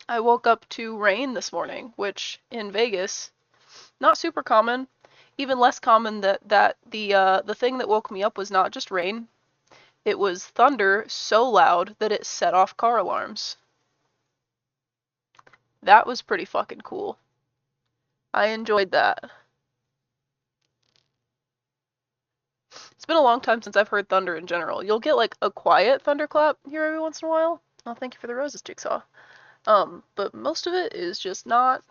I woke up to rain this morning, which in Vegas, not super common. Even less common that the thing that woke me up was not just rain. It was thunder so loud that it set off car alarms. That was pretty fucking cool. I enjoyed that. It's been a long time since I've heard thunder in general. You'll get like a quiet thunderclap here every once in a while. Oh, thank you for the roses, Jigsaw. But most of it is just not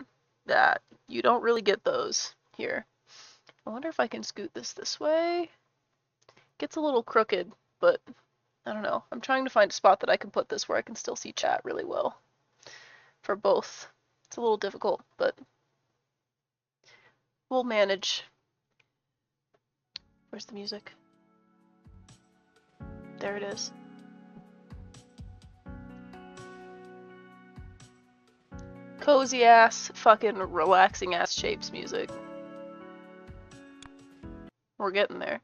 that. You don't really get those here. I wonder if I can scoot this way. Gets a little crooked, but I don't know. I'm trying to find a spot that I can put this where I can still see chat really well for both. It's a little difficult, but we'll manage. Where's the music? There it is. Cozy ass, fucking relaxing ass shapes music. We're getting there.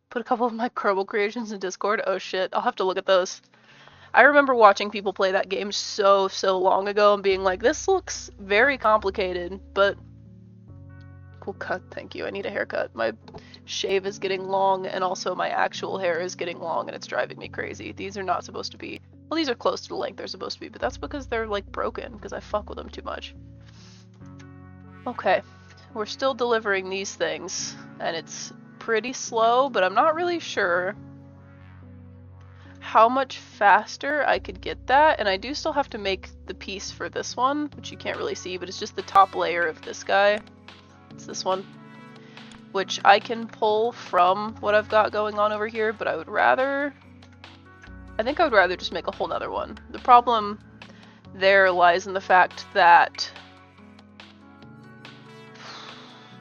Put a couple of my Kerbal creations in Discord. Oh shit, I'll have to look at those. I remember watching people play that game so long ago and being like, this looks very complicated, but cool cut, thank you. I need a haircut. My shave is getting long and also my actual hair is getting long and it's driving me crazy. These are not supposed to be, well, these are close to the length they're supposed to be, but that's because they're like broken because I fuck with them too much. Okay, we're still delivering these things and it's pretty slow, but I'm not really sure how much faster I could get that, and I do still have to make the piece for this one, which you can't really see, but it's just the top layer of this guy. It's this one, which I can pull from what I've got going on over here, but I think I would rather just make a whole nother one. The problem there lies in the fact that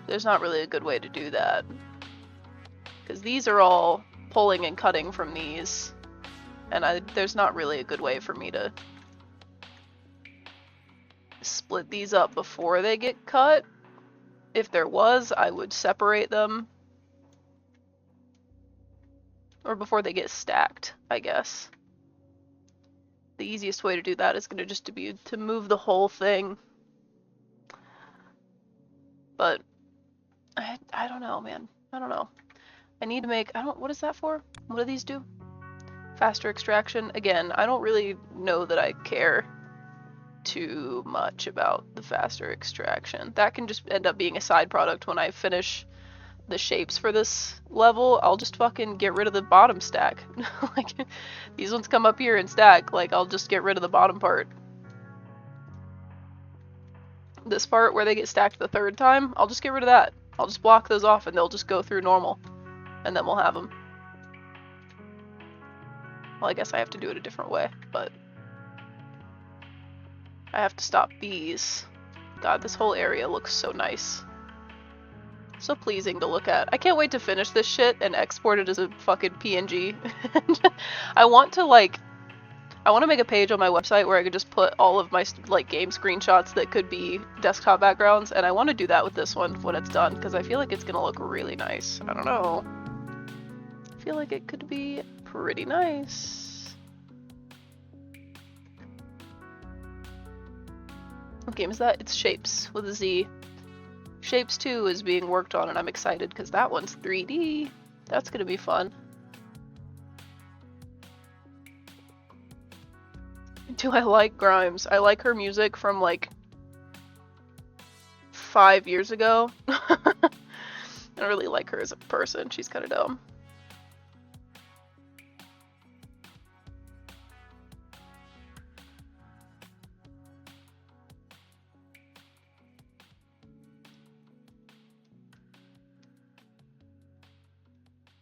there's not really a good way to do that, because these are all pulling and cutting from these. And there's not really a good way for me to split these up before they get cut. If there was, I would separate them. Or before they get stacked, I guess. The easiest way to do that is going to just be to move the whole thing. But I don't know, man. I don't know. I need to make, what is that for? What do these do? Faster extraction. Again, I don't really know that I care too much about the faster extraction. That can just end up being a side product when I finish the shapes for this level. I'll just fucking get rid of the bottom stack. Like, these ones come up here and stack. Like, I'll just get rid of the bottom part. This part where they get stacked the third time, I'll just get rid of that. I'll just block those off and they'll just go through normal. And then we'll have them. Well, I guess I have to do it a different way, but I have to stop these. God, this whole area looks so nice. So pleasing to look at. I can't wait to finish this shit and export it as a fucking PNG. I want to make a page on my website where I could just put all of my like game screenshots that could be desktop backgrounds, and I want to do that with this one when it's done because I feel like it's gonna look really nice. I don't know. I feel like it could be pretty nice. What game is that? It's Shapes with a Z. Shapes 2 is being worked on and I'm excited because that one's 3D. That's gonna be fun. Do I like Grimes? I like her music from like 5 years ago. I don't really like her as a person. She's kind of dumb.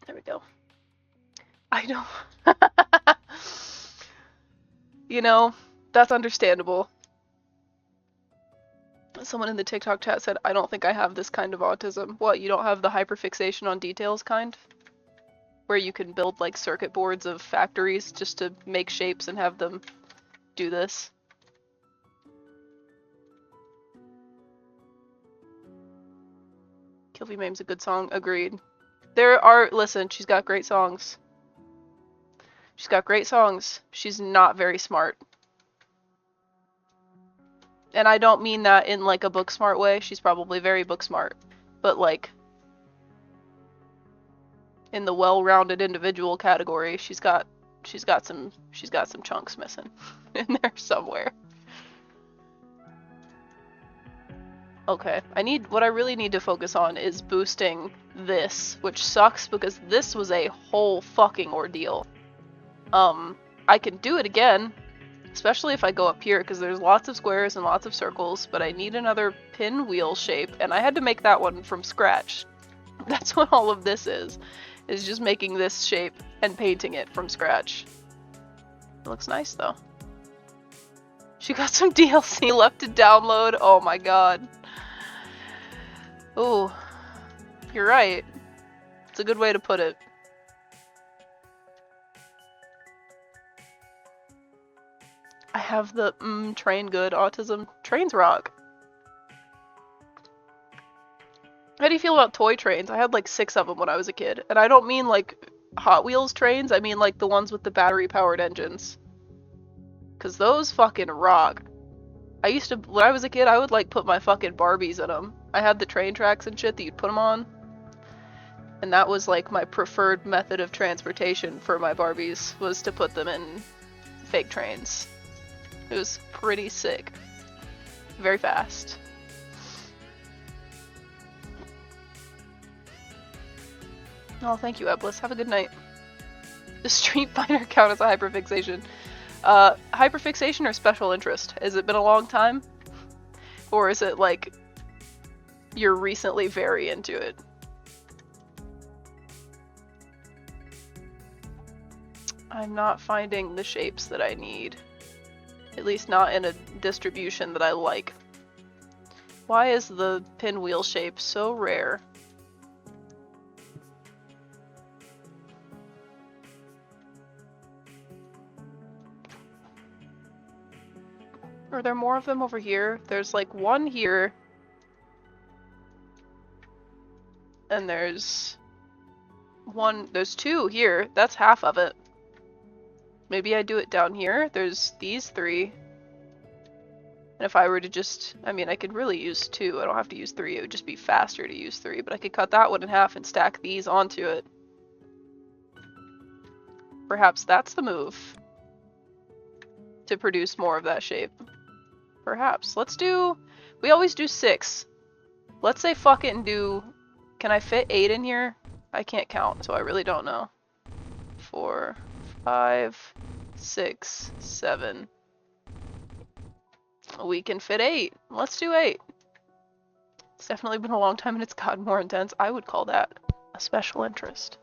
There we go. I know. You know, that's understandable. Someone in the TikTok chat said, I don't think I have this kind of autism. What, you don't have the hyperfixation on details kind? Where you can build like circuit boards of factories just to make shapes and have them do this? Kilby Mame's a good song, agreed. Listen, she's got great songs. She's got great songs. She's not very smart. And I don't mean that in like a book smart way. She's probably very book smart, but like in the well-rounded individual category, she's got some chunks missing in there somewhere. Okay, what I really need to focus on is boosting this, which sucks because this was a whole fucking ordeal. I can do it again, especially if I go up here, because there's lots of squares and lots of circles, but I need another pinwheel shape, and I had to make that one from scratch. That's what all of this is just making this shape and painting it from scratch. It looks nice, though. She got some DLC left to download. Oh my god. Ooh, you're right. It's a good way to put it. I have the train good autism. Trains rock. How do you feel about toy trains? I had like 6 of them when I was a kid. And I don't mean like Hot Wheels trains, I mean like the ones with the battery powered engines. Cause those fucking rock. When I was a kid, I would like put my fucking Barbies in them. I had the train tracks and shit that you'd put them on. And that was like my preferred method of transportation for my Barbies, was to put them in fake trains. It was pretty sick. Very fast. Oh, thank you, Eblis. Have a good night. Does Street Fighter count as a hyperfixation? Hyperfixation or special interest? Has it been a long time? Or is it like you're recently very into it? I'm not finding the shapes that I need. At least not in a distribution that I like. Why is the pinwheel shape so rare? Are there more of them over here? There's like one here. And there's 2 here. That's half of it. Maybe I do it down here. There's these 3. And if I were to just, I mean, I could really use 2. I don't have to use 3. It would just be faster to use 3. But I could cut that one in half and stack these onto it. Perhaps that's the move to produce more of that shape. Perhaps. We always do 6. Let's say fuck it and do, can I fit 8 in here? I can't count, so I really don't know. 4, 5, 6, 7. We can fit 8. Let's do 8. It's definitely been a long time and it's gotten more intense. I would call that a special interest.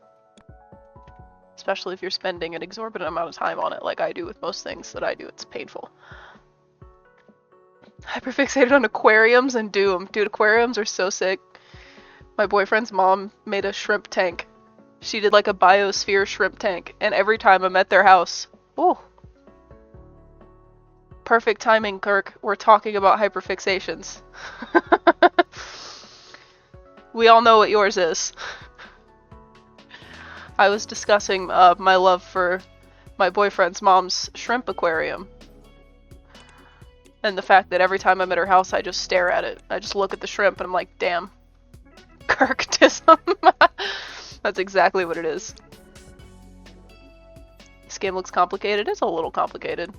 Especially if you're spending an exorbitant amount of time on it, like I do with most things that I do. It's painful. Hyperfixated on aquariums and Doom. Dude, aquariums are so sick. My boyfriend's mom made a shrimp tank. She did like a biosphere shrimp tank, and every time I'm at their house, ooh. Perfect timing, Kirk. We're talking about hyperfixations. We all know what yours is. I was discussing my love for my boyfriend's mom's shrimp aquarium. And the fact that every time I'm at her house, I just stare at it. I just look at the shrimp and I'm like, damn. Kirktism. That's exactly what it is. This game looks complicated. It's a little complicated.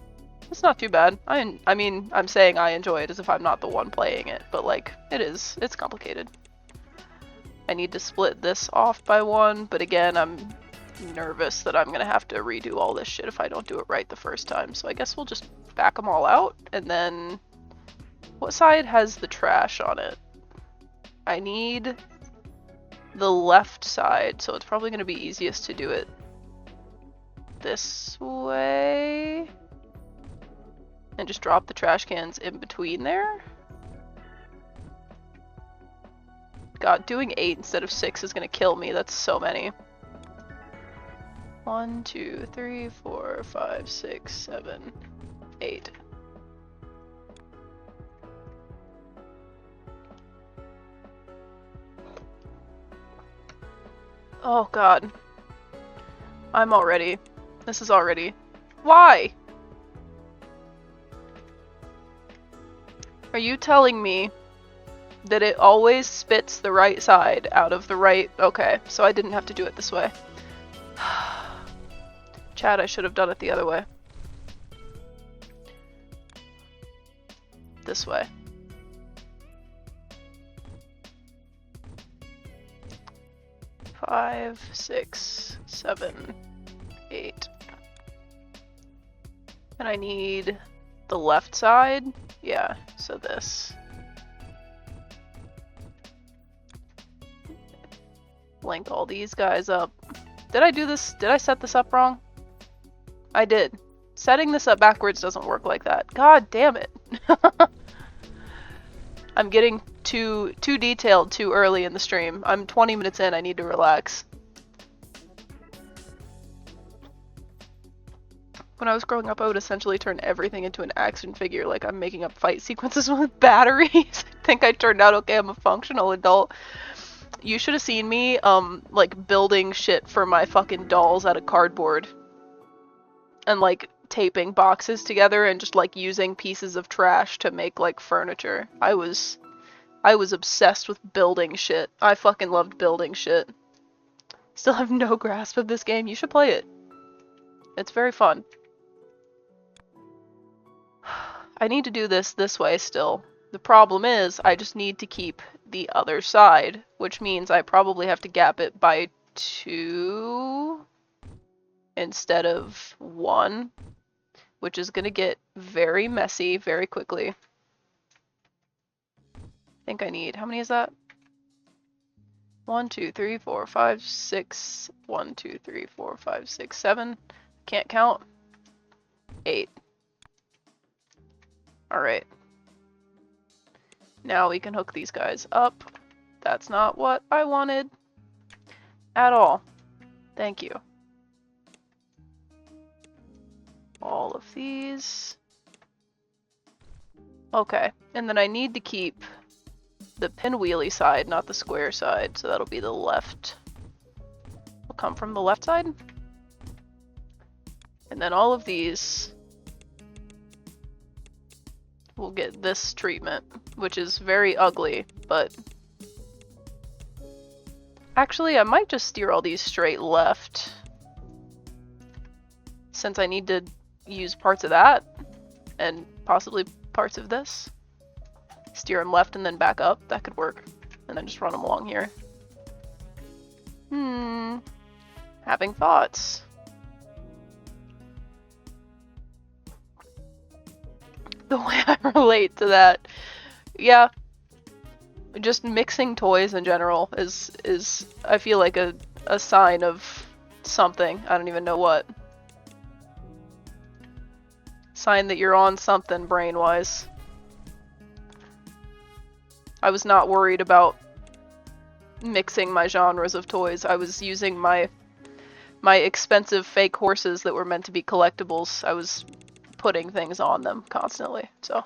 It's not too bad. I mean, I'm saying I enjoy it as if I'm not the one playing it, but like, it is. It's complicated. I need to split this off by 1, but again, I'm nervous that I'm gonna have to redo all this shit if I don't do it right the first time, so I guess we'll just back them all out, and then... What side has the trash on it? I need the left side, so it's probably gonna be easiest to do it this way. And just drop the trash cans in between there. God, doing 8 instead of 6 is gonna kill me. That's so many. 1, 2, 3, 4, 5, 6, 7, 8. Oh god. This is already... Why? Are you telling me that it always spits the right side out of the right... Okay, so I didn't have to do it this way. Chad, I should have done it the other way. This way. Five, 6, 7, 8. And I need the left side. Yeah, so this. Link all these guys up. Did I do this? Did I set this up wrong? I did. Setting this up backwards doesn't work like that. God damn it. I'm getting too detailed too early in the stream. I'm 20 minutes in, I need to relax. When I was growing up, I would essentially turn everything into an action figure, like I'm making up fight sequences with batteries. I think I turned out okay, I'm a functional adult. You should have seen me, like, building shit for my fucking dolls out of cardboard. And, like, taping boxes together and just, like, using pieces of trash to make, like, furniture. I was obsessed with building shit. I fucking loved building shit. Still have no grasp of this game. You should play it. It's very fun. I need to do this way still. The problem is, I just need to keep the other side, which means I probably have to gap it by 2 instead of 1, which is gonna get very messy very quickly. I think I need, how many is that? 1, 2, 3, 4, 5, 6, 1, 2, 3, 4, 5, 6, 7. Can't count. 8. Alright. Now we can hook these guys up. That's not what I wanted at all. Thank you. All of these. Okay, and then I need to keep the pinwheely side, not the square side, so that'll be the left. Will come from the left side. And then all of these will get this treatment, which is very ugly, but actually I might just steer all these straight left, since I need to use parts of that and possibly parts of this. Steer them left and then back up. That could work. And then just run them along here. Having thoughts. The way I relate to that. Yeah. Just mixing toys in general is I feel like a sign of something. I don't even know what. Sign that you're on something brain-wise. I was not worried about mixing my genres of toys. I was using my expensive fake horses that were meant to be collectibles. I was putting things on them constantly, so.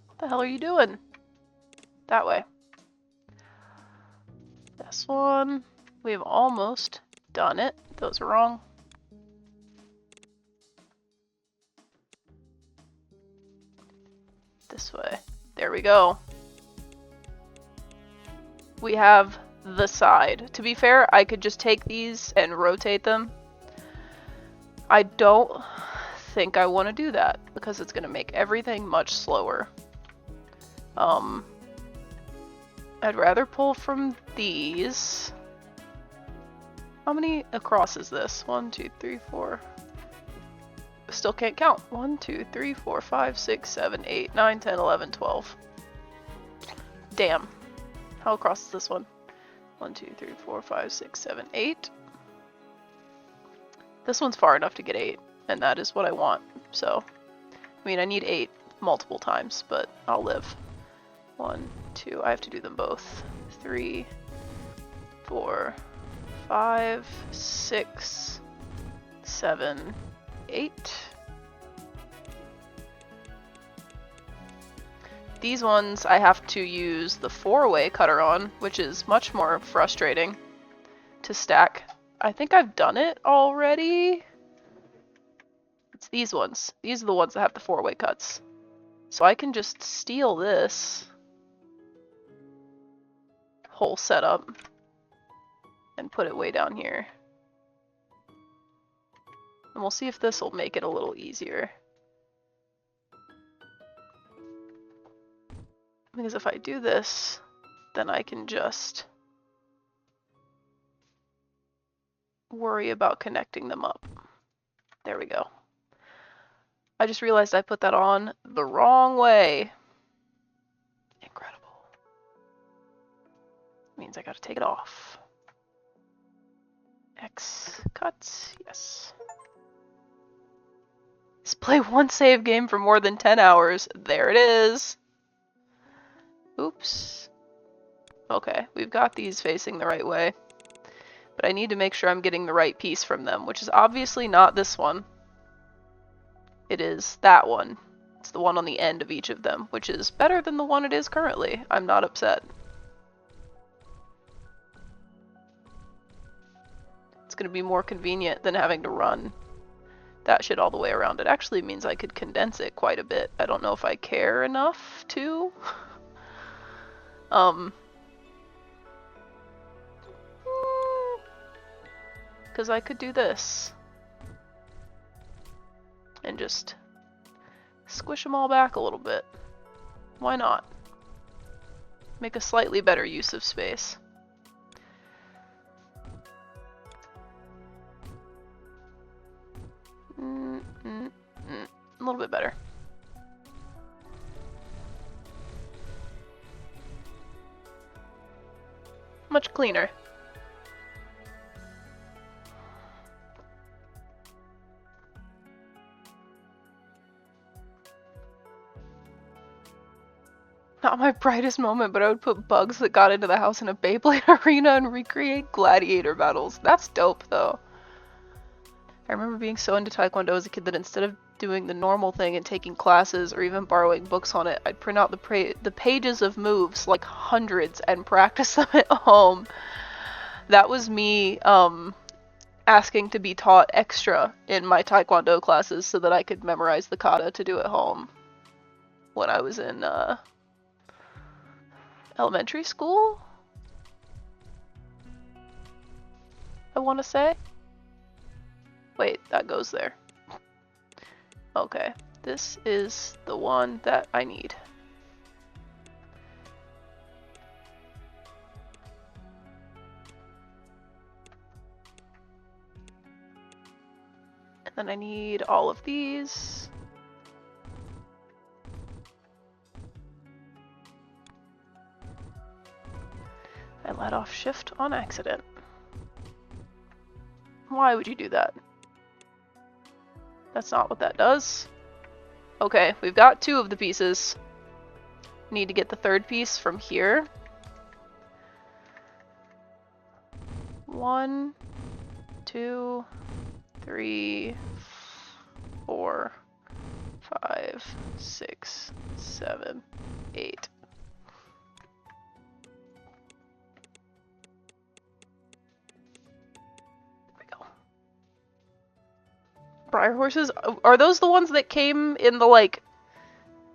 What the hell are you doing? That way. This one. We've almost done it. Those are wrong. This way. There we go. We have the side. To be fair, I could just take these and rotate them. I don't think I want to do that because it's going to make everything much slower. I'd rather pull from these. How many across is this? 1, 2, 3, 4. Still can't count. 1, 2, 3, 4, 5, 6, 7, 8, 9, 10, 11, 12. Damn. How across is this one? 1, 2, 3, 4, 5, 6, 7, 8. This one's far enough to get 8, and that is what I want. So, I mean, I need 8 multiple times, but I'll live. 1, 2, I have to do them both. 3, 4, 5, 6, 7, 8. These ones I have to use the 4-way cutter on, which is much more frustrating to stack I think I've done it already. It's these ones. These are the ones that have the 4-way cuts. So I can just steal this whole setup and put it way down here. And we'll see if this will make it a little easier. Because if I do this, then I can just worry about connecting them up. There we go. I just realized I put that on the wrong way. Incredible. Means I gotta take it off. X cuts, yes. Play one save game for more than 10 hours. There it is. Oops. Okay, we've got these facing the right way. But I need to make sure I'm getting the right piece from them, which is obviously not this one. It is that one. It's the one on the end of each of them, which is better than the one it is currently. I'm not upset. It's going to be more convenient than having to run that shit all the way around. It actually means I could condense it quite a bit. I don't know if I care enough to. Because I could do this. And just squish them all back a little bit. Why not? Make a slightly better use of space. A little bit better. Much cleaner. Not my brightest moment, but I would put bugs that got into the house in a Beyblade arena and recreate gladiator battles. That's dope, though. I remember being so into Taekwondo as a kid that instead of doing the normal thing and taking classes or even borrowing books on it, I'd print out the pages of moves, like hundreds, and practice them at home. That was me asking to be taught extra in my Taekwondo classes so that I could memorize the kata to do at home when I was in elementary school, I want to say. Wait, that goes there. Okay, this is the one that I need. And then I need all of these. I let off shift on accident. Why would you do that? That's not what that does. Okay, we've got 2 of the pieces. Need to get the 3rd piece from here. 1, 2, 3, 4, 5, 6, 7, 8. Briar horses? Are those the ones that came in the, like,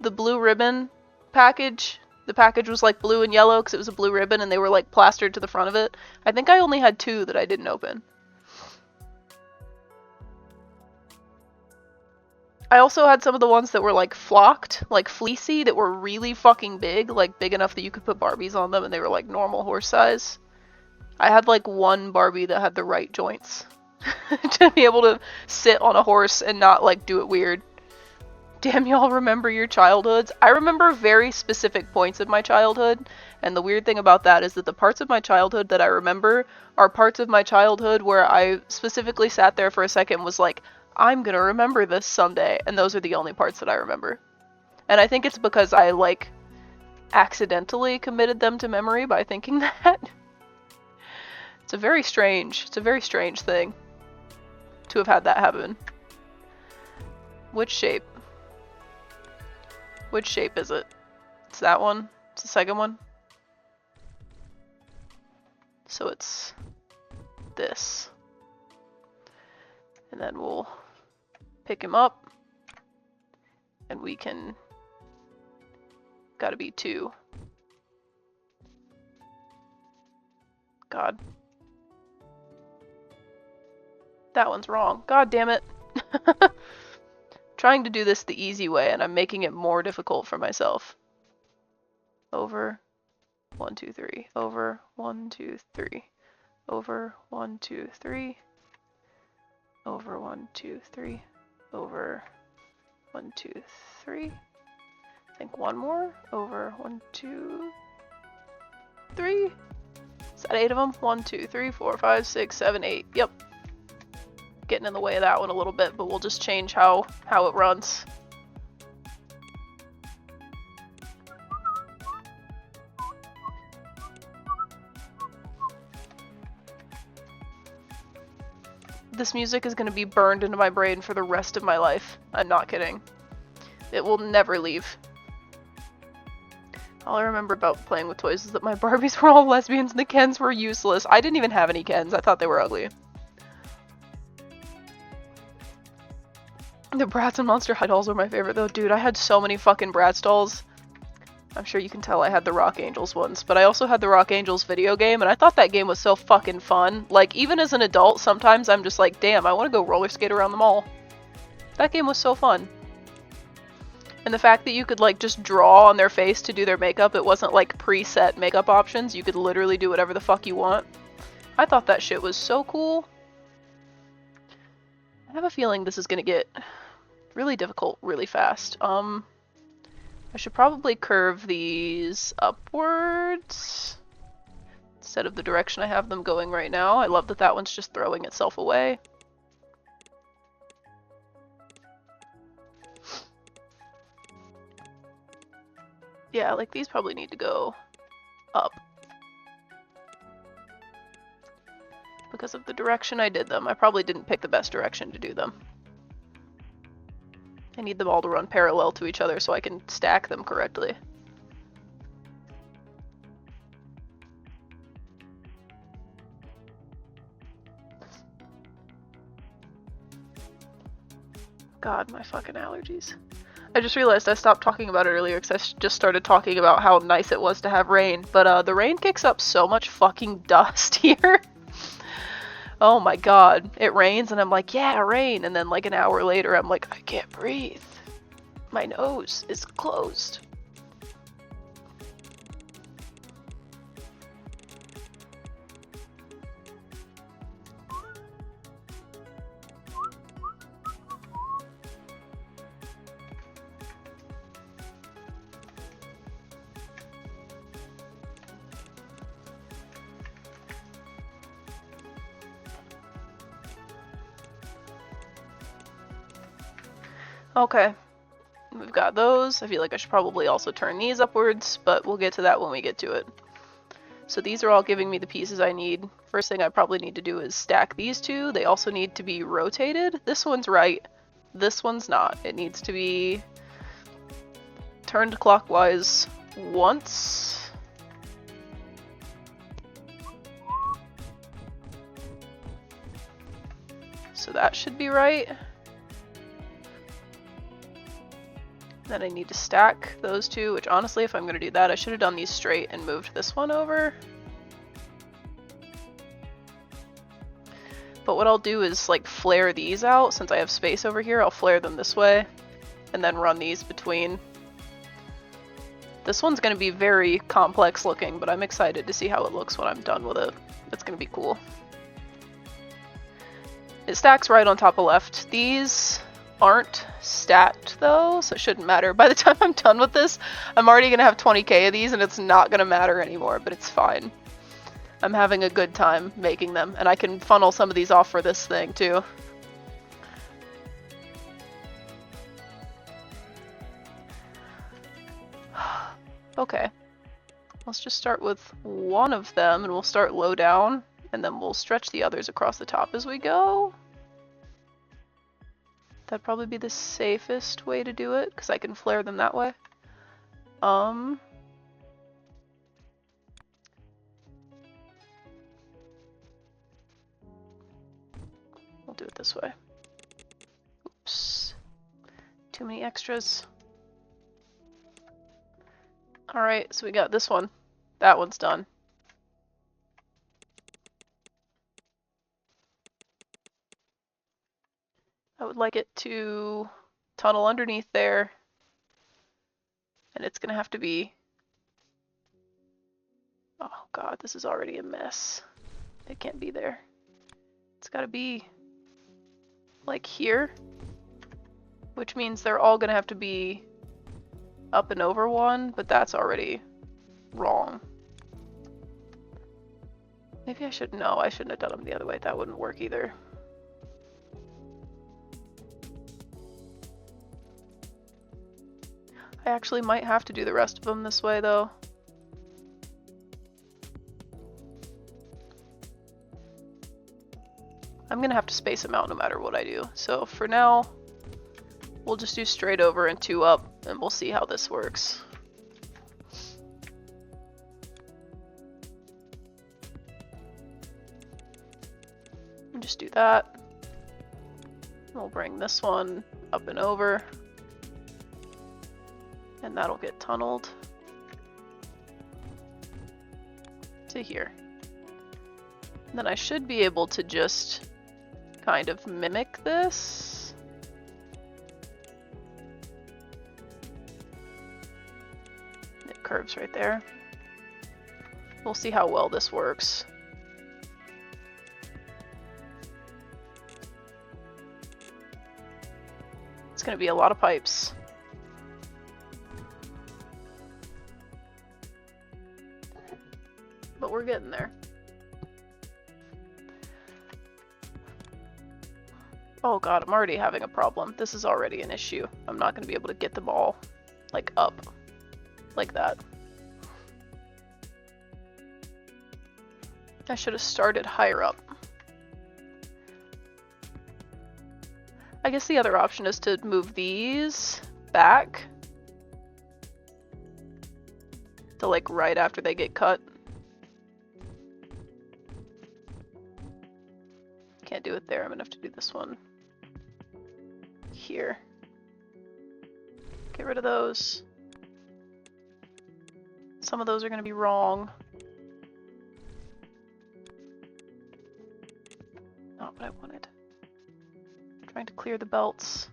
the blue ribbon package? The package was, like, blue and yellow because it was a blue ribbon and they were, like, plastered to the front of it. I think I only had 2 that I didn't open. I also had some of the ones that were, like, flocked, like, fleecy, that were really fucking big, like, big enough that you could put Barbies on them and they were, like, normal horse size. I had, like, 1 Barbie that had the right joints. To be able to sit on a horse and not, like, do it weird. Damn, y'all remember your childhoods? I remember very specific points of my childhood, and the weird thing about that is that the parts of my childhood that I remember are parts of my childhood where I specifically sat there for a second and was like, I'm gonna remember this someday, and those are the only parts that I remember. And I think it's because I, like, accidentally committed them to memory by thinking that. It's a very strange thing to have had that happen. Which shape? Which shape is it? It's that one? It's the second one? So it's this. And then we'll pick him up. And we can... Gotta be 2. God. That one's wrong. God damn it. Trying to do this the easy way, and I'm making it more difficult for myself. Over. 1, 2, 3. Over. 1, 2, 3. Over. 1, 2, 3. Over. 1, 2, 3. Over. 1, 2, 3. I think one more. Over. 1, 2, 3. Is that 8 of them? 1, 2, 3, 4, 5, 6, 7, 8. Yep. Getting in the way of that one a little bit, but we'll just change how it runs. This music is going to be burned into my brain for the rest of my life. I'm not kidding. It will never leave. All I remember about playing with toys is that my Barbies were all lesbians and the Kens were useless. I didn't even have any Kens. I thought they were ugly. The Bratz and Monster High dolls were my favorite though. Dude, I had so many fucking Bratz dolls. I'm sure you can tell I had the Rock Angels ones, but I also had the Rock Angels video game, and I thought that game was so fucking fun. Like, even as an adult, sometimes I'm just like, damn, I want to go roller skate around the mall. That game was so fun. And the fact that you could, like, just draw on their face to do their makeup, it wasn't, like, preset makeup options. You could literally do whatever the fuck you want. I thought that shit was so cool. I have a feeling this is gonna get really difficult really fast. I should probably curve these upwards instead of the direction I have them going right now. I love that that one's just throwing itself away. Yeah, like these probably need to go up. Because of the direction I did them. I probably didn't pick the best direction to do them. I need them all to run parallel to each other so I can stack them correctly. God, my fucking allergies. I just realized I stopped talking about it earlier because I just started talking about how nice it was to have rain. But the rain kicks up so much fucking dust here. Oh my god. It rains and I'm like, yeah, rain. And then like an hour later I'm like, I can't breathe. My nose is closed. Okay, we've got those. I feel like I should probably also turn these upwards, but we'll get to that when we get to it. So these are all giving me the pieces I need. First thing I probably need to do is stack these two. They also need to be rotated. This one's right. This one's not. It needs to be turned clockwise once. So that should be right. Then I need to stack those two, which honestly, if I'm going to do that, I should have done these straight and moved this one over. But what I'll do is like flare these out. Since I have space over here, I'll flare them this way and then run these between. This one's going to be very complex looking, but I'm excited to see how it looks when I'm done with it. It's going to be cool. It stacks right on top of left. These aren't stacked though, so it shouldn't matter. By the time I'm done with this, I'm already gonna have 20k of these and it's not gonna matter anymore, but it's fine. I'm having a good time making them, and I can funnel some of these off for this thing too. Okay, let's just start with one of them and we'll start low down and then we'll stretch the others across the top as we go. That'd probably be the safest way to do it, because I can flare them that way. We'll do it this way. Too many extras. Alright, so we got this one. That one's done. I would like it to tunnel underneath there. And it's gonna have to be... Oh god, this is already a mess. It can't be there. It's gotta be... like here. Which means they're all gonna have to be up and over one, but that's already wrong. Maybe I should... No, I shouldn't have done them the other way. That wouldn't work either. I actually might have to do the rest of them this way, though. I'm gonna have to space them out no matter what I do. So for now, we'll just do straight over and 2 up, and we'll see how this works. And just do that. We'll bring this one up and over. And that'll get tunneled to here. And then I should be able to just kind of mimic this. It curves right there. We'll see how well this works. It's going to be a lot of pipes. But we're getting there. Oh god, I'm already having a problem. This is already an issue. I'm not going to be able to get them all, like, up. Like that. I should have started higher up. I guess the other option is to move these back to, like, right after they get cut. Can't do it there. I'm gonna have to do this one here. Get rid of those. Some of those are gonna be wrong. Not what I wanted. I'm trying to clear the belts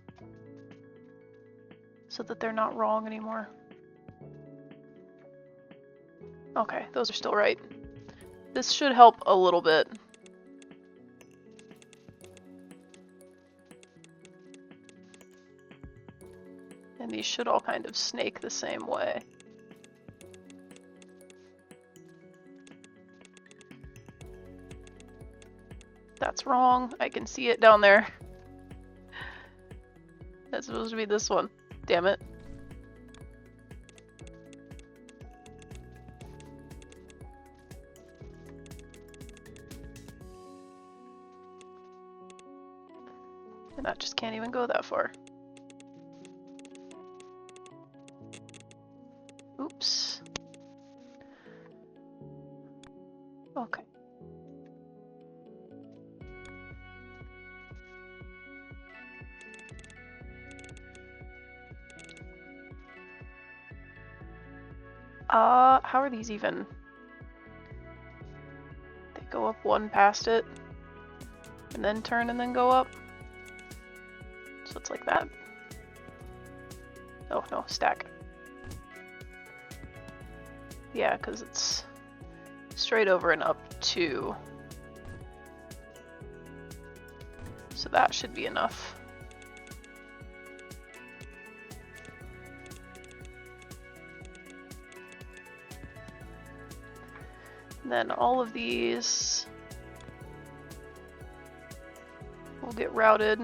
so that they're not wrong anymore. Okay, those are still right. This should help a little bit. And these should all kind of snake the same way. That's wrong. I can see it down there. That's supposed to be this one. Damn it. And that just can't even go that far. Oops. Okay. How are these even? They go up one past it, and then turn and then go up. So it's like that. Oh no, stack. Yeah, because it's straight over and up 2. So that should be enough. And then all of these will get routed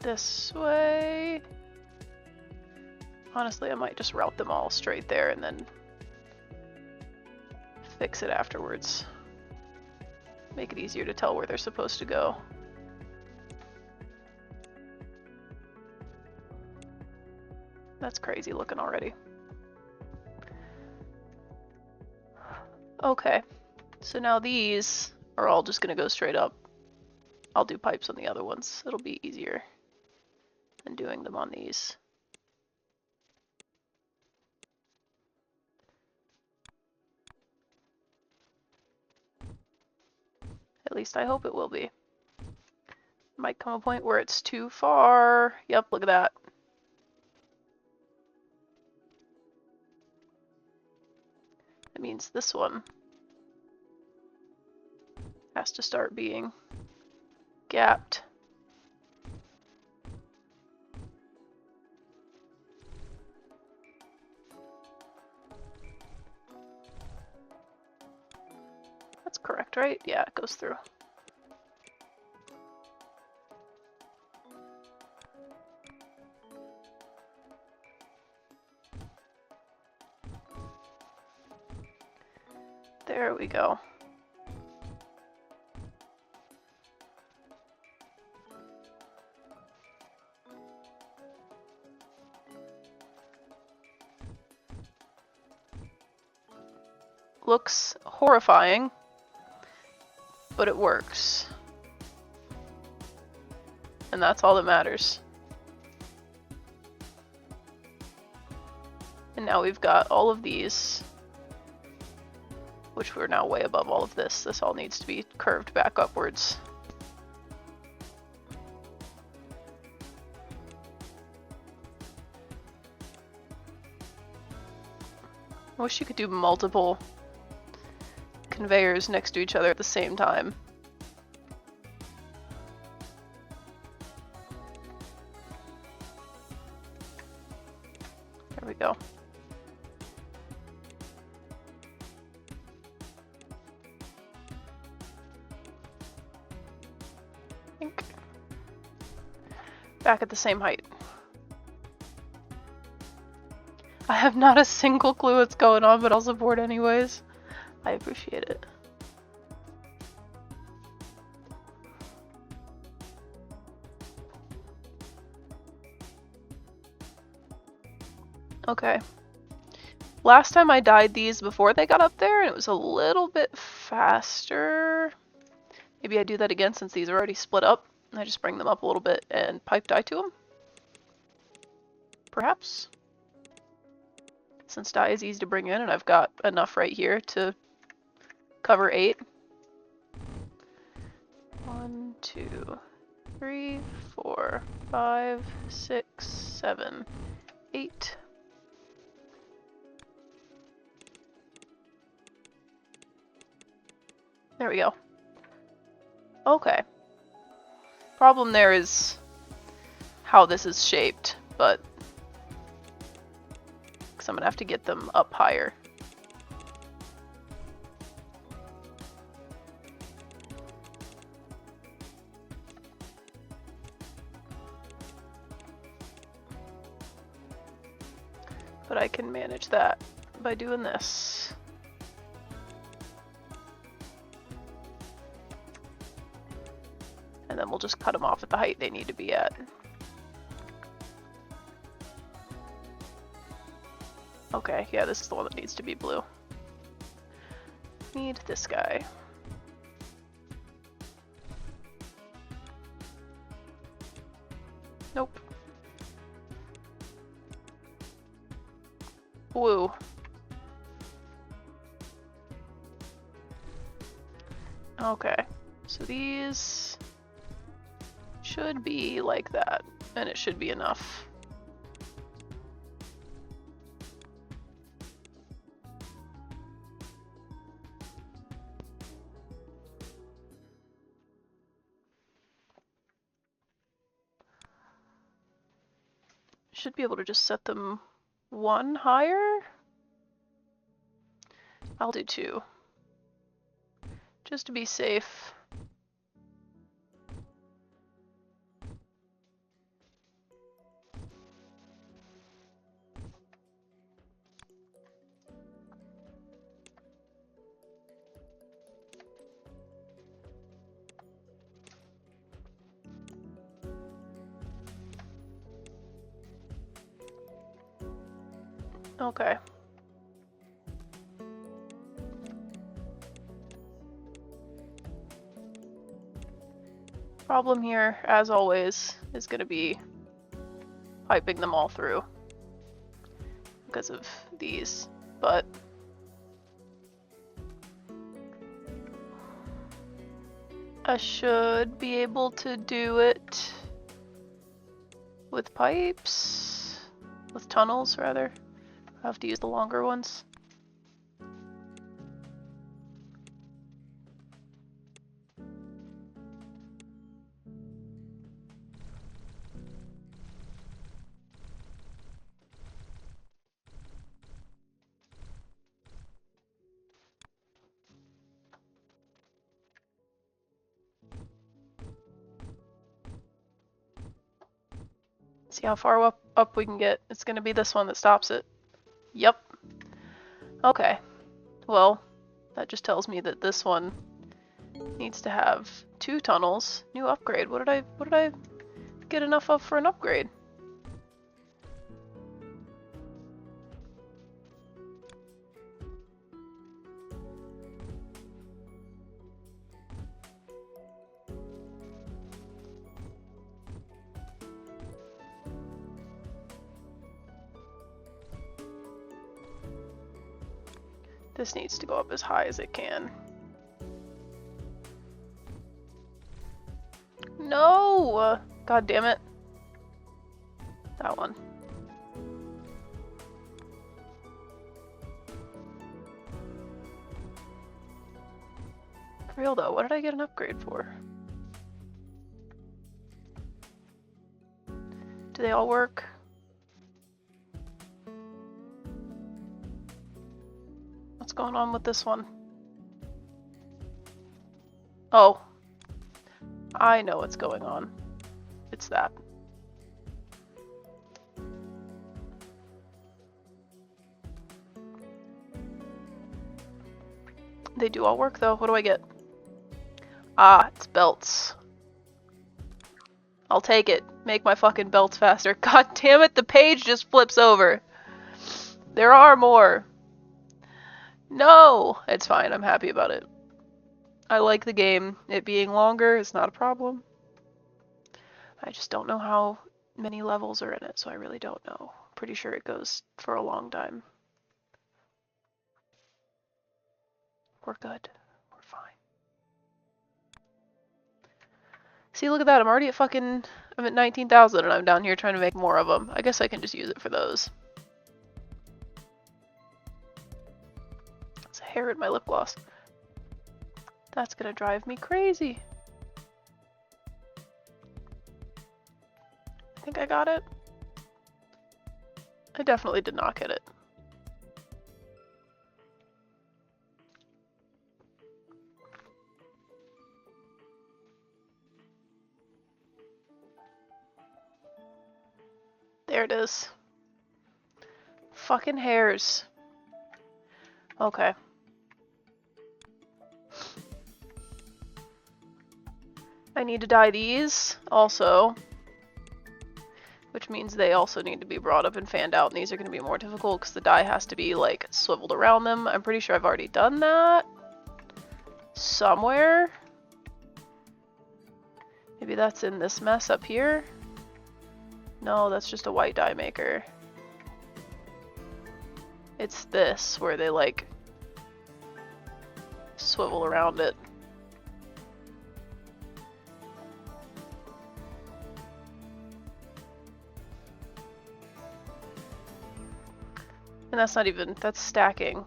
this way. Honestly, I might just route them all straight there and then fix it afterwards. Make it easier to tell where they're supposed to go. That's crazy looking already. Okay, so now these are all just gonna go straight up. I'll do pipes on the other ones. It'll be easier than doing them on these. At least I hope it will be. Might come a point where it's too far. Yep, look at that. That means this one has to start being gapped. That's correct, right? Yeah, it goes through. There we go. Looks horrifying, but it works. And that's all that matters. And now we've got all of these, which we're now way above all of this. This all needs to be curved back upwards. I wish you could do multiple conveyors next to each other at the same time. There we go. Back at the same height. I have not a single clue what's going on, but I'll support anyways. I appreciate it. Okay. Last time I dyed these before they got up there, and it was a little bit faster. Maybe I do that again since these are already split up. I just bring them up a little bit and pipe dye to them. Perhaps. Since dye is easy to bring in and I've got enough right here to cover 8. 1, 2, 3, 4, 5, 6, 7, 8. There we go. Okay. Problem there is how this is shaped, but because I'm gonna have to get them up higher. But I can manage that by doing this. And then we'll just cut them off at the height they need to be at. Okay, yeah, this is the one that needs to be blue. Need this guy. Nope. Blue. Okay, so these should be like that, and it should be enough. Should be able to just set them 1 higher. I'll do 2. Just to be safe. Okay. Problem here, as always, is going to be piping them all through because of these, but I should be able to do it with pipes, with tunnels rather. I have to use the longer ones. See how far up we can get. It's gonna be this one that stops it. Yep. Okay. Well, that just tells me that this one needs to have 2 tunnels. New upgrade. What did I get enough of for an upgrade? This needs to go up as high as it can. No! God damn it. That one. For real though, what did I get an upgrade for? Do they all work? What's going on with this one? Oh. I know what's going on. It's that. They do all work though. What do I get? Ah, it's belts. I'll take it. Make my fucking belts faster. God damn it, the page just flips over. There are more. No! It's fine, I'm happy about it. I like the game. It being longer is not a problem. I just don't know how many levels are in it, so I really don't know. Pretty sure it goes for a long time. We're good. We're fine. See, look at that. I'm already at I'm at 19,000 and I'm down here trying to make more of them. I guess I can just use it for those. There's a hair in my lip gloss. That's gonna drive me crazy. I think I got it. I definitely did not get it. There it is. Fucking hairs. Okay. I need to dye these also, which means they also need to be brought up and fanned out, and these are going to be more difficult because the dye has to be like swiveled around them. I'm pretty sure I've already done that somewhere. Maybe that's in this mess up here. No, that's just a white dye maker. It's this where they like swivel around it. And that's not even, that's stacking.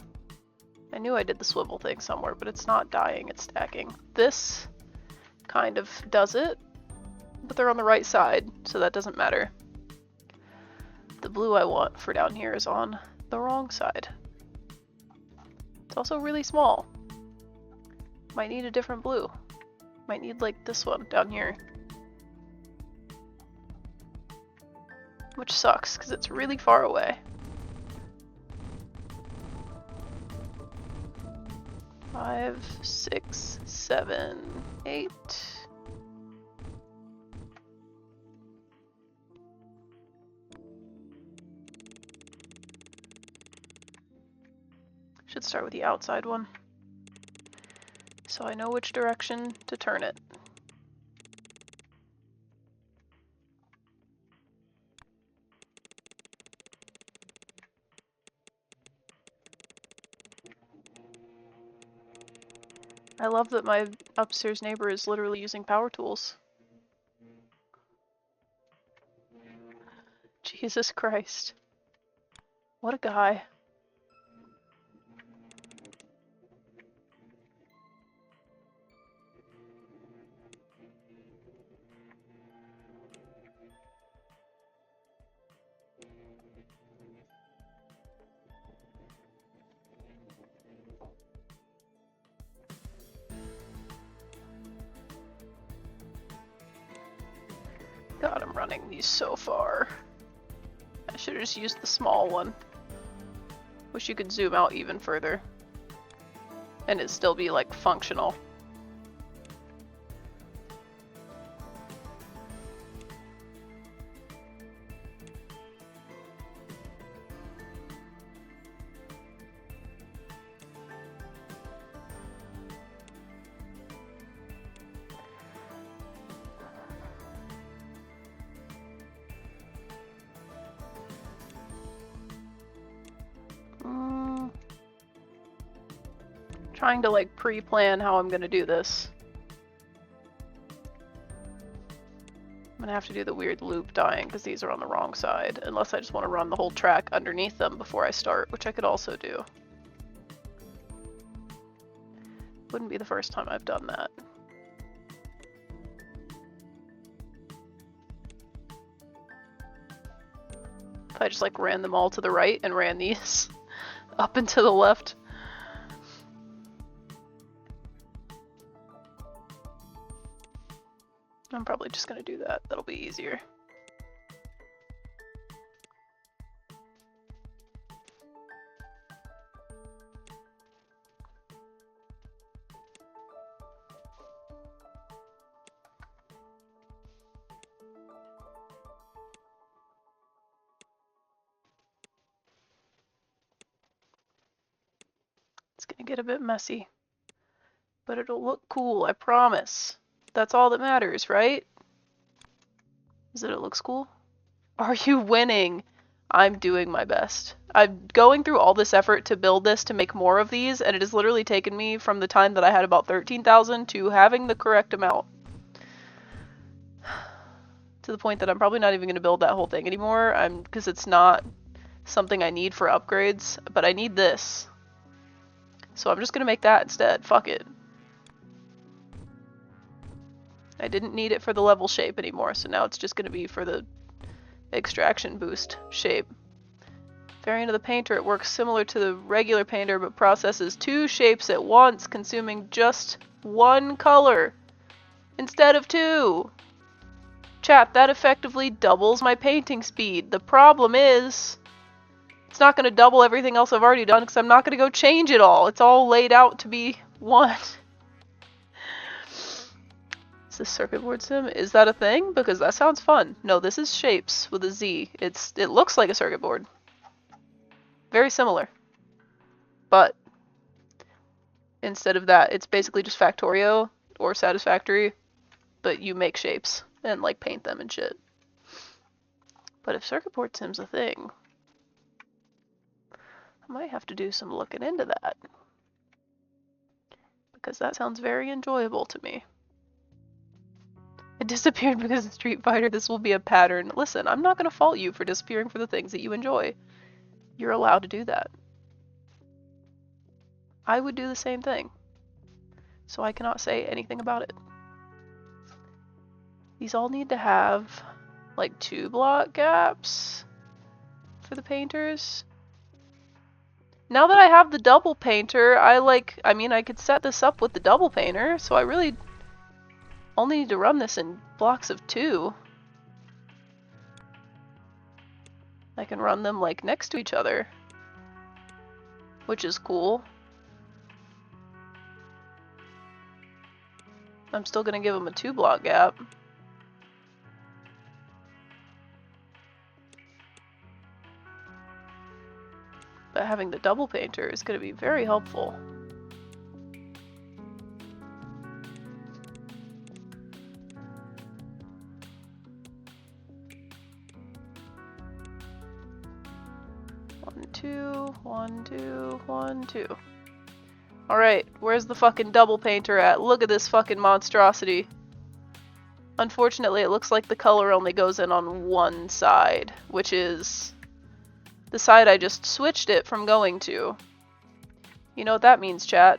I knew I did the swivel thing somewhere, but it's not dyeing, it's stacking. This kind of does it, but they're on the right side, so that doesn't matter. The blue I want for down here is on the wrong side. It's also really small. Might need a different blue. Might need like this one down here. Which sucks, because it's really far away. 5, 6, 7, 8. Should start with the outside one, so I know which direction to turn it. I love that my upstairs neighbor is literally using power tools. Jesus Christ. What a guy. God, I'm running these so far. I should have just used the small one. Wish you could zoom out even further. And it'd still be, like, functional. Trying to, like, pre-plan how I'm gonna do this. I'm gonna have to do the weird loop dying because these are on the wrong side, unless I just want to run the whole track underneath them before I start, which I could also do. Wouldn't be the first time I've done that. If I just, like, ran them all to the right and ran these up and to the left. I'm probably just gonna do that. That'll be easier. It's gonna get a bit messy, but it'll look cool, I promise. That's all that matters, right? Is that it looks cool? Are you winning? I'm doing my best. I'm going through all this effort to build this to make more of these, and it has literally taken me from the time that I had about 13,000 to having the correct amount. To the point that I'm probably not even going to build that whole thing anymore, because it's not something I need for upgrades, but I need this. So I'm just going to make that instead. Fuck it. I didn't need it for the level shape anymore, so now it's just going to be for the extraction boost shape. Variant of the painter, it works similar to the regular painter, but processes 2 shapes at once, consuming just 1 color instead of 2. Chat, that effectively doubles my painting speed. The problem is, it's not going to double everything else I've already done because I'm not going to go change it all. It's all laid out to be 1. Is this circuit board sim? Is that a thing? Because that sounds fun. No, this is shapes with a Z. It looks like a circuit board. Very similar. But instead of that, it's basically just Factorio or Satisfactory, but you make shapes and like paint them and shit. But if circuit board sim's a thing, I might have to do some looking into that. Because that sounds very enjoyable to me. It disappeared because of Street Fighter. This will be a pattern. Listen, I'm not going to fault you for disappearing for the things that you enjoy. You're allowed to do that. I would do the same thing. So I cannot say anything about it. These all need to have like 2 block gaps for the painters. Now that I have the double painter, I mean, I could set this up with the double painter, so I really only need to run this in blocks of 2. I can run them like next to each other, which is cool. I'm still gonna give them a 2 block gap. But having the double painter is gonna be very helpful. One, two, 1, 2, 1, 2. Alright, where's the fucking double painter at? Look at this fucking monstrosity. Unfortunately, it looks like the color only goes in on one side, which is the side I just switched it from going to. You know what that means, chat?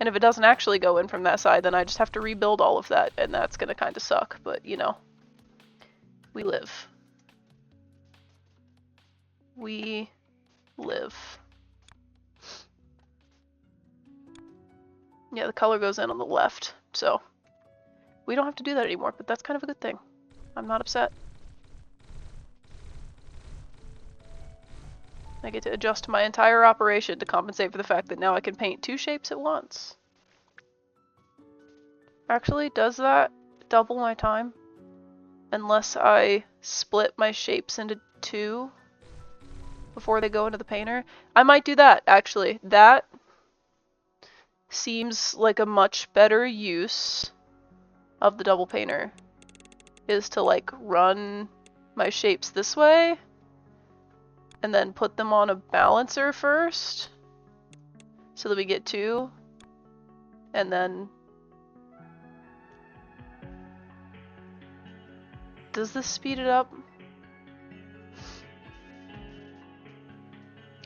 And if it doesn't actually go in from that side, then I just have to rebuild all of that, and that's gonna kinda suck, but you know. We live. We live. Yeah, the color goes in on the left, so we don't have to do that anymore, but that's kind of a good thing. I'm not upset. I get to adjust my entire operation to compensate for the fact that now I can paint two shapes at once. Actually, does that double my time? Unless I split my shapes into two before they go into the painter? I might do that, actually. That seems like a much better use of the double painter, is to like run my shapes this way and then put them on a balancer first so that we get two, and then does this speed it up?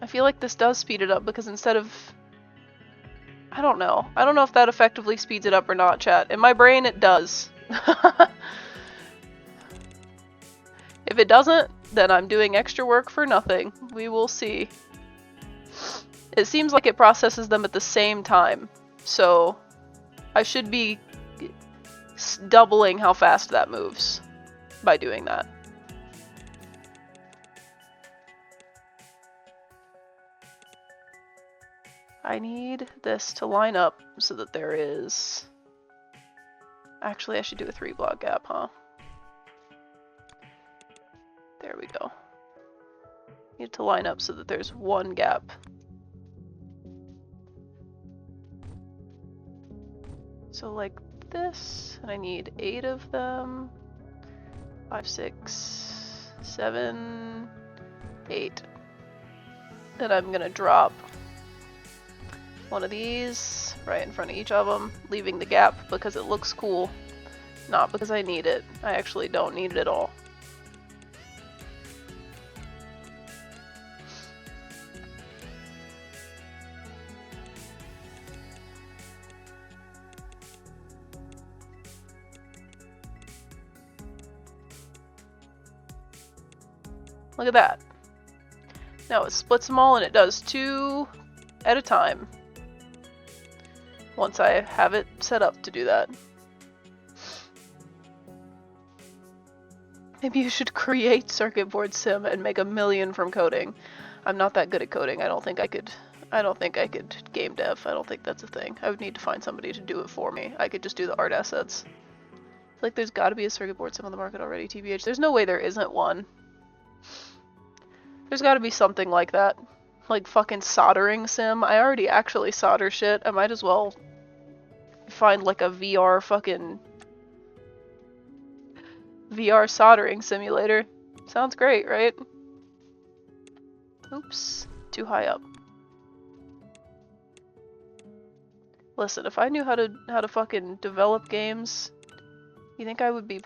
I feel like this does speed it up because instead of, I don't know if that effectively speeds it up or not, chat. In my brain it does. If it doesn't, then I'm doing extra work for nothing. We will see. It seems like it processes them at the same time, so I should be doubling how fast that moves by doing that. I need this to line up so that there is... Actually, I should do a 3-block gap, huh? There we go. Need it to line up so that there's one gap. So like this, and I need 8 of them. 5, 6, 7, 8. Then I'm gonna drop one of these right in front of each of them, leaving the gap because it looks cool, not because I need it. I actually don't need it at all. Look at that. Now it splits them all and it does 2 at a time. Once I have it set up to do that. Maybe you should create circuit board sim and make 1 million from coding. I'm not that good at coding. I don't think I could game dev. I don't think that's a thing. I would need to find somebody to do it for me. I could just do the art assets. Like there's gotta be a circuit board sim on the market already, TBH. There's no way there isn't one. There's gotta be something like that. Like fucking soldering sim. I already actually solder shit. I might as well find like a VR soldering simulator. Sounds great, right? Oops, too high up. Listen, if I knew how to fucking develop games, you think I would be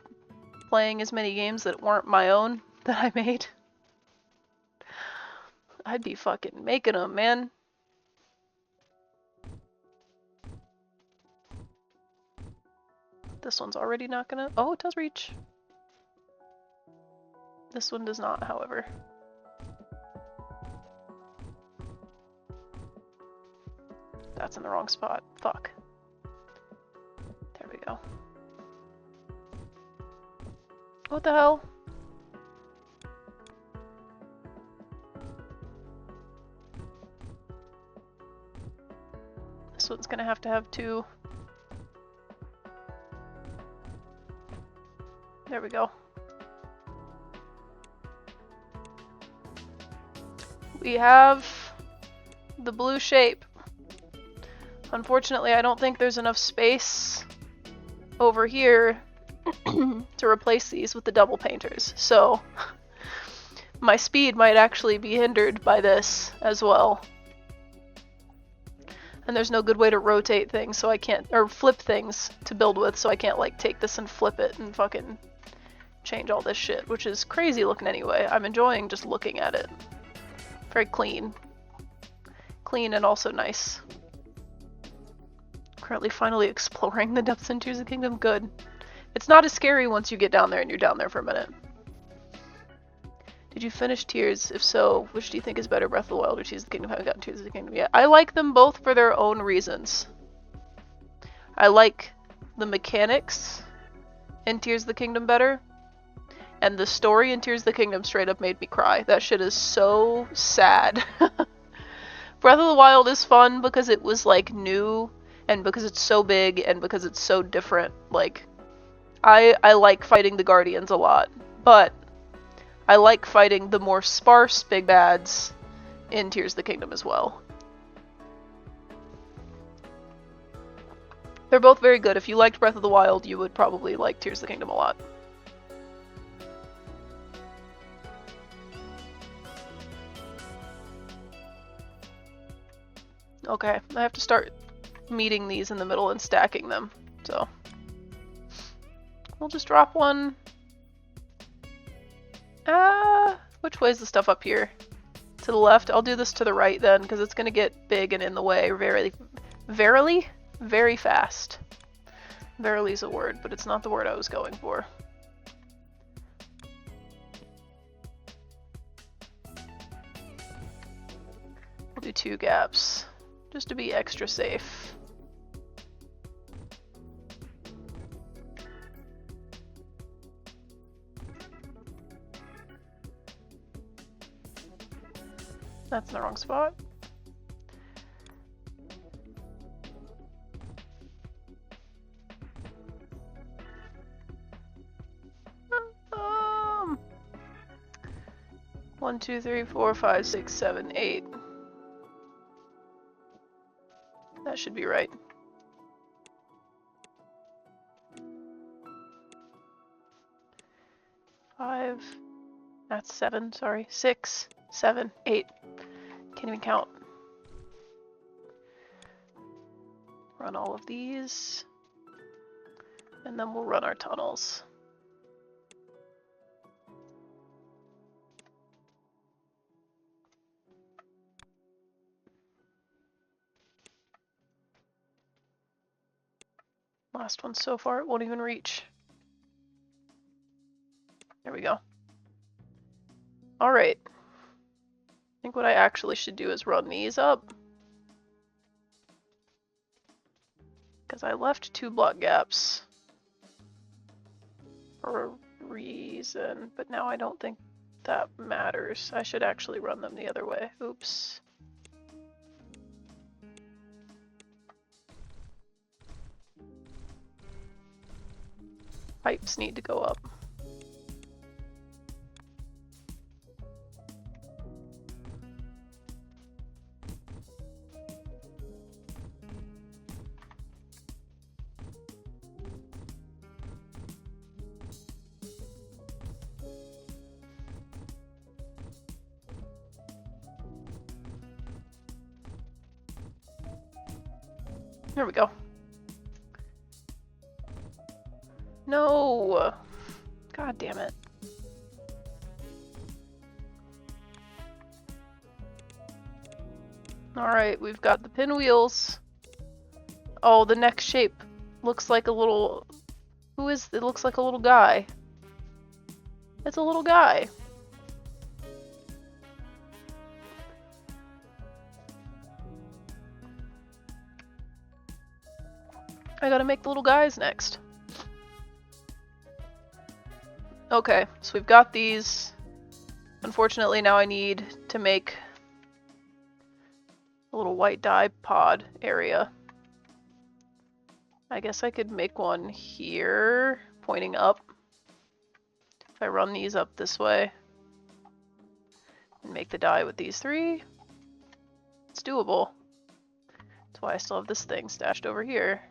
playing as many games that weren't my own that I made? I'd be fucking making them, man. This one's already not gonna... Oh, it does reach. This one does not, however. That's in the wrong spot. Fuck. There we go. What the hell? This one's gonna have to have 2. There we go. We have the blue shape. Unfortunately, I don't think there's enough space over here to replace these with the double painters. So my speed might actually be hindered by this as well. And there's no good way to rotate things, so I can't, or flip things to build with, so I can't like take this and flip it and fucking change all this shit, which is crazy looking anyway. I'm enjoying just looking at it. Very clean. Clean and also nice. Currently finally exploring the depths and Tears of the Kingdom. Good. It's not as scary once you get down there and you're down there for a minute. Did you finish Tears? If so, which do you think is better, Breath of the Wild or Tears of the Kingdom? I haven't gotten Tears of the Kingdom yet. I like them both for their own reasons. I like the mechanics in Tears of the Kingdom better. And the story in Tears of the Kingdom straight up made me cry. That shit is so sad. Breath of the Wild is fun because it was like new and because it's so big and because it's so different. Like, I like fighting the Guardians a lot, but I like fighting the more sparse big bads in Tears of the Kingdom as well. They're both very good. If you liked Breath of the Wild, you would probably like Tears of the Kingdom a lot. Okay, I have to start meeting these in the middle and stacking them, so we'll just drop one. Which way is the stuff up here? To the left? I'll do this to the right then, because it's going to get big and in the way very fast. Verily is a word, but it's not the word I was going for. We'll do 2 gaps, just to be extra safe. That's in the wrong spot. One, 2, 3, 4, 5, 6, 7, 8. That should be right. Five. That's 7. Sorry, 6, 7, 8. Can't even count. Run all of these, and then we'll run our tunnels. Last one so far, it won't even reach. There we go. Alright. I think what I actually should do is run these up. Because I left 2 block gaps for a reason, but now I don't think that matters. I should actually run them the other way. Oops. Pipes need to go up. There we go. No! God damn it. Alright, we've got the pinwheels. Oh, the next shape looks like a little... Who is... It looks like a little guy. It's a little guy. I gotta make the little guys next. Okay, so we've got these. Unfortunately, now I need to make a little white dye pod area. I guess I could make one here, pointing up. If I run these up this way and make the dye with these 3, it's doable. That's why I still have this thing stashed over here.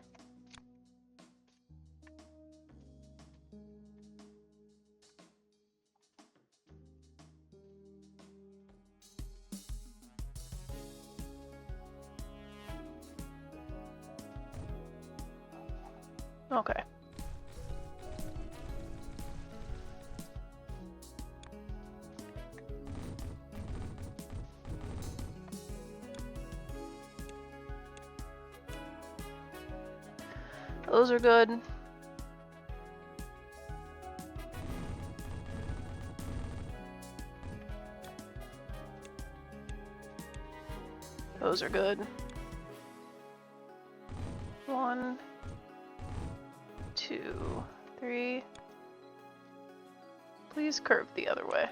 Okay. Those are good. Those are good. 1, 2, 3. Please curve the other way.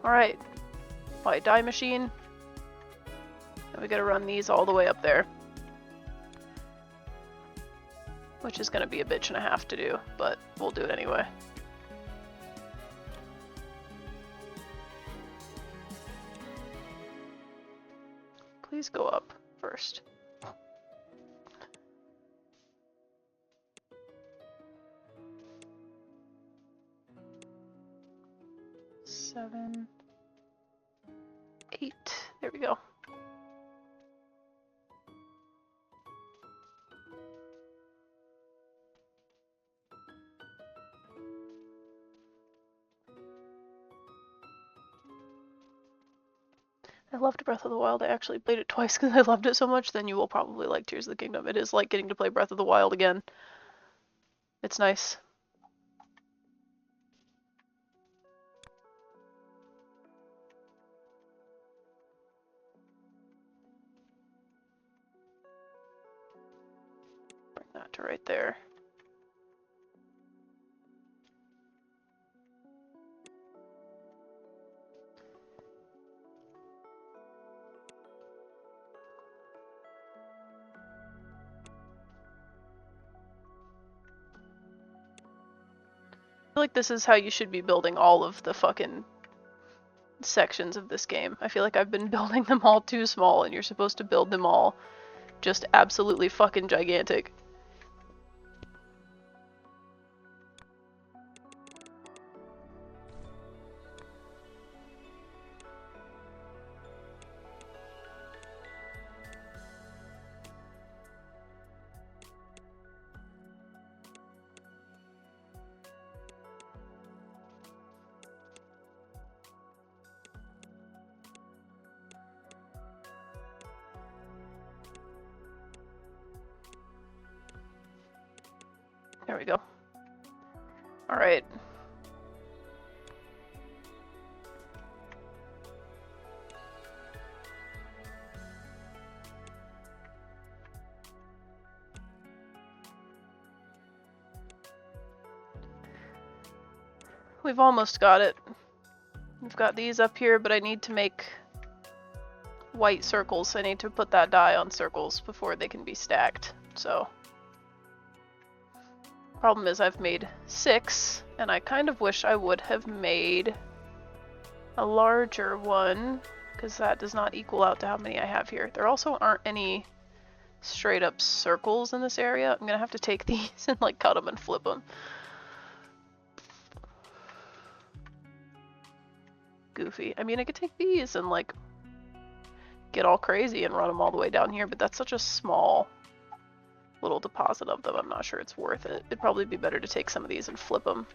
Alright. White dye machine. And we gotta run these all the way up there. Which is gonna be a bitch and a half to do, but we'll do it anyway. Please go up first. Seven, 8. There we go. I loved Breath of the Wild. I actually played it twice because I loved it so much. Then you will probably like Tears of the Kingdom. It is like getting to play Breath of the Wild again. It's nice. Bring that to right there. I feel like this is how you should be building all of the fucking sections of this game. I feel like I've been building them all too small, and you're supposed to build them all just absolutely fucking gigantic. There we go. Alright. We've almost got it. We've got these up here, but I need to make white circles. I need to put that dye on circles before they can be stacked, so. Problem is I've made 6, and I kind of wish I would have made a larger one, because that does not equal out to how many I have here. There also aren't any straight up circles in this area. I'm gonna have to take these and like cut them and flip them. Goofy. I mean, I could take these and like get all crazy and run them all the way down here, but that's such a small little deposit of them. I'm not sure it's worth it. It'd probably be better to take some of these and flip them.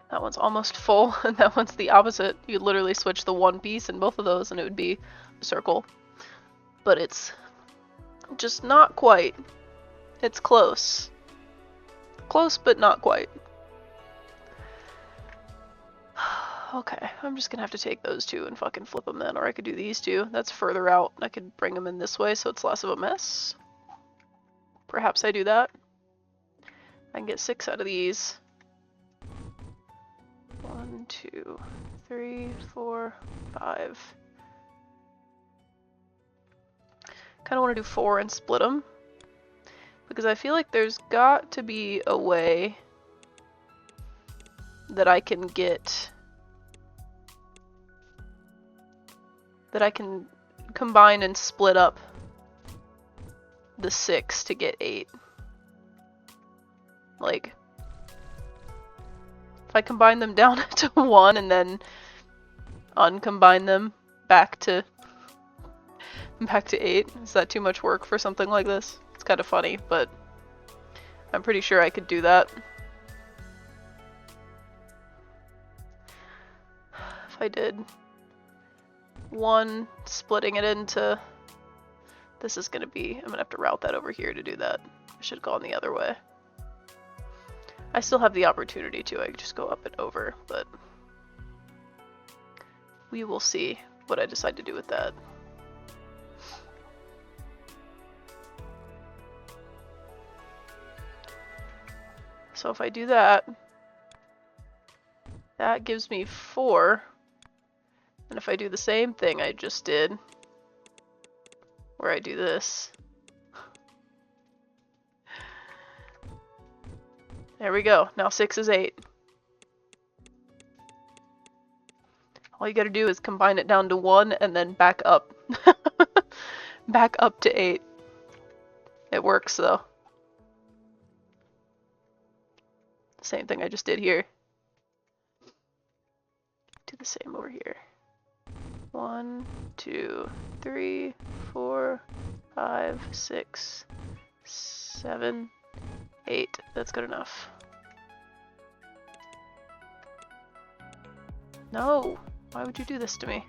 That one's almost full, and that one's the opposite. You literally switch the one piece in both of those and it would be a circle. But it's just not quite. It's close. Close, but not quite. Okay, I'm just gonna have to take those two and fucking flip them then, or I could do these two. That's further out. I could bring them in this way so it's less of a mess. Perhaps I do that. I can get 6 out of these. 1, 2, 3, 4, 5. Kind of want to do 4 and split them, because I feel like there's got to be a way that I can get that I can combine and split up the 6 to get 8. Like, if I combine them down to 1 and then uncombine them back to 8, is that too much work for something like this? It's kind of funny, but I'm pretty sure I could do that. If I did 1, splitting it into, this is gonna be, I'm gonna have to route that over here to do that. I should have gone the other way. I still have the opportunity to, I could just go up and over, but we will see what I decide to do with that. So if I do that, that gives me 4. And if I do the same thing I just did, where I do this, there we go. Now 6 is 8. All you gotta do is combine it down to 1 and then back up. Back up to 8. It works though. Same thing I just did here. Do the same over here. 1, 2, 3, 4, 5, 6, 7, 8. That's good enough. No! Why would you do this to me?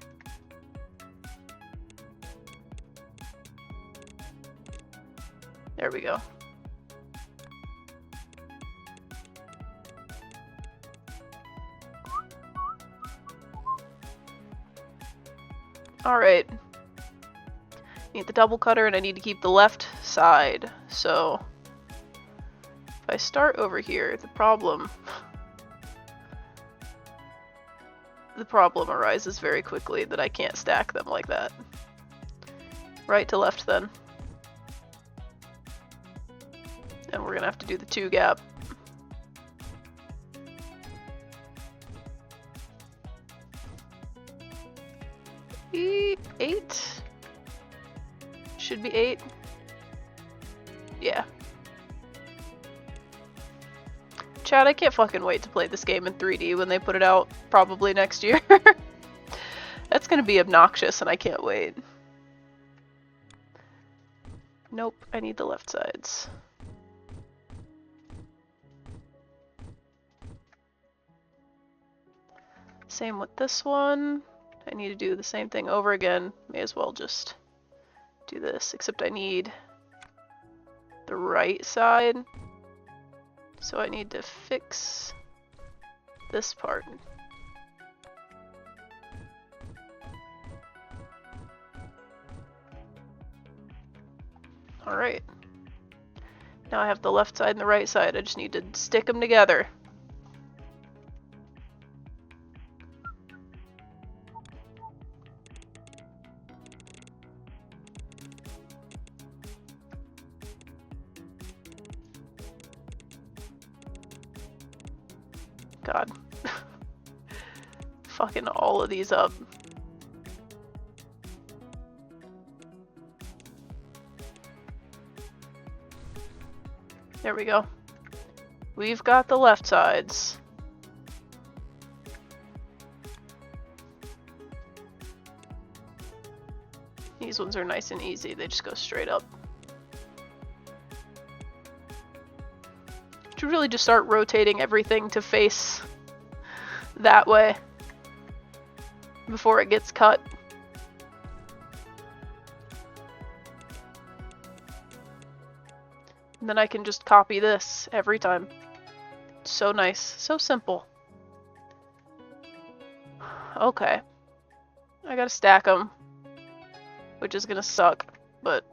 There we go. Alright. Need the double cutter and I need to keep the left side. So if I start over here, the problem arises very quickly that I can't stack them like that. Right to left then. And we're gonna have to do the 2 gap. Eight? Should be 8. Yeah. Chad, I can't fucking wait to play this game in 3D when they put it out, probably next year. That's gonna be obnoxious and I can't wait. Nope, I need the left sides. Same with this one. I need to do the same thing over again. May as well just do this, except I need the right side. So I need to fix this part. Alright. Now I have the left side and the right side. I just need to stick them together. God. Fucking all of these up. There we go. We've got the left sides. These ones are nice and easy. They just go straight up. Should really just start rotating everything to face that way before it gets cut. And then I can just copy this every time. So nice, so simple. Okay. I gotta stack them, which is gonna suck, but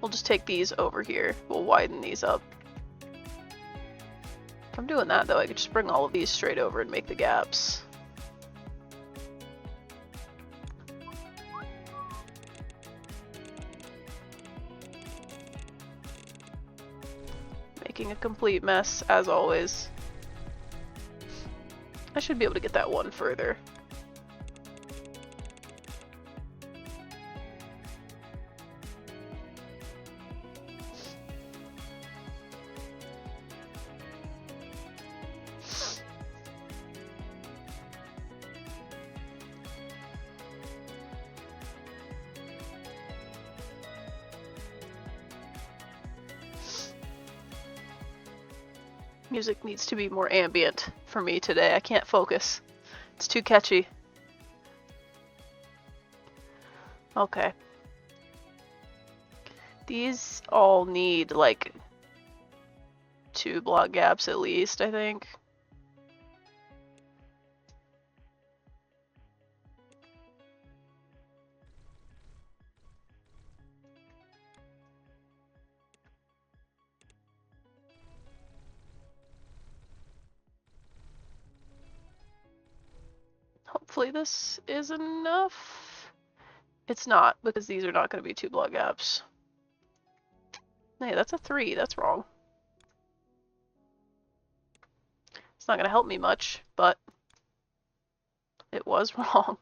we'll just take these over here. We'll widen these up. If I'm doing that though, I could just bring all of these straight over and make the gaps. Making a complete mess, as always. I should be able to get that one further. Music needs to be more ambient for me today. I can't focus. It's too catchy. Okay. These all need like 2 block gaps at least, I think. Hopefully this is enough. It's not, because these are not going to be 2 block gaps. Hey, that's a 3. That's wrong. It's not going to help me much, but it was wrong.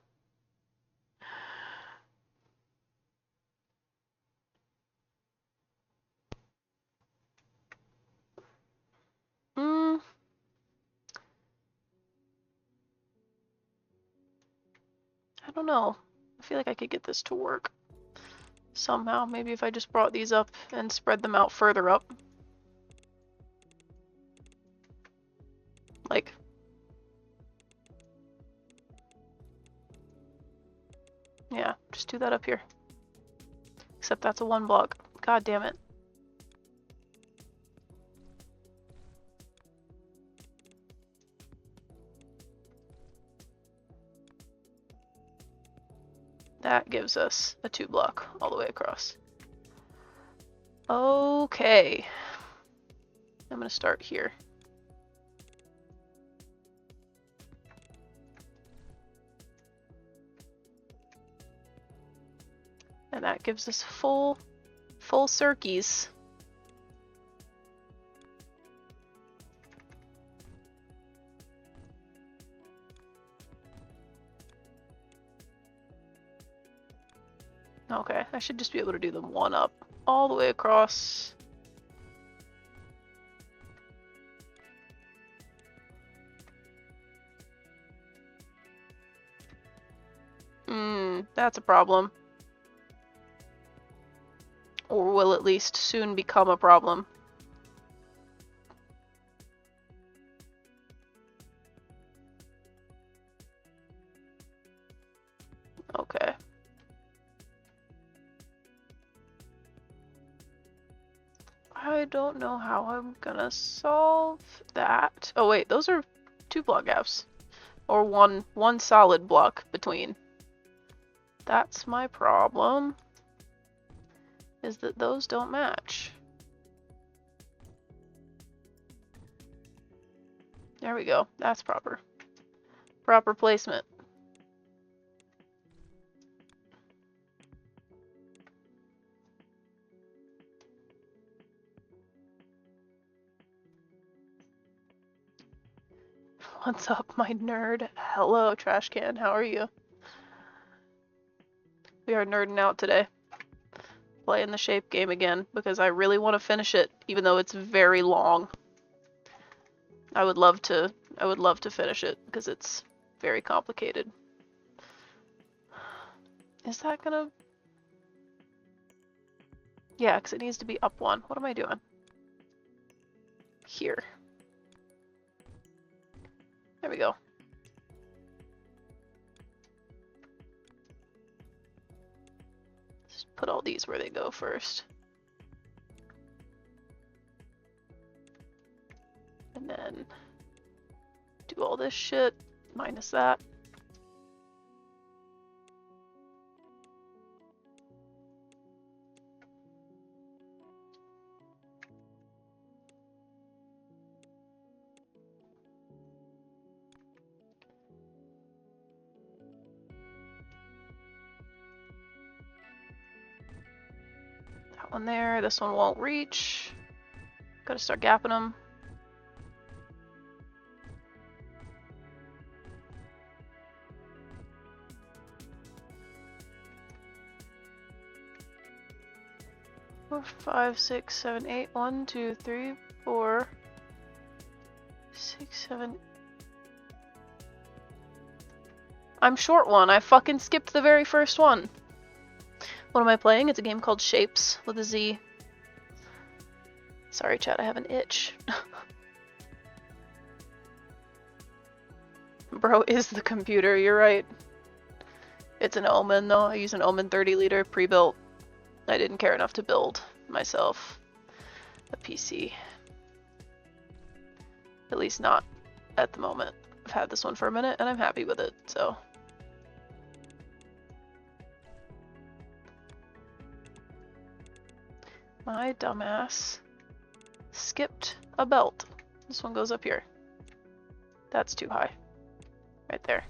I don't know. I feel like I could get this to work somehow. Maybe if I just brought these up and spread them out further up. Like, yeah, just do that up here. Except that's a 1 block. God damn it. That gives us a 2 block all the way across. Okay. I'm gonna start here. And that gives us full cirkies. Okay, I should just be able to do them 1 up all the way across. That's a problem. Or will at least soon become a problem. Okay. I don't know how I'm gonna solve that. Oh wait, those are 2 block gaps. Or one solid block between. That's my problem. Is that those don't match. There we go. That's proper. Proper placement. What's up, my nerd? Hello, trash can. How are you? We are nerding out today. Playing the shape game again because I really want to finish it, even though it's very long. I would love to finish it because it's very complicated. Is that gonna? Yeah, because it needs to be up 1. What am I doing? Here. There we go. Just put all these where they go first. And then do all this shit, minus that. That one there, this one won't reach. Gotta start gapping them. Four, 5, 6, 7, 8. 1, 2, 3, 4, 6, 7. I'm short 1. I fucking skipped the very first one. What am I playing? It's a game called Shapes with a Z. Sorry, chat, I have an itch. Bro is the computer, you're right. It's an Omen though. I use an Omen 30 liter pre-built. I didn't care enough to build myself a PC. At least not at the moment. I've had this one for a minute and I'm happy with it, so. My dumbass skipped a belt. This one goes up here. That's too high. Right there.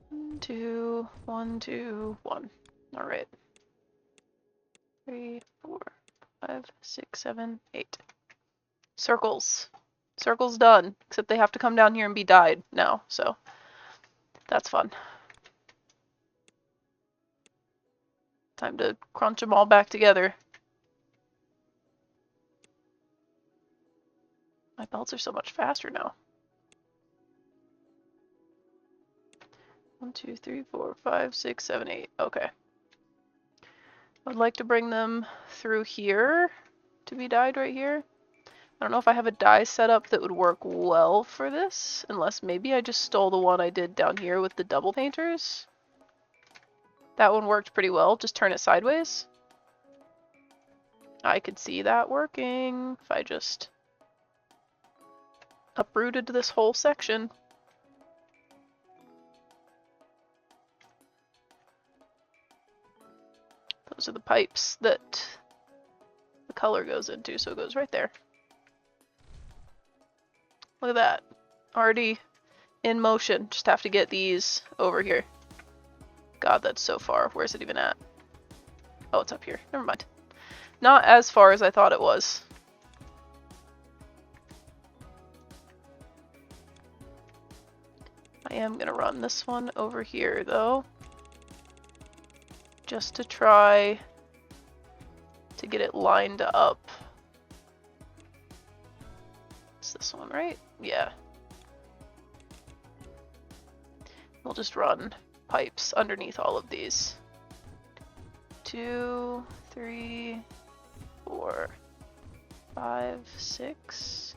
1, 2, 1, 2, 1. Alright. 3, 4, 5, 6, 7, 8. Circles. Circles done. Except they have to come down here and be dyed now, so that's fun. Time to crunch them all back together. My belts are so much faster now. 1, 2, 3, 4, 5, 6, 7, 8. Okay. I would like to bring them through here to be dyed right here. I don't know if I have a dye setup that would work well for this, unless maybe I just stole the one I did down here with the double painters. That one worked pretty well. Just turn it sideways. I could see that working if I just uprooted this whole section. Those are the pipes that the color goes into, so it goes right there. Look at that. Already in motion. Just have to get these over here. God, that's so far. Where's it even at? Oh, it's up here. Never mind. Not as far as I thought it was. I am gonna run this one over here, though. Just to try to get it lined up. It's this one, right? Yeah. We'll just run pipes underneath all of these. 2, 3, 4, 5, 6,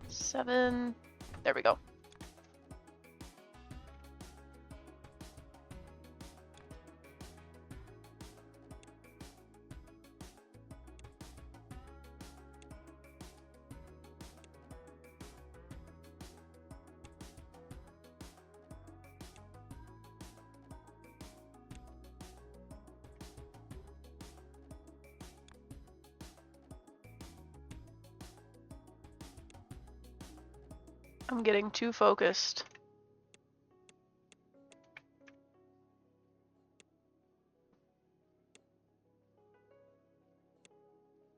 7. There we go. I'm getting too focused.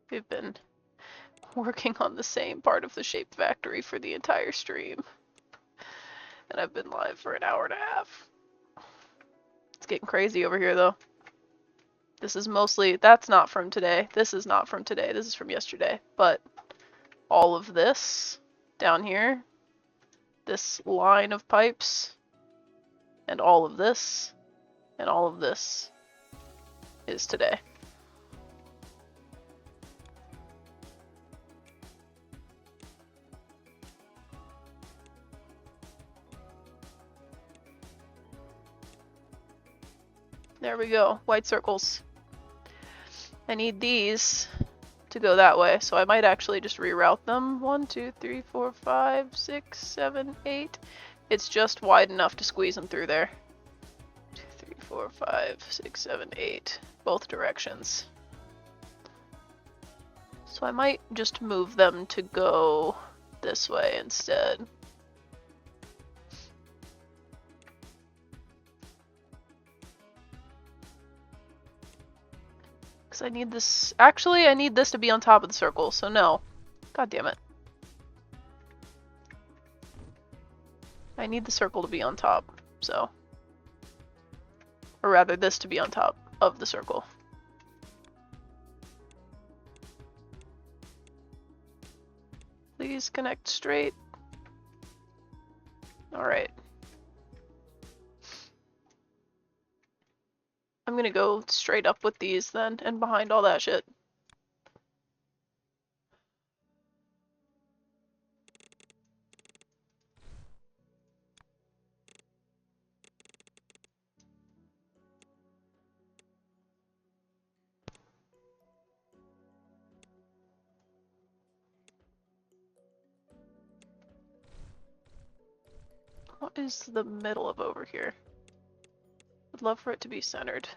We've been working on the same part of the shape factory for the entire stream. And I've been live for an hour and a half. It's getting crazy over here though. This is mostly, that's not from today. This is not from today. This is from yesterday. But all of this down here, this line of pipes, and all of this, and all of this is today. There we go, white circles. I need these to go that way, so I might actually just reroute them. 1, 2, 3, 4, 5, 6, 7, 8. It's just wide enough to squeeze them through there. 2, 3, 4, 5, 6, 7, 8. Both directions. So I might just move them to go this way instead. I need this. Actually, I need this to be on top of the circle, so no. God damn it. I need the circle to be on top, so. Or rather, this to be on top of the circle. Please connect straight. Alright. I'm gonna go straight up with these then, and behind all that shit. What is the middle of over here? Would love for it to be centered.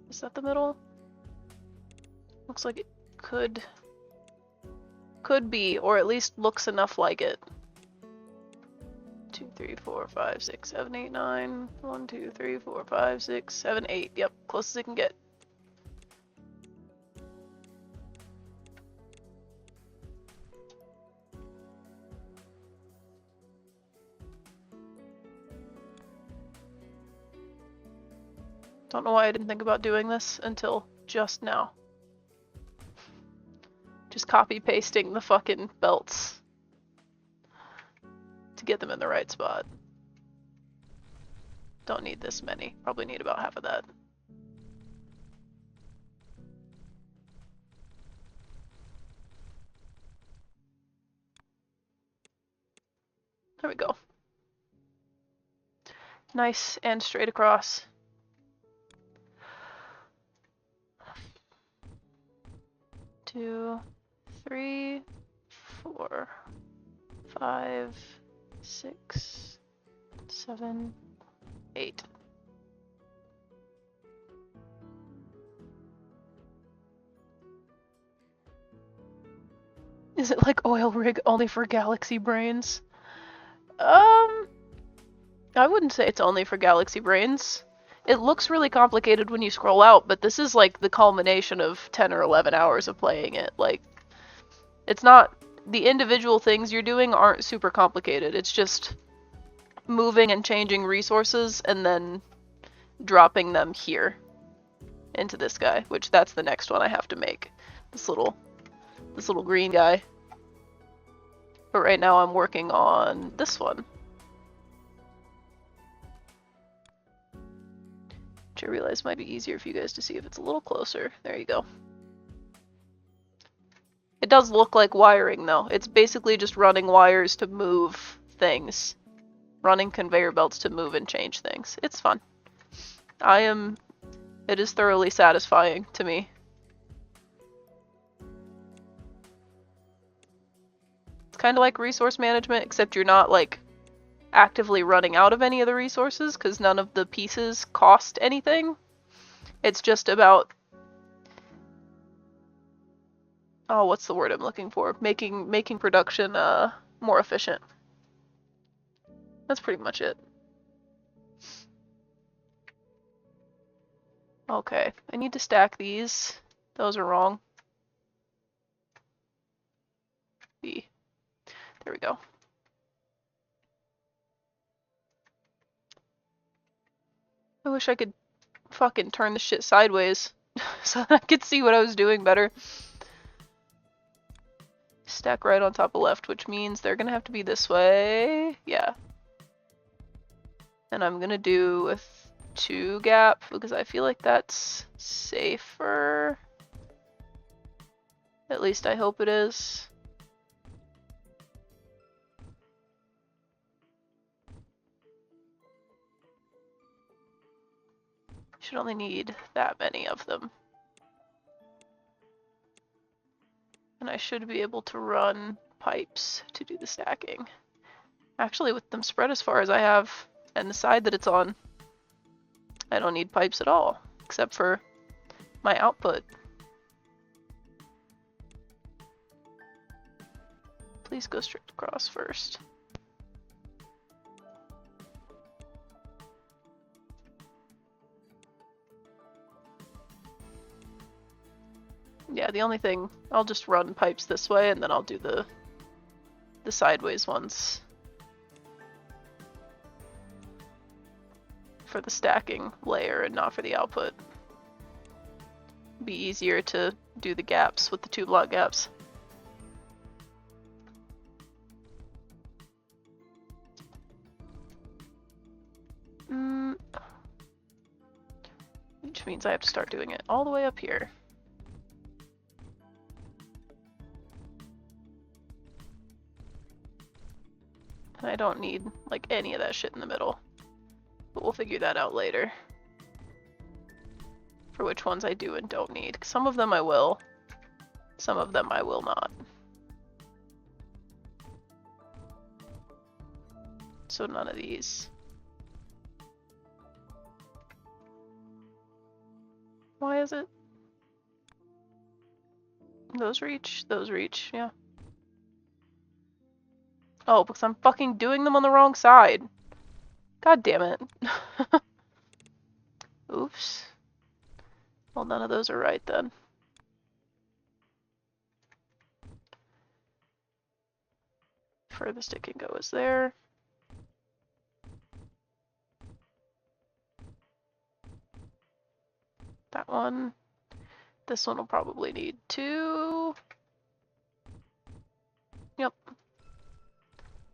Is that the middle? Looks like it could be, or at least looks enough like it. 2, 3, 4, 5, 6, 7, 8, 9. 1, 2, 3, 4, 5, 6, 7, 8. Yep, close as it can get. Don't know why I didn't think about doing this until just now. Just copy pasting the fucking belts to get them in the right spot. Don't need this many. Probably need about half of that. There we go. Nice and straight across. Two, 3, 4, 5, 6, 7, 8. Is it like oil rig only for galaxy brains? I wouldn't say it's only for galaxy brains. It looks really complicated when you scroll out, but this is like the culmination of 10 or 11 hours of playing it. Like, it's not, the individual things you're doing aren't super complicated. It's just moving and changing resources and then dropping them here into this guy, which that's the next one I have to make. This little green guy. But right now I'm working on this one. Which I realize might be easier for you guys to see if it's a little closer. There you go. It does look like wiring though. It's basically just running wires to move things. Running conveyor belts to move and change things. It's fun. It is thoroughly satisfying to me. It's kind of like resource management, except you're not like actively running out of any of the resources because none of the pieces cost anything. It's just about, oh, what's the word I'm looking for? Making production more efficient. That's pretty much it. Okay, I need to stack these. Those are wrong. B. There we go. I wish I could fucking turn the shit sideways so I could see what I was doing better. Stack right on top of left, which means they're gonna have to be this way. Yeah. And I'm gonna do with 2 gap because I feel like that's safer. At least I hope it is. Should only need that many of them. And I should be able to run pipes to do the stacking. Actually, with them spread as far as I have and the side that it's on, I don't need pipes at all, except for my output. Please go straight across first. Yeah, the only thing, I'll just run pipes this way and then I'll do the sideways ones for the stacking layer and not for the output. Be easier to do the gaps with the 2 block gaps. Which means I have to start doing it all the way up here. And I don't need like any of that shit in the middle. But we'll figure that out later. For which ones I do and don't need. Some of them I will. Some of them I will not. So none of these. Why is it? Those reach, yeah. Oh, because I'm fucking doing them on the wrong side. God damn it. Oops. Well, none of those are right then. Furthest it can go is there. That one. This one will probably need 2. Yep.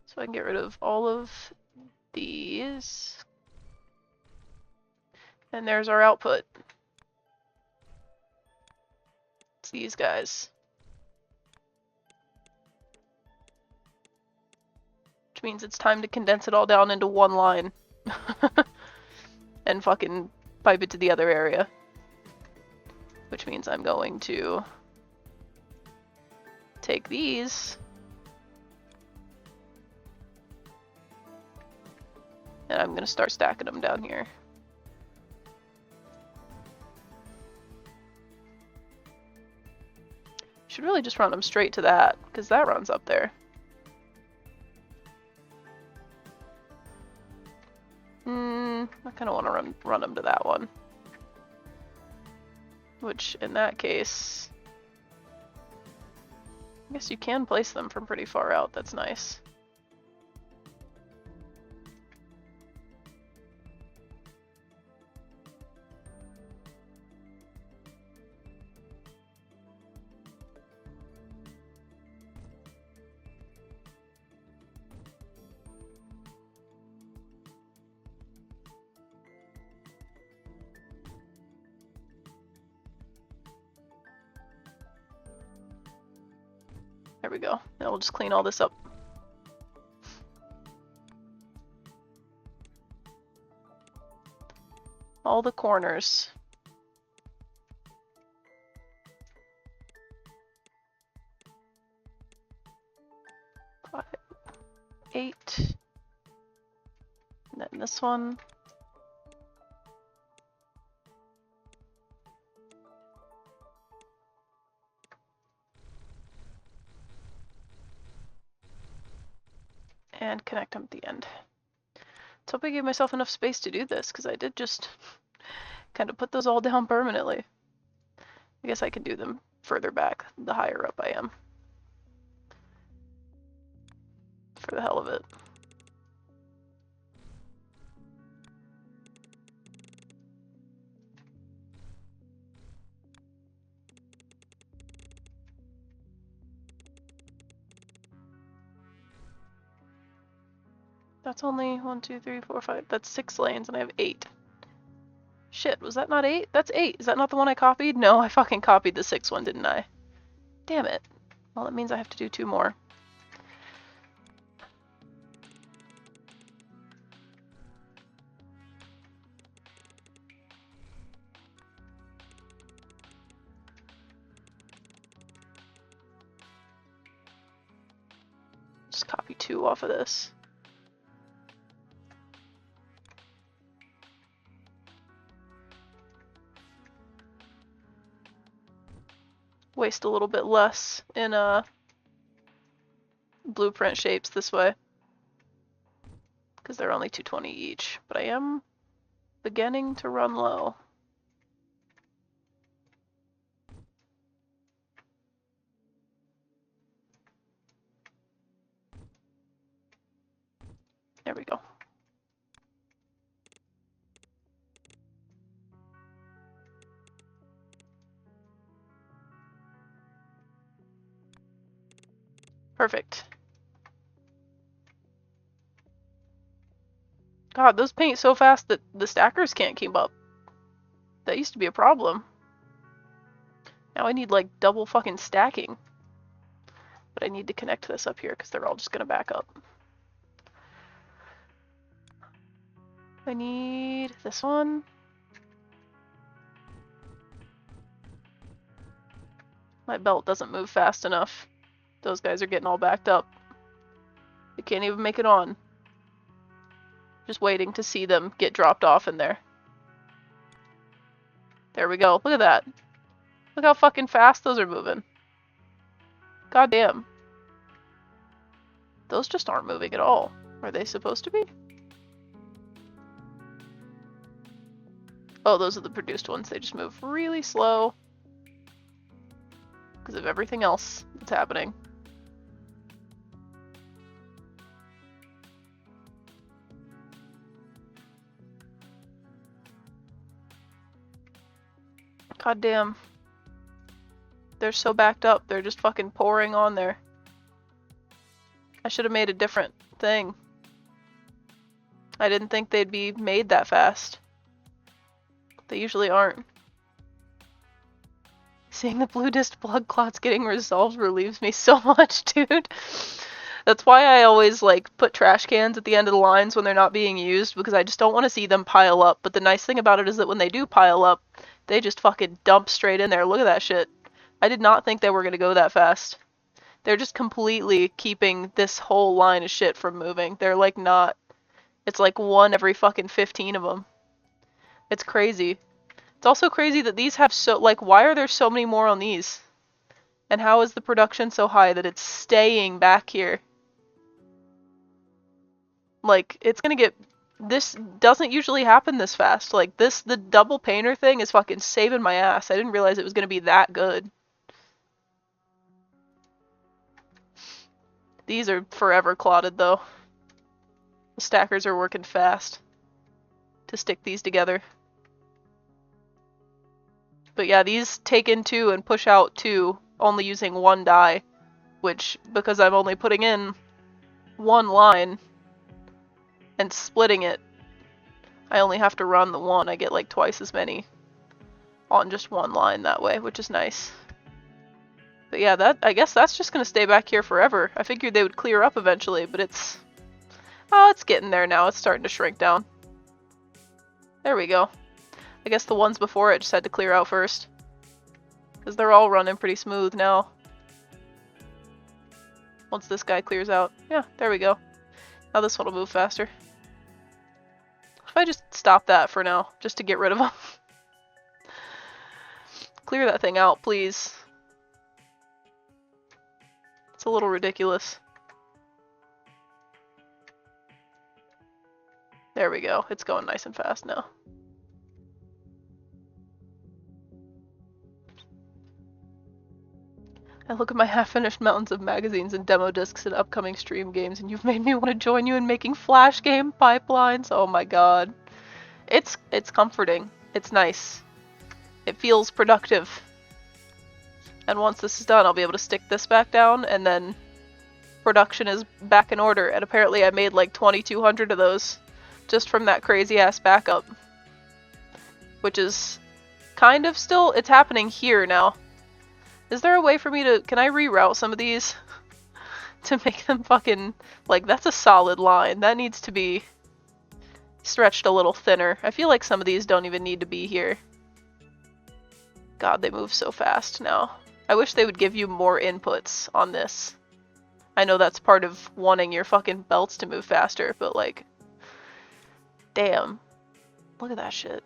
So I can get rid of all of these. And there's our output. It's these guys. Which means it's time to condense it all down into one line. And fucking pipe it to the other area. Which means I'm going to take these and I'm going to start stacking them down here. Should really just run them straight to that, because that runs up there. I kind of want to run them to that one. Which, in that case, I guess you can place them from pretty far out. That's nice. There we go. Now we'll just clean all this up. All the corners. Five, 8. And then this one. And connect them at the end. Let's hope I gave myself enough space to do this, because I did just kind of put those all down permanently. I guess I can do them further back the higher up I am. For the hell of it. That's only 1, 2, 3, 4, 5. That's 6 lanes and I have 8. Shit, was that not 8? That's 8. Is that not the one I copied? No, I fucking copied the 6 one, didn't I? Damn it. Well, that means I have to do 2 more. Just copy 2 off of this. Waste a little bit less in blueprint shapes this way. Because they're only 220 each. But I am beginning to run low. There we go. Perfect. God, those paint so fast that the stackers can't keep up. That used to be a problem. Now I need like double fucking stacking. But I need to connect this up here because they're all just gonna back up. I need this one. My belt doesn't move fast enough. Those guys are getting all backed up. They can't even make it on. Just waiting to see them get dropped off in there. There we go. Look at that. Look how fucking fast those are moving. God damn. Those just aren't moving at all. Are they supposed to be? Oh, those are the produced ones. They just move really slow because of everything else that's happening. God damn. They're so backed up. They're just fucking pouring on there. I should have made a different thing. I didn't think they'd be made that fast. They usually aren't. Seeing the blue disc blood clots getting resolved relieves me so much, dude. That's why I always, like, put trash cans at the end of the lines when they're not being used, because I just don't want to see them pile up. But the nice thing about it is that when they do pile up, they just fucking dump straight in there. Look at that shit. I did not think they were going to go that fast. They're just completely keeping this whole line of shit from moving. They're, like, not... It's like one every fucking 15 of them. It's crazy. It's also crazy that these have so... Like, why are there so many more on these? And how is the production so high that it's staying back here? Like, it's gonna get... This doesn't usually happen this fast. Like, the double painter thing is fucking saving my ass. I didn't realize it was gonna be that good. These are forever clotted, though. The stackers are working fast to stick these together. But yeah, these take in 2 and push out 2, only using 1 die. Which, because I'm only putting in 1 line and splitting it, I only have to run the 1. I get like twice as many on just 1 line that way, which is nice. But yeah, I guess that's just gonna stay back here forever. I figured they would clear up eventually, but it's... Oh, it's getting there now. It's starting to shrink down. There we go. I guess the ones before it just had to clear out first. Because they're all running pretty smooth now. Once this guy clears out. Yeah, there we go. Now this one will move faster. If I just stop that for now, just to get rid of them. Clear that thing out, please. It's a little ridiculous. There we go. It's going nice and fast now. I look at my half-finished mountains of magazines and demo discs and upcoming stream games, and you've made me want to join you in making Flash game pipelines. Oh my god. It's comforting. It's nice. It feels productive. And once this is done, I'll be able to stick this back down, and then production is back in order. And apparently I made like 2,200 of those just from that crazy-ass backup. Which is kind of still... It's happening here now. Is there a way for me to... Can I reroute some of these? To make them fucking... Like, that's a solid line. That needs to be stretched a little thinner. I feel like some of these don't even need to be here. God, they move so fast now. I wish they would give you more inputs on this. I know that's part of wanting your fucking belts to move faster, but like... Damn. Look at that shit.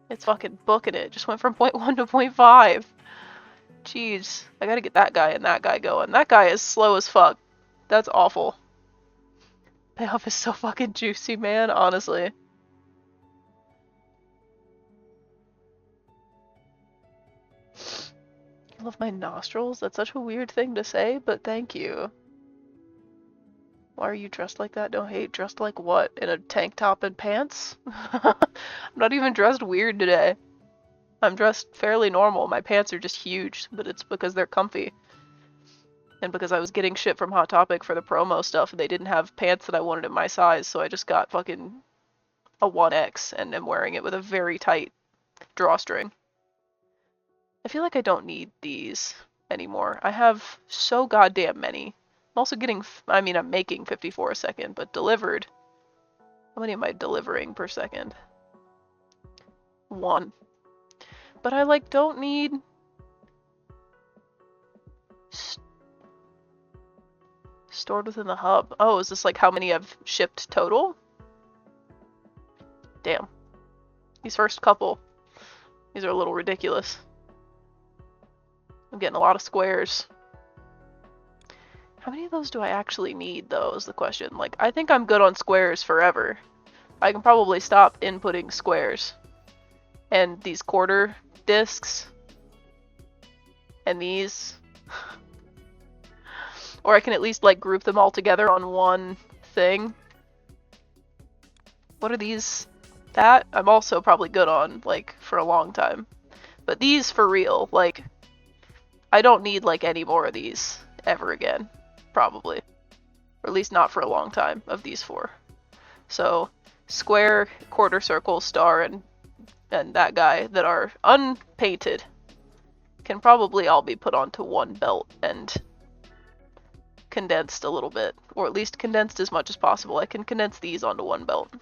It's fucking booking it. Just went from 0.1 to 0.5. Jeez. I gotta get that guy and that guy going. That guy is slow as fuck. That's awful. Payoff is so fucking juicy, man. Honestly. I love my nostrils. That's such a weird thing to say, but thank you. Why are you dressed like that? Don't hate. Dressed like what? In a tank top and pants? I'm not even dressed weird today. I'm dressed fairly normal. My pants are just huge, but it's because they're comfy. And because I was getting shit from Hot Topic for the promo stuff, and they didn't have pants that I wanted in my size, so I just got fucking a 1X and am wearing it with a very tight drawstring. I feel like I don't need these anymore. I have so goddamn many. I'm also getting, I mean, I'm making 54 a second, but delivered. How many am I delivering per second? 1. But I, like, don't need... Stored within the hub. Oh, is this like how many I've shipped total? Damn. These first couple. These are a little ridiculous. I'm getting a lot of squares. How many of those do I actually need, though, is the question. Like, I think I'm good on squares forever. I can probably stop inputting squares. And these quarter discs. And these. Or I can at least, like, group them all together on one thing. What are these? That I'm also probably good on, like, for a long time. But these, for real, like, I don't need, like, any more of these ever again. Probably. Or at least not for a long time, of these four. So, square, quarter circle, star, and that guy that are unpainted can probably all be put onto one belt and condensed a little bit. Or at least condensed as much as possible. I can condense these onto one belt.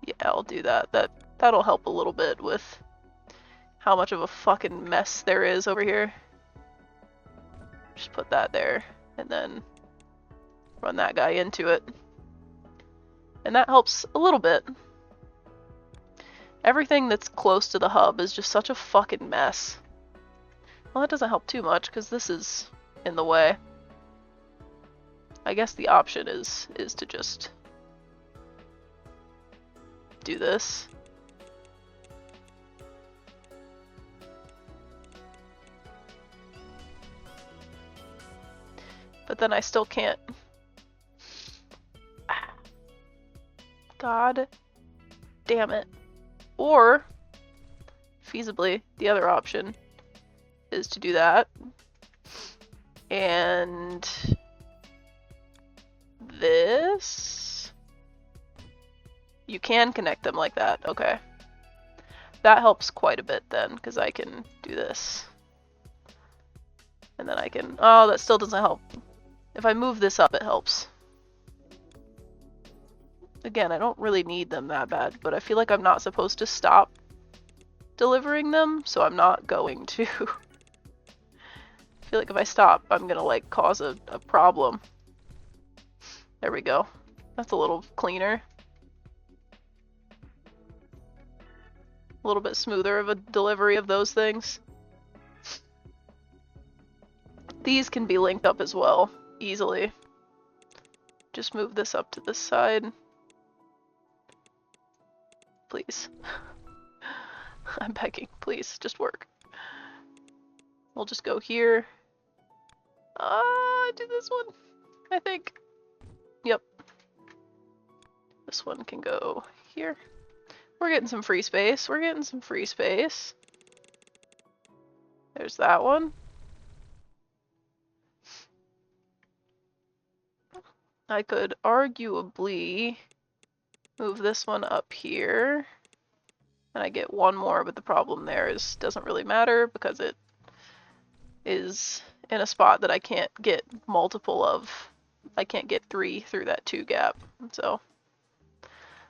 Yeah, I'll do that. That'll help a little bit with how much of a fucking mess there is over here. Just put that there, and then run that guy into it. And that helps a little bit. Everything that's close to the hub is just such a fucking mess. Well, that doesn't help too much, because this is in the way. I guess the option is to just do this. But then I still can't. God damn it. Or, feasibly, the other option is to do that. And this. You can connect them like that. Okay. That helps quite a bit then, because I can do this. And then I can... Oh, that still doesn't help. If I move this up, it helps. Again, I don't really need them that bad, but I feel like I'm not supposed to stop delivering them, so I'm not going to. I feel like if I stop, I'm gonna, like, cause a problem. There we go. That's a little cleaner. A little bit smoother of a delivery of those things. These can be linked up as well, easily. Just move this up to this side. Please. I'm begging, please, just work. We'll just go here. Do this one, I think. Yep. This one can go here. We're getting some free space. We're getting some free space. There's that one. I could arguably move this one up here. And I get one more, but the problem there is doesn't really matter because it is in a spot that I can't get multiple of. I can't get 3 through that 2 gap. So,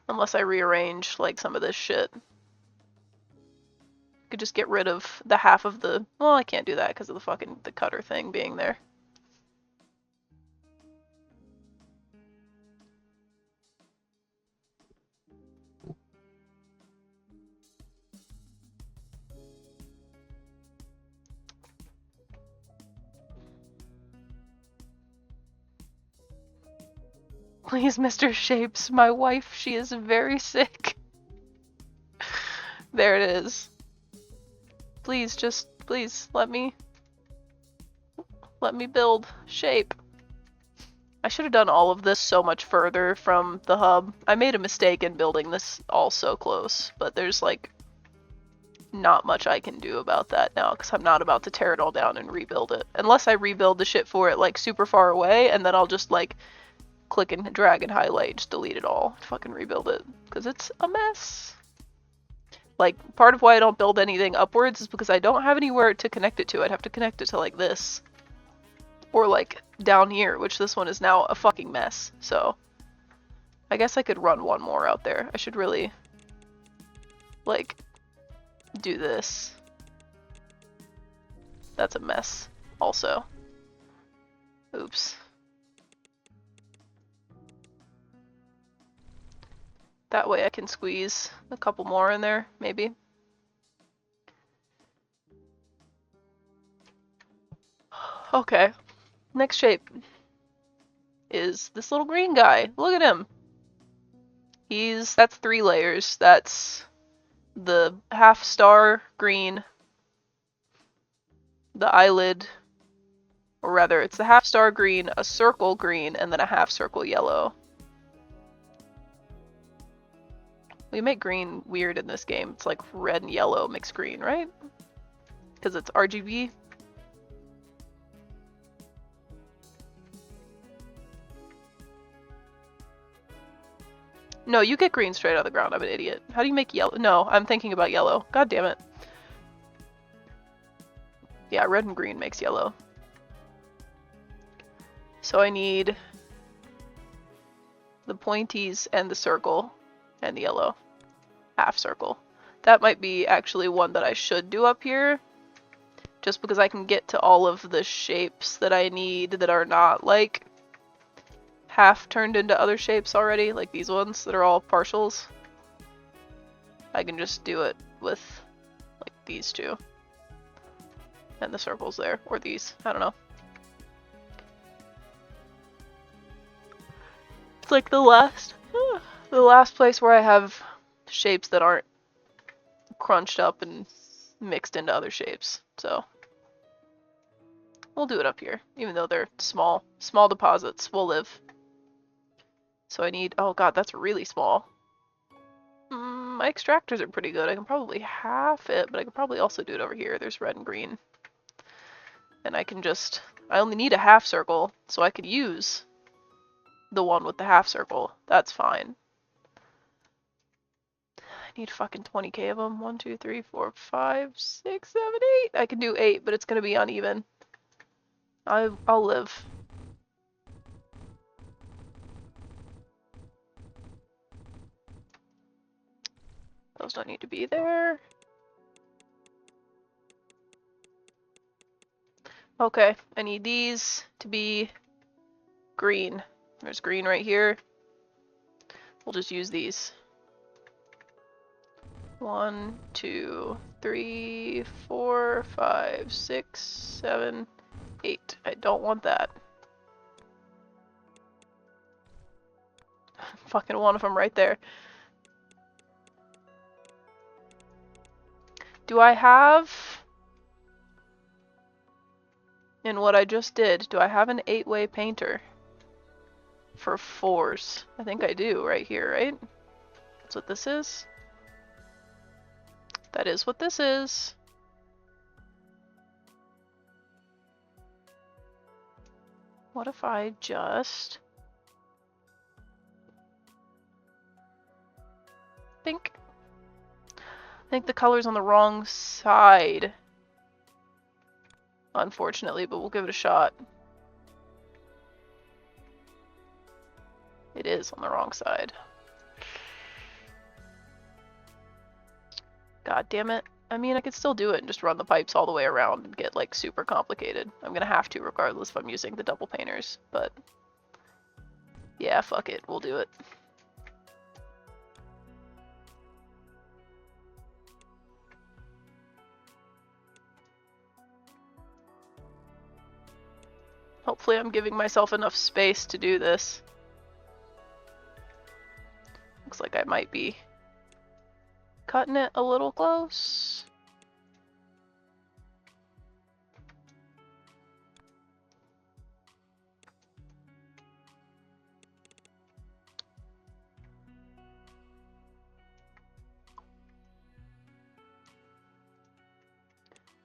unless I rearrange like some of this shit. I could just get rid of the half of the... Well, I can't do that because of the cutter thing being there. Please, Mr. Shapes, my wife, she is very sick. There it is. Please, please, let me build shape. I should have done all of this so much further from the hub. I made a mistake in building this all so close, but there's like not much I can do about that now because I'm not about to tear it all down and rebuild it. Unless I rebuild the shit for it like super far away, and then I'll just like click and drag and highlight, just delete it all, fucking rebuild it, because it's a mess. Like, part of why I don't build anything upwards is because I don't have anywhere to connect it to. I'd have to connect it to like this. Or like down here, which this one is now a fucking mess. So, I guess I could run one more out there. I should really, like, do this. That's a mess also. Oops. That way I can squeeze a couple more in there, maybe. Okay, next shape is this little green guy. Look at him. That's 3 layers. That's the half star green, the eyelid, or rather it's the half star green, a circle green, and then a half circle yellow. We make green weird in this game. It's like red and yellow mixed green, right? Because it's RGB. No, you get green straight out of the ground. I'm an idiot. How do you make yellow? No, I'm thinking about yellow. God damn it. Yeah, red and green makes yellow. So I need the pointies and the circle and the yellow. Half circle. That might be actually one that I should do up here. Just because I can get to all of the shapes that I need that are not like half turned into other shapes already, like these ones that are all partials. I can just do it with like these two. And the circles there, or these, I don't know. It's like the last place where I have shapes that aren't crunched up and mixed into other shapes, so we'll do it up here, even though they're small deposits. We'll live. So I need, oh god, that's really small. My extractors are pretty good. I can probably half it, but I could probably also do it over here. There's red and green. And I can just, I only need a half circle, so I could use the one with the half circle. That's fine. I need fucking 20k of them. 1, 2, 3, 4, 5, 6, 7, 8. I can do 8, but it's gonna be uneven. I'll live. Those don't need to be there. Okay, I need these to be green. There's green right here. We'll just use these. 1, 2, 3, 4, 5, 6, 7, 8. I don't want that. Fucking one of them right there. Do I have, in what I just did, do I have an 8-way painter for 4s? I think I do right here, right? That's what this is? That is what this is. What if I just... think? I think the color's on the wrong side. Unfortunately, but we'll give it a shot. It is on the wrong side. God damn it. I mean, I could still do it and just run the pipes all the way around and get, like, super complicated. I'm gonna have to regardless if I'm using the double painters, but... yeah, fuck it. We'll do it. Hopefully I'm giving myself enough space to do this. Looks like I might be cutting it a little close.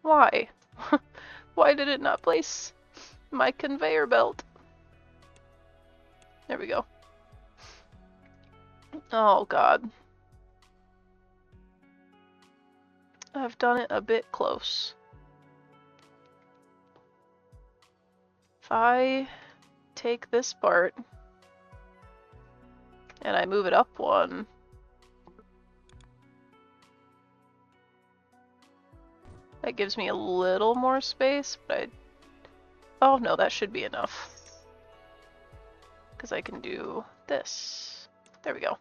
Why? Why did it not place my conveyor belt? There we go. Oh god. I've done it a bit close. If I take this part and I move it up one, That gives me a little more space, but oh no, that should be enough. Because I can do this. There we go.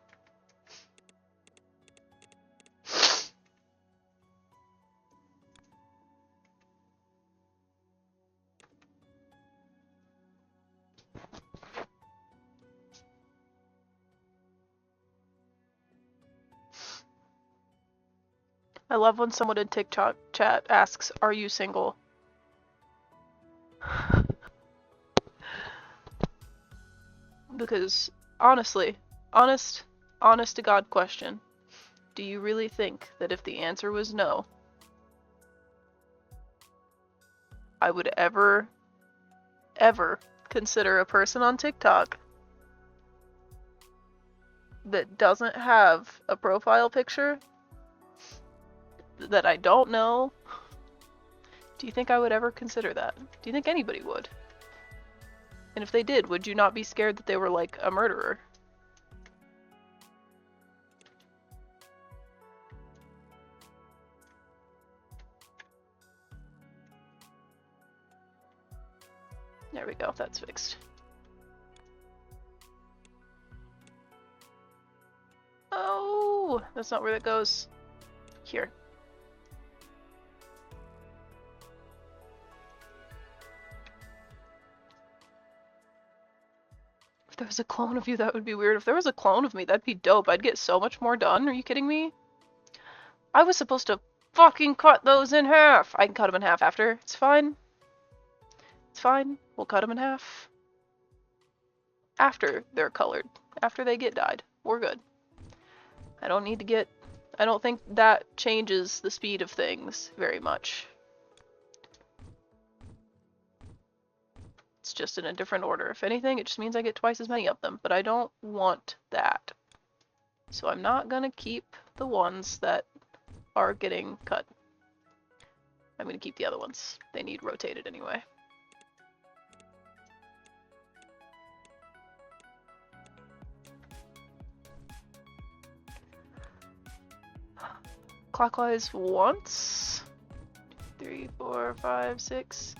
I love when someone in TikTok chat asks, "Are you single?" Because honestly, honest to God question, do you really think that if the answer was no, I would ever consider a person on TikTok that doesn't have a profile picture that I don't know? Do you think I would ever consider that? Do you think anybody would? And if they did, would you not be scared that they were like a murderer? There we go, that's fixed. Oh, that's not where that goes. Here. If there was a clone of you, that would be weird. If there was a clone of me, that'd be dope. I'd get so much more done. Are you kidding me? I was supposed to fucking cut those in half. I can cut them in half after. It's fine. It's fine. We'll cut them in half. After they're colored. After they get dyed. We're good. I don't need to get... I don't think that changes the speed of things very much. It's just in a different order. If anything, it just means I get twice as many of them, but I don't want that. So I'm not gonna keep the ones that are getting cut. I'm gonna keep the other ones. They need rotated anyway. Clockwise once. 3, 4, 5, 6.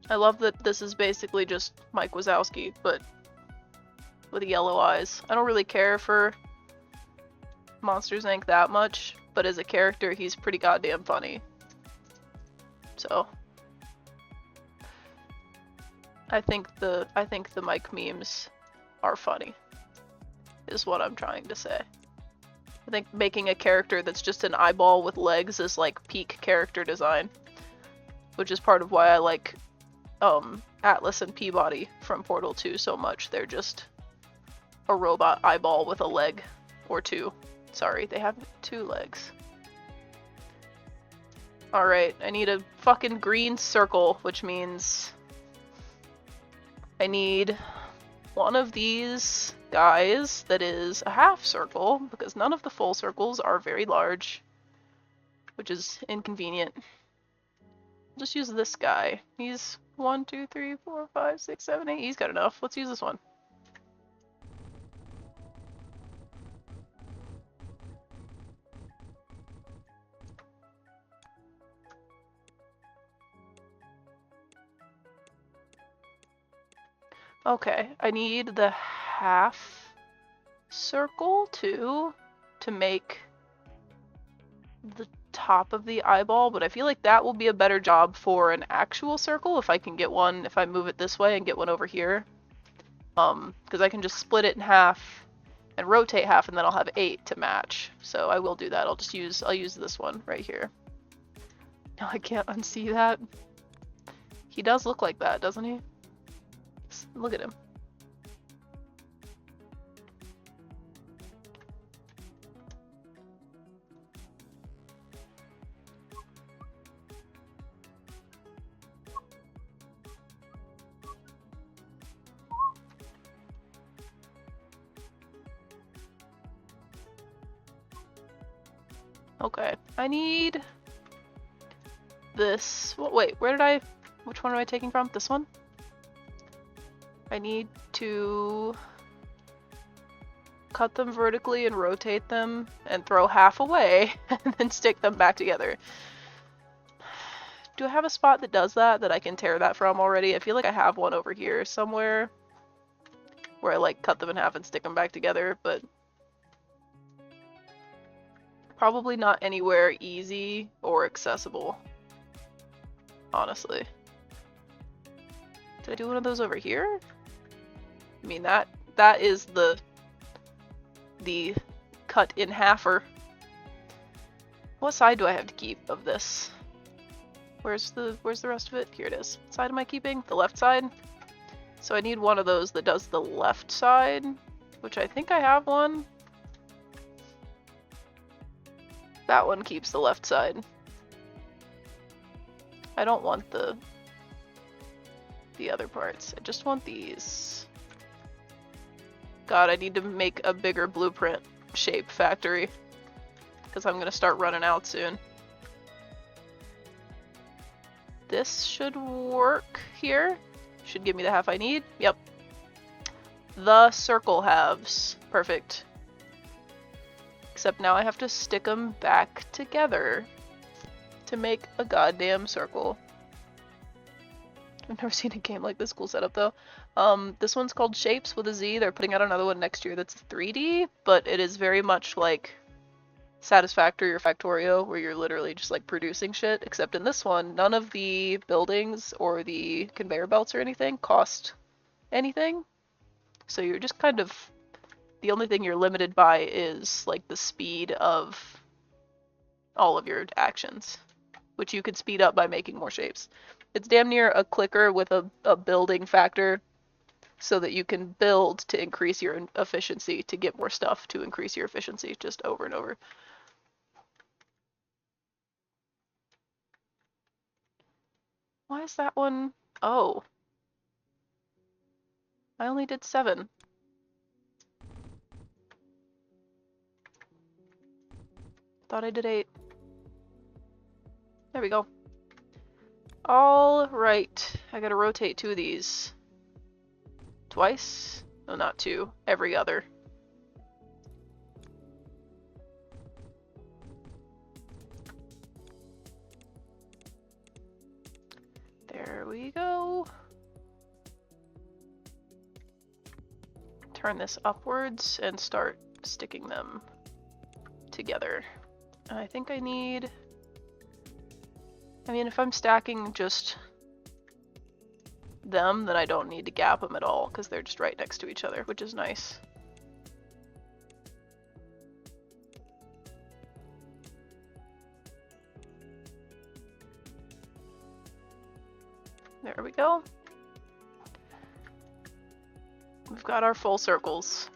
I love that this is basically just Mike Wazowski, but with yellow eyes. I don't really care for Monsters Inc. that much, but as a character, he's pretty goddamn funny. So I think the Mike memes are funny, is what I'm trying to say. I think making a character that's just an eyeball with legs is like peak character design, which is part of why I like Atlas and Peabody from Portal 2 so much. They're just a robot eyeball with a leg or two. Sorry, they have 2 legs. Alright, I need a fucking green circle, which means I need one of these guys that is a half circle, because none of the full circles are very large, which is inconvenient. I'll just use this guy. He's 1, 2, 3, 4, 5, 6, 7, 8. He's got enough. Let's use this one. Okay, I need the half circle too to make the top of the eyeball, but I feel like that will be a better job for an actual circle if I can get one, if I move it this way and get one over here. Because I can just split it in half and rotate half, and then I'll have 8 to match. So I will do that. I'll use this one right here. No, I can't unsee that. He does look like that, doesn't he? Look at him. Okay, I need this. Wait, which one am I taking from? This one? I need to cut them vertically and rotate them and throw half away and then stick them back together. Do I have a spot that does that I can tear that from already? I feel like I have one over here somewhere where I like cut them in half and stick them back together, but probably not anywhere easy or accessible, honestly. Did I do one of those over here? I mean, that is the cut in halfer. What side do I have to keep of this? Where's the rest of it? Here it is. What side am I keeping? The left side? So I need one of those that does the left side, which I think I have one. That one keeps the left side. I don't want the other parts. I just want these. God, I need to make a bigger blueprint shape factory because I'm gonna start running out soon. This should work here. Should give me the half I need. Yep. The circle halves. Perfect. Except now I have to stick them back together to make a goddamn circle. I've never seen a game like this. Cool setup though. This one's called Shapes with a Z. They're putting out another one next year that's 3D, but it is very much like Satisfactory or Factorio, where you're literally just like producing shit, except in this one, none of the buildings or the conveyor belts or anything cost anything. So you're just kind of, the only thing you're limited by is like the speed of all of your actions, which you could speed up by making more shapes. It's damn near a clicker with a building factor so that you can build to increase your efficiency, to get more stuff to increase your efficiency, just over and over. Why is that one? Oh. I only did 7. Thought I did 8. There we go. All right. I gotta rotate 2 of these. Twice? No, not 2. Every other. There we go. Turn this upwards and start sticking them together. I think I need... I mean, if I'm stacking just them, then I don't need to gap them at all, because they're just right next to each other, which is nice. There we go. We've got our full circles.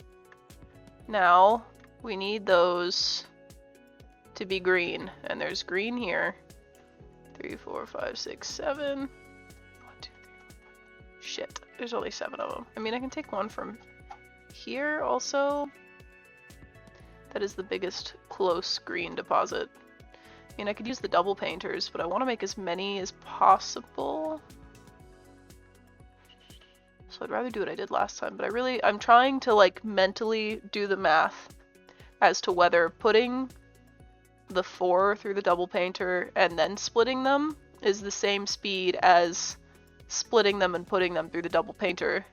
Now, we need those to be green, and there's green here. 3, 4, 5, 6, 7. 1, 2, 3. Shit, there's only 7 of them. I mean, I can take one from here also. That is the biggest close green deposit. I mean, I could use the double painters, but I want to make as many as possible. So I'd rather do what I did last time, but I'm trying to like mentally do the math as to whether putting the 4 through the double painter and then splitting them is the same speed as splitting them and putting them through the double painter.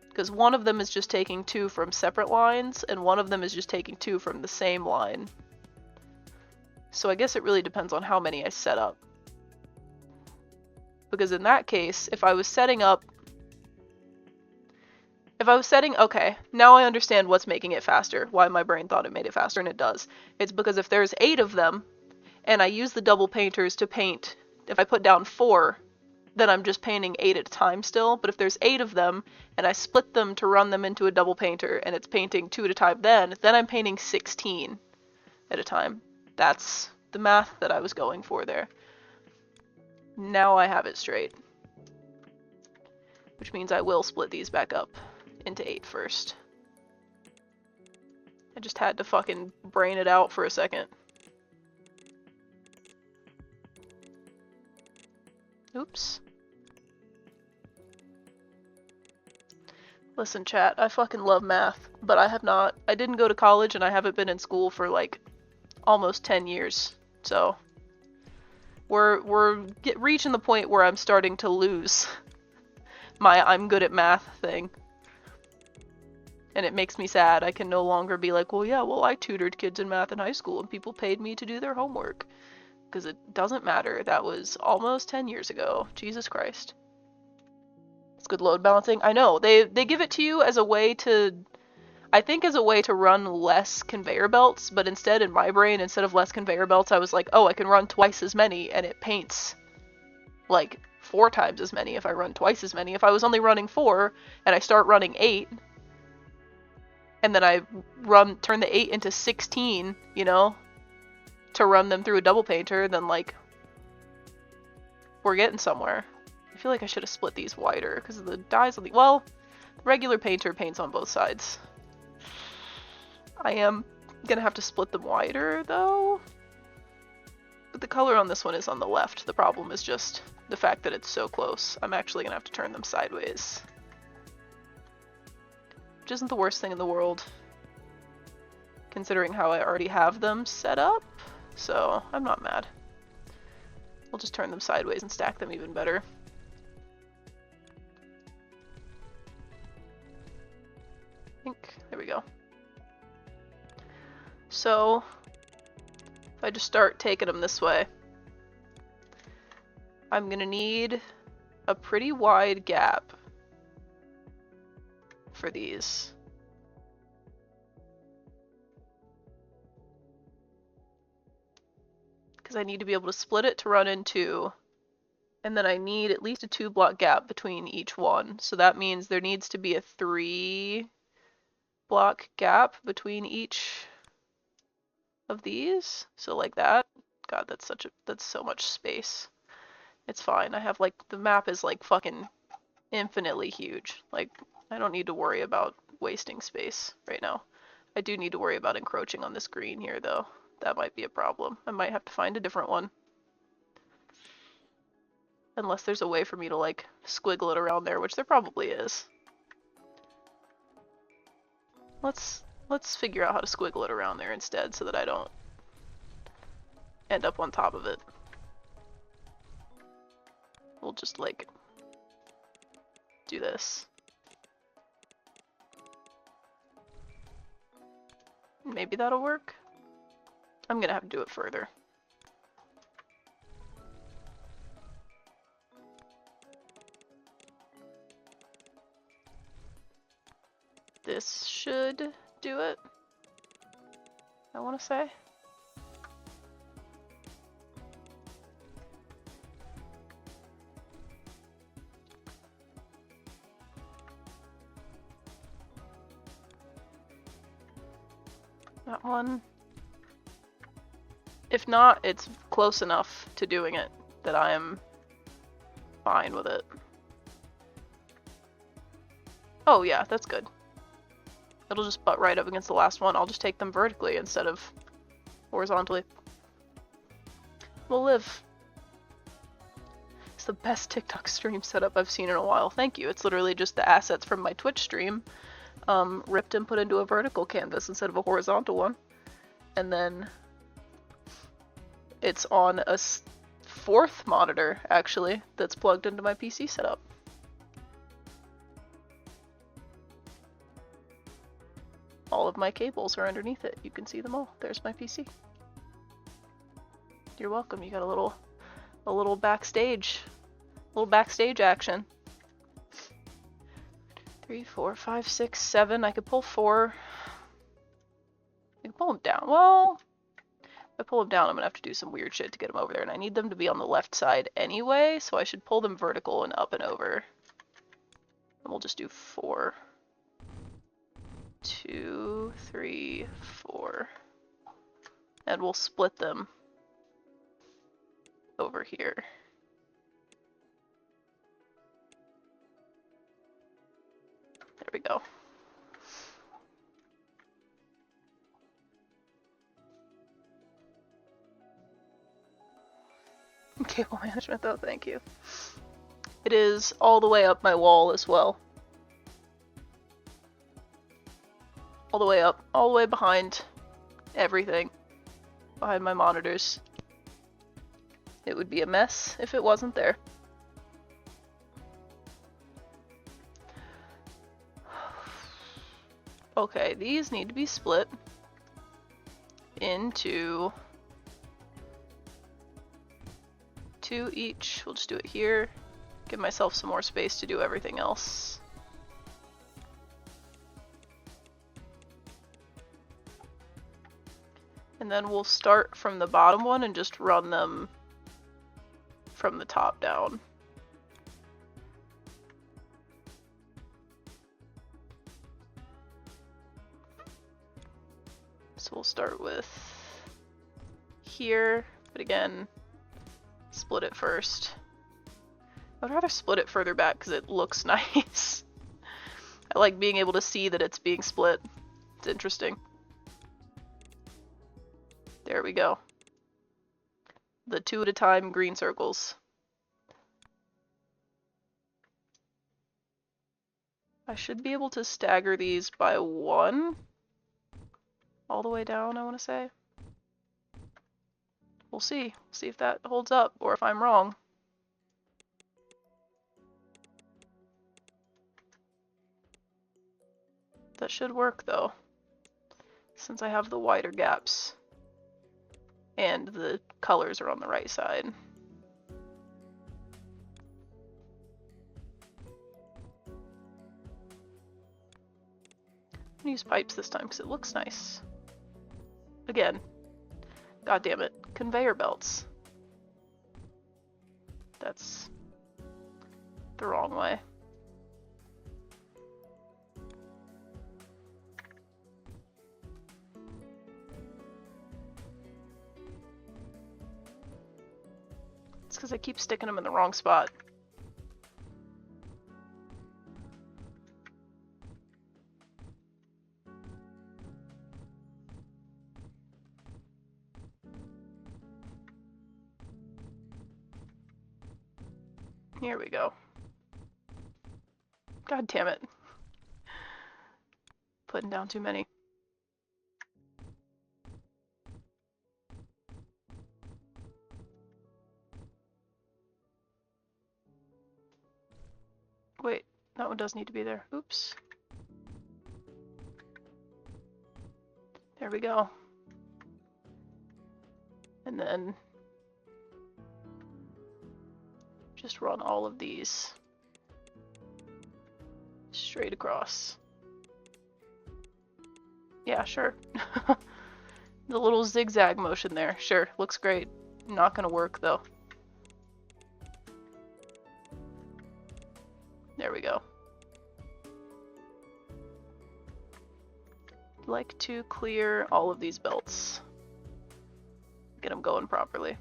Because one of them is just taking 2 from separate lines, and one of them is just taking 2 from the same line. So I guess it really depends on how many I set up. Because in that case, if I was setting, okay, now I understand what's making it faster, why my brain thought it made it faster, and it does. It's because if there's 8 of them, and I use the double painters to paint, if I put down 4, then I'm just painting 8 at a time still, but if there's 8 of them, and I split them to run them into a double painter, and it's painting 2 at a time then I'm painting 16 at a time. That's the math that I was going for there. Now I have it straight. Which means I will split these back up into 8 first. I just had to fucking brain it out for a second. Oops. Listen, chat, I fucking love math, but I didn't go to college and I haven't been in school for like almost 10 years. So we're reaching the point where I'm starting to lose my I'm good at math thing. And it makes me sad. I can no longer be like, well, yeah, well, I tutored kids in math in high school and people paid me to do their homework. Because it doesn't matter. That was almost 10 years ago. Jesus Christ. It's good load balancing. I know. They give it to you as a way to, I think as a way to run less conveyor belts, but instead in my brain, instead of less conveyor belts, I was like, oh, I can run twice as many and it paints like 4 times as many if I run twice as many. If I was only running 4 and I start running 8, and then I turn the 8 into 16, you know, to run them through a double painter, then like, we're getting somewhere. I feel like I should have split these wider, because the dies on the, well, the regular painter paints on both sides. I am gonna have to split them wider, though. But the color on this one is on the left. The problem is just the fact that it's so close. I'm actually gonna have to turn them sideways. Which isn't the worst thing in the world, considering how I already have them set up, so I'm not mad. We'll just turn them sideways and stack them even better. I think, there we go. So, if I just start taking them this way, I'm gonna need a pretty wide gap for these. Because I need to be able to split it to run into, and then I need at least a 2-block gap between each one. So that means there needs to be a 3-block gap between each of these. So like that. God, that's so much space. It's fine. I have like, the map is like fucking infinitely huge. Like, I don't need to worry about wasting space right now. I do need to worry about encroaching on this green here, though. That might be a problem. I might have to find a different one. Unless there's a way for me to, like, squiggle it around there, which there probably is. Let's figure out how to squiggle it around there instead so that I don't end up on top of it. We'll just, like, do this. Maybe that'll work. I'm gonna have to do it further. This should do it, I want to say. That one. If not, it's close enough to doing it that I am fine with it. Oh yeah, that's good. It'll just butt right up against the last one. I'll just take them vertically instead of horizontally. We'll live. It's the best TikTok stream setup I've seen in a while. Thank you. It's literally just the assets from my Twitch stream ripped and put into a vertical canvas instead of a horizontal one. And then it's on a 4th monitor, actually, that's plugged into my PC setup. All of my cables are underneath it. You can see them all. There's my PC. You're welcome. You got a little backstage action. 3, 4, 5, 6, 7. I could pull 4. I can pull them down. Well, if I pull them down, I'm gonna have to do some weird shit to get them over there, and I need them to be on the left side anyway, so I should pull them vertical and up and over. And we'll just do 4. 2, 3, 4. And we'll split them over here. There we go. Cable management though, thank you. It is all the way up my wall as well. all the way up, all the way behind everything, behind my monitors. It would be a mess if it wasn't there. Okay, these need to be split into 2 each. We'll just do it here. Give myself some more space to do everything else. And then we'll start from the bottom one and just run them from the top down. So we'll start with here, but again, split it first. I'd rather split it further back because it looks nice. I like being able to see that it's being split. It's interesting. There we go. The 2 at a time green circles. I should be able to stagger these by 1 all the way down, I want to say. We'll see. See if that holds up or if I'm wrong. That should work though, since I have the wider gaps and the colors are on the right side. I'm gonna use pipes this time because it looks nice. Again, god damn it, conveyor belts. That's the wrong way. It's because I keep sticking them in the wrong spot. Here we go. God damn it. Putting down too many. Wait, that one does need to be there. Oops. There we go. And then just run all of these straight across. Yeah, sure. The little zigzag motion there. Sure, looks great. Not gonna work though. There we go. Like to clear all of these belts. Get them going properly.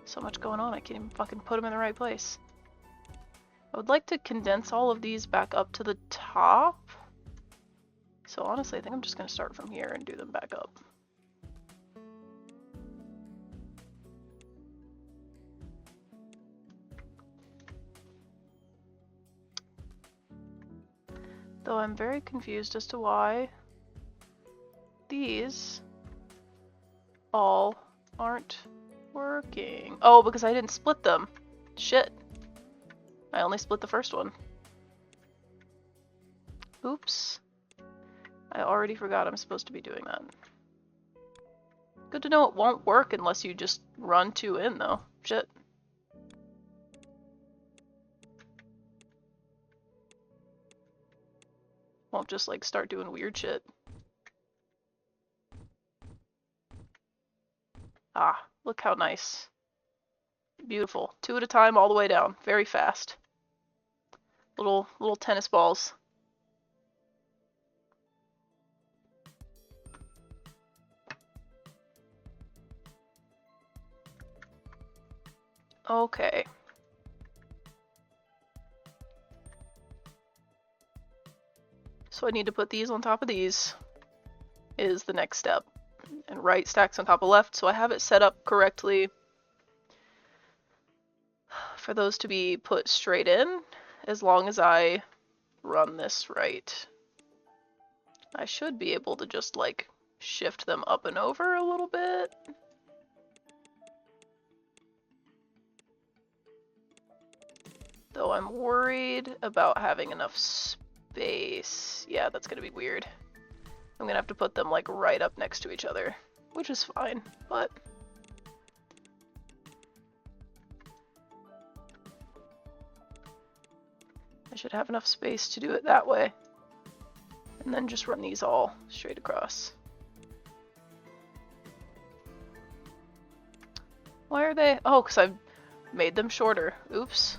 So much going on, I can't even fucking put them in the right place. I would like to condense all of these back up to the top. So honestly, I think I'm just gonna start from here and do them back up. Though I'm very confused as to why these all aren't working. Oh, because I didn't split them. Shit. I only split the first one. Oops. I already forgot I'm supposed to be doing that. Good to know it won't work unless you just run 2 in, though. Shit. Won't just, like, start doing weird shit. Ah, look how nice. Beautiful. 2 at a time all the way down. Very fast. Little tennis balls. Okay. So I need to put these on top of these, is the next step. And right stacks on top of left, so I have it set up correctly. for those to be put straight in, as long as I run this right. I should be able to just like shift them up and over a little bit. Though I'm worried about having enough space. Yeah, that's gonna be weird. I'm gonna have to put them like right up next to each other, which is fine, but I should have enough space to do it that way. And then just run these all straight across. Why are they? Oh, because I've made them shorter. Oops.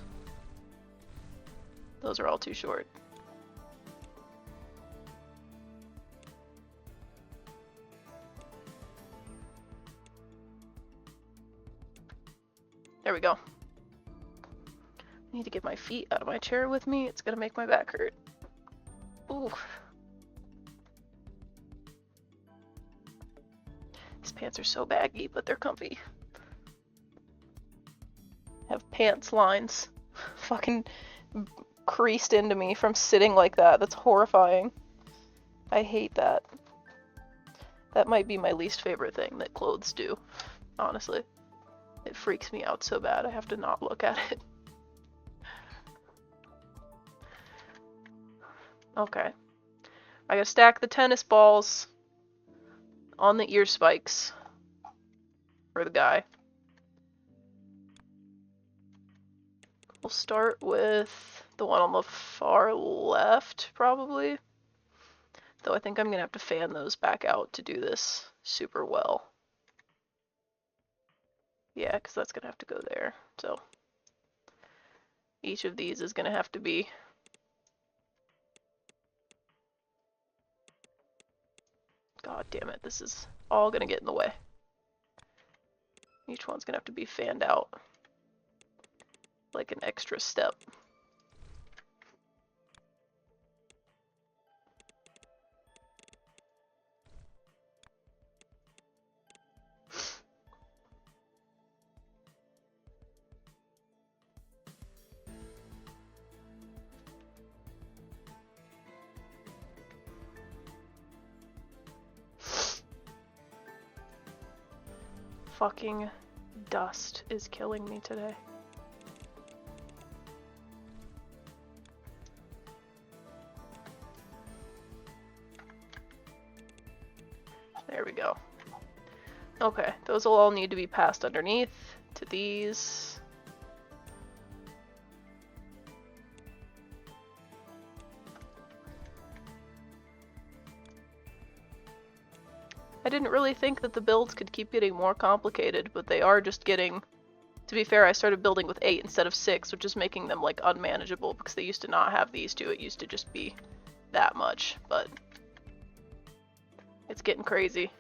Those are all too short. There we go. I need to get my feet out of my chair with me. It's gonna make my back hurt. Ooh. These pants are so baggy, but they're comfy. Have pants lines fucking creased into me from sitting like that. That's horrifying. I hate that. That might be my least favorite thing that clothes do, honestly. It freaks me out so bad I have to not look at it. Okay. I gotta stack the tennis balls on the ear spikes for the guy. We'll start with the one on the far left, probably. Though I think I'm gonna have to fan those back out to do this super well. Yeah, because that's gonna have to go there. So each of these is gonna have to be God damn it, this is all gonna get in the way. Each one's gonna have to be fanned out like an extra step. Fucking dust is killing me today. There we go. Okay, those will all need to be passed underneath to these. I didn't really think that the builds could keep getting more complicated, but they are just getting... To be fair, I started building with 8 instead of 6, which is making them, like, unmanageable, because they used to not have these two. It used to just be that much, but... It's getting crazy.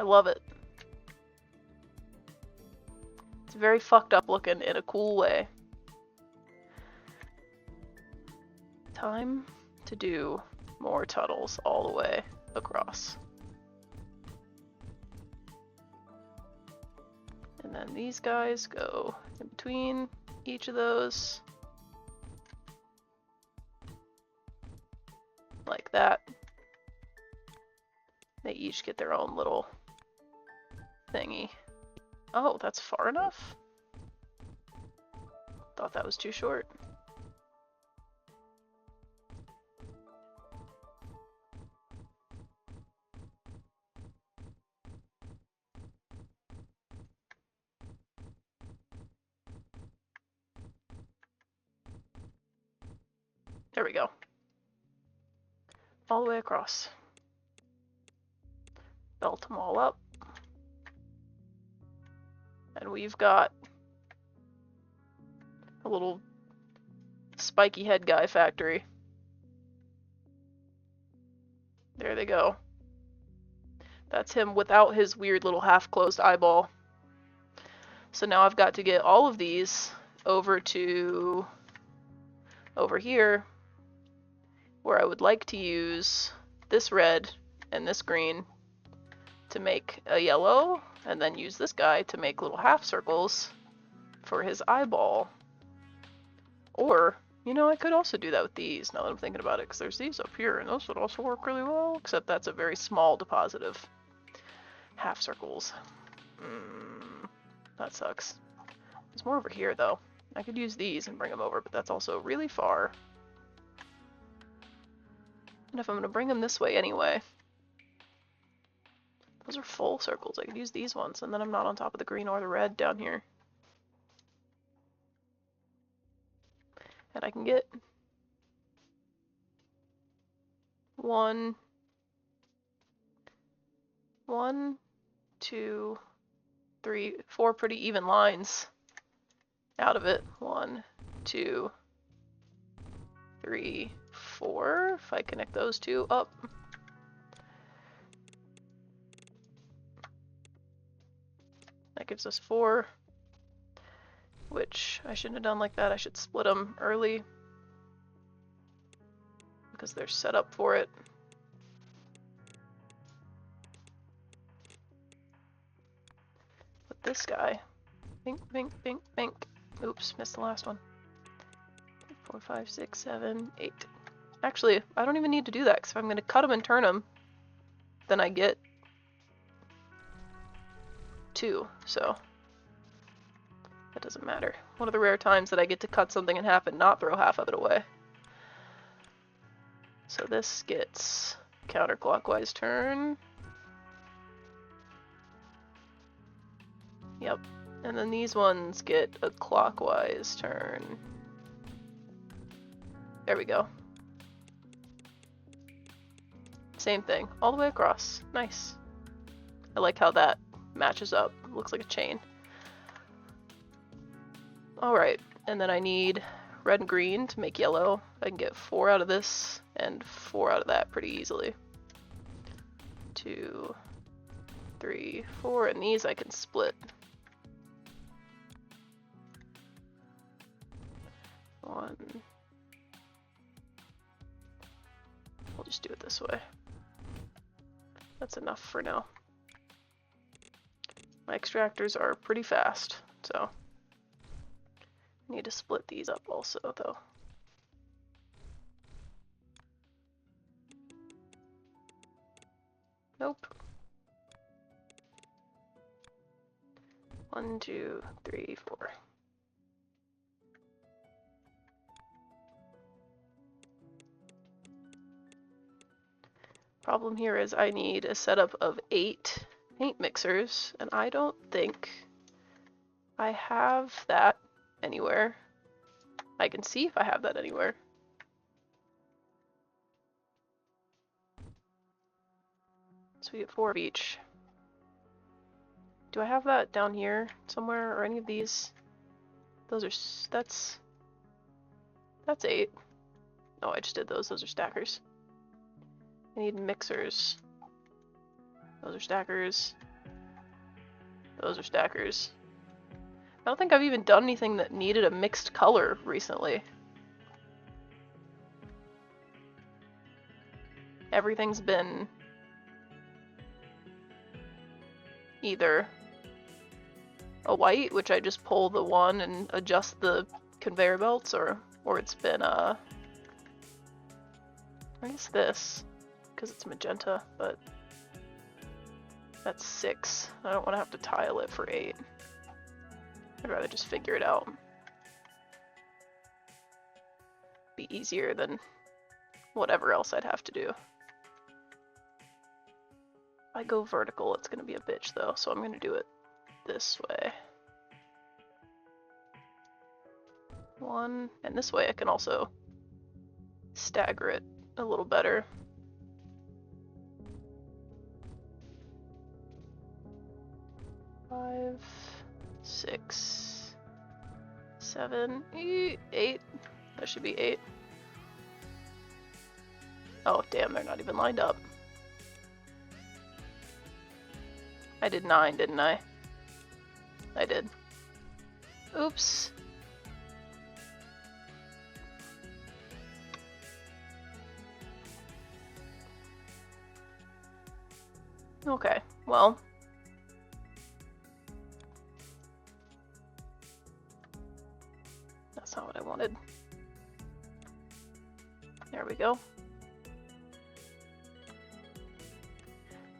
I love it. It's very fucked up looking in a cool way. Time to do more tunnels all the way across. And then these guys go in between each of those. Like that. They each get their own little thingy. Oh, that's far enough? Thought that was too short. There we go. All the way across. Belt them all up. And we've got a little spiky head guy factory. There they go. That's him without his weird little half-closed eyeball. So now I've got to get all of these over to over here, where I would like to use this red and this green to make a yellow, and then use this guy to make little half circles for his eyeball. Or, you know, I could also do that with these, now that I'm thinking about it, because there's these up here, and those would also work really well, except that's a very small deposit of half circles. That sucks. There's more over here, though. I could use these and bring them over, but that's also really far. And if I'm going to bring them this way anyway, those are full circles. I could use these ones, and then I'm not on top of the green or the red down here. And I can get 1, 2, 3, 4 pretty even lines out of it. 1, 2, 3, 4. If I connect those two up. That gives us 4. Which I shouldn't have done like that. I should split them early. Because they're set up for it. But this guy. Bink, bink, bink, bink. Oops, missed the last one. 4, 5, 6, 7, 8. Actually, I don't even need to do that, because if I'm going to cut them and turn them, then I get 2, so that doesn't matter. One of the rare times that I get to cut something in half and not throw half of it away. So this gets counterclockwise turn. Yep. And then these ones get a clockwise turn. There we go. Same thing, all the way across. Nice. I like how that matches up. Looks like a chain. Alright, and then I need red and green to make yellow. I can get 4 out of this and 4 out of that pretty easily. 2, 3, 4, and these I can split. 1. We'll just do it this way. That's enough for now. My extractors are pretty fast, so I need to split these up also, though. Nope. 1, 2, 3, 4. Problem here is I need a setup of 8 paint mixers, and I don't think I have that anywhere. I can see if I have that anywhere. So we get 4 of each. Do I have that down here somewhere, or any of these? Those are, that's 8. No, I just did those. Those are stackers. I need mixers. Those are stackers. Those are stackers. I don't think I've even done anything that needed a mixed color recently. Everything's been either a white, which I just pull the one and adjust the conveyor belts, or it's been I guess this, because it's magenta, but that's 6. I don't want to have to tile it for 8. I'd rather just figure it out. Be easier than whatever else I'd have to do. If I go vertical, it's going to be a bitch though, so I'm going to do it this way. 1, and this way I can also stagger it a little better. Five, 6, 7, 8. That should be 8. Oh, damn, they're not even lined up. I did 9, didn't I? I did. Oops. Okay, well. that's not what I wanted. There we go.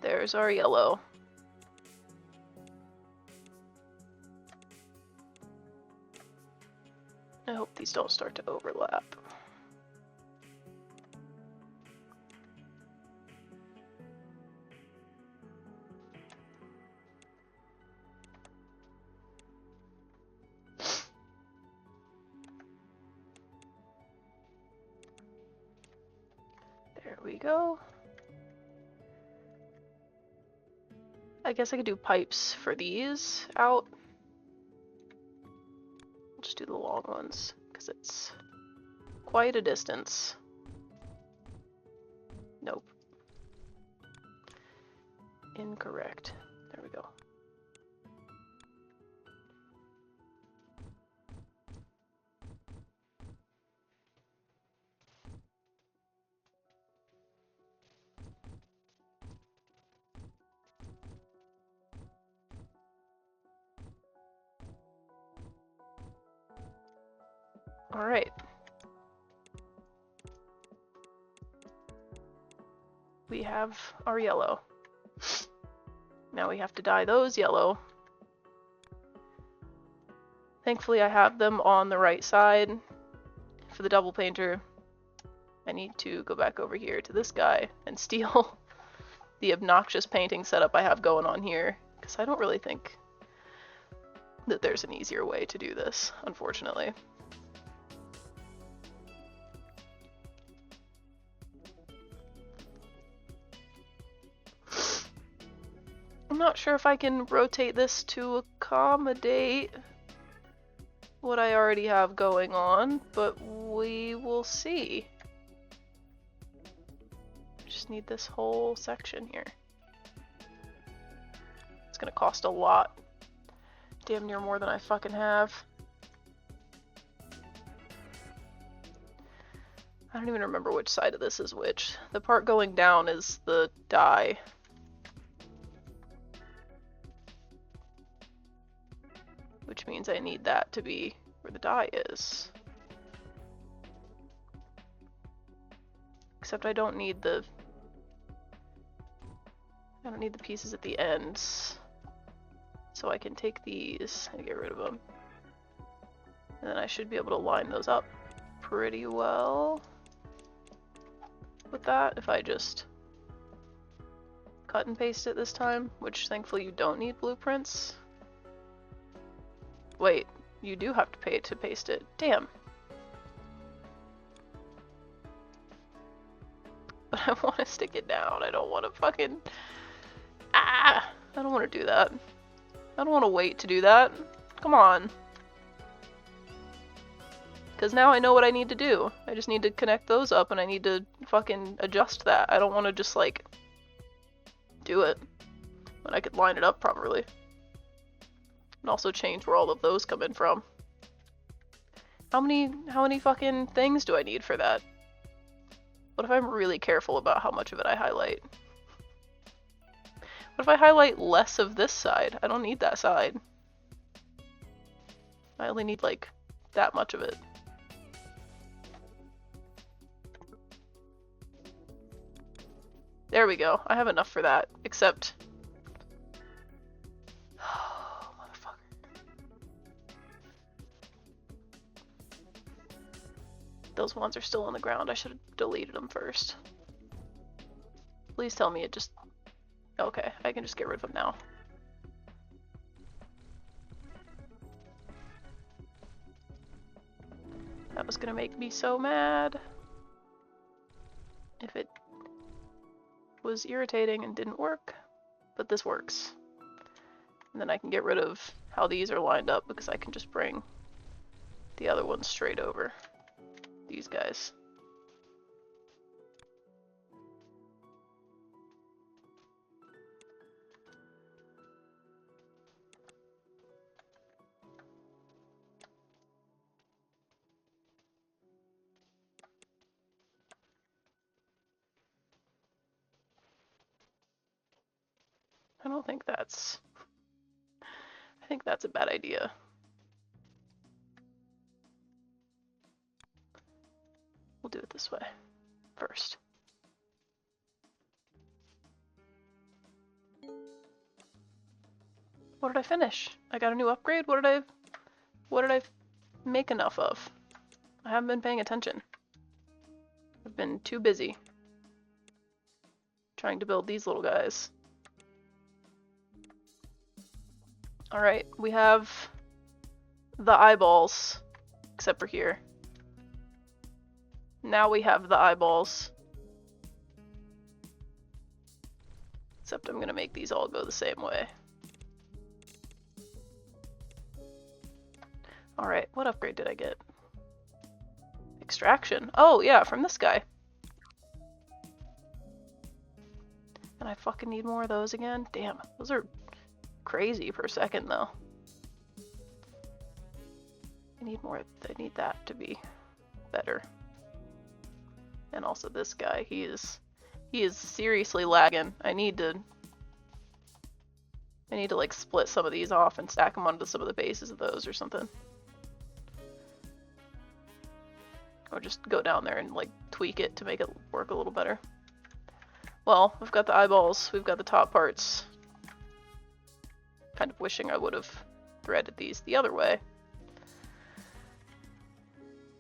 There's our yellow. I hope these don't start to overlap. There we go. I guess I could do pipes for these out. I'll just do the long ones, because it's quite a distance. Nope. Incorrect. There we go. All right. We have our yellow. Now we have to dye those yellow. Thankfully I have them on the right side. For the double painter, I need to go back over here to this guy and steal the obnoxious painting setup I have going on here, because I don't really think that there's an easier way to do this, unfortunately. I'm not sure if I can rotate this to accommodate what I already have going on, but we will see. Just need this whole section here. It's gonna cost a lot. Damn near more than I fucking have. I don't even remember which side of this is which. The part going down is the dye. Which means I need that to be where the dye is. Except I don't need the pieces at the ends. So I can take these and get rid of them. And then I should be able to line those up pretty well with that if I just cut and paste it this time, which thankfully you don't need blueprints. Wait, you do have to pay to paste it. Damn. But I want to stick it down. I don't want to fucking... Ah! I don't want to do that. I don't want to wait to do that. Come on. Because now I know what I need to do. I just need to connect those up and I need to fucking adjust that. I don't want to just like do it when I could line it up properly. And also change where all of those come in from. How many fucking things do I need for that? What if I'm really careful about how much of it I highlight? What if I highlight less of this side? I don't need that side. I only need like that much of it. There we go. I have enough for that, except... Oh, motherfucker. Those ones are still on the ground. I should have deleted them first. Please tell me it just... Okay, I can just get rid of them now. That was gonna make me so mad. If it was irritating and didn't work, but this works. And then I can get rid of how these are lined up because I can just bring the other ones straight over. These guys. I think that's a bad idea. We'll do it this way first. What did I finish? I got a new upgrade? What did I make enough of? I haven't been paying attention. I've been too busy trying to build these little guys. Alright, we have the eyeballs, except for here. Now we have the eyeballs. Except I'm gonna make these all go the same way. Alright, what upgrade did I get? Extraction. Oh, yeah, from this guy. And I fucking need more of those again? Damn, those are crazy per second, though. I need more. I need that to be better. And also this guy, he is seriously lagging. I need to like split some of these off and stack them onto some of the bases of those or something. Or just go down there and like tweak it to make it work a little better. Well, we've got the eyeballs, we've got the top parts. Kind of wishing I would have threaded these the other way.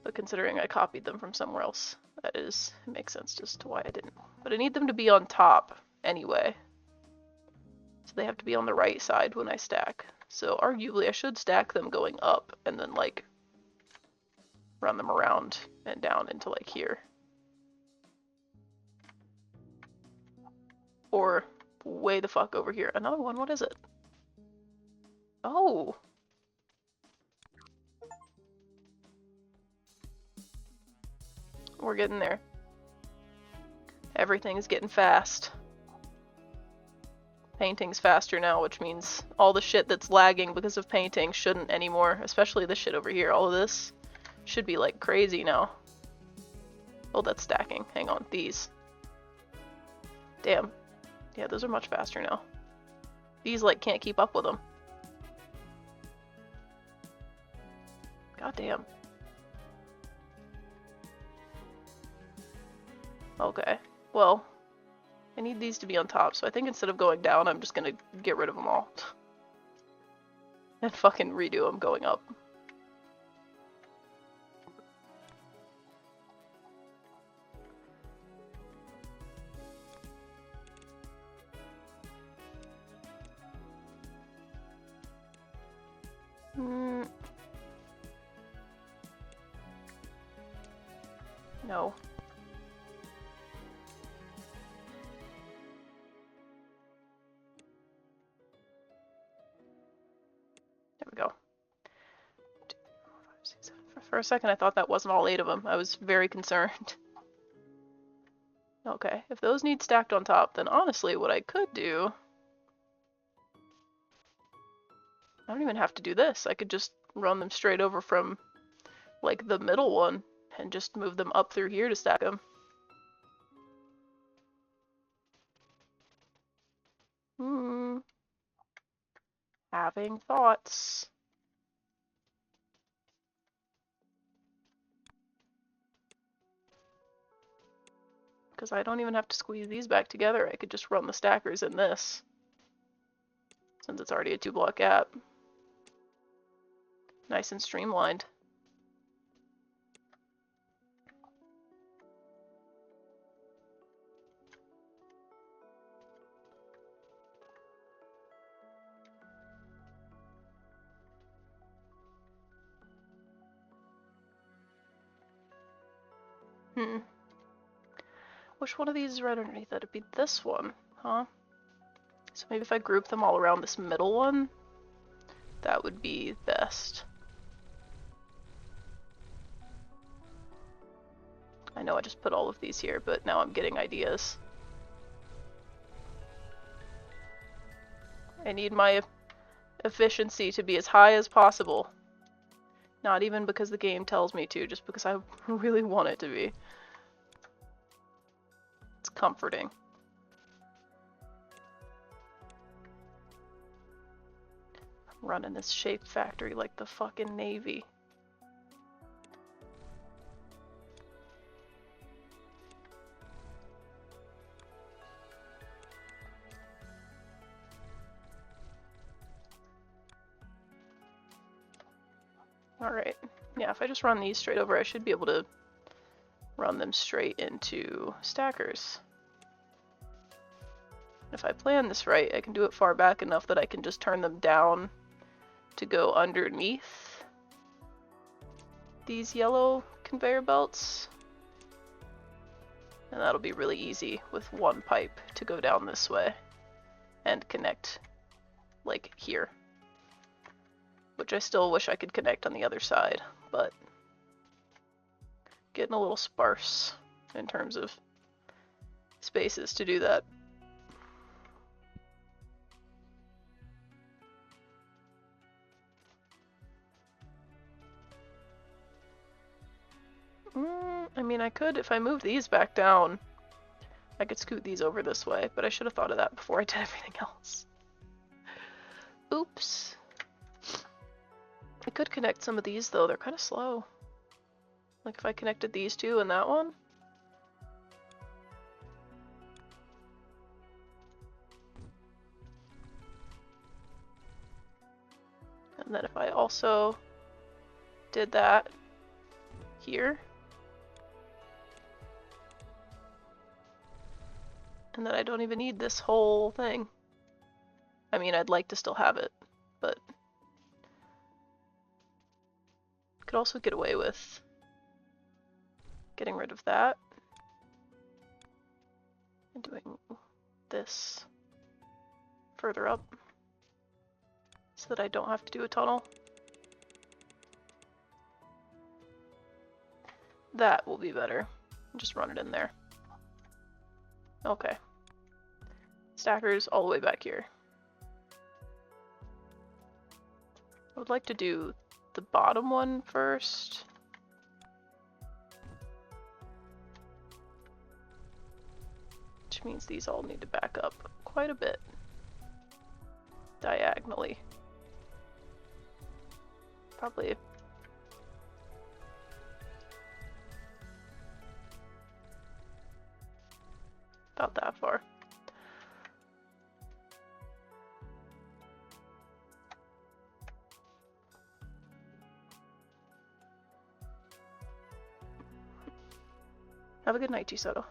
But considering I copied them from somewhere else, it makes sense as to why I didn't. But I need them to be on top anyway. So they have to be on the right side when I stack. So arguably I should stack them going up and then like run them around and down into like here. Or way the fuck over here. Another one, what is it? Oh! We're getting there. Everything's getting fast. Painting's faster now, which means all the shit that's lagging because of painting shouldn't anymore. Especially this shit over here. All of this should be like crazy now. Oh, that's stacking. Hang on, these. Damn. Yeah, those are much faster now. These like can't keep up with them. God damn. Okay, well, I need these to be on top, so I think instead of going down, I'm just gonna get rid of them all. And fucking redo them going up. No. There we go. For a second I thought that wasn't all 8 of them. I was very concerned. Okay, if those need stacked on top, then honestly what I could do... I don't even have to do this. I could just run them straight over from like the middle one and just move them up through here to stack them. Having thoughts. Because I don't even have to squeeze these back together. I could just run the stackers in this. Since it's already a 2-block gap. Nice and streamlined. Which one of these is right underneath it? It'd be this one, huh? So maybe if I group them all around this middle one, that would be best. I know I just put all of these here, but now I'm getting ideas. I need my efficiency to be as high as possible. Not even because the game tells me to, just because I really want it to be. It's comforting. I'm running this shape factory like the fucking Navy. Alright. Yeah, if I just run these straight over, I should be able to run them straight into stackers. If I plan this right, I can do it far back enough that I can just turn them down to go underneath these yellow conveyor belts. And that'll be really easy with one pipe to go down this way and connect, like, here. Which I still wish I could connect on the other side, but getting a little sparse in terms of spaces to do that. I mean, I could, if I move these back down, I could scoot these over this way, but I should have thought of that before I did everything else. Oops. I could connect some of these, though. They're kind of slow. Like if I connected these two and that one. And then if I also did that here. And then I don't even need this whole thing. I mean, I'd like to still have it, but could also get away with getting rid of that and doing this further up so that I don't have to do a tunnel. That will be better. Just run it in there. Okay. Stackers all the way back here. I would like to do the bottom one first. Which means these all need to back up quite a bit. Diagonally. Probably about that far. Have a good night, Chisoto.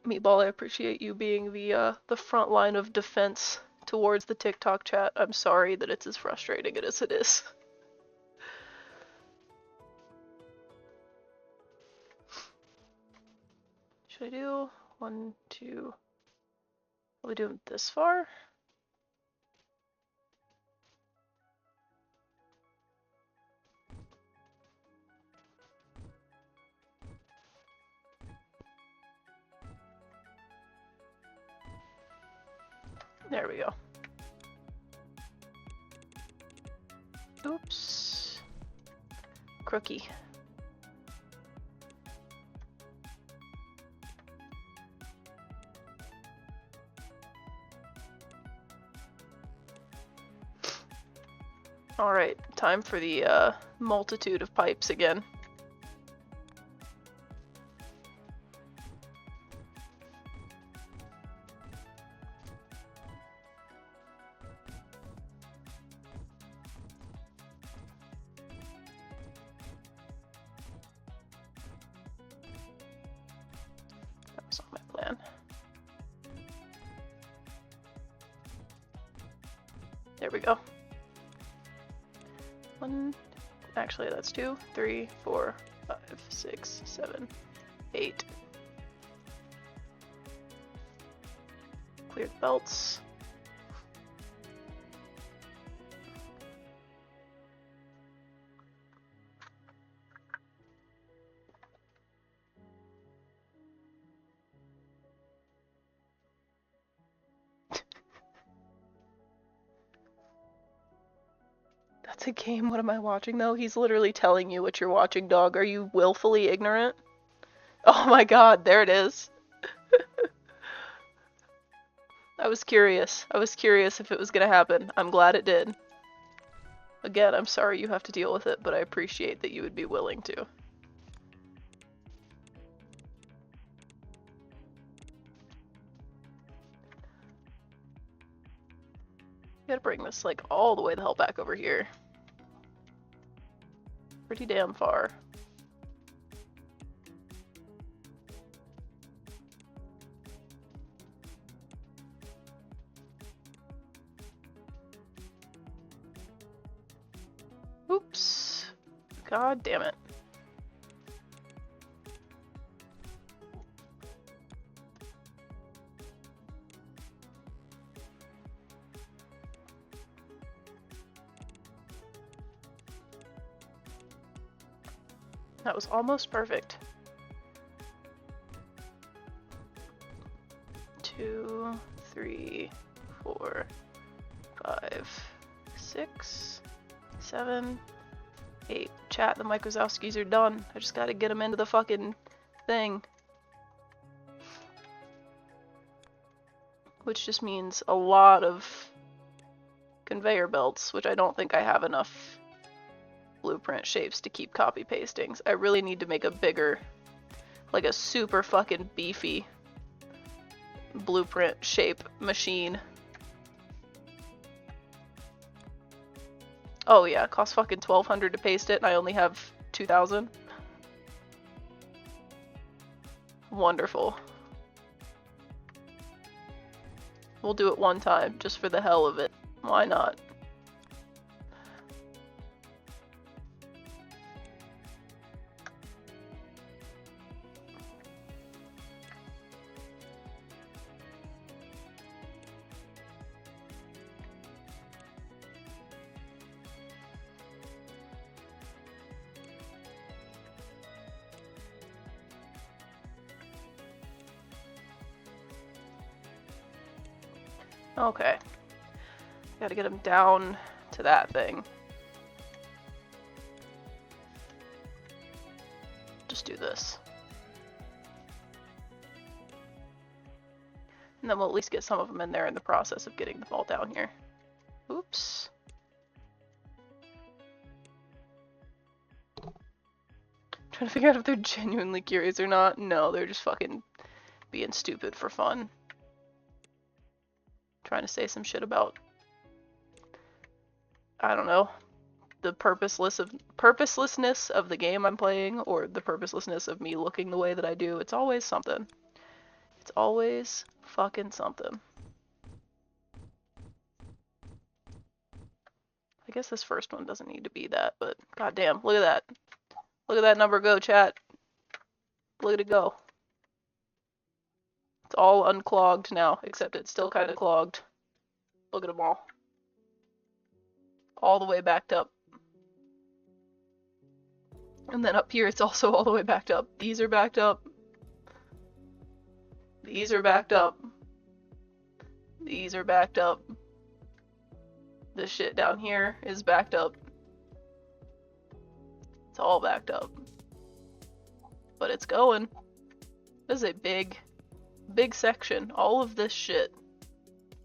Meatball, I appreciate you being the front line of defense towards the TikTok chat. I'm sorry that it's as frustrating as it is. Should I do 1, 2? Are we doing this far? There we go. Oops. Crookie. Alright, time for the multitude of pipes again. That was not my plan. There we go. 1, actually that's 2, 3, 4, 5, 6, 7, 8. Clear the belts. That's a game. What am I watching though? He's literally telling you what you're watching, dog. Are you willfully ignorant? Oh my god, there it is. I was curious. I was curious if it was gonna happen. I'm glad it did. Again, I'm sorry you have to deal with it, but I appreciate that you would be willing to. Gotta bring this, like, all the way the hell back over here. Pretty damn far. Oops. God damn it. That was almost perfect. 2, 3, 4, 5, 6, 7, 8. Chat, the Mike Wazowskis are done. I just gotta get them into the fucking thing. Which just means a lot of conveyor belts, which I don't think I have enough blueprint shapes to keep copy pasting. I really need to make a bigger, like a super fucking beefy blueprint shape machine. Oh yeah, it costs fucking $1,200 to paste it and I only have 2,000. Wonderful. We'll do it one time, just for the hell of it. Why not? Okay. Gotta get him down to that thing. Just do this. And then we'll at least get some of them in there in the process of getting them all down here. Oops. Trying to figure out if they're genuinely curious or not. No, they're just fucking being stupid for fun. Trying to say some shit about, I don't know, the purposelessness of the game I'm playing, or the purposelessness of me looking the way that I do. It's always something. It's always fucking something. I guess this first one doesn't need to be that, but goddamn, look at that. Look at that number go, chat. Look at it go. It's all unclogged now, except it's still kind of clogged. Look at them all. All the way backed up. And then up here it's also all the way backed up. These are backed up. These are backed up. These are backed up. This shit down here is backed up. It's all backed up. But it's going. This is a big section. All of this shit.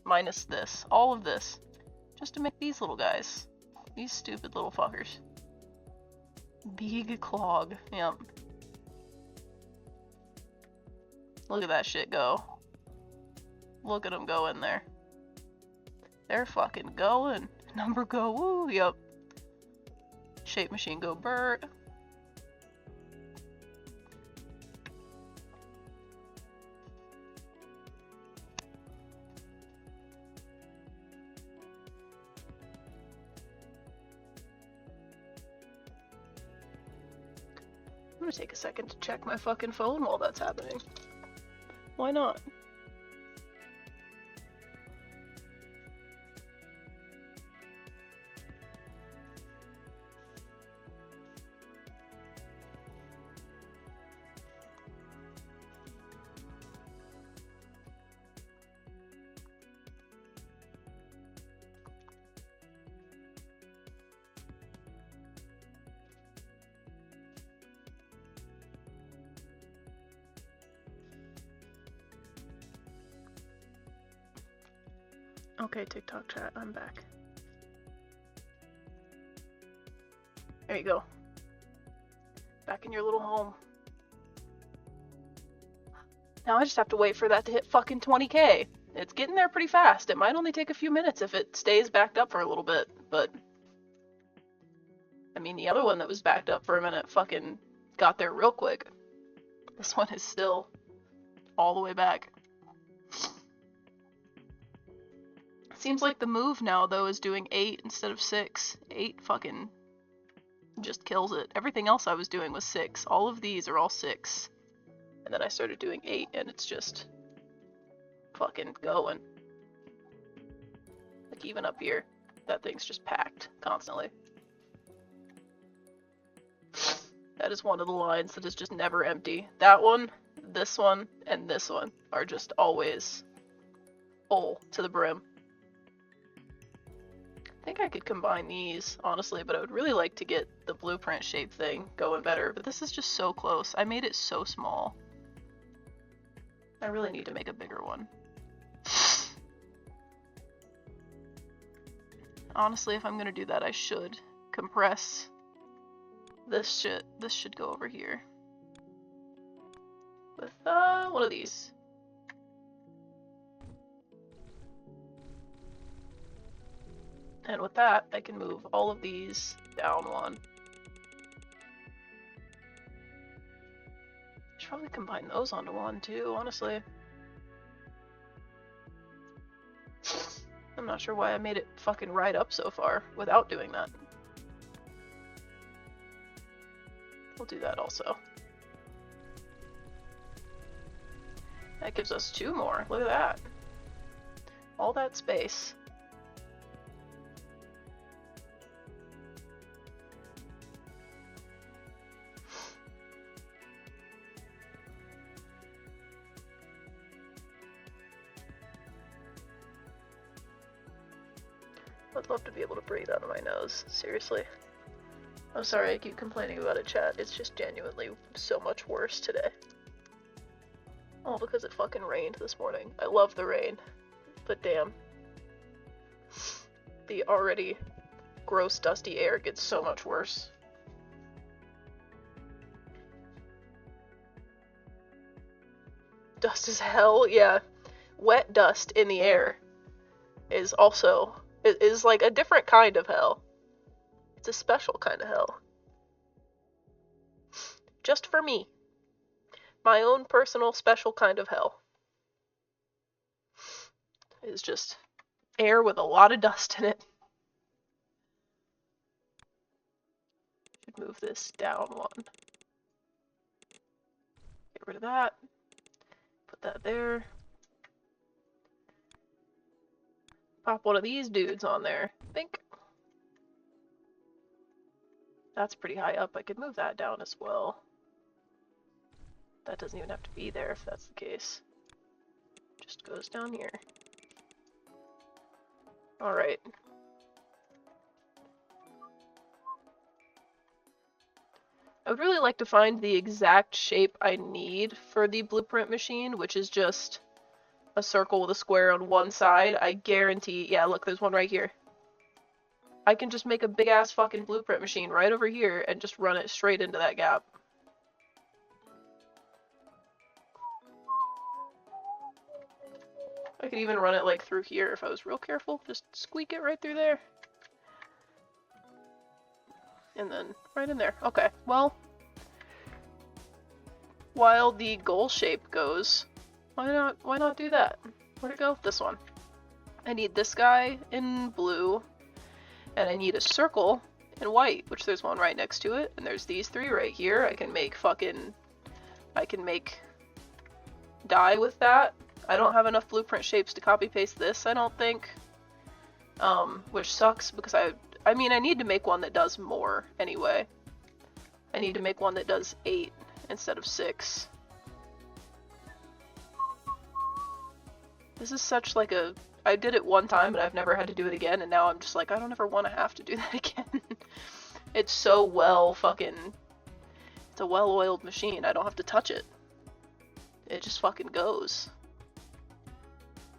Minus this. All of this. Just to make these little guys. These stupid little fuckers. Big clog. Yep. Look at that shit go. Look at them go in there. They're fucking going. Number go. Woo. Yep. Shape machine go Bert. I'm gonna take a second to check my fucking phone while that's happening. Why not? Okay, TikTok chat, I'm back. There you go. Back in your little home. Now I just have to wait for that to hit fucking 20k. It's getting there pretty fast. It might only take a few minutes if it stays backed up for a little bit, but... I mean, the other one that was backed up for a minute fucking got there real quick. This one is still all the way back. Seems like the move now, though, is doing 8 instead of 6. 8 fucking just kills it. Everything else I was doing was 6. All of these are all 6. And then I started doing 8, and it's just fucking going. Like, even up here, that thing's just packed constantly. That is one of the lines that is just never empty. That one, this one, and this one are just always full to the brim. I think I could combine these, honestly, but I would really like to get the blueprint shape thing going better, but this is just so close. I made it so small. I really need to make a bigger one. Honestly, if I'm gonna do that, I should compress this shit. This should go over here. With, one of these. And with that, I can move all of these down one. I should probably combine those onto one too, honestly. I'm not sure why I made it fucking right up so far without doing that. We'll do that also. That gives us 2 more. Look at that. All that space. I'd love to be able to breathe out of my nose. Seriously. I'm sorry I keep complaining about it, chat. It's just genuinely so much worse today. All because it fucking rained this morning. I love the rain. But damn. The already gross, dusty air gets so much worse. Dust as hell? Yeah. Wet dust in the air is also... It is like a different kind of hell. It's a special kind of hell. Just for me. My own personal special kind of hell. It is just air with a lot of dust in it. Should move this down one. Get rid of that. Put that there. Pop one of these dudes on there. Think. That's pretty high up. I could move that down as well. That doesn't even have to be there if that's the case. Just goes down here. Alright. I would really like to find the exact shape I need for the blueprint machine, which is just a circle with a square on one side. I guarantee, yeah, look, there's one right here. I can just make a big ass fucking blueprint machine right over here and just run it straight into that gap. I could even run it like through here if I was real careful. Just squeak it right through there. And then right in there. Okay, well, while the goal shape goes, why not do that? Where'd it go? This one. I need this guy in blue, and I need a circle in white, which there's one right next to it, and there's these 3 right here. I can make dye with that. I don't have enough blueprint shapes to copy paste this, I don't think. Which sucks because I mean, I need to make one that does more anyway. I need to make one that does 8 instead of 6. This is such like a... I did it one time, but I've never had to do it again, and now I'm just like, I don't ever want to have to do that again. It's so well fucking... It's a well-oiled machine. I don't have to touch it. It just fucking goes.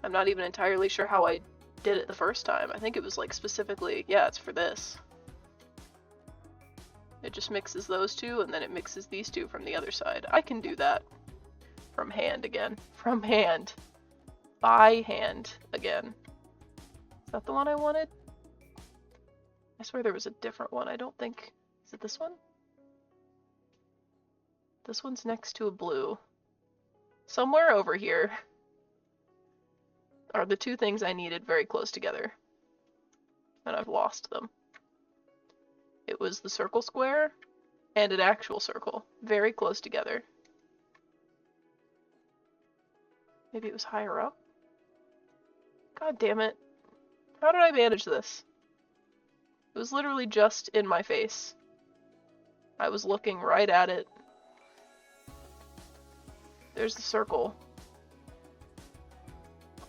I'm not even entirely sure how I did it the first time. I think it was like specifically, yeah, it's for this. It just mixes those two and then it mixes these two from the other side. I can do that from hand again. From hand. By hand again. Is that the one I wanted? I swear there was a different one. I don't think... Is it this one? This one's next to a blue. Somewhere over here are the two things I needed very close together. And I've lost them. It was the circle square and an actual circle. Very close together. Maybe it was higher up? God damn it. How did I manage this? It was literally just in my face. I was looking right at it. There's the circle.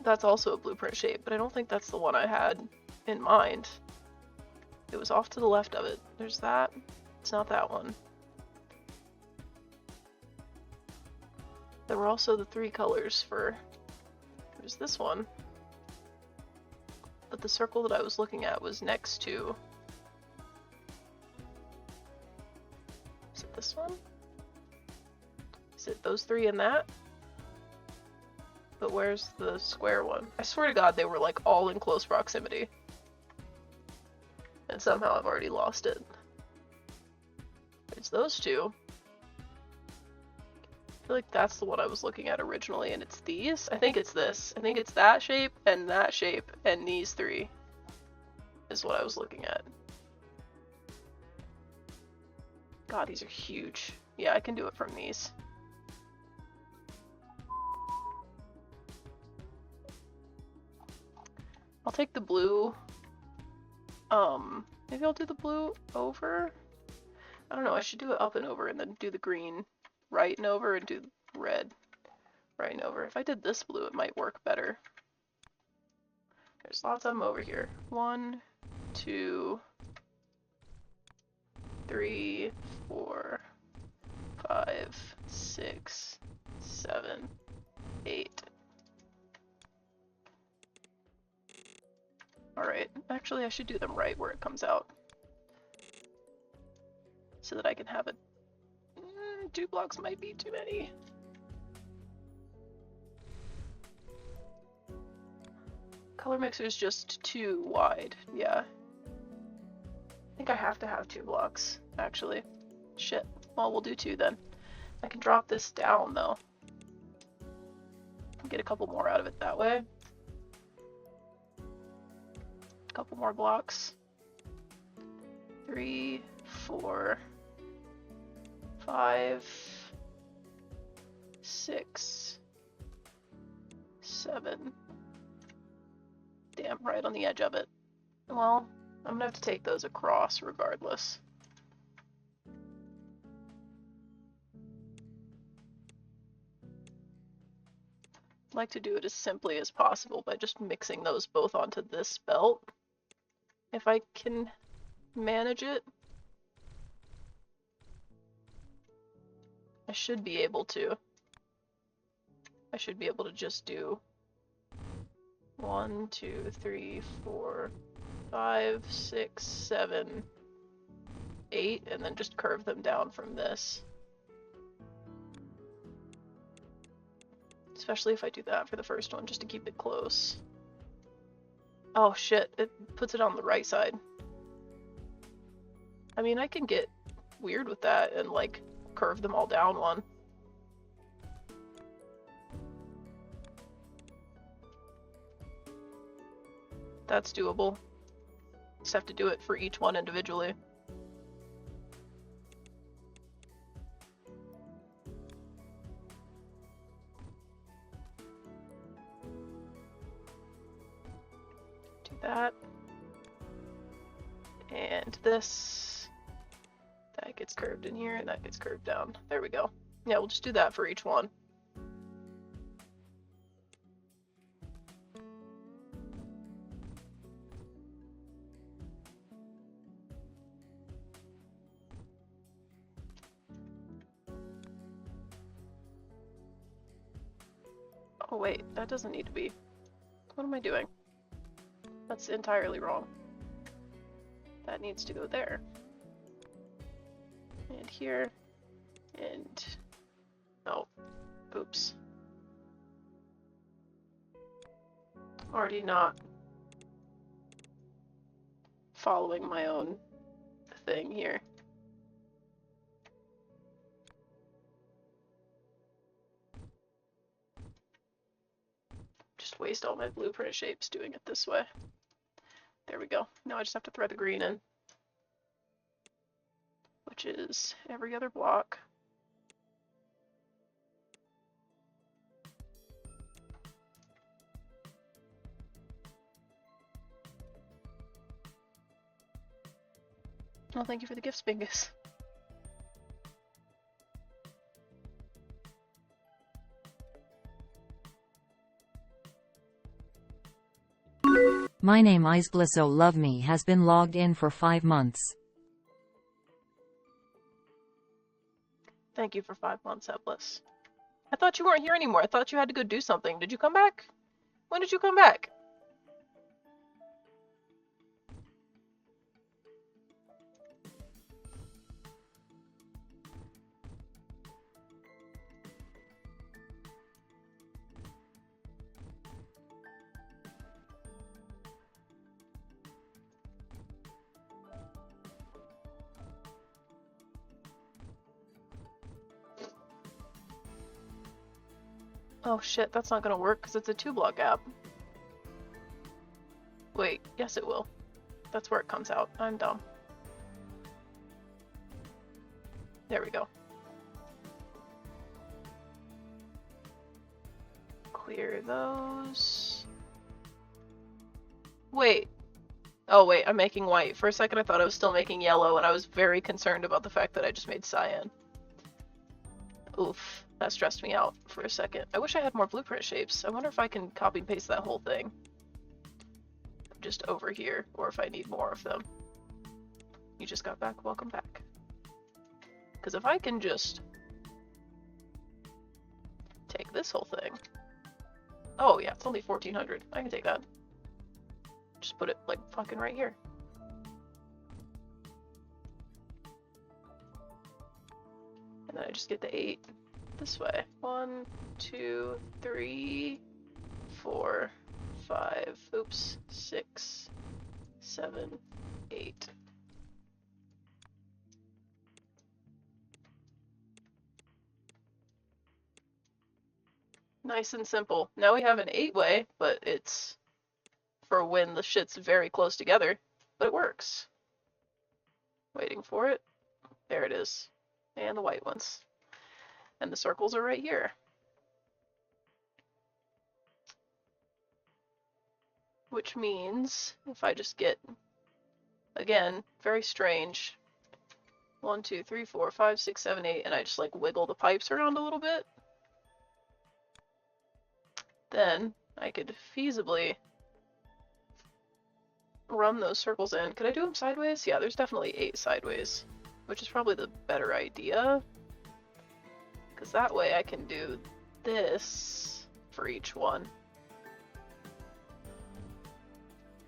That's also a blueprint shape, but I don't think that's the one I had in mind. It was off to the left of it. There's that. It's not that one. There were also the three colors for... There's this one. But the circle that I was looking at was next to... Is it this one? Is it those three and that? But where's the square one? I swear to God they were like all in close proximity. And somehow I've already lost it. It's those two. I feel like that's the one I was looking at originally, and it's these? I think it's this. I think it's that shape, and these three is what I was looking at. God, these are huge. Yeah, I can do it from these. I'll take the blue. Maybe I'll do the blue over. I don't know, I should do it up and over and then do the green right and over and do the red right and over. If I did this blue, it might work better. There's lots of them over here. 1, 2, 3, 4, 5, 6, 7, 8. Alright, actually I should do them right where it comes out. So that I can have it. 2 blocks might be too many. Color mixer is just too wide, yeah. I think I have to have 2 blocks, actually. Shit. Well, we'll do 2 then. I can drop this down, though. Get a couple more out of it that way. Couple more blocks. 3, 4, 5, 6, 7. Damn, right on the edge of it. Well, I'm gonna have to take those across regardless. I'd like to do it as simply as possible by just mixing those both onto this belt. If I can manage it, I should be able to. I should be able to just do 1, 2, 3, 4, 5, 6, 7, 8, and then just curve them down from this. Especially if I do that for the first one, just to keep it close. Oh shit, it puts it on the right side. I mean, I can get weird with that and like curve them all down one. That's doable. Just have to do it for each one individually. Do that. And this. That gets curved in here and that gets curved down. There we go. Yeah, we'll just do that for each one. Oh wait, that doesn't need to be. What am I doing? That's entirely wrong. That needs to go there. And here. And... oh. Oops. Already not following my own thing here. Just waste all my blueprint shapes doing it this way. There we go. Now I just have to thread the green in, which is every other block. Well, thank you for the gifts, Bingus. My name Isblisso Love Me has been logged in for 5 months. Thank you for 5 months, Headless. I thought you weren't here anymore. I thought you had to go do something. Did you come back? When did you come back? Oh shit, that's not gonna work because it's a 2-block gap. Wait, yes it will. That's where it comes out. I'm dumb. There we go. Clear those. Wait. Oh wait, I'm making white. For a second I thought I was still making yellow and I was very concerned about the fact that I just made cyan. Oof. That stressed me out for a second. I wish I had more blueprint shapes. I wonder if I can copy and paste that whole thing just over here, or if I need more of them. You just got back? Welcome back. Because if I can just take this whole thing. Oh yeah, it's only 1400. I can take that. Just put it like fucking right here. And then I just get the 8. This way. 1, 2, 3, 4, 5, oops, 6, 7, 8. Nice and simple. Now we have an 8-way, but it's for when the shit's very close together, but it works. Waiting for it. There it is. And the white ones. And the circles are right here. Which means if I just get, again, very strange, 1, 2, 3, 4, 5, 6, 7, 8, and I just like wiggle the pipes around a little bit, then I could feasibly run those circles in. Could I do them sideways? Yeah, there's definitely 8 sideways, which is probably the better idea. Because that way I can do this for each one.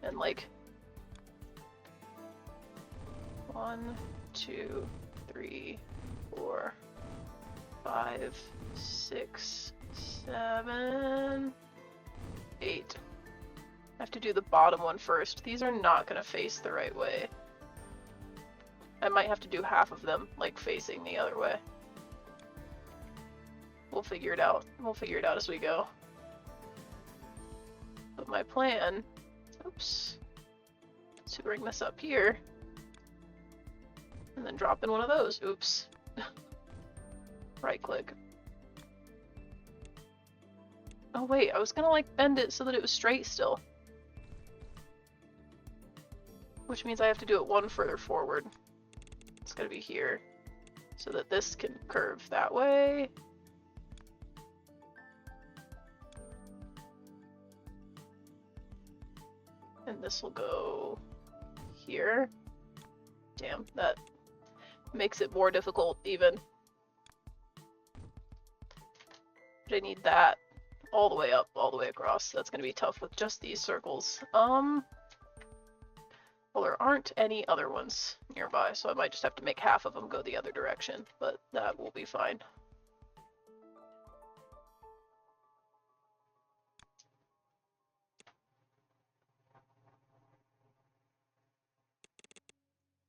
And like 1, 2, 3, 4, 5, 6, 7, 8. I have to do the bottom one first. These are not going to face the right way. I might have to do half of them like facing the other way. We'll figure it out. We'll figure it out as we go. But my plan, oops, is to bring this up here and then drop in one of those. Oops. Right click. Oh wait, I was gonna like bend it so that it was straight still. Which means I have to do it one further forward. It's gonna be here so that this can curve that way. And this will go here. Damn, that makes it more difficult even. But I need that all the way up, all the way across. That's gonna be tough with just these circles. Well, there aren't any other ones nearby, so I might just have to make half of them go the other direction, but that will be fine.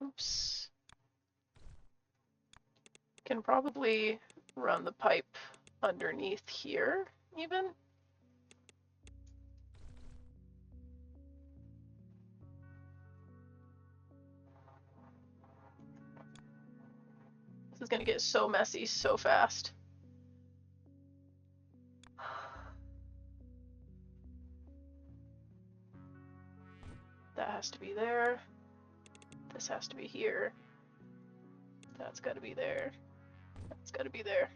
Oops. Can probably run the pipe underneath here, even. This is gonna get so messy so fast. That has to be there. This has to be here. That's gotta be there. That's gotta be there.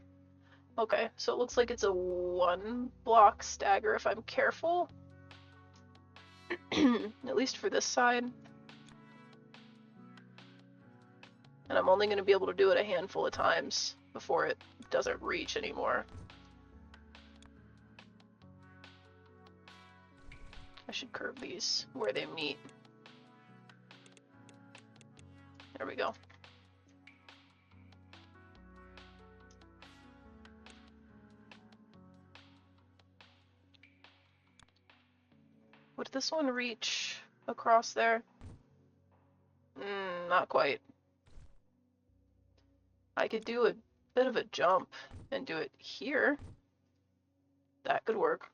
Okay, so it looks like it's a 1-block stagger if I'm careful. At least for this side. And I'm only going to be able to do it a handful of times before it doesn't reach anymore. I should curve these where they meet. There we go. Would this one reach across there? Not quite. I could do a bit of a jump and do it here. That could work.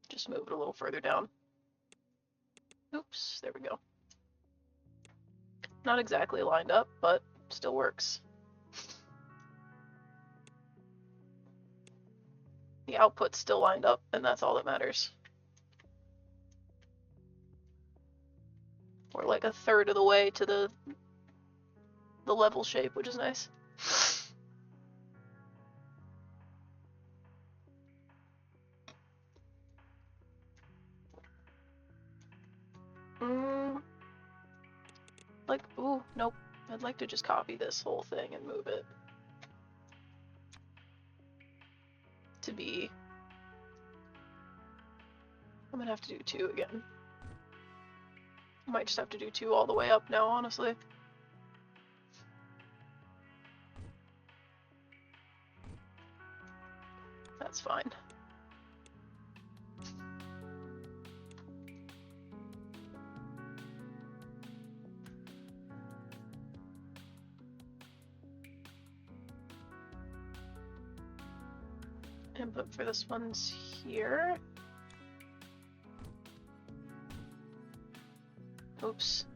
Just move it a little further down. Oops, there we go. Not exactly lined up, but still works. The output's still lined up, and that's all that matters. We're like a third of the way to the level shape, which is nice. Like, ooh, nope. I'd like to just copy this whole thing and move it to be... I'm gonna have to do 2 again. I might just have to do 2 all the way up now, honestly. That's fine. Input for this one's here. Oops.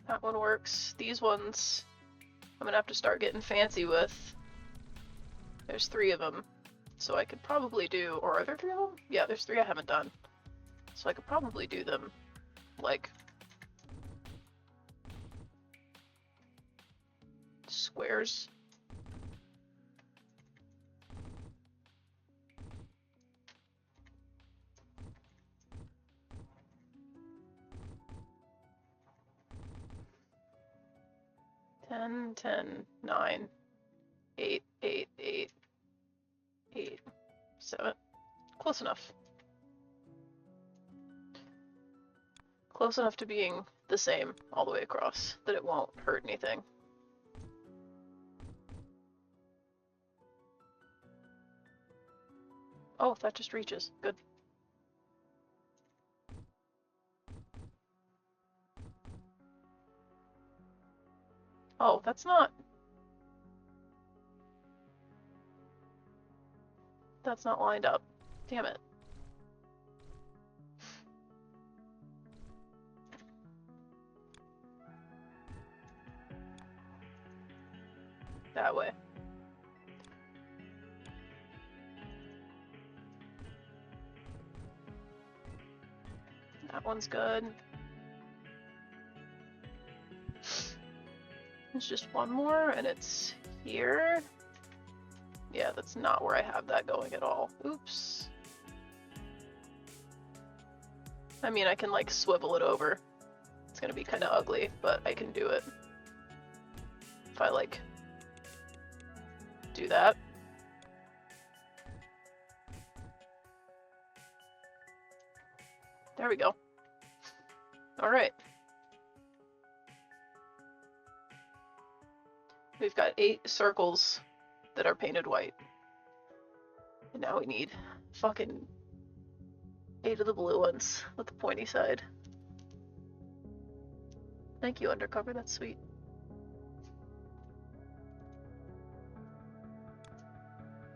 That one works. These ones I'm gonna have to start getting fancy with. There's 3 of them. So I could probably do, or are there 3 of them? Yeah, there's 3 I haven't done. So I could probably do them like squares. Ten, 10, 9, 8, 8, 8, 8, 7. Close enough. Close enough to being the same all the way across, that it won't hurt anything. Oh, that just reaches. Good. Oh, that's not lined up. Damn it. That way. That one's good. There's just one more, and it's here. Yeah, that's not where I have that going at all. Oops. I mean, I can like swivel it over. It's gonna be kind of ugly, but I can do it. If I like Do that. There we go. Alright. We've got 8 circles that are painted white. And now we need fucking 8 of the blue ones with the pointy side. Thank you, Undercover, that's sweet.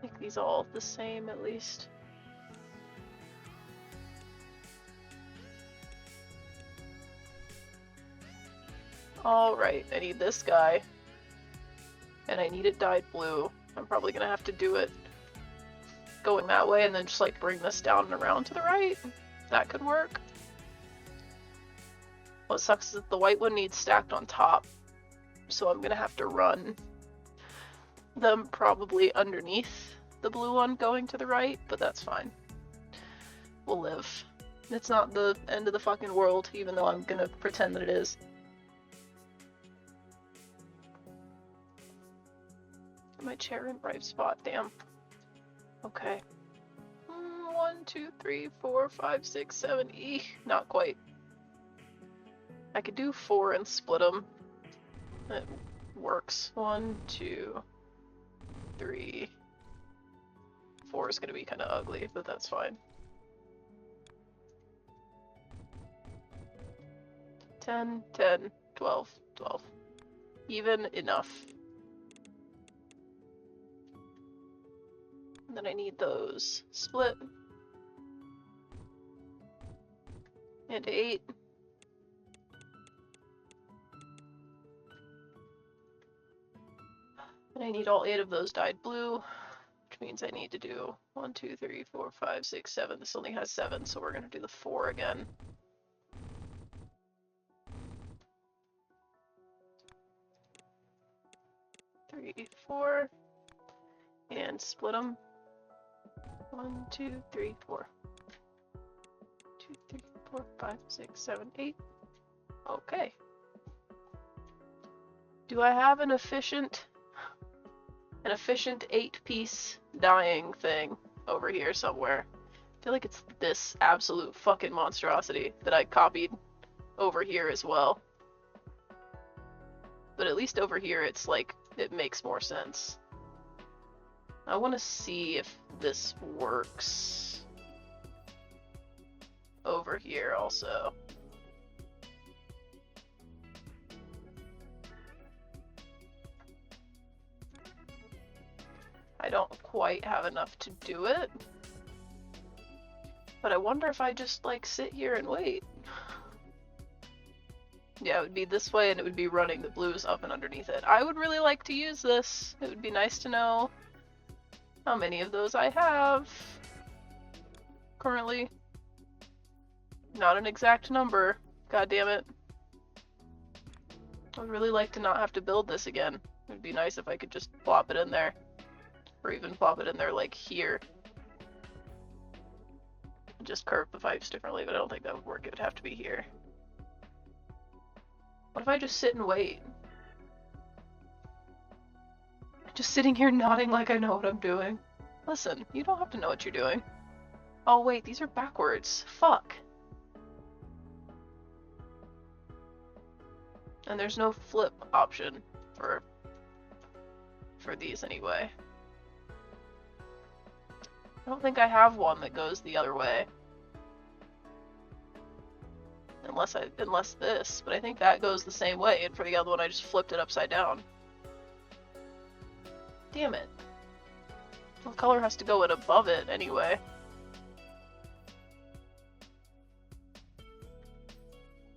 Make these all the same at least. Alright, I need this guy. And I need it dyed blue. I'm probably gonna have to do it going that way and then just like bring this down and around to the right. That could work. What sucks is that the white one needs stacked on top. So I'm gonna have to run them probably underneath the blue one going to the right, but that's fine. We'll live. It's not the end of the fucking world, even though I'm gonna pretend that it is. My chair in the right spot, damn. Okay. 1, 2, 3, 4, 5, 6, 7, not quite. I could do 4 and split them. It works. 1, 2, 3. 4 is gonna be kind of ugly, but that's fine. 10, 10, 12, 12. Even enough. And then I need those split. And 8. And I need all 8 of those dyed blue, which means I need to do 1, 2, 3, 4, 5, 6, 7. This only has 7, so we're going to do the 4 again. Three, 4, and split them. 1, 2, 3, 4. 2, 3, 4, 5, 6, 7, 8. Okay. Do I have an efficient 8-piece dyeing thing over here somewhere? I feel like it's this absolute fucking monstrosity that I copied over here as well. But at least over here it's like, it makes more sense. I want to see if this works over here also. I don't quite have enough to do it, but I wonder if I just like sit here and wait. Yeah, it would be this way and it would be running the blues up and underneath it. I would really like to use this. It would be nice to know how many of those I have currently. Not an exact number. God damn it. I would really like to not have to build this again. It would be nice if I could just plop it in there. Or even plop it in there like here. Just curve the pipes differently, but I don't think that would work. It would have to be here. What if I just sit and wait? Just sitting here nodding like I know what I'm doing. Listen, you don't have to know what you're doing. Oh wait, these are backwards. Fuck. And there's no flip option for these anyway. I don't think I have one that goes the other way. Unless this, but I think that goes the same way, and for the other one I just flipped it upside down. Damn it. The color has to go in above it anyway.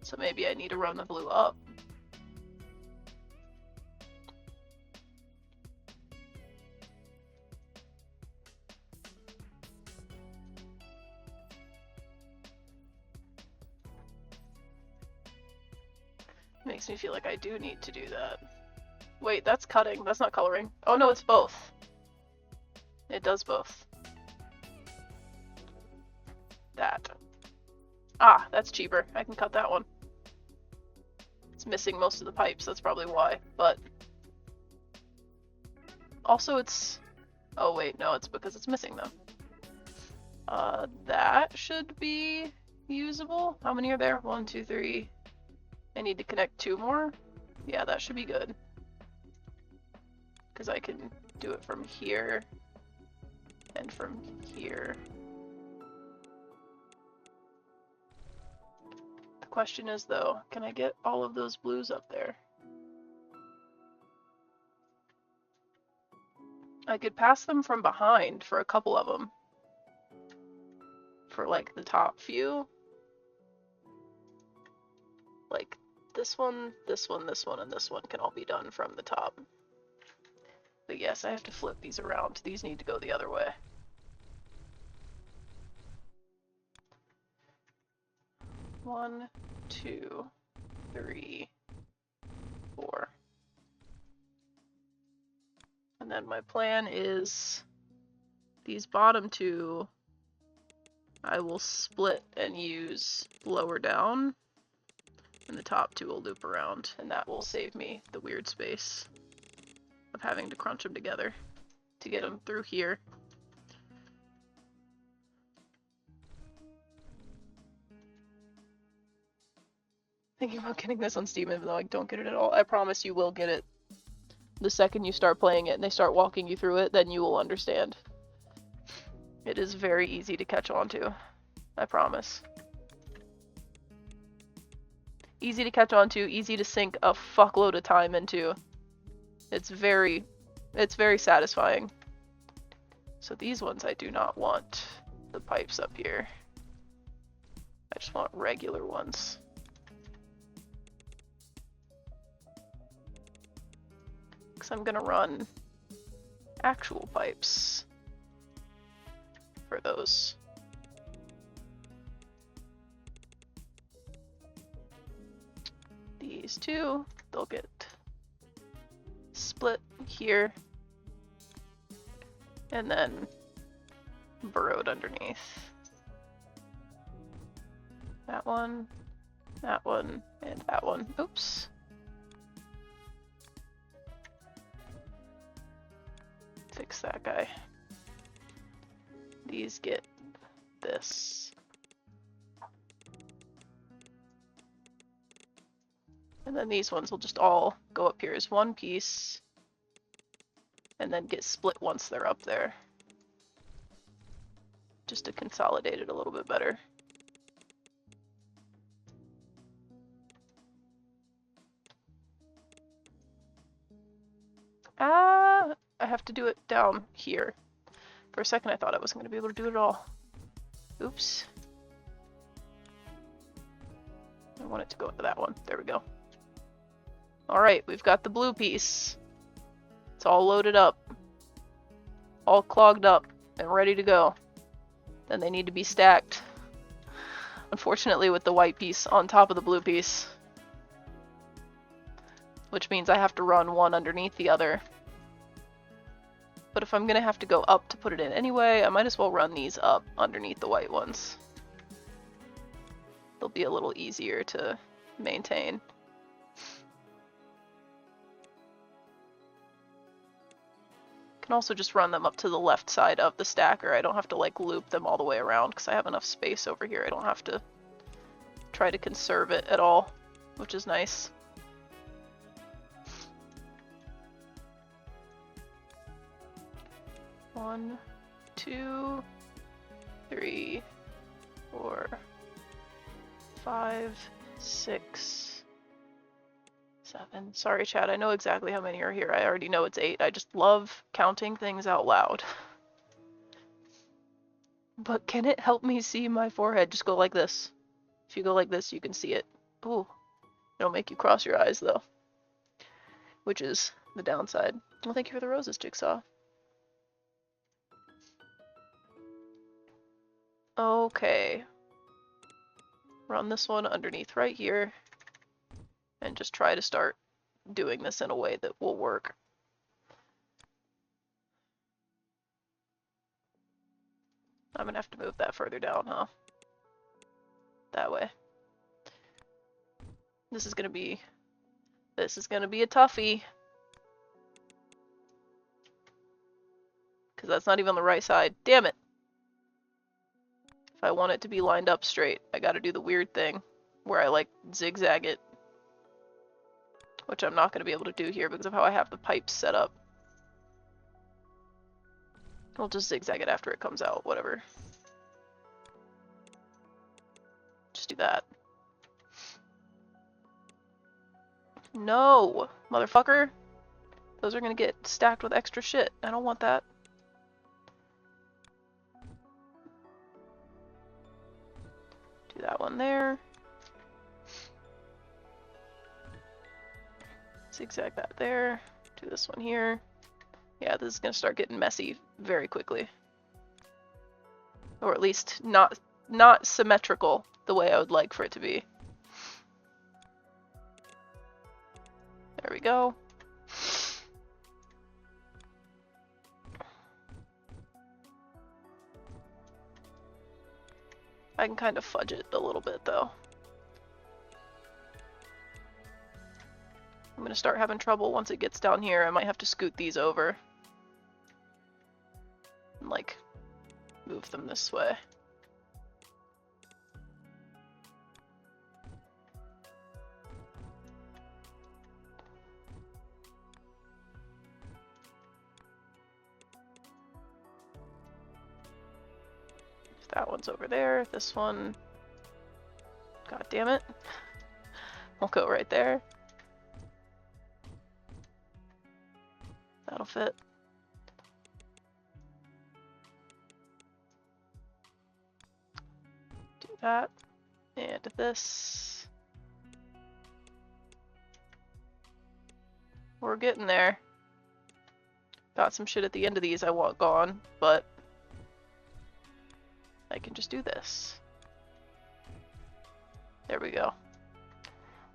So maybe I need to run the blue up. Makes me feel like I do need to do that. Wait, that's cutting. That's not coloring. Oh no, it's both. It does both. That. Ah, that's cheaper. I can cut that one. It's missing most of the pipes, that's probably why, but Also, it's... Oh, wait, no, it's because it's missing them. That should be usable. How many are there? 1, 2, 3. I need to connect 2 more. Yeah, that should be good. Because I can do it from here and from here. The question is, though, can I get all of those blues up there? I could pass them from behind for a couple of them. For, like, the top few. Like, this one, this one, this one, and this one can all be done from the top. But yes, I have to flip these around. These need to go the other way. One, 2, 3, 4. And then my plan is these bottom 2 I will split and use lower down, and the top 2 will loop around, and that will save me the weird space of having to crunch them together to get them through here. Thinking about getting this on Steam, even though I don't get it at all. I promise you will get it. The second you start playing it and they start walking you through it, then you will understand. It is very easy to catch on to. I promise. Easy to catch on to, easy to sink a fuckload of time into. It's very satisfying. So these ones I do not want the pipes up here. I just want regular ones. Because I'm gonna run actual pipes for those. These 2, they'll get split here and then burrowed underneath. That one, and that one. Oops. Fix that guy. These get this. And then these ones will just all go up here as one piece and then get split once they're up there. Just to consolidate it a little bit better. I have to do it down here. For a second I thought I wasn't going to be able to do it at all. Oops. I want it to go into that one. There we go. Alright, we've got the blue piece. It's all loaded up. All clogged up and ready to go. Then they need to be stacked. Unfortunately with the white piece on top of the blue piece. Which means I have to run one underneath the other. But if I'm going to have to go up to put it in anyway, I might as well run these up underneath the white ones. They'll be a little easier to maintain. Can also just run them up to the left side of the stacker. I don't have to like loop them all the way around because I have enough space over here. I don't have to try to conserve it at all, which is nice. One, 2, 3, 4, 5, 6, 7. Sorry, chat. I know exactly how many are here. I already know it's 8. I just love counting things out loud. But can it help me see my forehead? Just go like this. If you go like this, you can see it. Ooh. It'll make you cross your eyes, though. Which is the downside. Well, thank you for the roses, Jigsaw. Okay. Run this one underneath right here. And just try to start doing this in a way that will work. I'm gonna have to move that further down, huh? That way. This is gonna be a toughie. because that's not even the right side. Damn it! If I want it to be lined up straight, I gotta do the weird thing where I like zigzag it, which I'm not gonna be able to do here because of how I have the pipes set up. I'll just zigzag it after it comes out, whatever. Just do that. No, motherfucker. Those are gonna get stacked with extra shit. I don't want that. Do that one there. Zigzag that there. Do this one here. Yeah, this is gonna start getting messy very quickly. Or at least not symmetrical the way I would like for it to be. There we go. I can kind of fudge it a little bit though. I'm gonna start having trouble once it gets down here. I might have to scoot these over. And like, move them this way. That one's over there. This one, god damn it, will go right there. That'll fit. Do that, and this. We're getting there. Got some shit at the end of these I want gone, but I can just do this. There we go.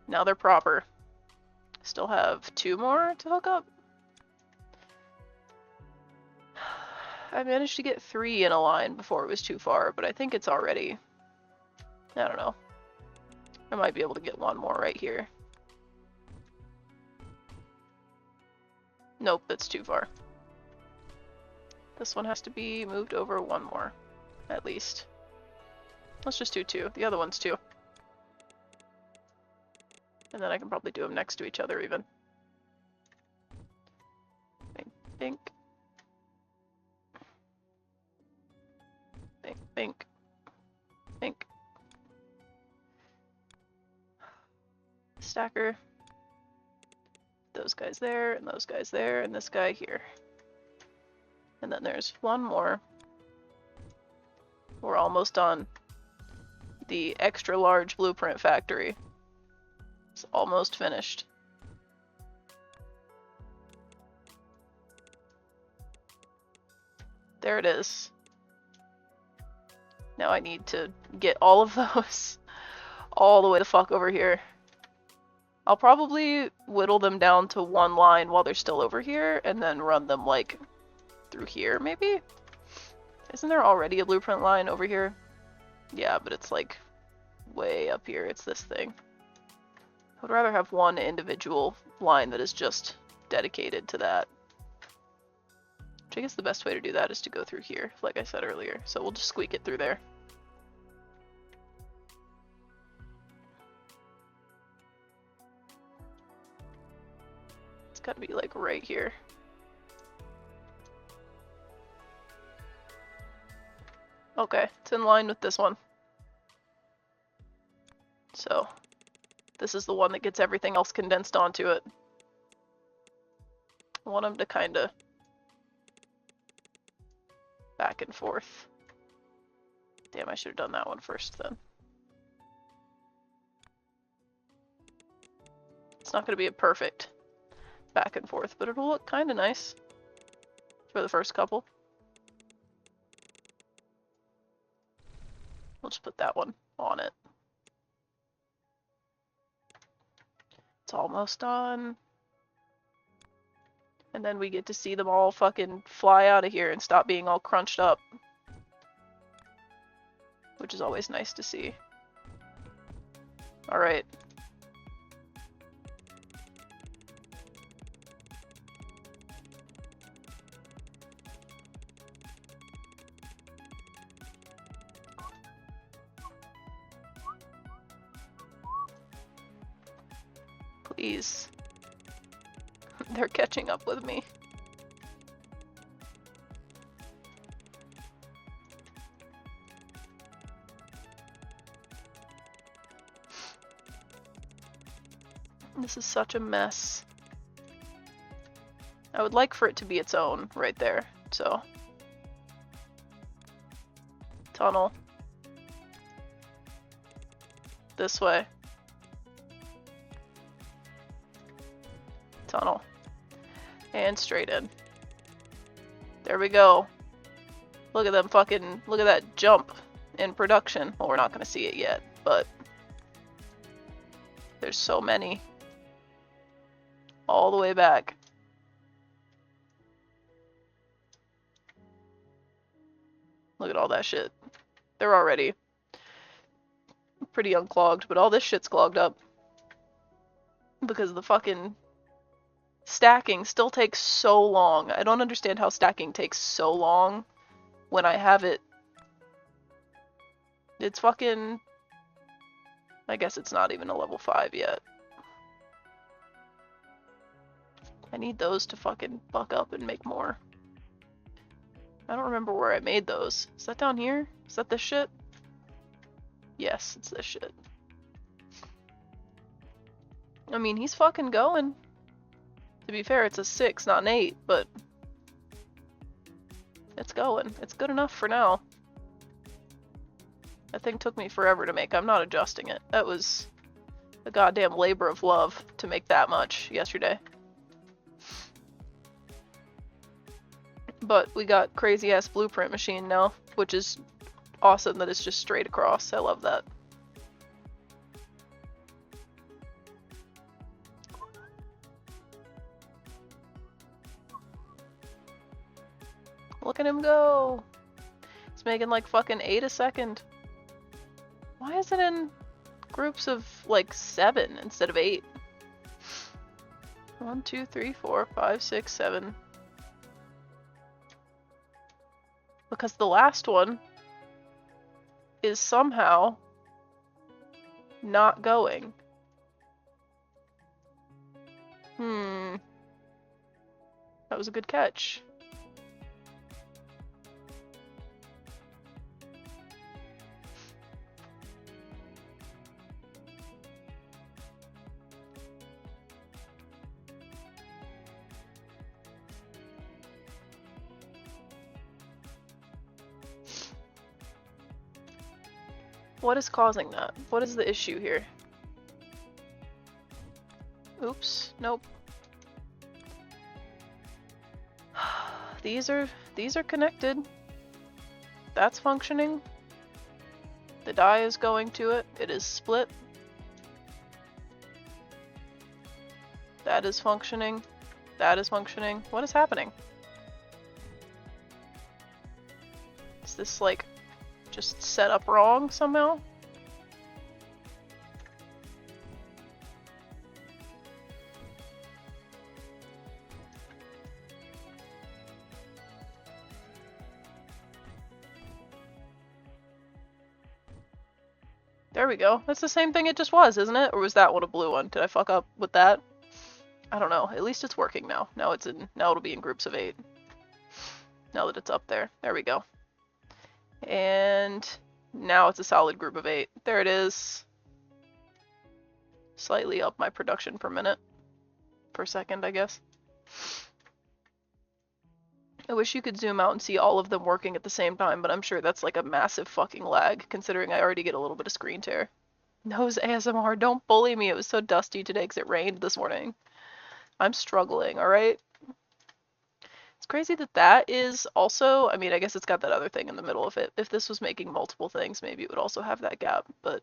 Now they're proper. Still have 2 more to hook up. I managed to get 3 in a line before it was too far, but I think it's already... I don't know. I might be able to get 1 more right here. Nope, that's too far. This one has to be moved over 1 more, at least. Let's just do 2. The other one's 2. And then I can probably do them next to each other even. Bink, bink. Bink, bink. Bink. Stacker. Those guys there, and those guys there, and this guy here. And then there's 1 more. We're almost done. The extra large blueprint factory. It's almost finished. There it is. Now I need to get all of those all the way the fuck over here. I'll probably whittle them down to 1 line while they're still over here, and then run them like through here maybe? Isn't there already a blueprint line over here? Yeah, but it's like way up here. It's this thing. I would rather have 1 individual line that is just dedicated to that. Which I guess the best way to do that is to go through here, like I said earlier. So we'll just squeak it through there. It's gotta be like right here. Okay, it's in line with this one. So, this is the one that gets everything else condensed onto it. I want them to kinda back and forth. Damn, I should have done that one first then. It's not gonna be a perfect back and forth, but it'll look kinda nice for the first couple. We'll just put that one on it. It's almost done. And then we get to see them all fucking fly out of here and stop being all crunched up. Which is always nice to see. Alright. These, they're catching up with me. This is such a mess. I would like for it to be its own right there, so. Tunnel. This way. Tunnel. And straight in. There we go. Look at them fucking, look at that jump in production. Well, we're not gonna see it yet, but there's so many. All the way back. Look at all that shit. They're already pretty unclogged, but all this shit's clogged up. Because the fucking stacking still takes so long. I don't understand how stacking takes so long when I have it. It's fucking... I guess it's not even a level 5 yet. I need those to fucking buck up and make more. I don't remember where I made those. Is that down here? Is that this shit? Yes, it's this shit. I mean, he's fucking going. To be fair, it's a 6, not an 8, but it's going. It's good enough for now. That thing took me forever to make. I'm not adjusting it. That was a goddamn labor of love to make that much yesterday. But we got crazy ass blueprint machine now, which is awesome that it's just straight across. I love that. Look at him go. He's making like fucking 8 a second. Why is it in groups of like 7 instead of 8? 1, 2, 3, 4, 5, 6, 7. Because the last one is somehow not going. That was a good catch. What is causing that? What is the issue here? Oops, nope. These are connected. That's functioning. The die is going to it. It is split. That is functioning. That is functioning. What is happening? Is this like just set up wrong somehow? There we go. That's the same thing it just was, isn't it? Or was that one a blue one? Did I fuck up with that? I don't know. At least it's working now. Now it'll be in groups of 8. Now that it's up there. There we go. And now it's a solid group of 8. There it is. Slightly up my production per minute. Per second, I guess. I wish you could zoom out and see all of them working at the same time, but I'm sure that's like a massive fucking lag, considering I already get a little bit of screen tear. Nose ASMR, don't bully me. It was so dusty today because it rained this morning. I'm struggling, alright? It's crazy that that is also, I mean, I guess it's got that other thing in the middle of it. If this was making multiple things, maybe it would also have that gap, but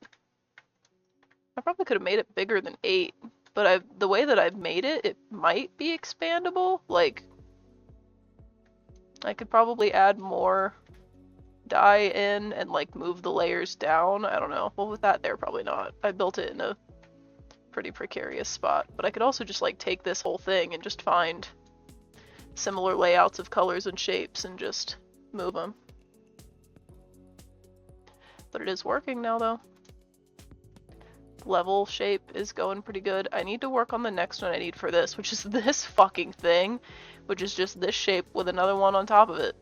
I probably could have made it bigger than 8, but the way that I've made it, it might be expandable. Like, I could probably add more dye in and like move the layers down. I don't know. Well, with that there, probably not. I built it in a pretty precarious spot, but I could also just like take this whole thing and just find similar layouts of colors and shapes and just move them. But it is working now though. level shape is going pretty good. I need to work on the next one I need for this, which is this fucking thing, which is just this shape with another one on top of it.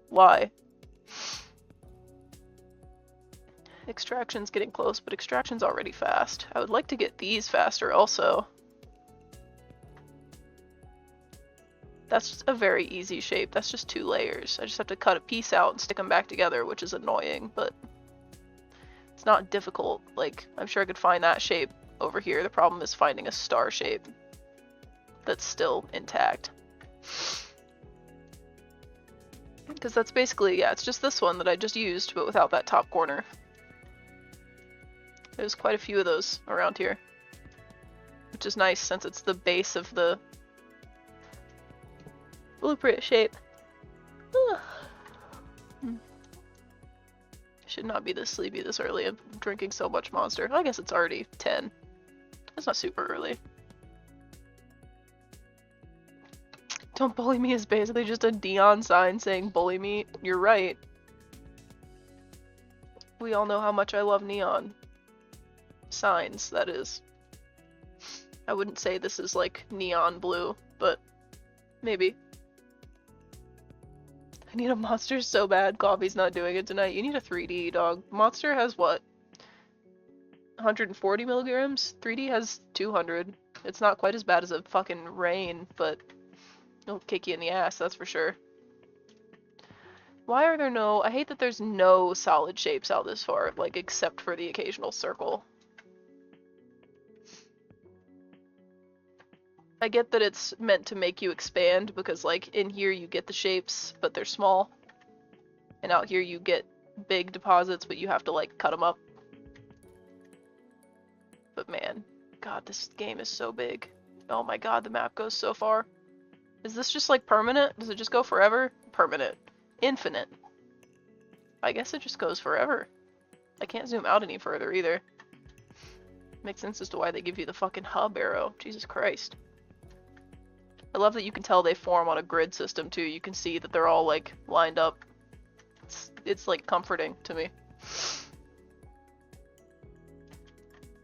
Why? Extraction's getting close, but extraction's already fast. I would like to get these faster also. That's just a very easy shape. That's just 2 layers. I just have to cut a piece out and stick them back together, which is annoying, but it's not difficult. Like, I'm sure I could find that shape over here. The problem is finding a star shape that's still intact. Because that's basically, yeah, it's just this one that I just used, but without that top corner. There's quite a few of those around here, which is nice since it's the base of the blueprint shape. Should not be this sleepy this early. I'm drinking so much Monster. I guess it's already 10. It's not super early. Don't bully me is basically just a neon sign saying bully me. You're right. We all know how much I love neon. Signs, that is. I wouldn't say this is like neon blue, but maybe. I need a Monster so bad. Coffee's not doing it tonight. You need a 3D, dog. Monster has what? 140 milligrams? 3D has 200. It's not quite as bad as a fucking rain, but it'll kick you in the ass, that's for sure. Why are there no... I hate that there's no solid shapes out this far, like, except for the occasional circle. I get that it's meant to make you expand, because, like, in here you get the shapes, but they're small. And out here you get big deposits, but you have to, like, cut them up. But man, God, this game is so big. Oh my god, the map goes so far. Is this just, like, permanent? Does it just go forever? Permanent. Infinite. I guess it just goes forever. I can't zoom out any further, either. Makes sense as to why they give you the fucking hub arrow. Jesus Christ. I love that you can tell they form on a grid system too. You can see that they're all like lined up. It's like comforting to me.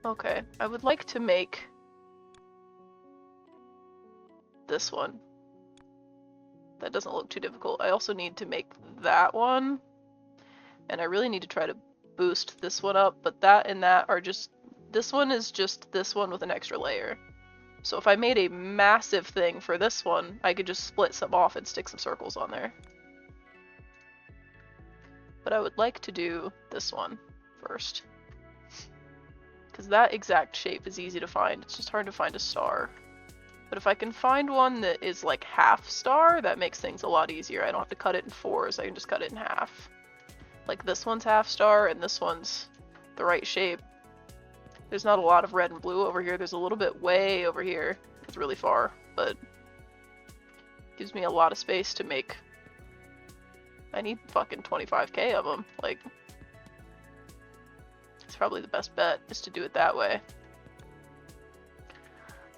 Okay, I would like to make this one. That doesn't look too difficult. I also need to make that one. And I really need to try to boost this one up, but that and that are just... This one is just this one with an extra layer. So if I made a massive thing for this one, I could just split some off and stick some circles on there. But I would like to do this one first. Because that exact shape is easy to find. It's just hard to find a star. But if I can find one that is like half star, that makes things a lot easier. I don't have to cut it in 4s, I can just cut it in half. Like this one's half star and this one's the right shape. There's not a lot of red and blue over here. There's a little bit way over here. It's really far, but gives me a lot of space to make. I need fucking 25k of them. Like, it's probably the best bet is to do it that way.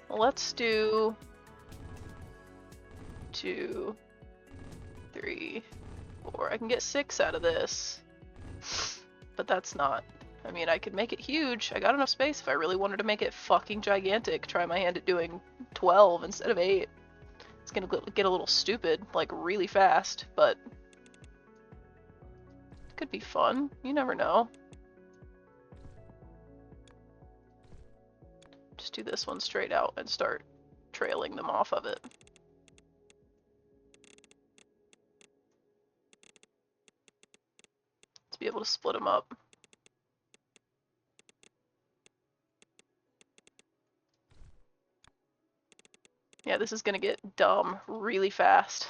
Well, let's do 2, 3, 4. I can get 6 out of this, but that's not. I mean, I could make it huge. I got enough space if I really wanted to make it fucking gigantic. Try my hand at doing 12 instead of 8. It's gonna get a little stupid, like, really fast, but it could be fun. You never know. Just do this one straight out and start trailing them off of it. To be able to split them up. Yeah, this is gonna get dumb really fast.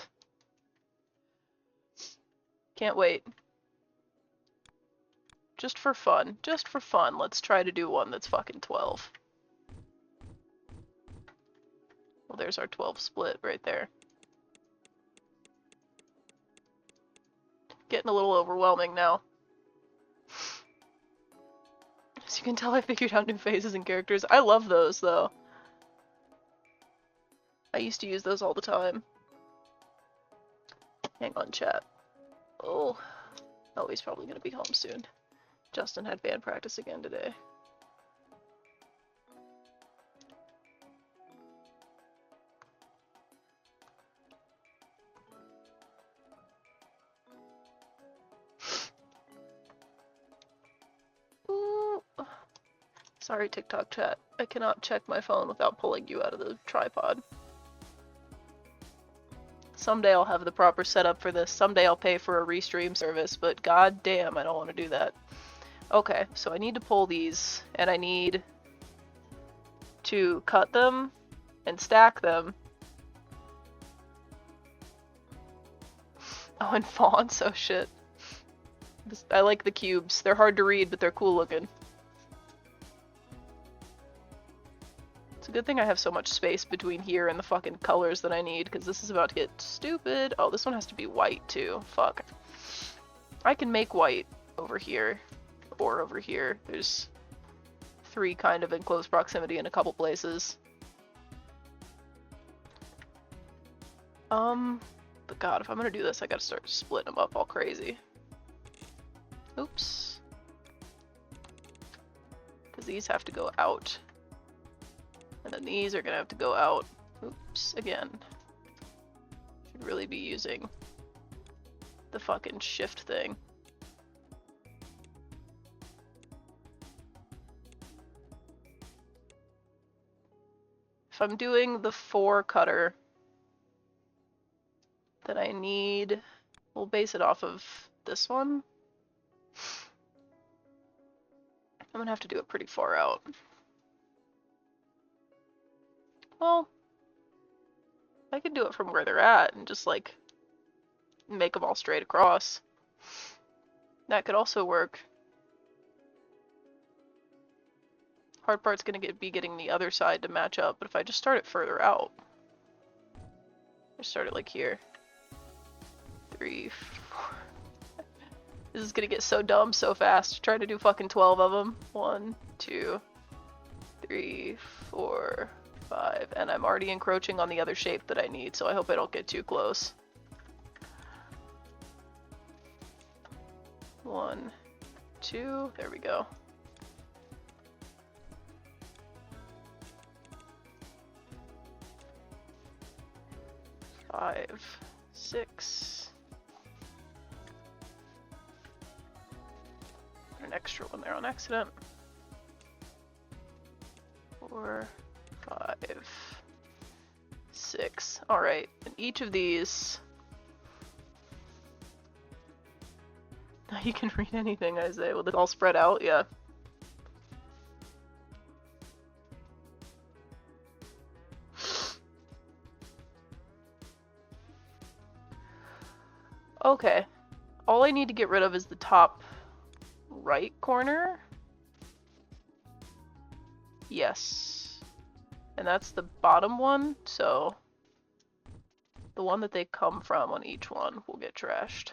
Can't wait. Just for fun, let's try to do one that's fucking 12. Well, there's our 12 split right there. Getting a little overwhelming now. As you can tell, I figured out new faces and characters. I love those, though. I used to use those all the time. Hang on, chat. Oh, he's probably gonna be home soon. Justin had band practice again today. Sorry, TikTok chat. I cannot check my phone without pulling you out of the tripod. Someday I'll have the proper setup for this. Someday I'll pay for a restream service, but god damn, I don't want to do that. Okay, so I need to pull these, and I need to cut them and stack them. Oh, and fonts, oh shit. I like the cubes. They're hard to read, but they're cool looking. It's a good thing I have so much space between here and the fucking colors that I need, because this is about to get stupid. Oh, this one has to be white too. Fuck. I can make white over here, or over here. There's 3 kind of in close proximity in a couple places. But god, if I'm gonna do this, I gotta start splitting them up all crazy. Oops. Because these have to go out. And then these are gonna have to go out. Oops, again. Should really be using the fucking shift thing. If I'm doing the 4 cutter, then I need, we'll base it off of this one. I'm gonna have to do it pretty far out. Well, I could do it from where they're at and just like make them all straight across. That could also work. Hard part's gonna be getting the other side to match up, but if I just start it further out, I start it like here. 3, 4. This is gonna get so dumb so fast. Trying to do fucking 12 of them. 1, 2, 3, 4, 5, and I'm already encroaching on the other shape that I need, so I hope I don't get too close. 1, 2, there we go. Five, 6. Put an extra one there on accident. 4, 5, 6. Alright, and each of these... You can read anything, I say. Will it all spread out? Yeah. Okay. All I need to get rid of is the top right corner. Yes. And that's the bottom one, so the one that they come from on each one will get trashed.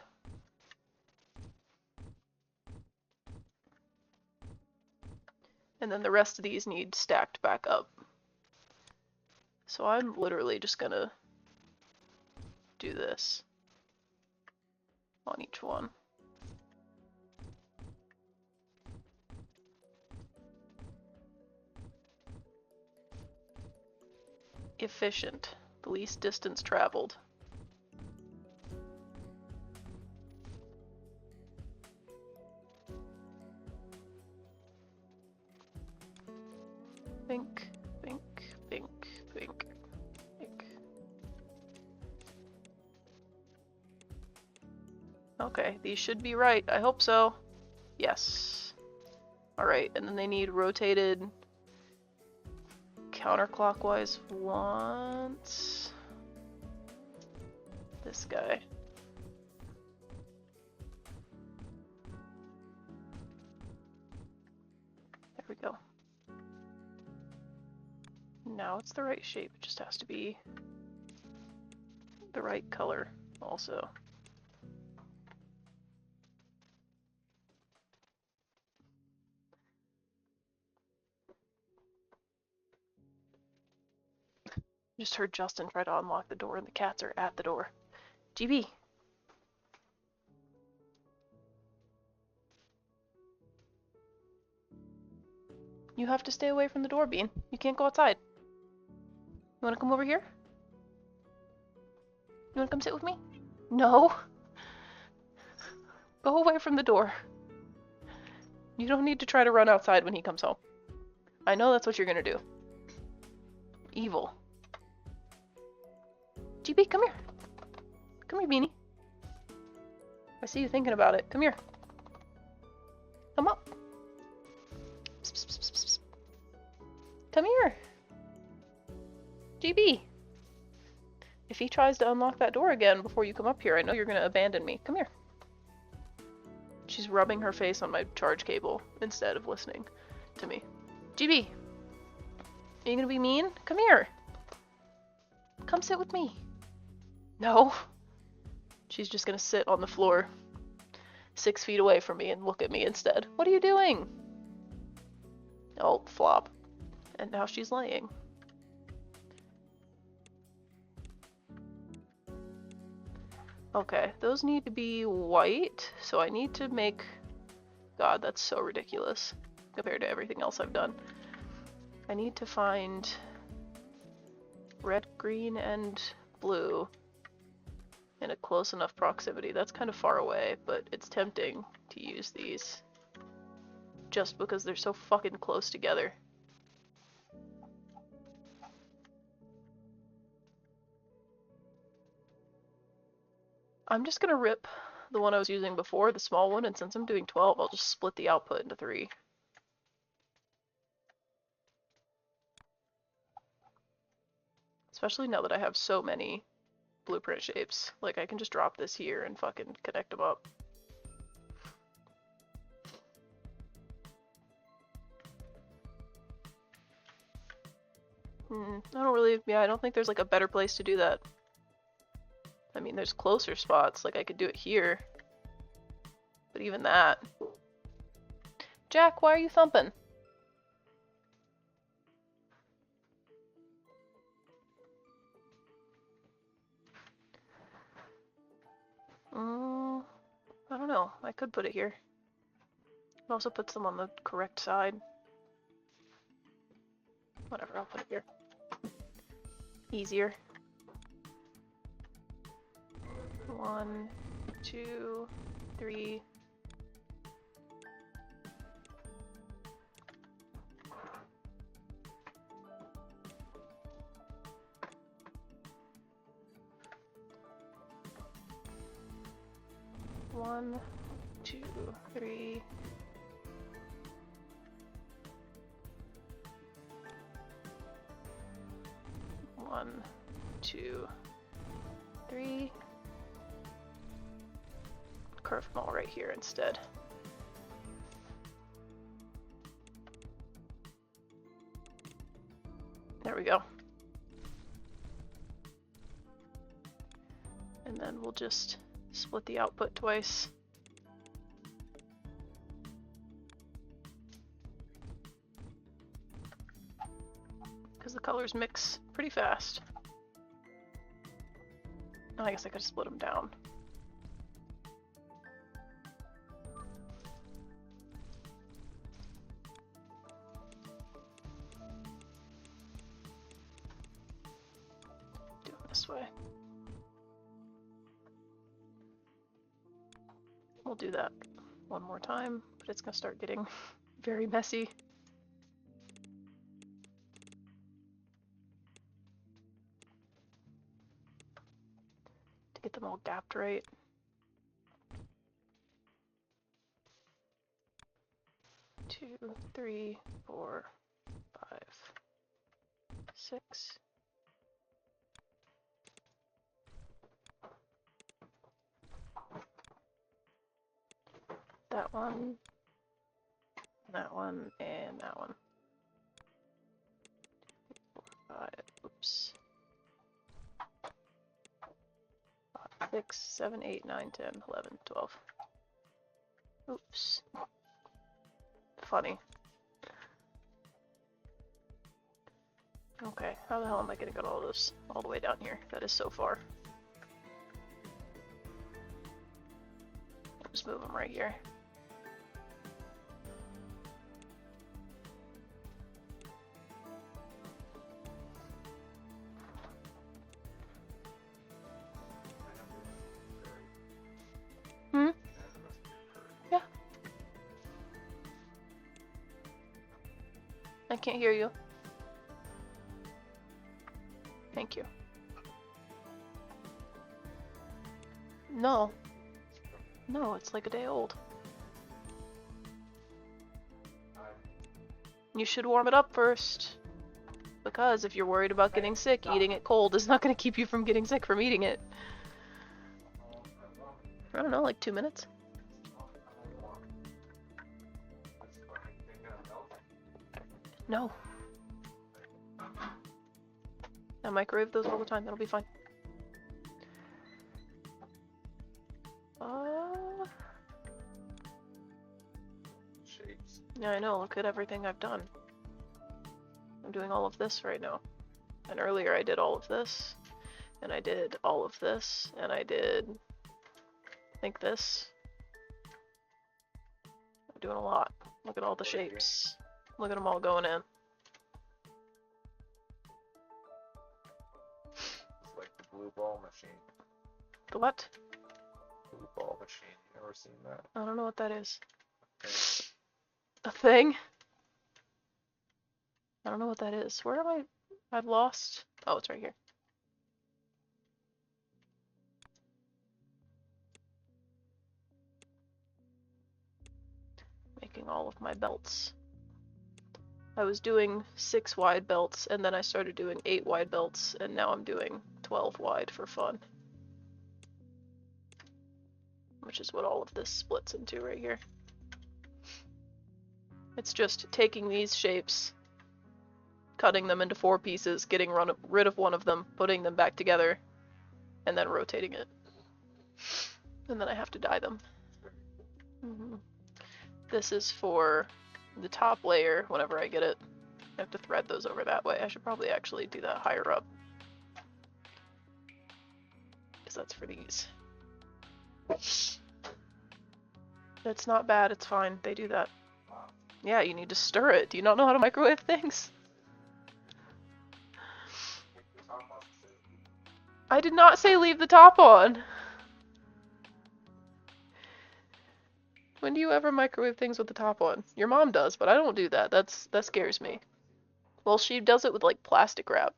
And then the rest of these need stacked back up. So I'm literally just gonna do this on each one. Efficient. The least distance traveled. Bink, bink, bink, bink, bink. Okay, these should be right. I hope so. Yes. Alright, and then they need rotated counterclockwise once. This guy. There we go. Now it's the right shape, it just has to be the right color also. Just heard Justin try to unlock the door and the cats are at the door. GB! You have to stay away from the door, Bean. You can't go outside. You wanna come over here? You wanna come sit with me? No! Go away from the door. You don't need to try to run outside when he comes home. I know that's what you're gonna do. Evil. GB, come here. Come here, Beanie. I see you thinking about it. Come here. Come up. Psst, psst, psst, psst, psst. Come here. GB. If he tries to unlock that door again before you come up here, I know you're gonna abandon me. Come here. She's rubbing her face on my charge cable instead of listening to me. GB. Are you gonna be mean? Come here. Come sit with me. No. She's just gonna sit on the floor 6 feet away from me and look at me instead. What are you doing? Oh, flop. And now she's laying. Okay, those need to be white, so I need to make... God, that's so ridiculous compared to everything else I've done. I need to find red, green, and blue in a close enough proximity. That's kind of far away, but it's tempting to use these just because they're so fucking close together. I'm just gonna rip the one I was using before, the small one, and since I'm doing 12, I'll just split the output into 3. Especially now that I have so many blueprint shapes. Like, I can just drop this here and fucking connect them up. I don't think there's like a better place to do that. I mean, there's closer spots, like I could do it here. But even that... Jack, why are you thumping? I don't know. I could put it here. It also puts them on the correct side. Whatever, I'll put it here. Easier. 1, 2, 3. One, 2, 3. One, 2, 3. Curve them all right here instead. There we go. And then we'll just split the output twice. Because the colors mix pretty fast. Oh, I guess I could split them down. Do it this way. We'll do that one more time, but it's gonna start getting very messy. To get them all gapped right. Two, 3, 4, 5, 6. That one, and that one. 5, oops. 5, 6, 7, 8, 9, 10, 11, 12. Oops. Funny. Okay, how the hell am I gonna get all this all the way down here? That is so far. I'll just move them right here. I can't hear you. Thank you. No. No, it's like a day old. You should warm it up first. Because if you're worried about getting sick, eating it cold is not going to keep you from getting sick from eating it. I don't know, like 2 minutes? No. I microwave those all the time, that'll be fine. Yeah, I know, look at everything I've done. I'm doing all of this right now. And earlier I did all of this. And I did all of this. And I did... I think this. I'm doing a lot. Look at all the shapes. Look at them all going in. It's like the blue ball machine. The what? Blue ball machine. You ever seen that? I don't know what that is. Okay. A thing? I don't know what that is. Where am I? I've lost... Oh, it's right here. Making all of my belts. I was doing 6 wide belts, and then I started doing 8 wide belts, and now I'm doing 12 wide for fun. Which is what all of this splits into right here. It's just taking these shapes, cutting them into 4 pieces, getting rid of one of them, putting them back together, and then rotating it. And then I have to dye them. This is for the top layer whenever I get it. I have to thread those over that way. I should probably actually do that higher up. Because that's for these. It's not bad, it's fine. They do that. Yeah, you need to stir it. Do you not know how to microwave things? I did not say leave the top on. When do you ever microwave things with the top on? Your mom does, but I don't do that. That scares me. Well, she does it with like plastic wrap.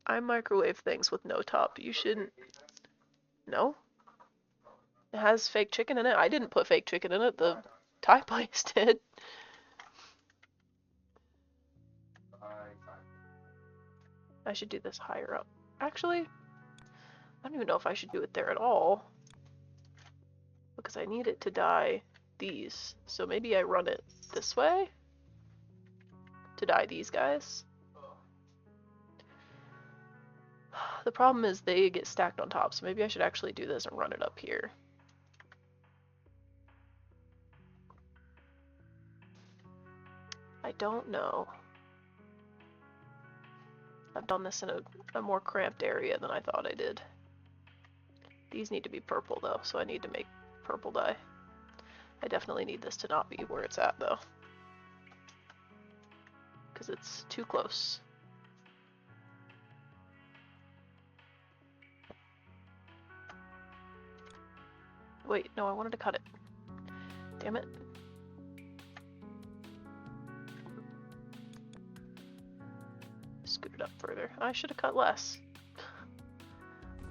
I microwave things with no top. You shouldn't. No? It has fake chicken in it. I didn't put fake chicken in it. The Thai place did. I should do this higher up. Actually, I don't even know if I should do it there at all. Because I need it to dye these. So maybe I run it this way to dye these guys. The problem is they get stacked on top, so maybe I should actually do this and run it up here. I don't know. I've done this in a more cramped area than I thought I did. These need to be purple though, so I need to make purple dye. I definitely need this to not be where it's at though. Because it's too close. Wait, no, I wanted to cut it. Damn it. Scoot it up further. I should have cut less.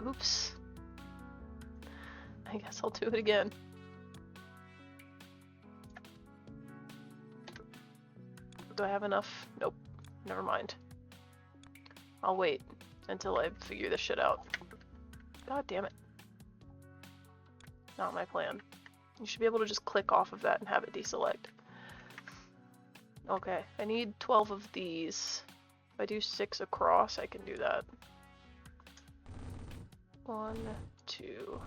Oops. I guess I'll do it again. Do I have enough? Nope. Never mind. I'll wait until I figure this shit out. God damn it. Not my plan. You should be able to just click off of that and have it deselect. Okay, I need 12 of these. If I do 6 across, I can do that. 1, 2,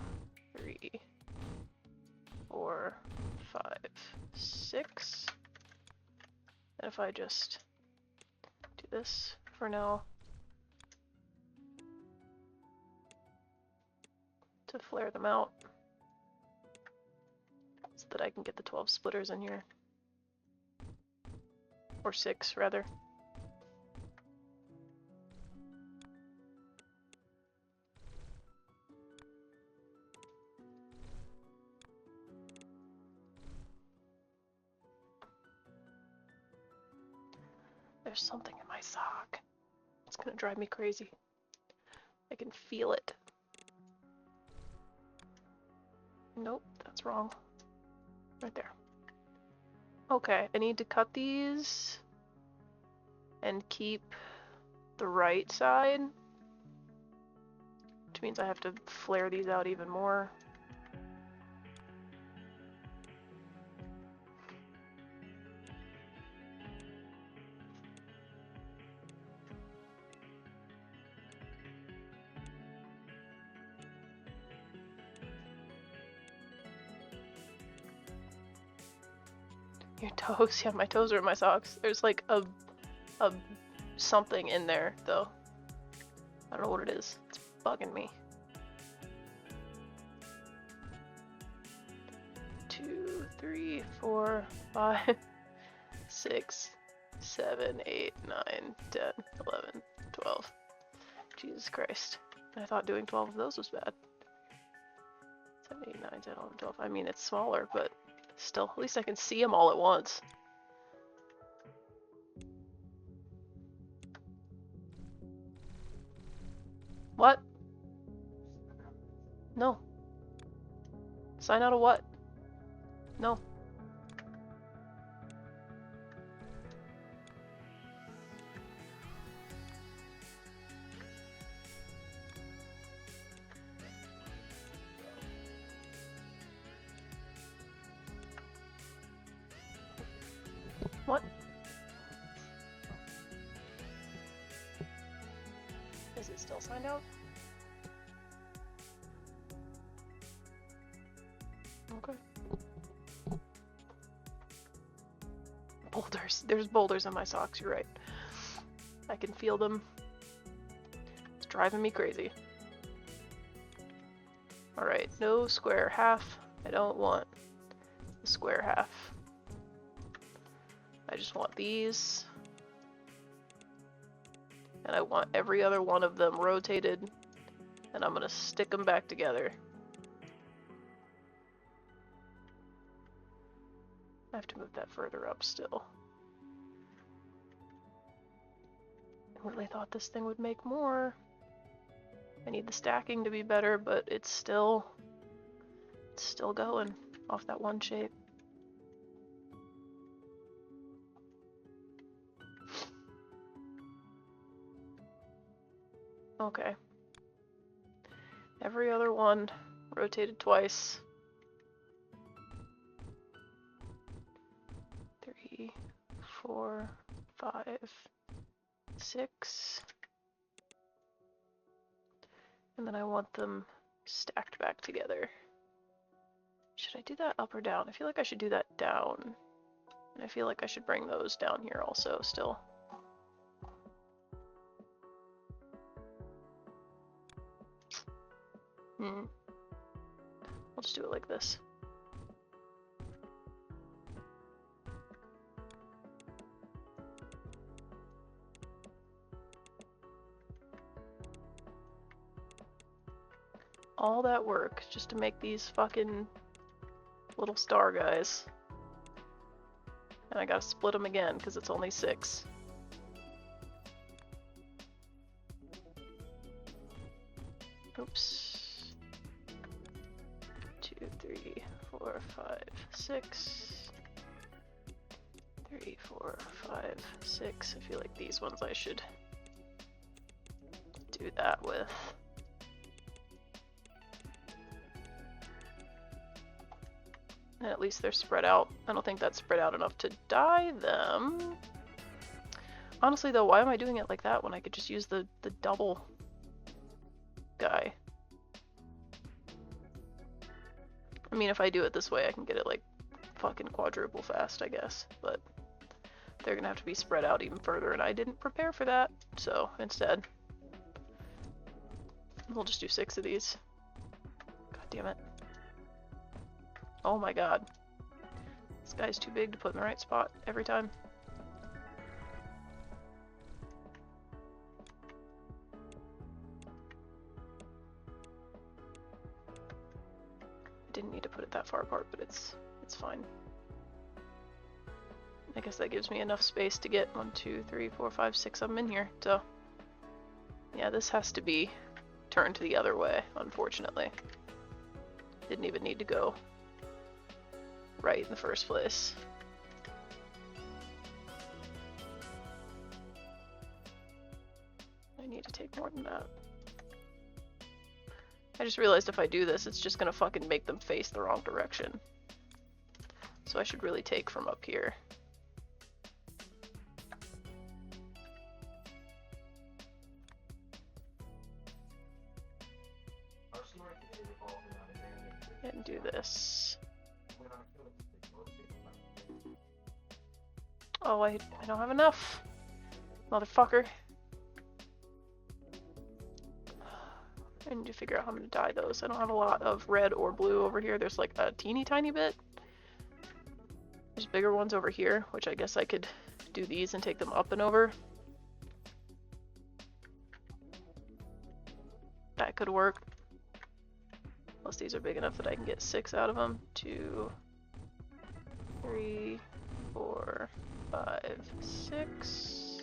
3, 4, 5, 6. And if I just do this for now to flare them out so that I can get the 12 splitters in here. Or 6 rather. There's something in my sock. It's gonna drive me crazy. I can feel it. Nope, that's wrong. Right there. Okay, I need to cut these and keep the right side, which means I have to flare these out even more. Your toes? Yeah, my toes are in my socks. There's like a something in there though. I don't know what it is. It's bugging me. 2, 3, 4, 5, 6, 7, 8, 9, 10, 11, 12. Jesus Christ. I thought doing 12 of those was bad. 7, 8, 9, 10, 11, 12. I mean, it's smaller, but still, at least I can see them all at once. What? No. Sign out of what? No. What? Is it still signed out? Okay. Boulders. There's boulders in my socks, you're right. I can feel them. It's driving me crazy. Alright, no square half. I don't want the square half. I just want these. And I want every other one of them rotated. And I'm gonna stick them back together. I have to move that further up still. I really thought this thing would make more. I need the stacking to be better, but it's still going off that one shape. Okay. Every other one rotated twice. 3, 4, 5, 6. And then I want them stacked back together. Should I do that up or down? I feel like I should do that down. And I feel like I should bring those down here also still. I'll just do it like this. All that work just to make these fucking little star guys. And I gotta split them again because it's only 6. Oops. 2, 3, 4, 5, 6. 3, 4, 5, 6. I feel like these ones I should do that with. And at least they're spread out. I don't think that's spread out enough to dye them. Honestly though, why am I doing it like that when I could just use the double guy? I mean, if I do it this way, I can get it like fucking quadruple fast, I guess. But they're gonna have to be spread out even further, and I didn't prepare for that. So instead, we'll just do 6 of these. God damn it. Oh my god. This guy's too big to put in the right spot every time. I didn't need to put it that far apart, but it's fine. I guess that gives me enough space to get 1, 2, 3, 4, 5, 6 of them in here. So, yeah, this has to be turned to the other way, unfortunately. Didn't even need to go right in the first place. I need to take more than that. I just realized if I do this, it's just gonna fucking make them face the wrong direction. So I should really take from up here. And do this. Oh, I don't have enough. Motherfucker. I need to figure out how I'm gonna dye those. I don't have a lot of red or blue over here. There's like a teeny tiny bit. There's bigger ones over here, which I guess I could do these and take them up and over. That could work. Plus these are big enough that I can get 6 out of them. 2, 3, 4, 5, 6.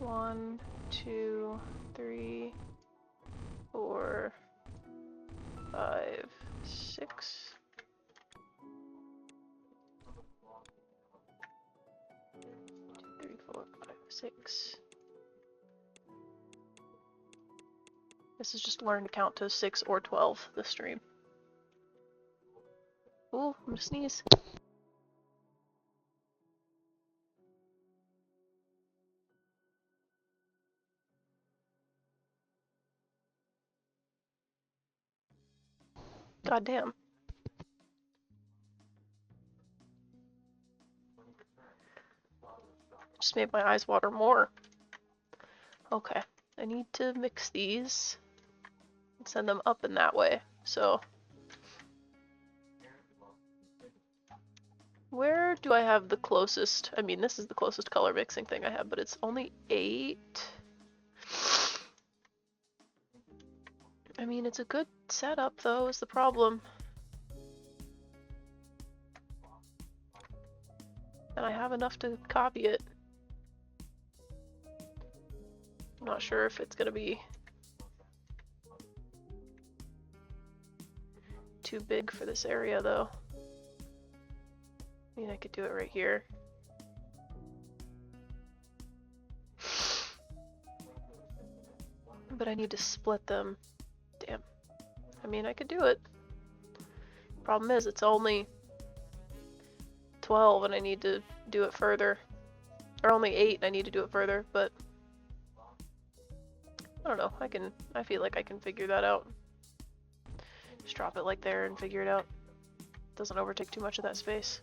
1, 2, 3, 4, 5, 6. 2, 3, 4, 5, 6. This is just learn to count to 6 or 12 this stream. Ooh, I'm gonna sneeze. God damn. Just made my eyes water more. Okay, I need to mix these and send them up in that way. So, where do I have the closest? I mean, this is the closest color mixing thing I have, but it's only 8. I mean, it's a good setup, though, is the problem. And I have enough to copy it. I'm not sure if it's gonna be too big for this area, though. I mean, I could do it right here. But I need to split them. Damn. I mean, I could do it. Problem is, it's only 12 and I need to do it further. Or only 8 and I need to do it further, but I don't know. I feel like I can figure that out. Just drop it like there and figure it out. Doesn't overtake too much of that space.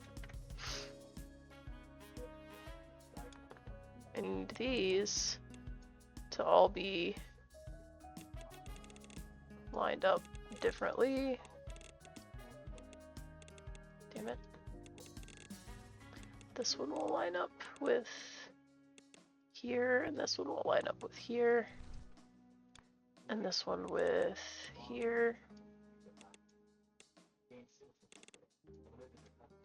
I need these to all be lined up differently. Damn it. This one will line up with here, and this one will line up with here, and this one with here.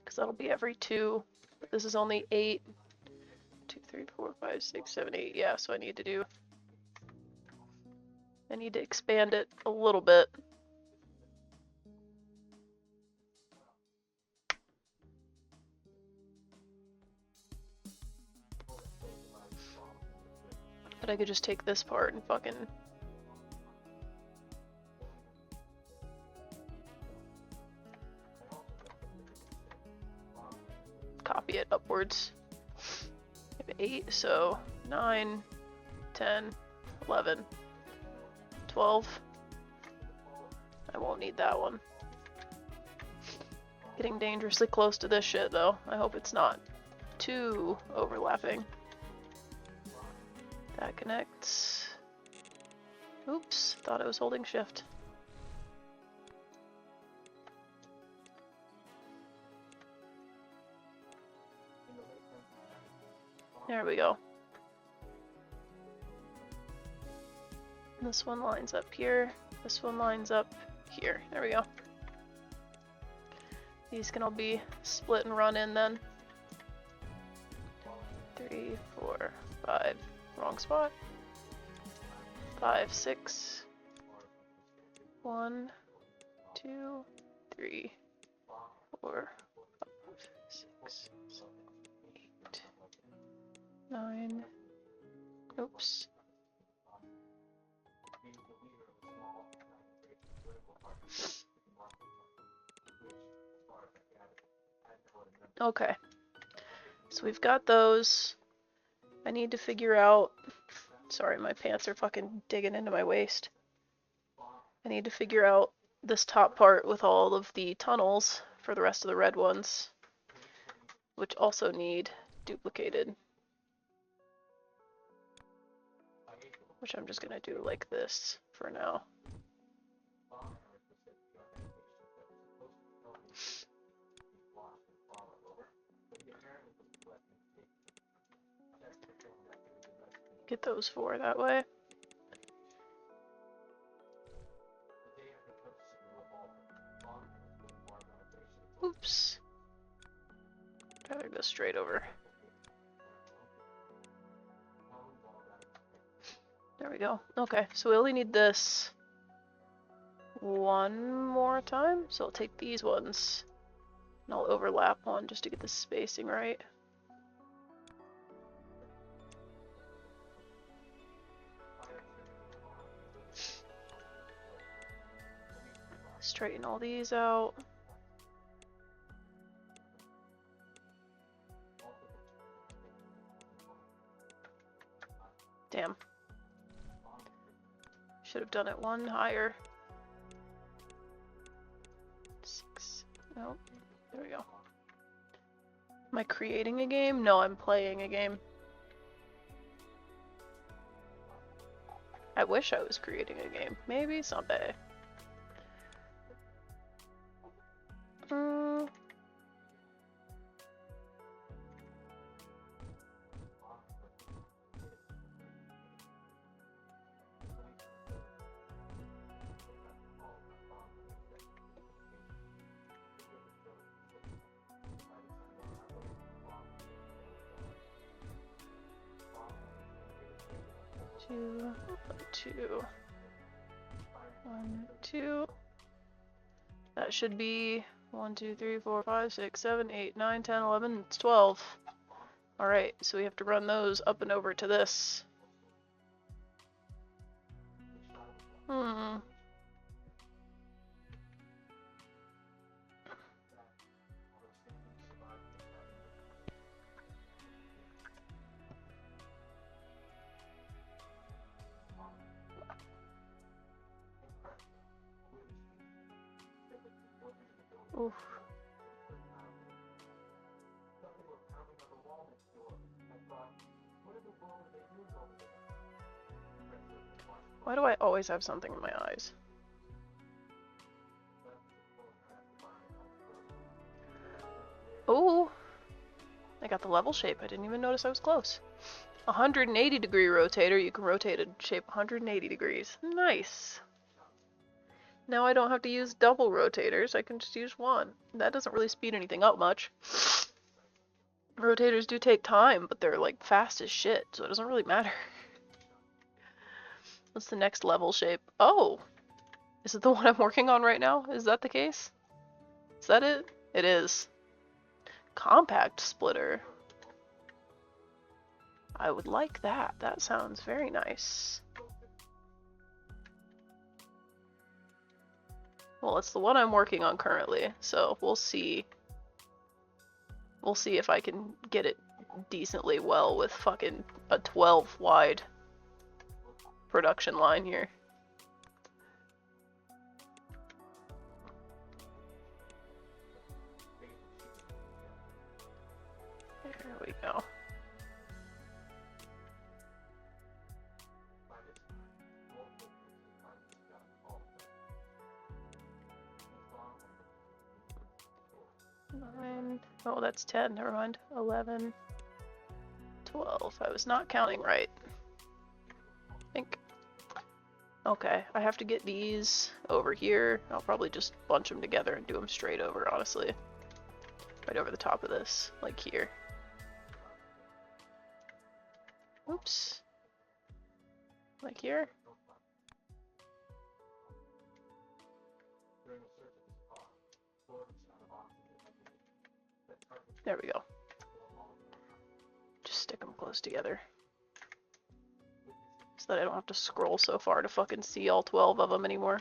Because that'll be every 2. This is only 8. 2, 3, 4, 5, 6, 7, 8. Yeah, so I need to expand it a little bit. But I could just take this part and fucking copy it upwards. I have 8, so 9, 10, 11, 12. I won't need that one. Getting dangerously close to this shit, though. I hope it's not too overlapping. That connects. Oops, thought I was holding shift. There we go. This one lines up here. This one lines up here. There we go. These can all be split and run in then. 3, 4, 5. Wrong spot. 5, 6. 1, 2, 3, 4, 5, 6, 7, 8, 9. Oops. Okay. So we've got those. I need to figure out... Sorry, my pants are fucking digging into my waist. I need to figure out this top part with all of the tunnels for the rest of the red ones, which also need duplicated. Which I'm just gonna do like this for now. Get those 4 that way. Oops. I'd rather go straight over. There we go. Okay, so we only need this one more time. So I'll take these ones and I'll overlap one just to get the spacing right. Straighten all these out. Damn. Should have done it one higher. 6. Nope. There we go. Am I creating a game? No, I'm playing a game. I wish I was creating a game. Maybe someday. Two. 1, 2. That should be 1, 2, 3, 4, 5, 6, 7, 8, 9, 10, 11, it's 12. Alright, so we have to run those up and over to this. Oof. Why do I always have something in my eyes? Oh, I got the level shape. I didn't even notice I was close. 180 degree rotator. You can rotate a shape 180 degrees. Nice. Now I don't have to use double rotators. I can just use one. That doesn't really speed anything up much. Rotators do take time, but they're like fast as shit, so it doesn't really matter. What's the next level shape? Oh! Is it the one I'm working on right now? Is that the case? Is that it? It is. Compact splitter. I would like that. That sounds very nice. Well, it's the one I'm working on currently, so we'll see. We'll see if I can get it decently well with fucking a 12 wide production line here. There we go. Oh, that's 10. Never mind. 11, 12. I was not counting right. I think. Okay, I have to get these over here. I'll probably just bunch them together and do them straight over, honestly. right over the top of this, like here. Oops. Like here. There we go. Just stick them close together. So that I don't have to scroll so far to fucking see all 12 of them anymore.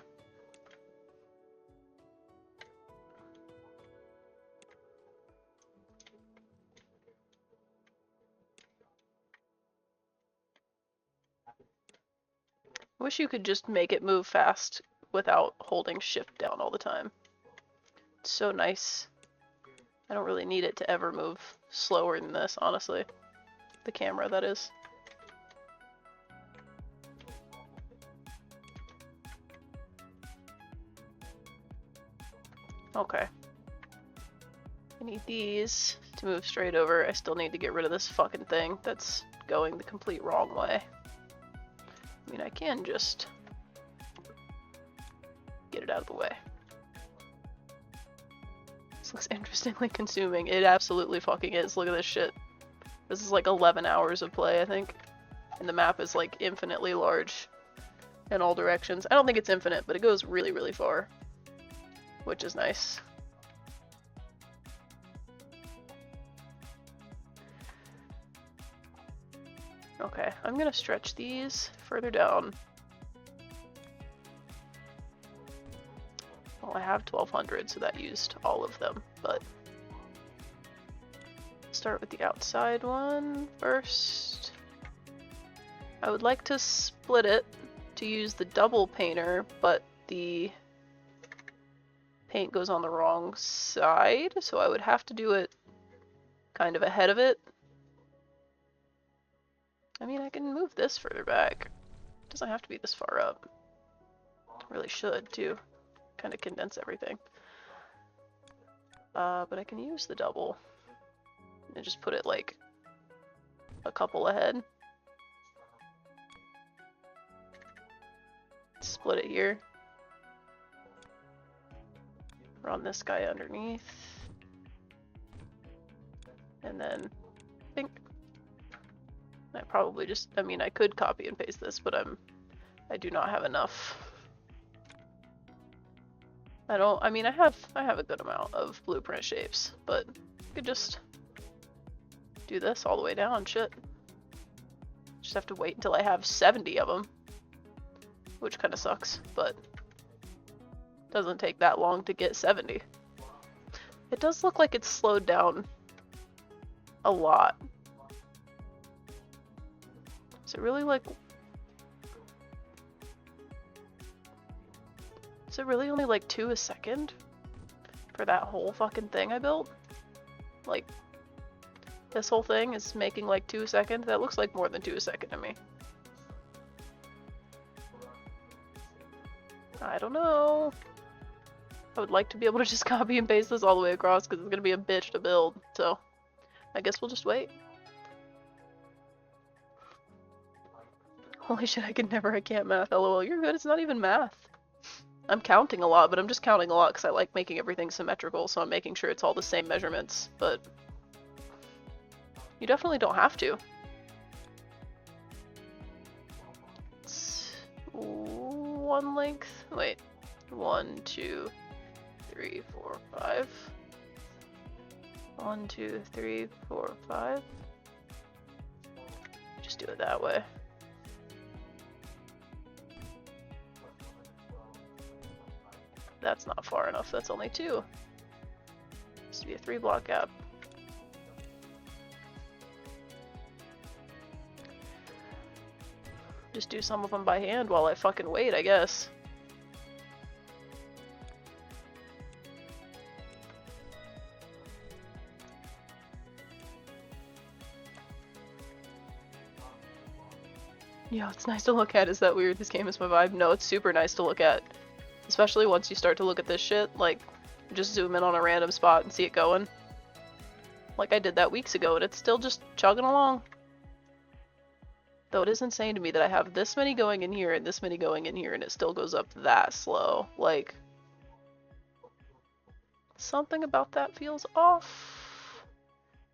I wish you could just make it move fast without holding shift down all the time. It's so nice. I don't really need it to ever move slower than this, honestly. The camera, that is. Okay. I need these to move straight over. I still need to get rid of this fucking thing that's going the complete wrong way. I mean, I can just get it out of the way. This looks interestingly consuming. It absolutely fucking is. Look at this shit. This is like 11 hours of play, I think. And the map is like infinitely large in all directions. I don't think it's infinite, but it goes really, really far. Which is nice. Okay, I'm gonna stretch these further down. Well, I have 1200, so that used all of them, but start with the outside one first. I would like to split it to use the double painter, but the paint goes on the wrong side, so I would have to do it kind of ahead of it. I mean, I can move this further back. It doesn't have to be this far up. It really should, too. Kind of condense everything. But I can use the double and just put it like a couple ahead. Split it here. Run this guy underneath. And then I think I probably just, I mean, I could copy and paste this, but I do not have enough. I mean, I have a good amount of blueprint shapes, but I could just do this all the way down, shit. Just have to wait until I have 70 of them, which kind of sucks, but doesn't take that long to get 70. It does look like it's slowed down a lot. Is it really like... Is it really only like 2 a second for that whole fucking thing I built? Like, this whole thing is making like 2 a second? That looks like more than 2 a second to me. I don't know. I would like to be able to just copy and paste this all the way across because it's going to be a bitch to build. So, I guess we'll just wait. Holy shit, I can't math. LOL, you're good, it's not even math. I'm counting a lot, but I'm just counting a lot because I like making everything symmetrical, so I'm making sure it's all the same measurements, but you definitely don't have to. It's one length. Wait. 1, 2, 3, 4, 5. 1, 2, 3, 4, 5. Just do it that way. That's not far enough, that's only 2. Needs to be a 3 block gap. Just do some of them by hand while I fucking wait, I guess. Yeah, it's nice to look at. Is that weird? This game is my vibe. No, it's super nice to look at. Especially once you start to look at this shit, like, just zoom in on a random spot and see it going. Like I did that weeks ago, and it's still just chugging along. Though it is insane to me that I have this many going in here and this many going in here, and it still goes up that slow. Like, Something about that feels off.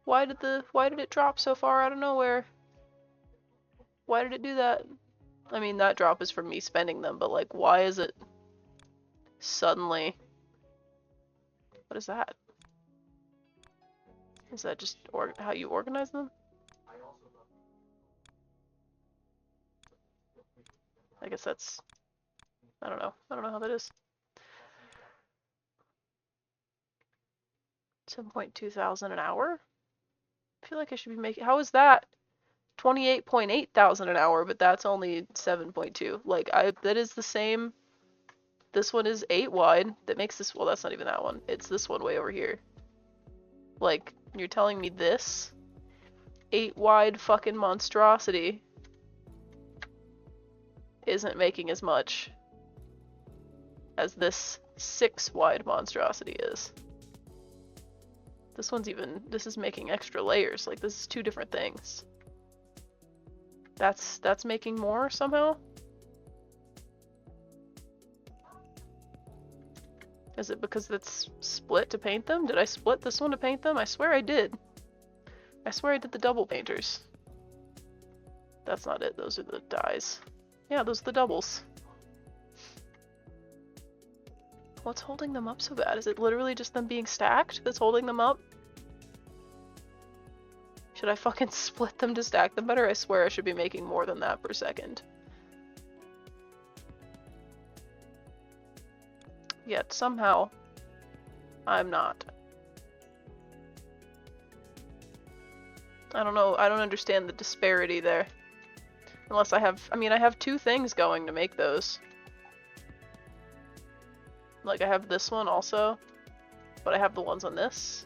Why did it drop so far out of nowhere? Why did it do that? I mean, that drop is from me spending them, but like, why is it suddenly... What is that? Is that just how you organize them? I guess that's... I don't know. I don't know how that is. 7.2 thousand an hour? I feel like I should be making... How is that 28.8 thousand an hour, but that's only 7.2? Like, that is the same... This one is 8 wide. That makes this... Well, that's not even that one. It's this one way over here. Like, you're telling me this 8 wide fucking monstrosity isn't making as much as this 6 wide monstrosity is. This one's even... This is making extra layers. Like, this is 2 different things. That's making more somehow? Is it because it's split to paint them? Did I split this one to paint them? I swear I did. I swear I did the double painters. That's not it. Those are the dyes. Yeah, those are the doubles. What's holding them up so bad? Is it literally just them being stacked that's holding them up? Should I fucking split them to stack them better? I swear I should be making more than that per second. Yet somehow I'm not. I don't know. I don't understand the disparity there. Unless I have... I mean, I have 2 things going to make those. Like, I have this one also, but I have the ones on this.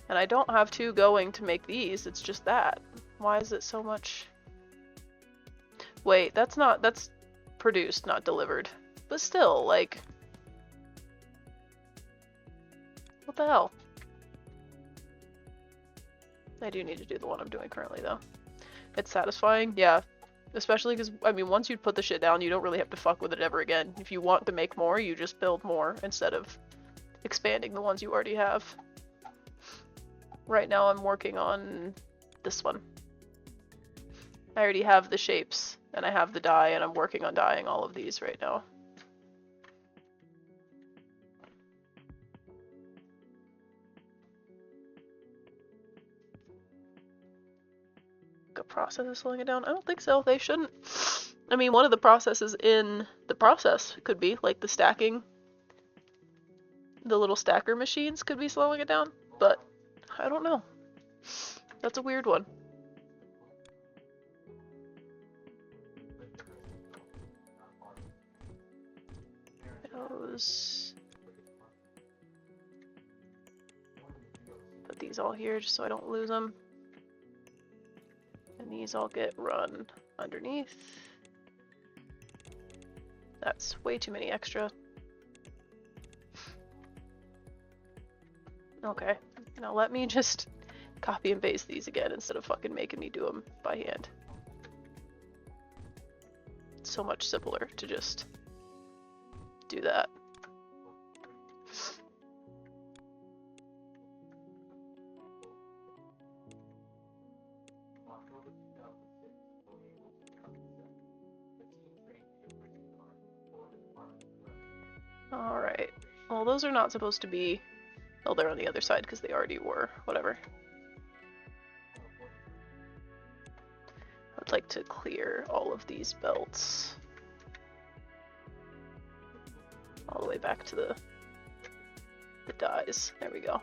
And I don't have 2 going to make these, it's just that. Why is it so much... Wait, that's not... That's produced, not delivered. But still, like... What the hell? I do need to do the one I'm doing currently, though. It's satisfying, yeah. Especially because, I mean, once you put the shit down, you don't really have to fuck with it ever again. If you want to make more, you just build more instead of expanding the ones you already have. Right now I'm working on this one. I already have the shapes, and I have the dye, and I'm working on dyeing all of these right now. A process is slowing it down? I don't think so. They shouldn't. I mean, one of the processes in the process could be, like, the stacking. The little stacker machines could be slowing it down, but I don't know. That's a weird one. Put these all here just so I don't lose them. And these all get run underneath. That's way too many extra. Okay, now let me just copy and paste these again instead of fucking making me do them by hand. It's so much simpler to just do that. Alright, well those are not supposed to be... Oh, they're on the other side because they already were. Whatever. I'd like to clear all of these belts. All the way back to the dyes. There we go.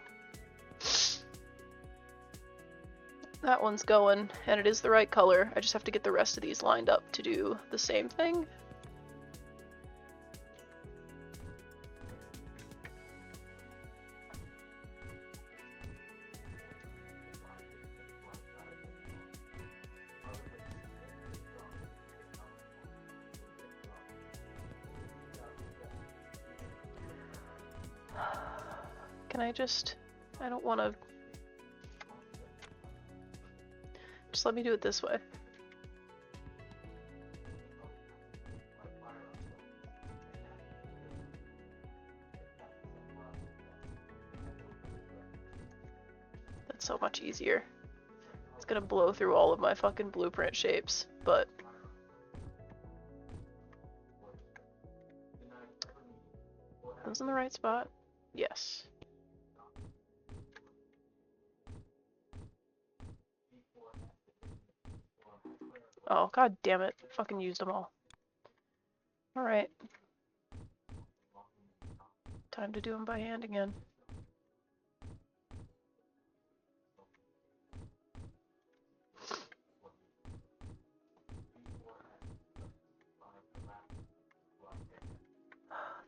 That one's going, and it is the right color. I just have to get the rest of these lined up to do the same thing. Can I just... I don't want to... Just let me do it this way. so much easier. It's gonna blow through all of my fucking blueprint shapes, but those in the right spot? Yes. Oh, god damn it. Fucking used them all. Alright. Time to do them by hand again.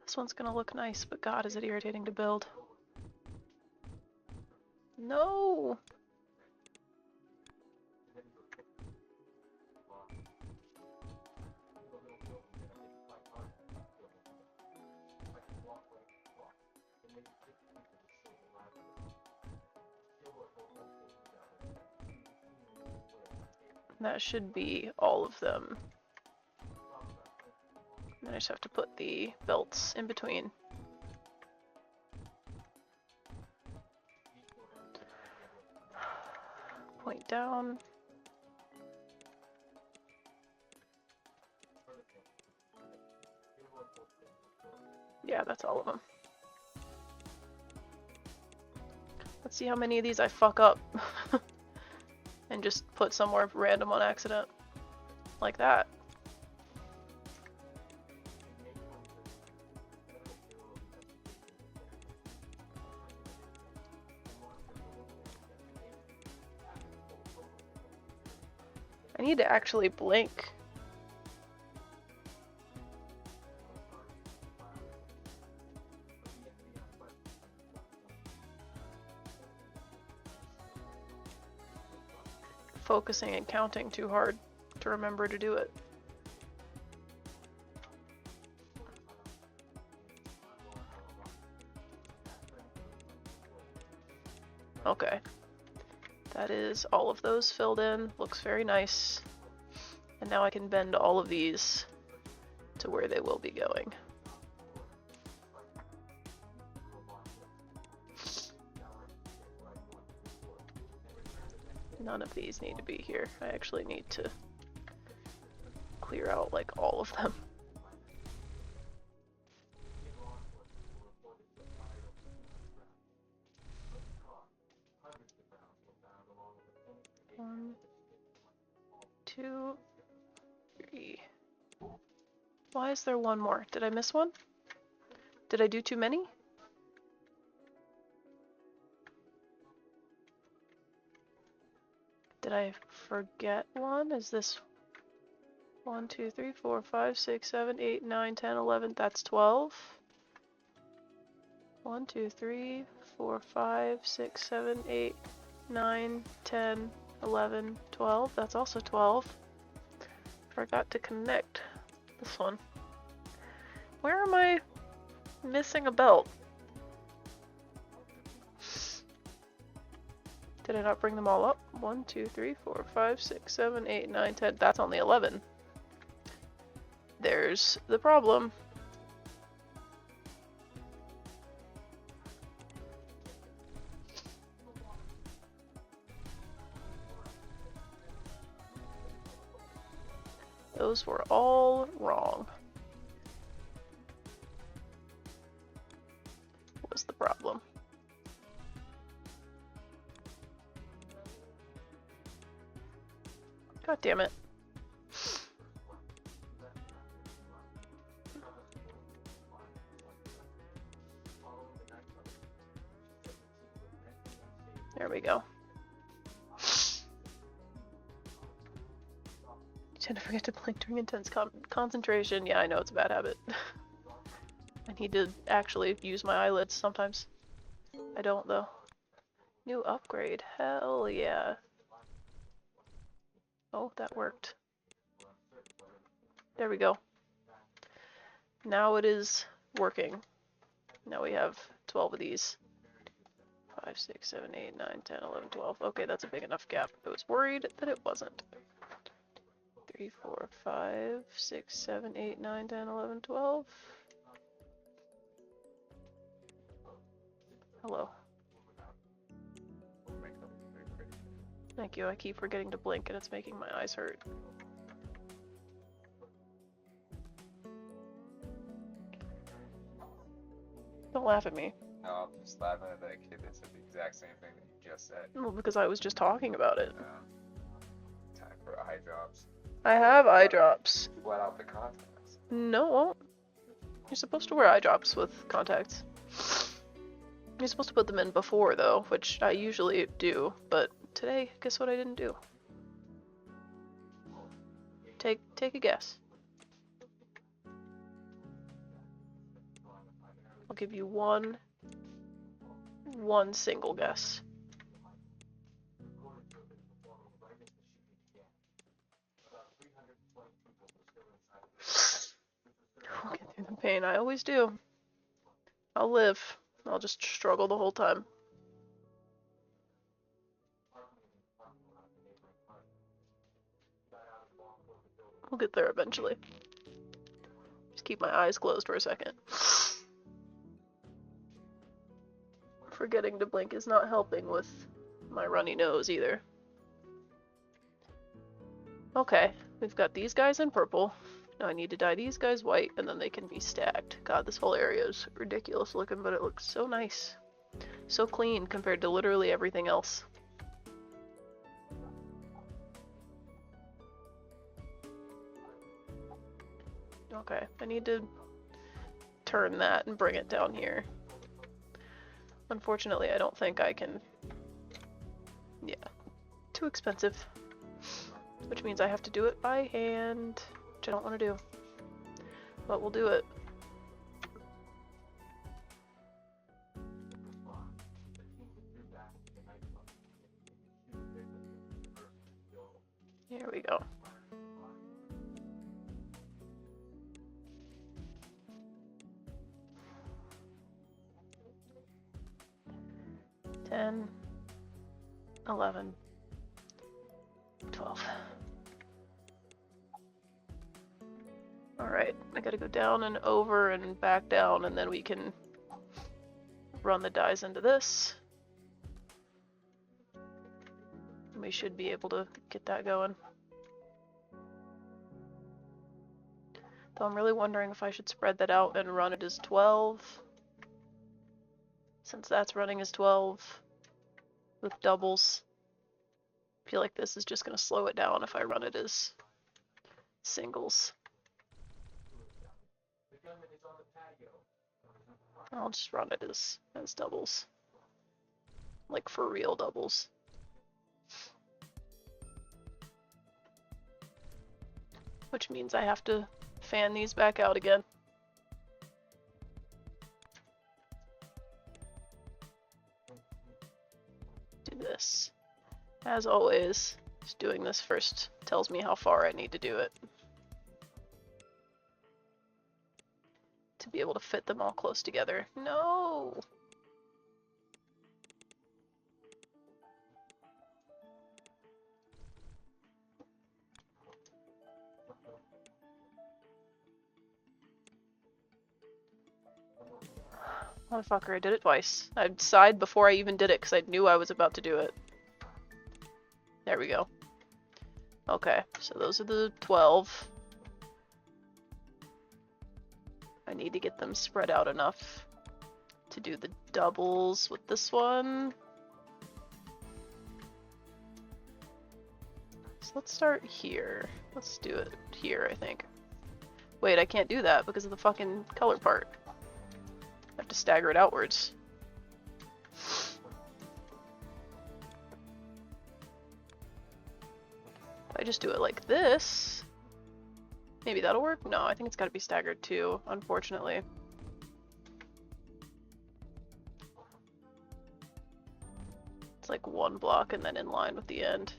This one's gonna look nice, but god, is it irritating to build. No! That should be all of them. And then I just have to put the belts in between. Point down. Yeah, that's all of them. Let's see how many of these I fuck up. And just put somewhere random on accident. Like that. I need to actually blink. Focusing and counting too hard to remember to do it. Okay. That is all of those filled in. Looks very nice. And now I can bend all of these to where they will be going. None of these need to be here. I actually need to clear out like all of them. One, two, three. Why is there one more? Did I miss one? Did I do too many? Did I forget one? Is this 1, 2, 3, 4, 5, 6, 7, 8, 9, 10, 11? That's 12. 1, 2, 3, 4, 5, 6, 7, 8, 9, 10, 11, 12. That's also 12. Forgot to connect this one. Where am I missing a belt? Did I not bring them all up? 1, 2, 3, 4, 5, 6, 7, 8, 9, 10. That's only 11. There's the problem. Those were all wrong. What was the problem? God damn it. There we go. You tend to forget to blink during intense concentration. Yeah, I know it's a bad habit. I need to actually use my eyelids sometimes. I don't though. New upgrade. Hell yeah. Oh, that worked. There we go. Now it is working. Now we have 12 of these. 5, 6, 7, 8, 9, 10, 11, 12. Okay, that's a big enough gap. I was worried that it wasn't. 3, 4, 5, 6, 7, 8, 9, 10, 11, 12. Hello. Thank you, I keep forgetting to blink and it's making my eyes hurt. Don't laugh at me. No, I'm just laughing at that kid that said the exact same thing that you just said. Well, because I was just talking about it. Time for eye drops. I have eye drops. Let out the contacts. No, it won't. You're supposed to wear eye drops with contacts. You're supposed to put them in before, though, which I usually do, but today, guess what I didn't do? Take a guess. I'll give you one single guess. I'll get through the pain. I always do. I'll live. I'll just struggle the whole time. We'll get there eventually. Just keep my eyes closed for a second. Forgetting to blink is not helping with my runny nose either. Okay, we've got these guys in purple. Now I need to dye these guys white and then they can be stacked. God, this whole area is ridiculous looking, but it looks so nice. So clean compared to literally everything else. Okay, I need to turn that and bring it down here. Unfortunately, I don't think I can... Yeah, too expensive. Which means I have to do it by hand, which I don't want to do. But we'll do it. Here we go. $10, $11, $12. Alright, I gotta go down and over and back down, and then we can run the dyes into this. We should be able to get that going. Though I'm really wondering if I should spread that out and run it as 12. Since that's running as 12 with doubles. I feel like this is just going to slow it down if I run it as singles. I'll just run it as doubles. Like for real doubles. Which means I have to fan these back out again. Do this. As always, just doing this first tells me how far I need to do it. To be able to fit them all close together. No! Motherfucker, I did it twice. I sighed before I even did it because I knew I was about to do it. There we go. Okay, so those are the 12. I need to get them spread out enough to do the doubles with this one. So let's start here. Let's do it here, I think. Wait, I can't do that because of the fucking color part. I have to stagger it outwards. If I just do it like this, maybe that'll work? No, I think it's got to be staggered too, unfortunately. It's like one block and then in line with the end.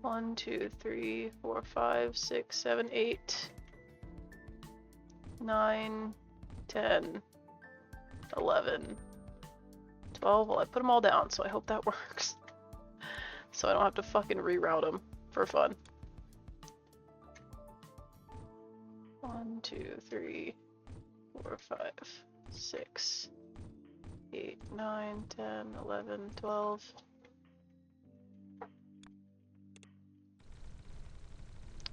One, 2, 3, 4, 5, 6, 7, 8, 9, 10, 11, 12. Well, I put them all down, so I hope that works. So I don't have to fucking reroute them for fun. 1, 2, 3, 4, 5, 6, 8, 9, 10, 11, 12. I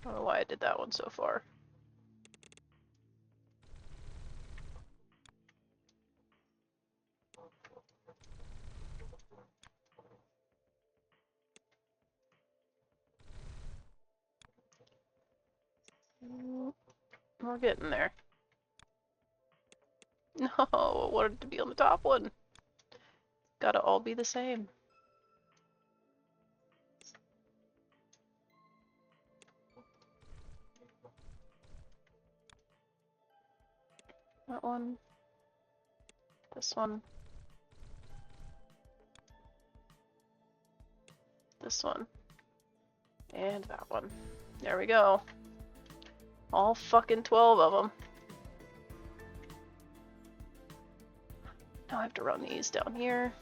don't know why I did that one so far. We're getting there. No, I wanted to be on the top one. Gotta all be the same. That one. This one. This one. And that one. There we go. All fucking 12 of them. Now I have to run these down here.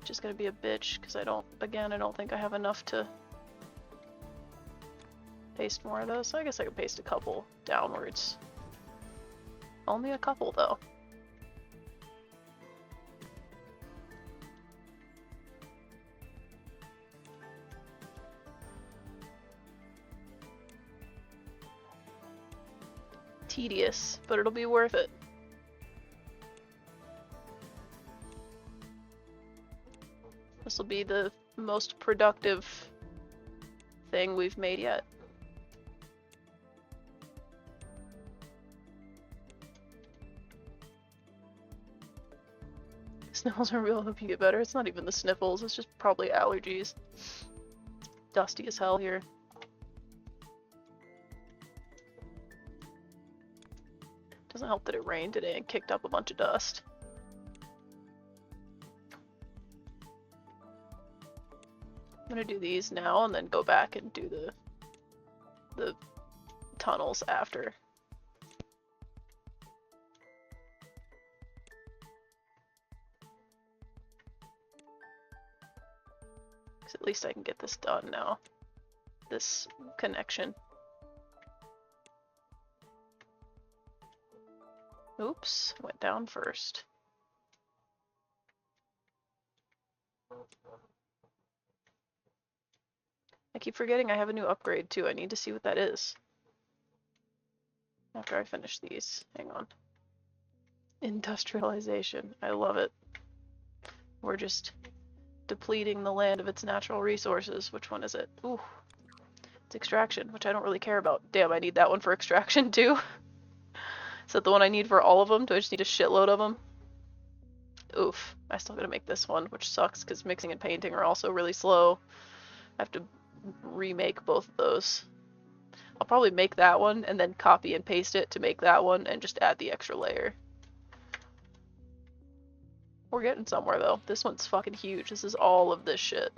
Which is gonna be a bitch, because I don't think I have enough to paste more of those. So I guess I could paste a couple downwards. Only a couple, though. Tedious, but it'll be worth it. This will be the most productive thing we've made yet. Sniffles are real. I hope you get better. It's not even the sniffles, it's just probably allergies. Dusty as hell here. Doesn't help that it rained today and kicked up a bunch of dust. I'm gonna do these now and then go back and do the tunnels after. Because at least I can get this done now. This connection. Oops, went down first. I keep forgetting I have a new upgrade too. I need to see what that is. After I finish these. Hang on. Industrialization. I love it. We're just depleting the land of its natural resources. Which one is it? Ooh. It's extraction, which I don't really care about. Damn, I need that one for extraction too. Is that the one I need for all of them? Do I just need a shitload of them? Oof. I still gotta make this one, which sucks because mixing and painting are also really slow. I have to remake both of those. I'll probably make that one and then copy and paste it to make that one and just add the extra layer. We're getting somewhere though. This one's fucking huge. This is all of this shit.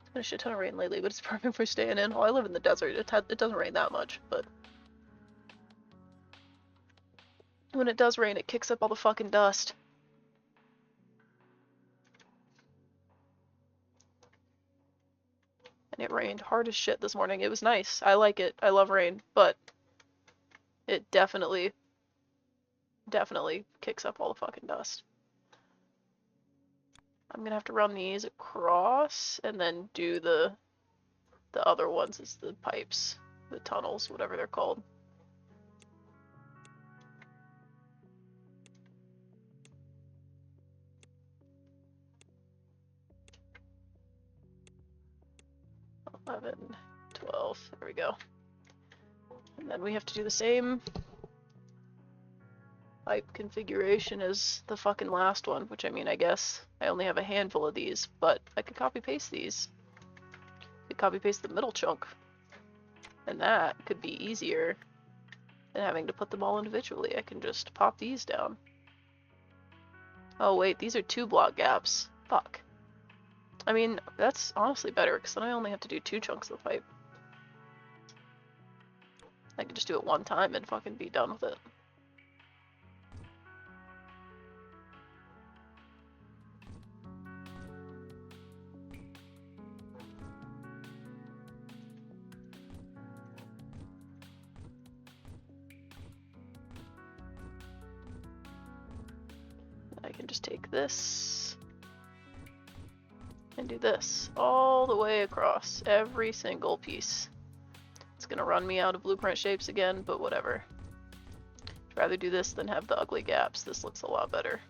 It's been a shit ton of rain lately, but it's perfect for staying in. Well, I live in the desert. It doesn't rain that much, but when it does rain, it kicks up all the fucking dust. And it rained hard as shit this morning. It was nice. I like it. I love rain, but it definitely kicks up all the fucking dust. I'm gonna have to run these across and then do the other ones as the pipes, the tunnels, whatever they're called. $11, $12, there we go. And then we have to do the same pipe configuration as the fucking last one, which I mean, I guess I only have a handful of these, but I could copy paste these. I could copy paste the middle chunk. And that could be easier than having to put them all individually. I can just pop these down. Oh wait, these are 2 block gaps. Fuck. I mean, that's honestly better, because then I only have to do 2 chunks of pipe. I could just do it one time and fucking be done with it. I can just take this and do this all the way across every single piece. It's gonna run me out of blueprint shapes again, but whatever. I'd rather do this than have the ugly gaps. This looks a lot better.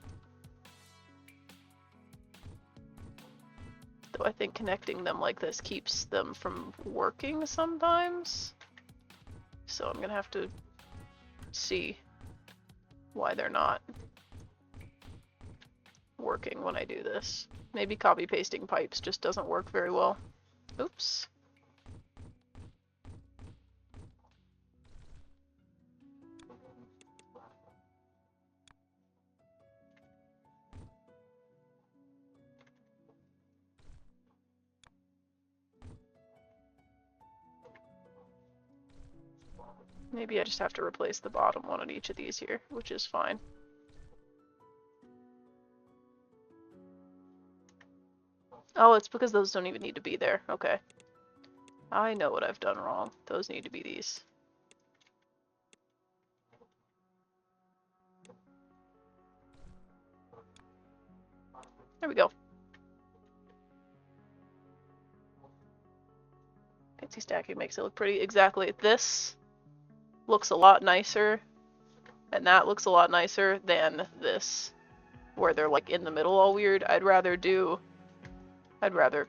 Though I think connecting them like this keeps them from working sometimes. So I'm gonna have to see why they're not working when I do this. Maybe copy pasting pipes just doesn't work very well. Oops. Maybe I just have to replace the bottom one on each of these here, which is fine. Oh, it's because those don't even need to be there. Okay. I know what I've done wrong. Those need to be these. There we go. Fancy stacking makes it look pretty. Exactly. This looks a lot nicer, and that looks a lot nicer than this, where they're like in the middle all weird. I'd rather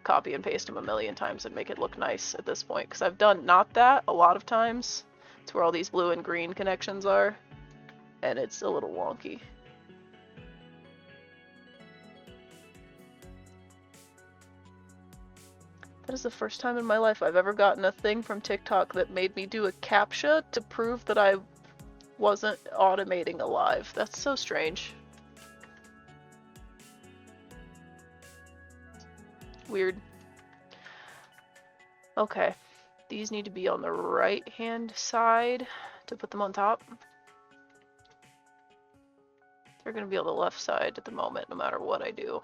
copy and paste them a million times and make it look nice at this point, because I've done not that a lot of times. It's where all these blue and green connections are, and it's a little wonky. That is the first time in my life I've ever gotten a thing from TikTok that made me do a CAPTCHA to prove that I wasn't automating a live. That's so strange. Weird. Okay. These need to be on the right-hand side to put them on top. They're going to be on the left side at the moment, no matter what I do.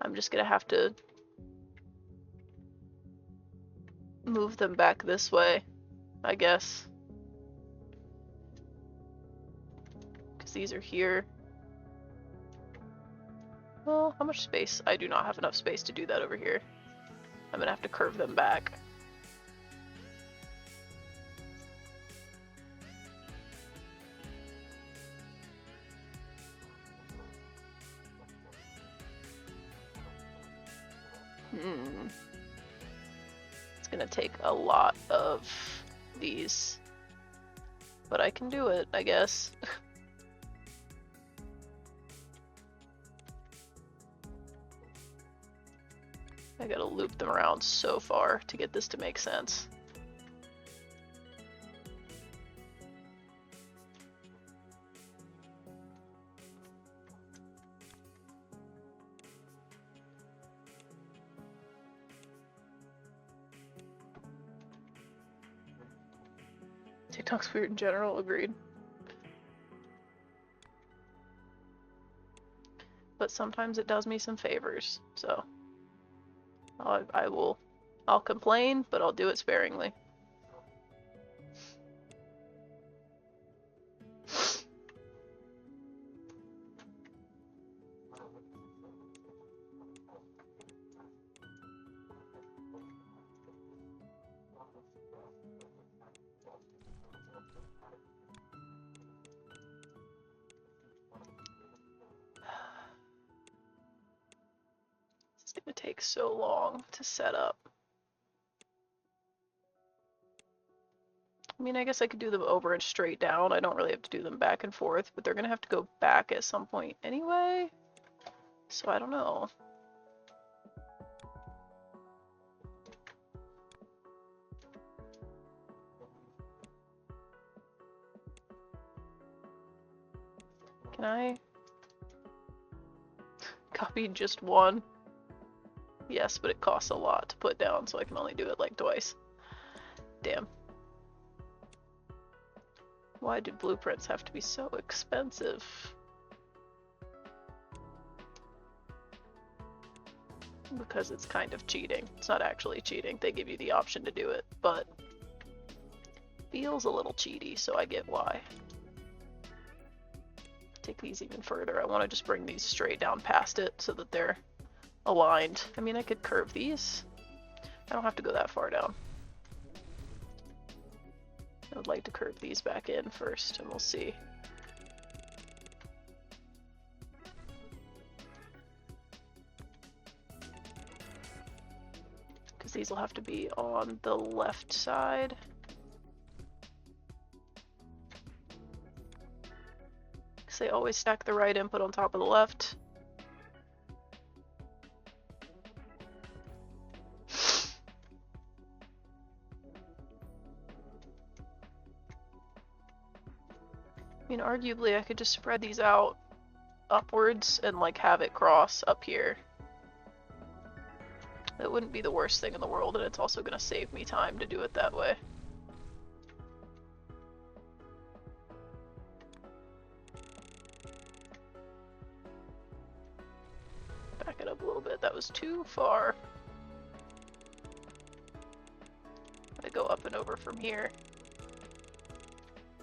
I'm just going to have to move them back this way, I guess. Because these are here. Well, how much space? I do not have enough space to do that over here. I'm going to have to curve them back. It's gonna take a lot of these, but I can do it, I guess. I gotta loop them around so far to get this to make sense. TikTok's weird in general, agreed. But sometimes it does me some favors, so I'll complain, but I'll do it sparingly. It's gonna take so long to set up. I mean, I guess I could do them over and straight down. I don't really have to do them back and forth, but they're gonna have to go back at some point anyway. So I don't know. Can I copy just one? Yes, but it costs a lot to put down, so I can only do it like twice. Damn. Why do blueprints have to be so expensive? Because it's kind of cheating. It's not actually cheating. They give you the option to do it, but feels a little cheaty, so I get why. Take these even further. I want to just bring these straight down past it so that they're aligned. I mean, I could curve these. I don't have to go that far down. I would like to curve these back in first, and we'll see. Because these will have to be on the left side. Because they always stack the right input on top of the left. I mean, arguably I could just spread these out upwards and like have it cross up here. That wouldn't be the worst thing in the world, and it's also going to save me time to do it that way. Back it up a little bit. That was too far. I go up and over from here.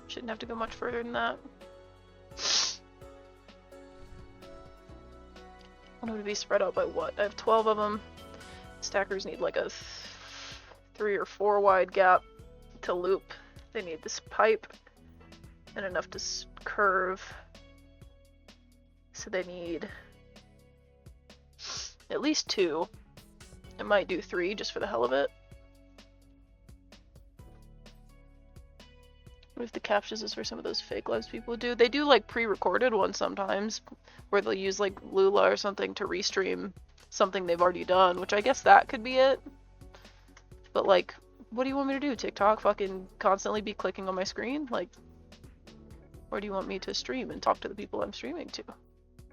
Shouldn't have to go much further than that. I want them to be spread out by what? I have 12 of them. Stackers need like a 3 or 4 wide gap to loop. They need this pipe and enough to curve. So they need at least 2. I might do 3 just for the hell of it. What if the captures is for some of those fake lives people do? They do like pre-recorded ones sometimes, where they'll use like Lula or something to restream something they've already done, which I guess that could be it. But like, what do you want me to do? TikTok fucking constantly be clicking on my screen? Like, or do you want me to stream and talk to the people I'm streaming to?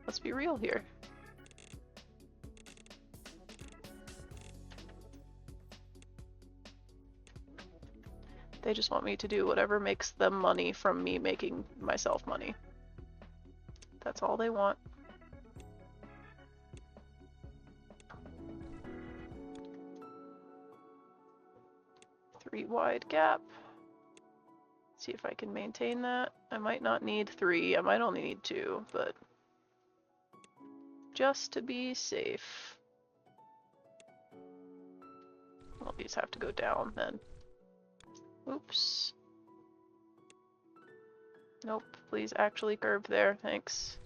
Let's be real here. They just want me to do whatever makes them money from me making myself money. That's all they want. Three wide gap. See if I can maintain that. I might not need 3, I might only need 2, but just to be safe. Well, these have to go down then. Oops. Nope, please actually curve there, thanks.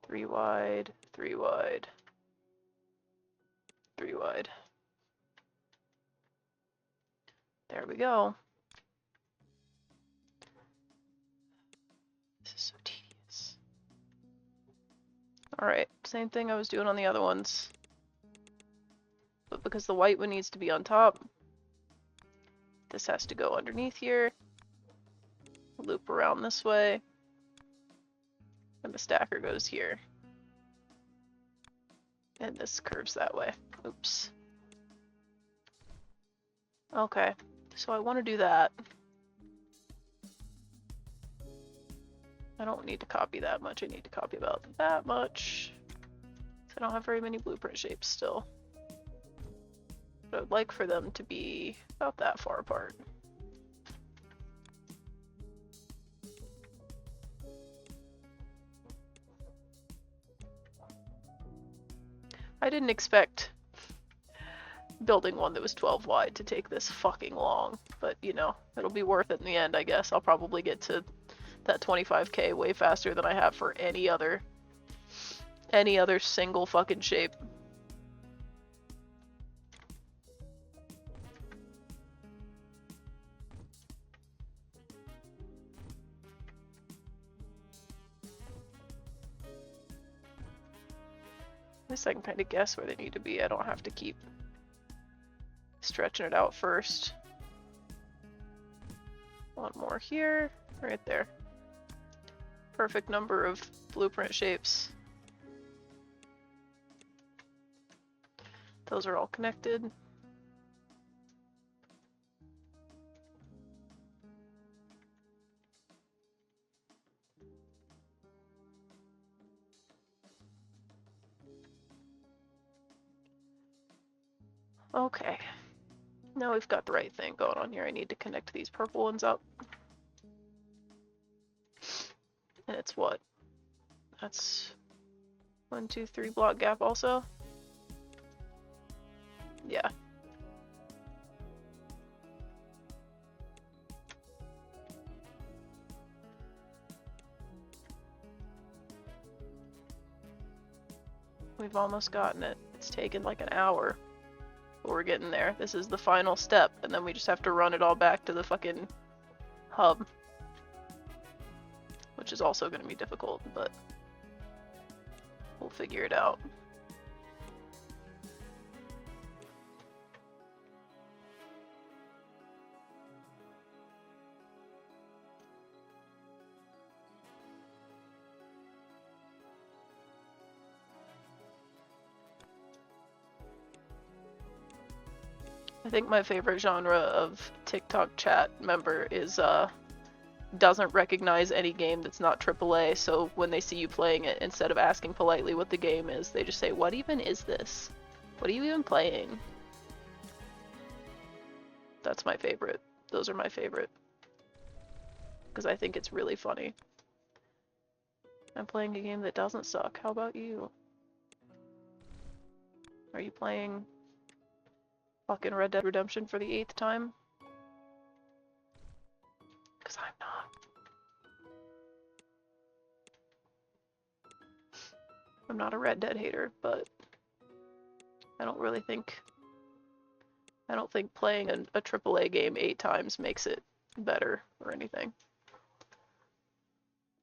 3 wide, 3 wide, 3 wide. There we go. This is so tedious. Alright, same thing I was doing on the other ones. But because the white one needs to be on top, this has to go underneath here, loop around this way, and the stacker goes here. And this curves that way. Oops. Okay, so I want to do that. I don't need to copy that much, I need to copy about that much. I don't have very many blueprint shapes still. But I would like for them to be about that far apart. I didn't expect building one that was 12 wide to take this fucking long, but you know, it'll be worth it in the end, I guess. I'll probably get to that 25k way faster than I have for any other single fucking shape. At least I can kind of guess where they need to be. I don't have to keep stretching it out first. One more here, right there. Perfect number of blueprint shapes. Those are all connected. Okay. Now we've got the right thing going on here. I need to connect these purple ones up. And it's what? That's 1, 2, 3 block gap also? Yeah. We've almost gotten it. It's taken like an hour. But we're getting there. This is the final step, and then we just have to run it all back to the fucking hub. Which is also going to be difficult, but we'll figure it out. I think my favorite genre of TikTok chat member is doesn't recognize any game that's not AAA, so when they see you playing it, instead of asking politely what the game is, they just say, "What even is this? What are you even playing?" That's my favorite. Those are my favorite. Because I think it's really funny. I'm playing a game that doesn't suck. How about you? Are you playing fucking Red Dead Redemption for the 8th time? Because I'm not. I'm not a Red Dead hater, but I don't think playing a AAA game 8 times makes it better or anything.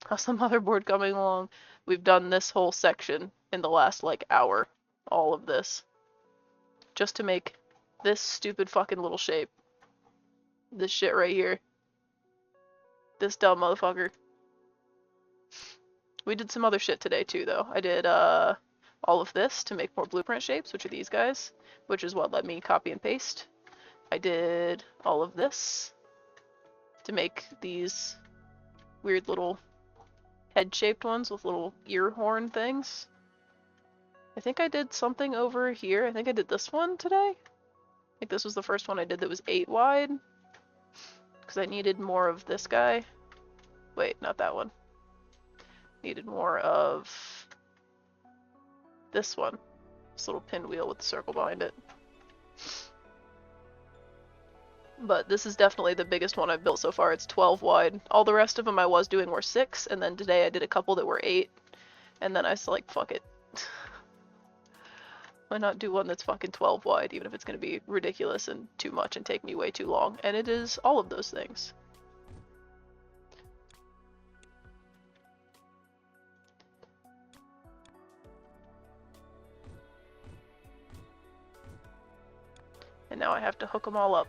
How's the motherboard coming along? We've done this whole section in the last, like, hour. All of this. Just to make this stupid fucking little shape. This shit right here. This dumb motherfucker. We did some other shit today too, though. I did all of this to make more blueprint shapes, which are these guys, which is what let me copy and paste. I did all of this to make these weird little head-shaped ones with little ear horn things. I think I did something over here. I think I did this one today. I think this was the first one I did that was 8 wide. Because I needed more of this guy. Wait, not that one. Needed more of this one. This little pinwheel with the circle behind it. But this is definitely the biggest one I've built so far. It's 12 wide. All the rest of them I was doing were 6, and then today I did a couple that were 8. And then I was like, fuck it. Why not do one that's fucking 12 wide, even if it's going to be ridiculous and too much and take me way too long? And it is all of those things. And now I have to hook them all up.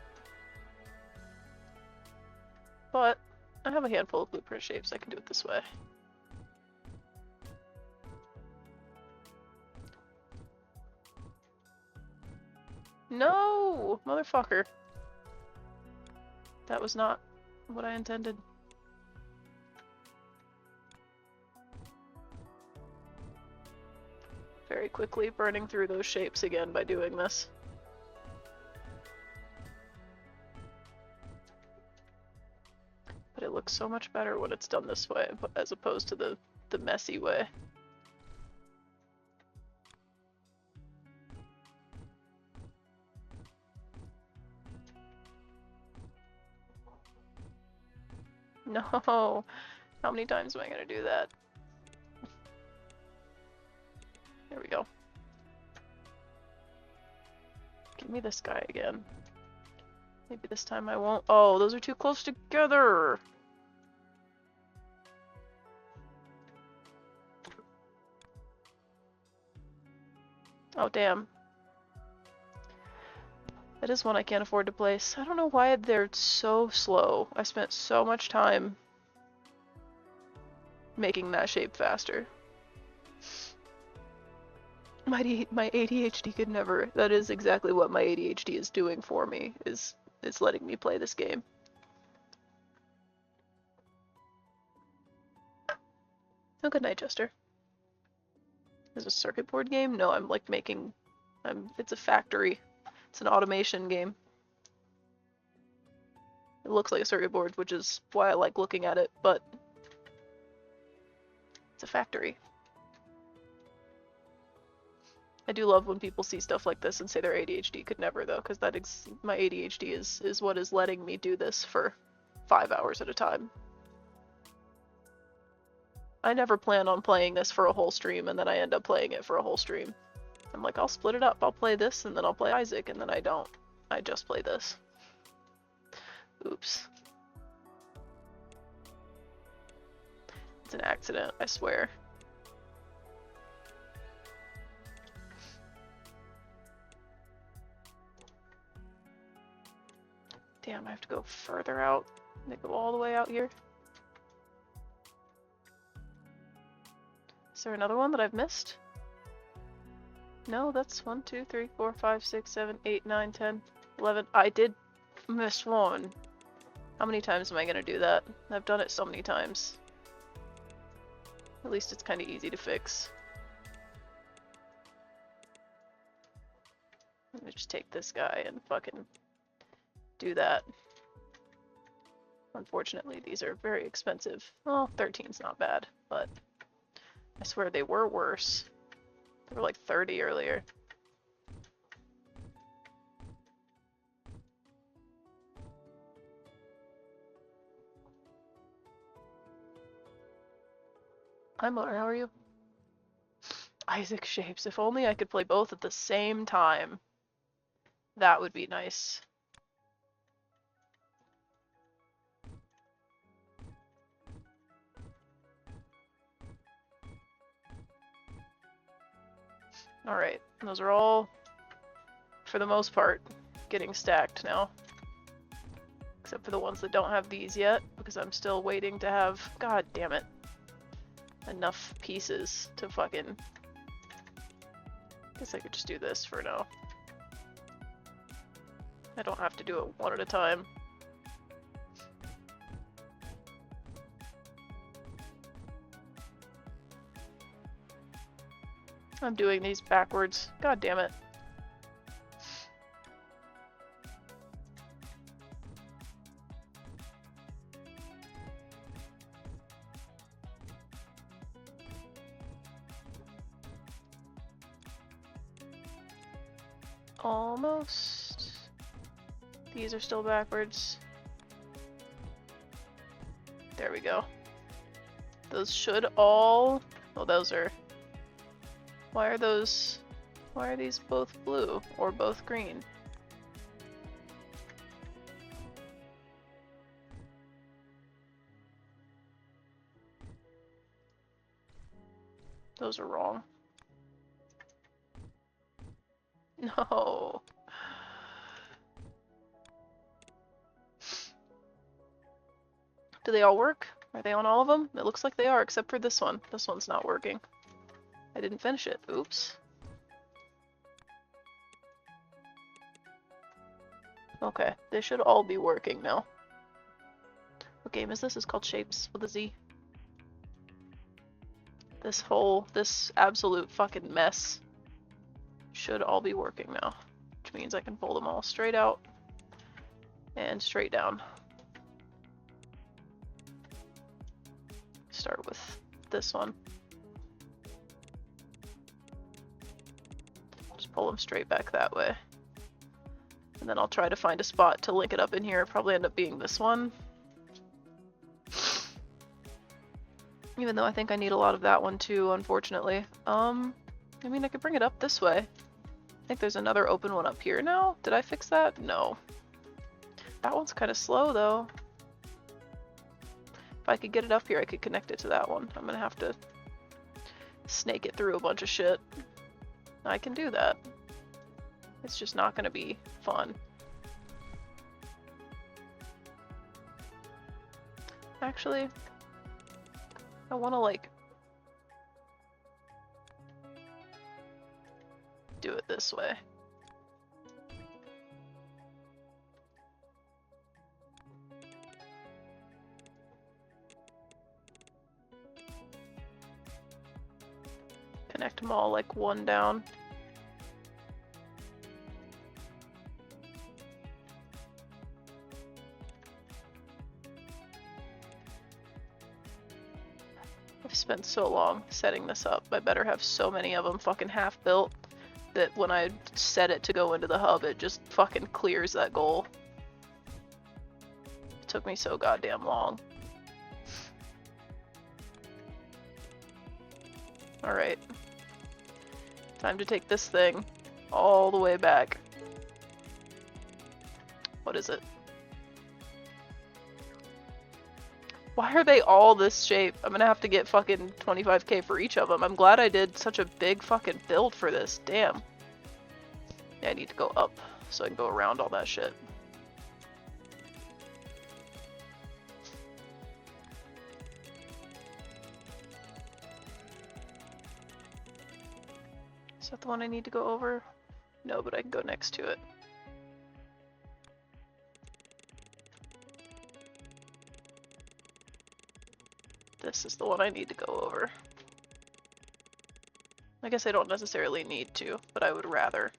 But I have a handful of blueprint shapes. I can do it this way. No! Motherfucker. That was not what I intended. Very quickly burning through those shapes again by doing this. But it looks so much better when it's done this way, as opposed to the messy way. No! How many times am I gonna do that? There we go. Give me this guy again. Maybe this time I won't. Oh, those are too close together! Oh, damn. That is one I can't afford to place. I don't know why they're so slow. I spent so much time making that shape faster. My ADHD could never. That is exactly what my ADHD is doing for me, is letting me play this game. Oh, good night, Jester. Is it a circuit board game? No, I'm like making... it's a factory. It's an automation game. It looks like a circuit board, which is why I like looking at it, but it's a factory. I do love when people see stuff like this and say their ADHD could never, though, because my ADHD is what is letting me do this for 5 hours at a time. I never plan on playing this for a whole stream, and then I end up playing it for a whole stream. I'm like, I'll split it up. I'll play this, and then I'll play Isaac, and then I don't. I just play this. Oops. It's an accident, I swear. Damn, I have to go further out. They go all the way out here. Is there another one that I've missed? No, that's 1, 2, 3, 4, 5, 6, 7, 8, 9, 10, 11. I did miss one. How many times am I gonna do that? I've done it so many times. At least it's kind of easy to fix. Let me just take this guy and fucking do that. Unfortunately, these are very expensive. Well, 13's not bad, but I swear they were worse. They were like 30 earlier. Hi Motor, how are you? Isaac Shapes. If only I could play both at the same time. That would be nice. Alright, those are all, for the most part, getting stacked now. Except for the ones that don't have these yet, because I'm still waiting to have, god damn it, enough pieces to fucking... Guess I could just do this for now. I don't have to do it one at a time. I'm doing these backwards. God damn it. Almost. These are still backwards. There we go. Those should all... Well, those are... Why are those... Why are these both blue? Or both green? Those are wrong. No. Do they all work? Are they on all of them? It looks like they are, except for this one. This one's not working. I didn't finish it. Oops. Okay, they should all be working now. What game is this? It's called Shapes with a Z. This absolute fucking mess should all be working now. Which means I can pull them all straight out and straight down. Start with this one. Just pull them straight back that way. And then I'll try to find a spot to link it up in here. Probably end up being this one. Even though I think I need a lot of that one too, unfortunately. I mean, I could bring it up this way. I think there's another open one up here now. Did I fix that? No. That one's kind of slow though. If I could get it up here, I could connect it to that one. I'm gonna have to snake it through a bunch of shit. I can do that. It's just not gonna be fun. Actually, I wanna like do it this way. Connect them all like one down. I've spent so long setting this up. I better have so many of them fucking half built that when I set it to go into the hub, it just fucking clears that goal. It took me so goddamn long. Alright. Time to take this thing all the way back. What is it? Why are they all this shape? I'm gonna have to get fucking 25k for each of them. I'm glad I did such a big fucking build for this. Damn. Yeah, I need to go up so I can go around all that shit. Is that the one I need to go over? No, but I can go next to it. This is the one I need to go over. I guess I don't necessarily need to, but I would rather.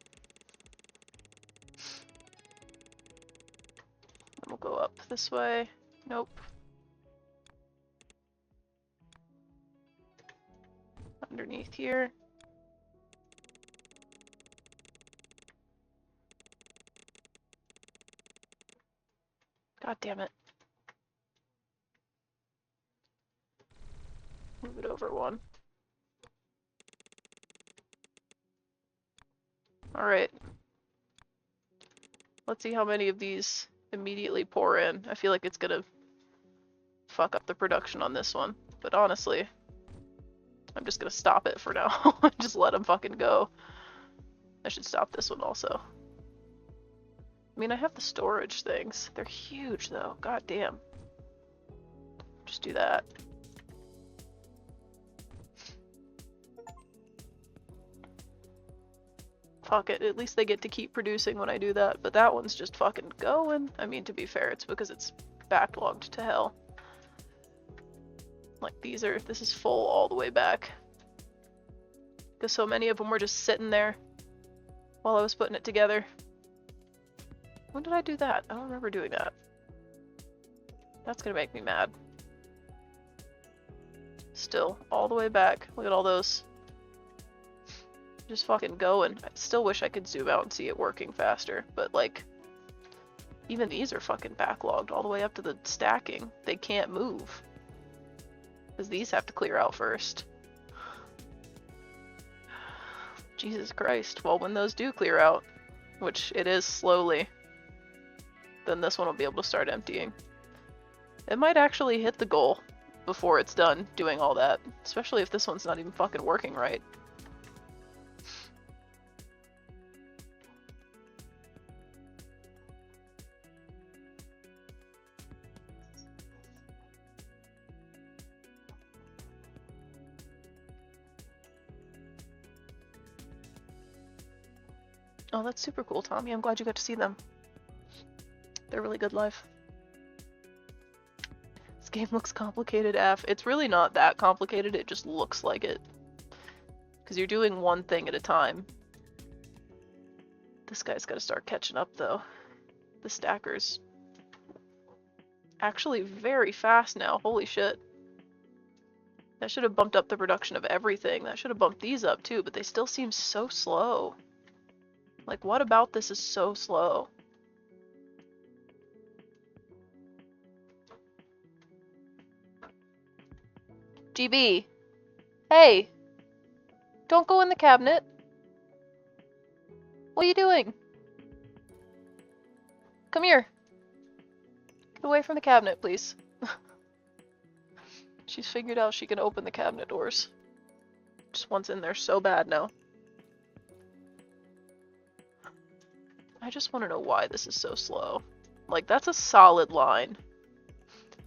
And we'll go up this way. Nope. Underneath here. God damn it. Move it over one. Alright. Let's see how many of these immediately pour in. I feel like it's gonna fuck up the production on this one. But honestly, I'm just gonna stop it for now. Just let them fucking go. I should stop this one also. I mean, I have the storage things. They're huge though. God damn. Just do that. Fuck it, at least they get to keep producing when I do that, but that one's just fucking going. I mean, to be fair, it's because it's backlogged to hell. Like, this is full all the way back. Because so many of them were just sitting there while I was putting it together. When did I do that? I don't remember doing that. That's gonna make me mad. Still, all the way back. Look at all those. Just fucking going. I still wish I could zoom out and see it working faster, but like, even these are fucking backlogged all the way up to the stacking. They can't move. Because these have to clear out first. Jesus Christ. Well, when those do clear out, which it is slowly, then this one will be able to start emptying. It might actually hit the goal before it's done doing all that, especially if this one's not even fucking working right. Oh, that's super cool, Tommy. I'm glad you got to see them. They're really good live. This game looks complicated AF. It's really not that complicated, it just looks like it. Because you're doing one thing at a time. This guy's gotta start catching up though. The stacker's actually very fast now, holy shit. That should have bumped up the production of everything. That should have bumped these up too, but they still seem so slow. Like, what about this is so slow? GB. Hey! Don't go in the cabinet. What are you doing? Come here. Get away from the cabinet, please. She's figured out she can open the cabinet doors. Just wants in there so bad now. I just want to know why this is so slow. Like, that's a solid line.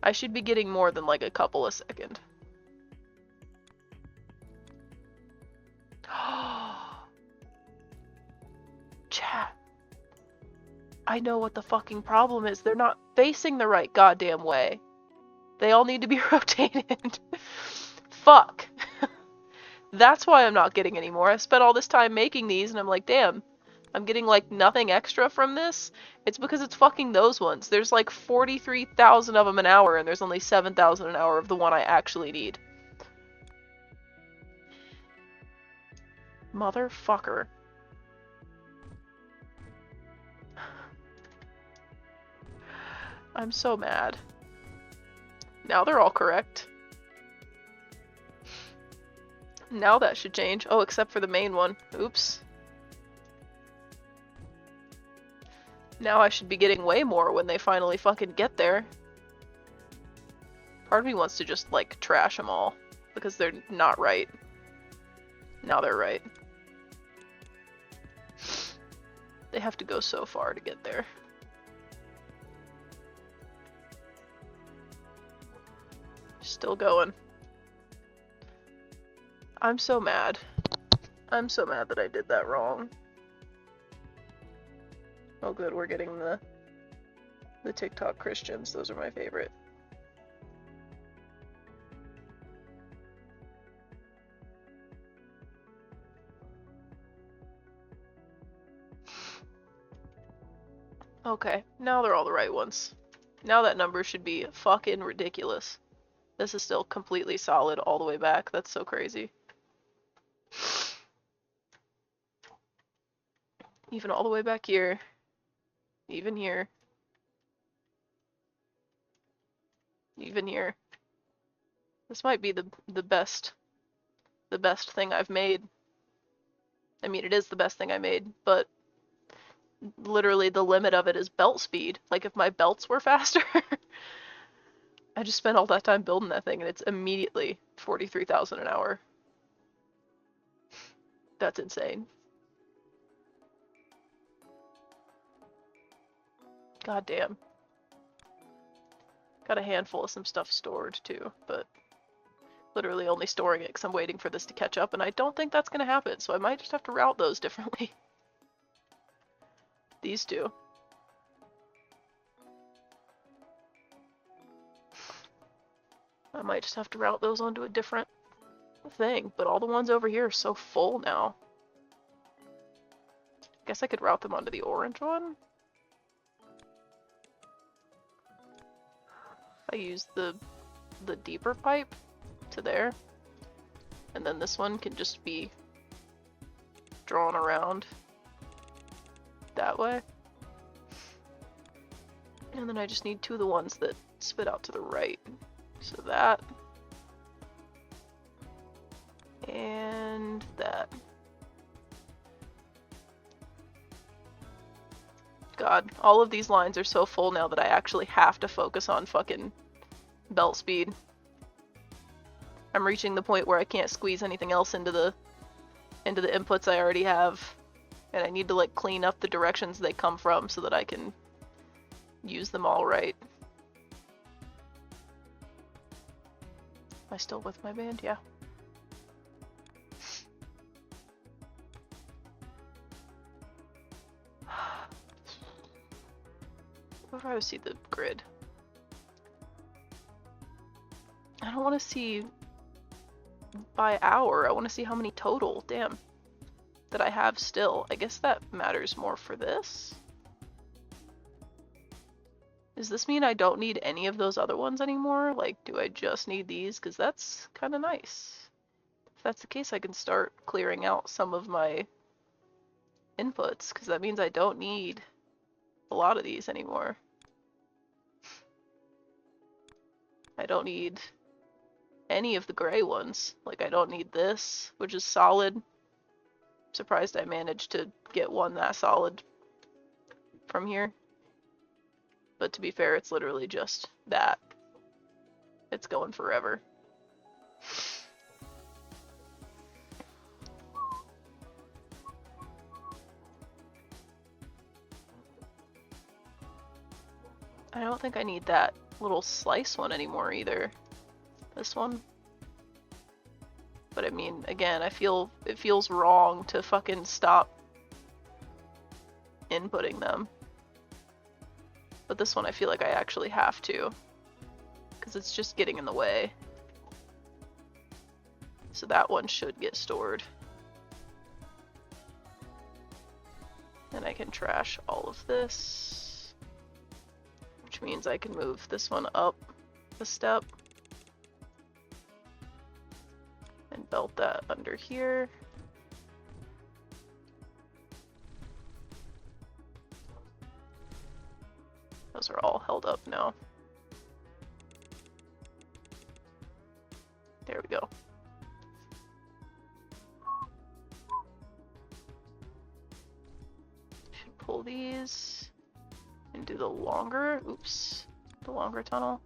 I should be getting more than like a couple a second. Chat. I know what the fucking problem is. They're not facing the right goddamn way. They all need to be rotated. Fuck. That's why I'm not getting any more. I spent all this time making these and I'm like, damn. I'm getting like nothing extra from this. It's because it's fucking those ones. There's like 43,000 of them an hour and there's only 7,000 an hour of the one I actually need. Motherfucker. I'm so mad. Now they're all correct. Now that should change. Oh, except for the main one. Oops. Now I should be getting way more when they finally fucking get there. Part of me wants to just, like, trash them all. Because they're not right. Now they're right. They have to go so far to get there. Still going. I'm so mad. I'm so mad that I did that wrong. Oh good, we're getting the TikTok Christians. Those are my favorite. Okay, now they're all the right ones. Now that number should be fucking ridiculous. This is still completely solid all the way back. That's so crazy. Even all the way back here. Even here. Even here. This might be the best thing I've made. I mean, it is the best thing I made, but literally the limit of it is belt speed. Like, if my belts were faster, I just spent all that time building that thing, and it's immediately 43,000 an hour. That's insane. God damn. Got a handful of some stuff stored, too, but literally only storing it because I'm waiting for this to catch up, and I don't think that's going to happen, so I might just have to route those differently. These two. I might just have to route those onto a different thing, but all the ones over here are so full now. Guess I could route them onto the orange one? I use the deeper pipe to there, and then this one can just be drawn around that way. And then I just need two of the ones that spit out to the right. So that. And that. God, all of these lines are so full now that I actually have to focus on fucking belt speed. I'm reaching the point where I can't squeeze anything else into the inputs I already have. And I need to, like, clean up the directions they come from so that I can use them all right. Am I still with my band? Yeah. I'd rather see the grid. I don't want to see by hour. I want to see how many total. Damn. That I have still. I guess that matters more for this. Does this mean I don't need any of those other ones anymore? Like, do I just need these? Because that's kind of nice. If that's the case, I can start clearing out some of my inputs, because that means I don't need a lot of these anymore. I don't need any of the gray ones. Like, I don't need this, which is solid. Surprised I managed to get one that solid from here. But to be fair, it's literally just that. It's going forever. I don't think I need that little slice one anymore either. This one. But I mean, again, it feels wrong to fucking stop inputting them. But this one I feel like I actually have to, because it's just getting in the way. So that one should get stored. And I can trash all of this, which means I can move this one up a step. And belt that under here. Those are all held up now. There we go. Should pull these and do the longer, the longer tunnel.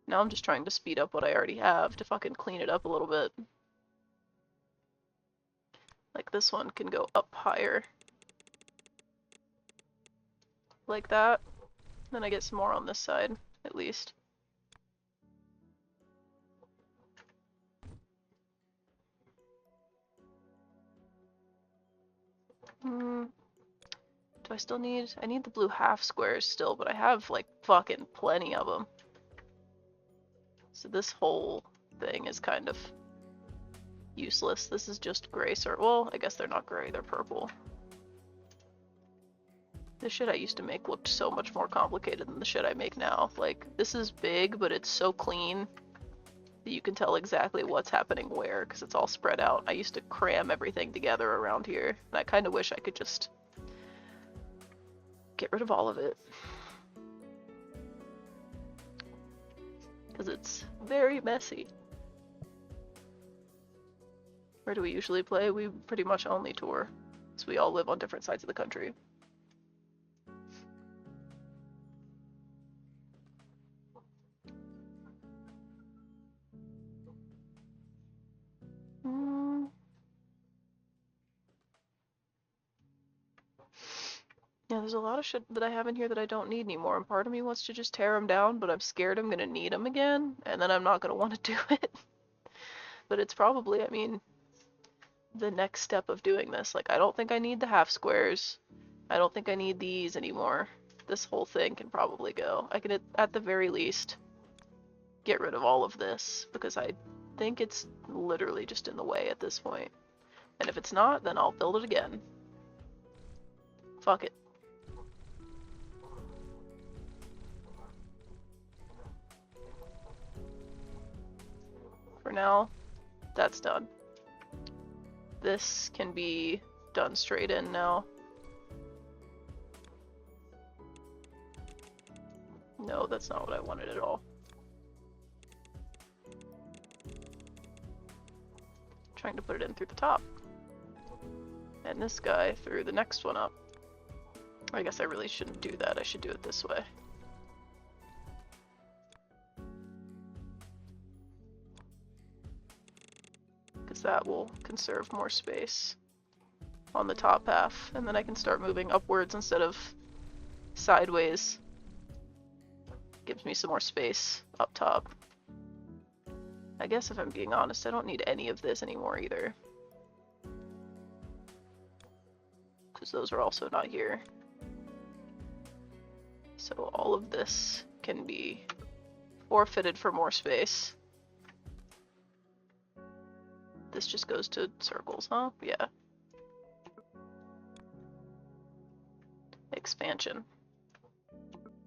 Now I'm just trying to speed up what I already have to fucking clean it up a little bit. Like this one can go up higher. Like that. Then I get some more on this side, at least. Do I still need... I need the blue half squares still, but I have like fucking plenty of them. So this whole thing is kind of useless. This is just gray well, I guess they're not gray, they're purple. The shit I used to make looked so much more complicated than the shit I make now. Like, this is big, but it's so clean that you can tell exactly what's happening where, because it's all spread out. I used to cram everything together around here, and I kind of wish I could just get rid of all of it. Because it's very messy. Where do we usually play? We pretty much only tour, because we all live on different sides of the country. Yeah, there's a lot of shit that I have in here that I don't need anymore, and part of me wants to just tear them down, but I'm scared I'm gonna need them again, and then I'm not gonna want to do it. But it's probably, I mean, the next step of doing this. Like, I don't think I need the half squares. I don't think I need these anymore. This whole thing can probably go. I can, at the very least, get rid of all of this, because I think it's literally just in the way at this point. And if it's not, then I'll build it again. Fuck it. For now, that's done. This can be done straight in now. No, that's not what I wanted at all. Trying to put it in through the top. And this guy through the next one up. I guess I really shouldn't do that. I should do it this way. Because that will conserve more space on the top half. And then I can start moving upwards instead of sideways. Gives me some more space up top. I guess if I'm being honest, I don't need any of this anymore either. Because those are also not here. So all of this can be forfeited for more space. This just goes to circles, huh? Yeah. Expansion.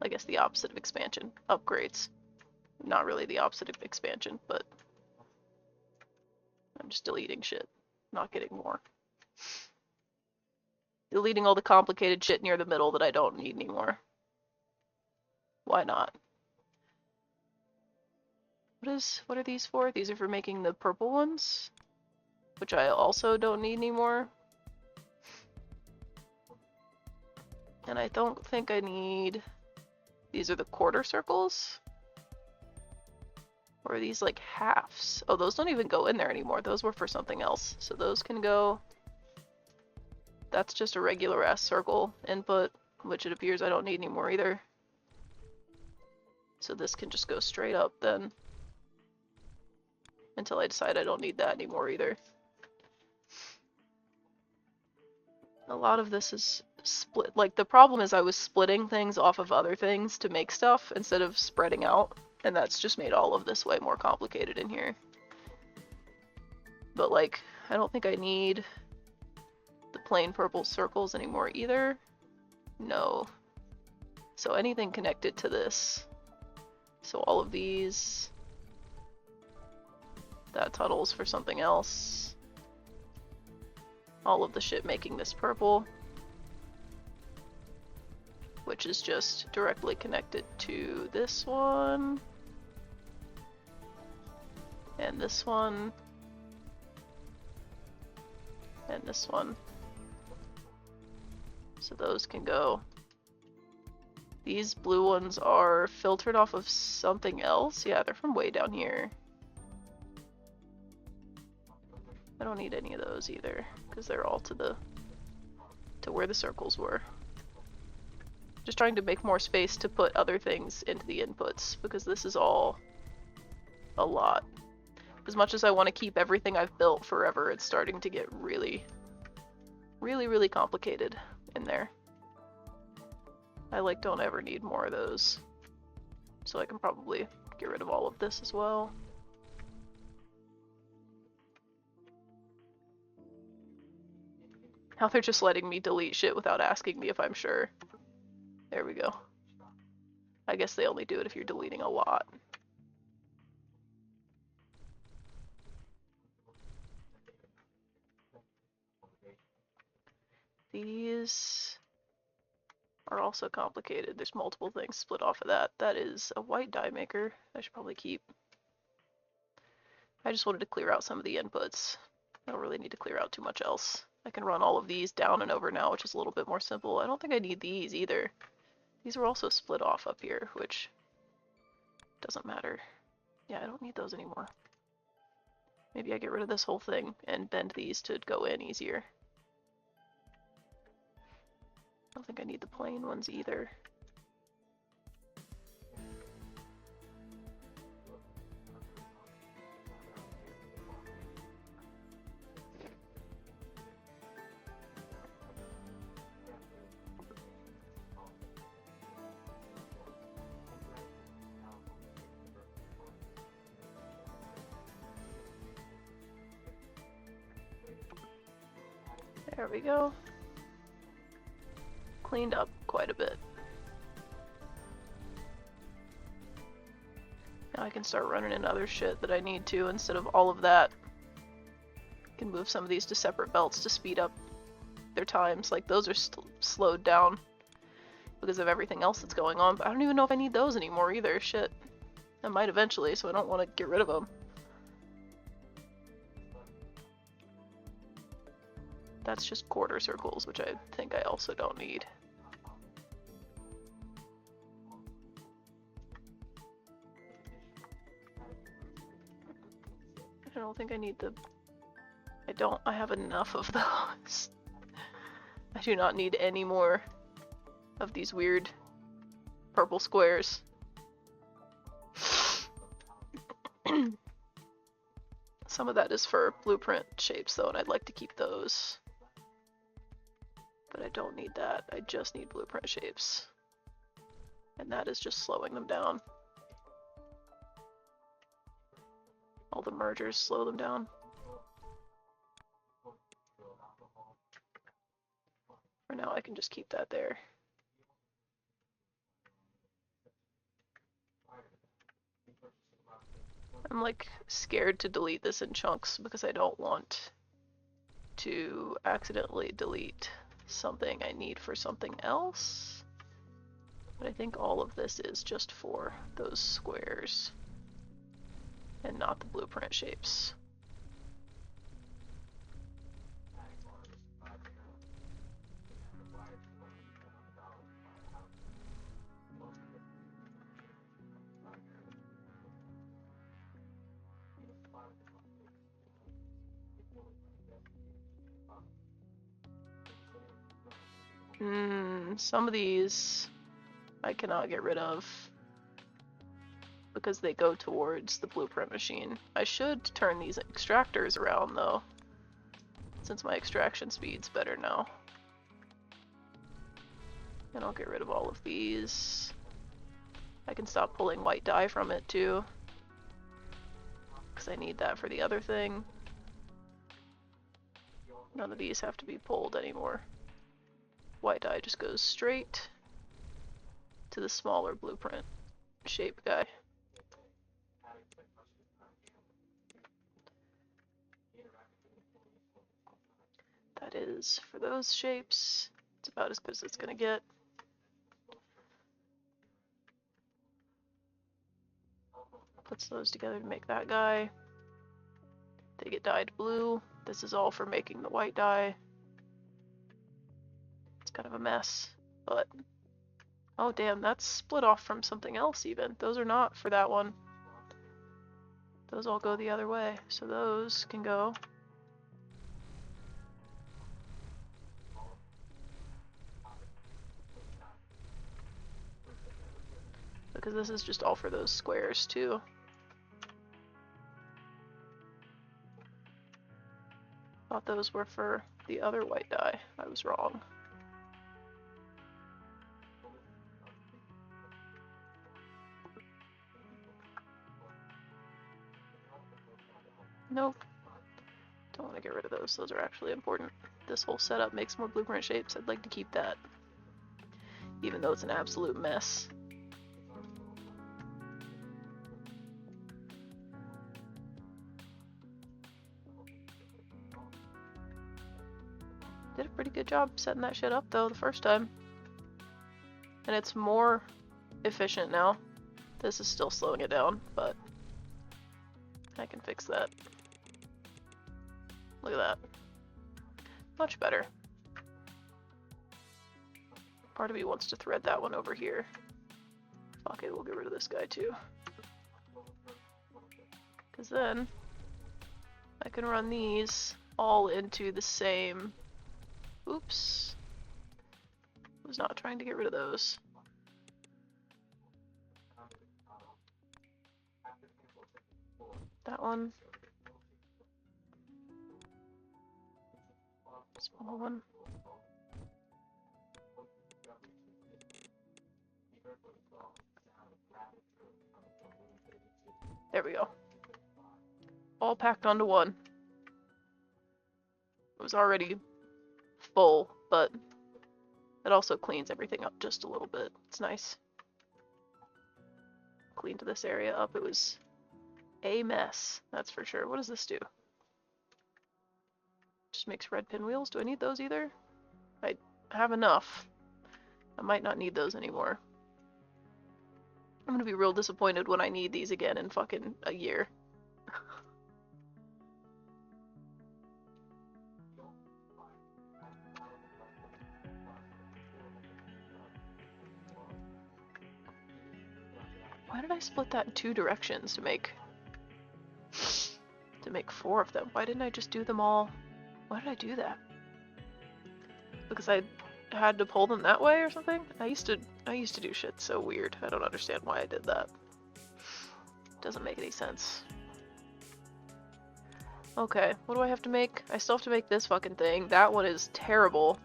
I guess the opposite of expansion. Upgrades. Not really the opposite of expansion, but I'm just deleting shit, not getting more. Deleting all the complicated shit near the middle that I don't need anymore. Why not? What are these for? These are for making the purple ones, which I also don't need anymore. And I don't think I need... These are the quarter circles? Or are these like halves? Oh, those don't even go in there anymore. Those were for something else. So those can go... That's just a regular ass circle input, which it appears I don't need anymore either. So this can just go straight up then. Until I decide I don't need that anymore either. A lot of this is split. Like, the problem is I was splitting things off of other things to make stuff instead of spreading out. And that's just made all of this way more complicated in here. But, like, I don't think I need the plain purple circles anymore either. No. So anything connected to this. So all of these. That tunnel's for something else. All of the shit making this purple. Which which is just directly connected to this one, and this one, and this one. So those can go. These blue ones are filtered off of something else. Yeah, they're from way down here. I don't need any of those either, because they're all to where the circles were. Just trying to make more space to put other things into the inputs, because this is all a lot. As much as I want to keep everything I've built forever, it's starting to get really, really, really complicated in there. I don't ever need more of those. So I can probably get rid of all of this as well. Now they're just letting me delete shit without asking me if I'm sure. There we go. I guess they only do it if you're deleting a lot. These are also complicated. There's multiple things split off of that. That is a white dye maker. I should probably keep. I just wanted to clear out some of the inputs. I don't really need to clear out too much else. I can run all of these down and over now, which is a little bit more simple. I don't think I need these either. These are also split off up here, which doesn't matter. Yeah, I don't need those anymore. Maybe I get rid of this whole thing and bend these to go in easier. I don't think I need the plain ones either. There we go. Cleaned up quite a bit. Now I can start running in other shit that I need to instead of all of that. I can move some of these to separate belts to speed up their times. Like those are slowed down because of everything else that's going on, but I don't even know if I need those anymore either. Shit. I might eventually, so I don't want to get rid of them. That's just quarter circles, which I think I also don't need. I don't think I need the... I have enough of those. I do not need any more of these weird purple squares. Some of that is for blueprint shapes though, and I'd like to keep those. But I don't need that, I just need blueprint shapes. And that is just slowing them down. All the mergers slow them down. For now I can just keep that there. I'm like scared to delete this in chunks because I don't want to accidentally delete something I need for something else. But I think all of this is just for those squares and not the blueprint shapes. Some of these I cannot get rid of because they go towards the blueprint machine. I should turn these extractors around though, since my extraction speed's better now. And I'll get rid of all of these. I can stop pulling white dye from it too, because I need that for the other thing. None of these have to be pulled anymore. White dye just goes straight to the smaller blueprint shape guy. That is for those shapes. It's about as good as it's gonna get. Puts those together to make that guy. They get dyed blue. This is all for making the white dye. It's kind of a mess, but... Oh damn, that's split off from something else even. Those are not for that one. Those all go the other way, so those can go. Because this is just all for those squares too. Thought those were for the other white dye. I was wrong. Nope. Don't want to get rid of those. Those are actually important. This whole setup makes more blueprint shapes. I'd like to keep that. Even though it's an absolute mess. Did a pretty good job setting that shit up though the first time. And it's more efficient now. This is still slowing it down, but I can fix that. Look at that. Much better. Part of me wants to thread that one over here. Fuck it, we'll get rid of this guy too. Because then I can run these all into the same... Oops. Was not trying to get rid of those. That one. Small one. There we go. All packed onto one. It was already full, but it also cleans everything up just a little bit. It's nice. Cleaned this area up. It was a mess, that's for sure. What does this do? Just makes red pinwheels. Do I need those either? I have enough. I might not need those anymore. I'm gonna be real disappointed when I need these again in fucking a year. Why did I split that in two directions to make 4 of them? Why didn't I just do them all? Why did I do that? Because I had to pull them that way or something? I used to do shit so weird. I don't understand why I did that. Doesn't make any sense. Okay, what do I have to make? I still have to make this fucking thing. That one is terrible.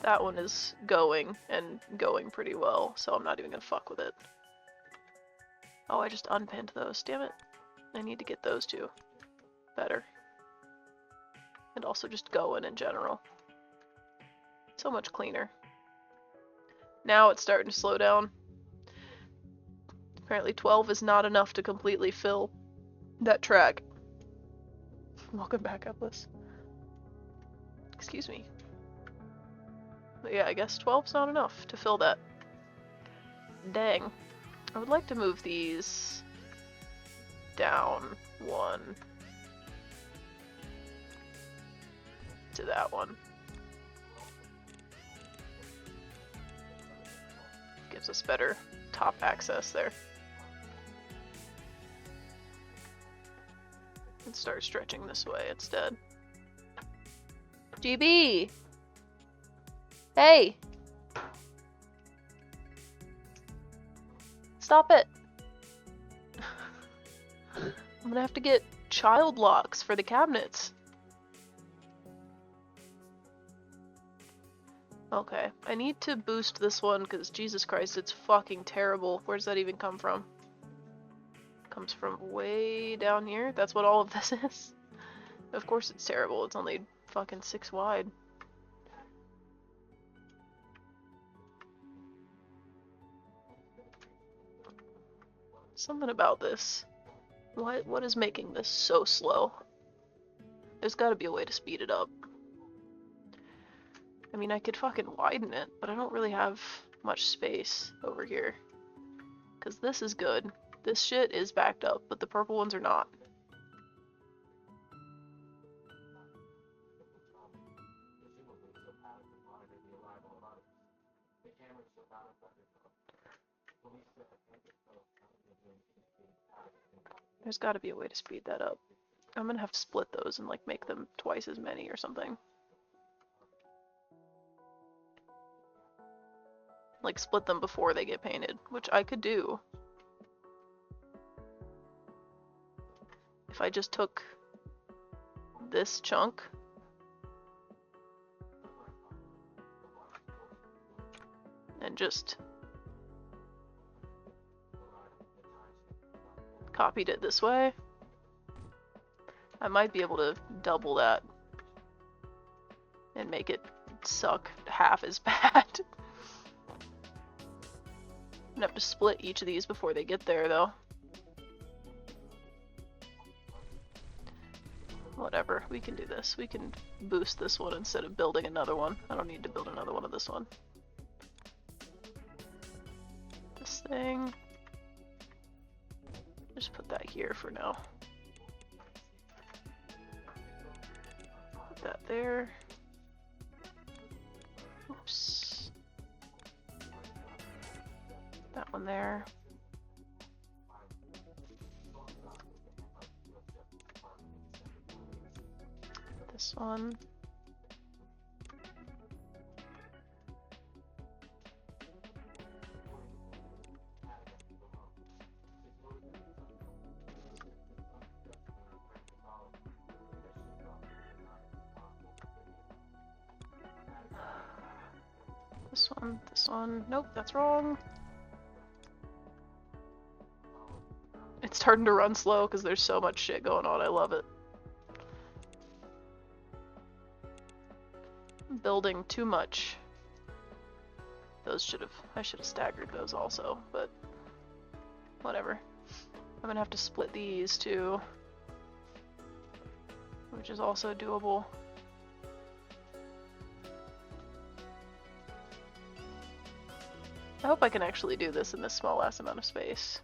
That one is going, and going pretty well, so I'm not even gonna fuck with it. Oh, I just unpinned those. Damn it. I need to get those two better. And also just going in general. So much cleaner. Now it's starting to slow down. Apparently 12 is not enough to completely fill that track. Welcome back, Atlas. Excuse me. But yeah, I guess 12's not enough to fill that. Dang. I would like to move these down one to that one. Gives us better top access there. And start stretching this way instead. GB! Hey! Stop it! I'm gonna have to get child locks for the cabinets. Okay, I need to boost this one because Jesus Christ, it's fucking terrible. Where does that even come from? Comes from way down here? That's what all of this is? Of course it's terrible, it's only fucking 6 wide. Something about this. What is making this so slow? There's gotta be a way to speed it up. I mean, I could fucking widen it, but I don't really have much space over here. Because this is good. This shit is backed up, but the purple ones are not. There's got to be a way to speed that up. I'm gonna have to split those and like make them twice as many or something. Like split them before they get painted, which I could do. If I just took this chunk and just copied it this way, I might be able to double that and make it suck half as bad. I'm gonna have to split each of these before they get there though. Whatever, we can do this. We can boost this one instead of building another one. I don't need to build another one of this one. This thing. Just put that here for now. Put that there. Oops. That one there. This one. This one. Nope, that's wrong. It's starting to run slow because there's so much shit going on. I love it. I'm building too much. Those I should have staggered those also, but whatever. I'm gonna have to split these too, which is also doable. I hope I can actually do this in this small ass amount of space.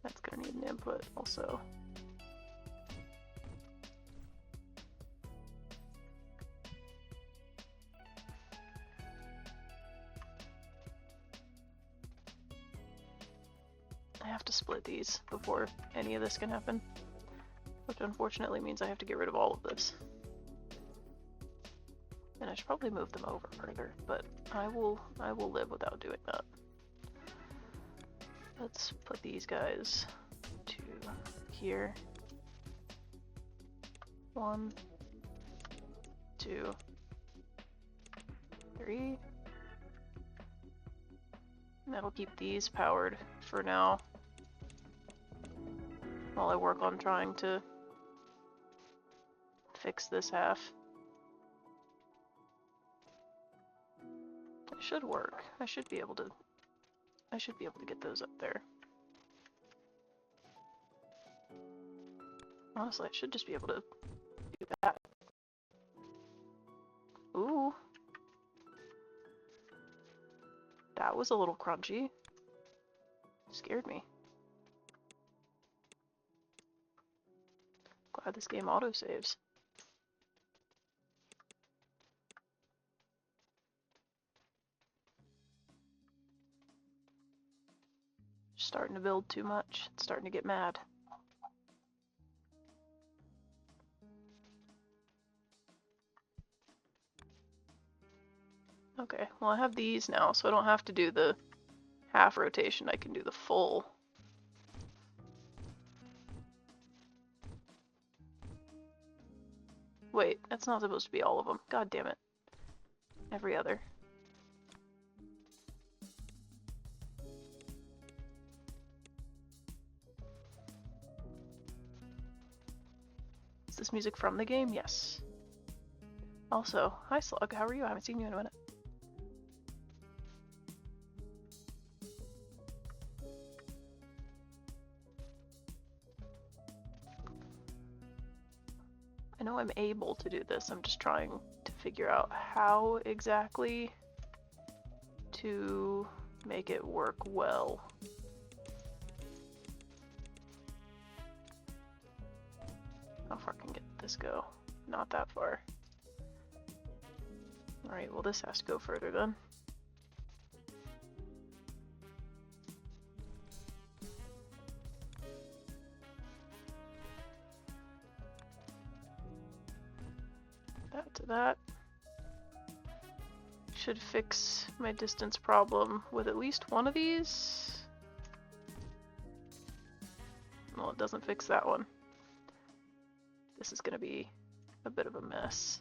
That's gonna need an input also. I have to split these before any of this can happen, which unfortunately means I have to get rid of all of this. And I should probably move them over further, but I will live without doing that. Let's put these guys to here. 1, 2, 3. And that'll keep these powered for now, while I work on trying to fix this half. It should work. I should be able to get those up there. Honestly, I should just be able to do that. Ooh. That was a little crunchy. Scared me. Glad this game autosaves. Starting to build too much. It's starting to get mad. Okay, well I have these now, so I don't have to do the half rotation. I can do the full. Wait, that's not supposed to be all of them. God damn it. Every other. Is this music from the game? Yes. Also, hi Slug, how are you? I haven't seen you in a minute. I know I'm able to do this, I'm just trying to figure out how exactly to make it work well. How far can this go? Not that far. Alright, well this has to go further then. That to that. Should fix my distance problem with at least one of these. Well, it doesn't fix that one. This is gonna be a bit of a mess.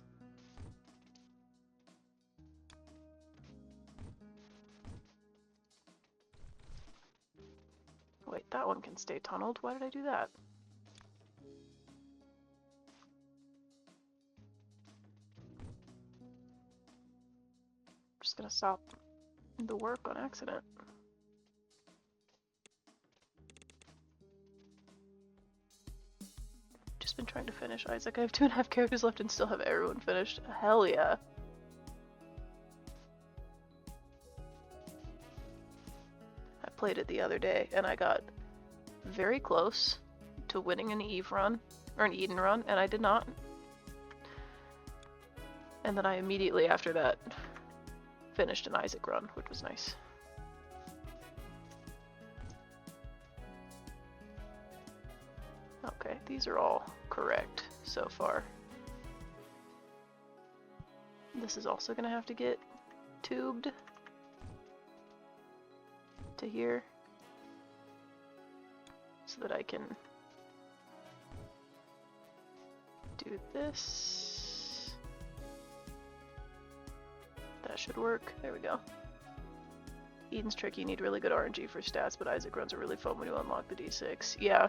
Wait, that one can stay tunneled. Why did I do that? I'm just gonna stop the work on accident. Just been trying to finish Isaac. I have 2.5 characters left and still have everyone finished. Hell yeah. I played it the other day and I got very close to winning an Eve run, or an Eden run, and I did not. And then I immediately after that finished an Isaac run, which was nice. Okay, these are all correct so far. This is also gonna have to get tubed to here so that I can do this. That should work. There we go. Eden's tricky, you need really good RNG for stats, but Isaac runs are really fun when you unlock the D6. Yeah,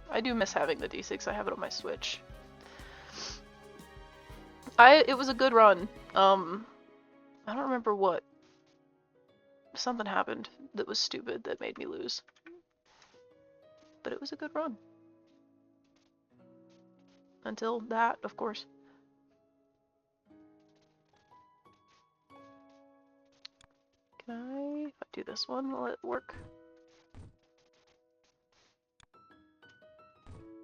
I do miss having the D6. I have it on my Switch. It was a good run. I don't remember what. Something happened that was stupid that made me lose. But it was a good run. Until that, of course. Can I, if I do this one, will it work?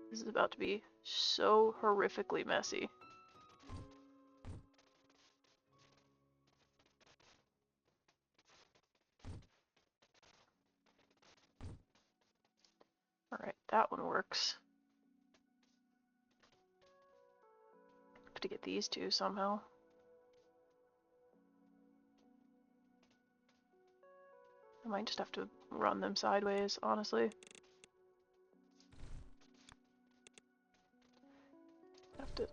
This is about to be so horrifically messy. Alright, that one works. Have to get these two somehow. I might just have to run them sideways, honestly. Have to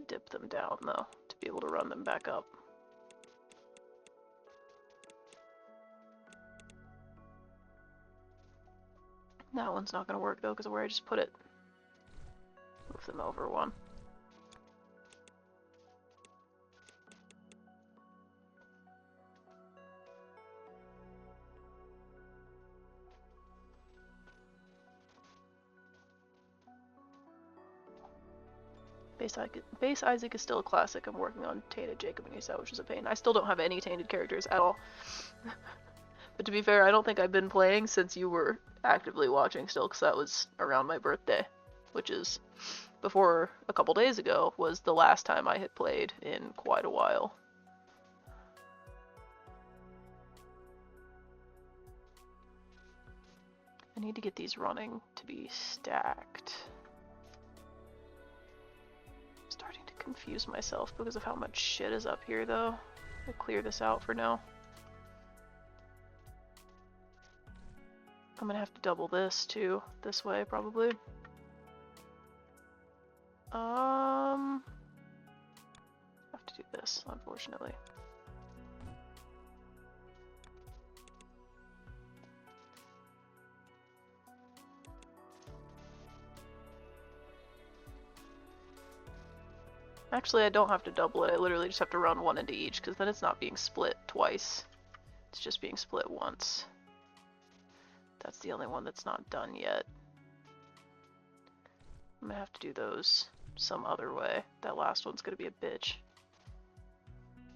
dip them down, though, to be able to run them back up. That one's not going to work, though, because of where I just put it. Move them over one. Base Isaac is still a classic. I'm working on Tainted Jacob and Esau, which is a pain. I still don't have any tainted characters at all. But to be fair, I don't think I've been playing since you were actively watching still, because that was around my birthday, which is before a couple days ago was the last time I had played in quite a while. I need to get these running to be stacked. I'm starting to confuse myself because of how much shit is up here, though. I'll clear this out for now. I'm gonna have to double this too, this way probably. Have to do this, unfortunately. Actually, I don't have to double it, I literally just have to run one into each, because then it's not being split twice. It's just being split once. That's the only one that's not done yet. I'm gonna have to do those some other way. That last one's gonna be a bitch.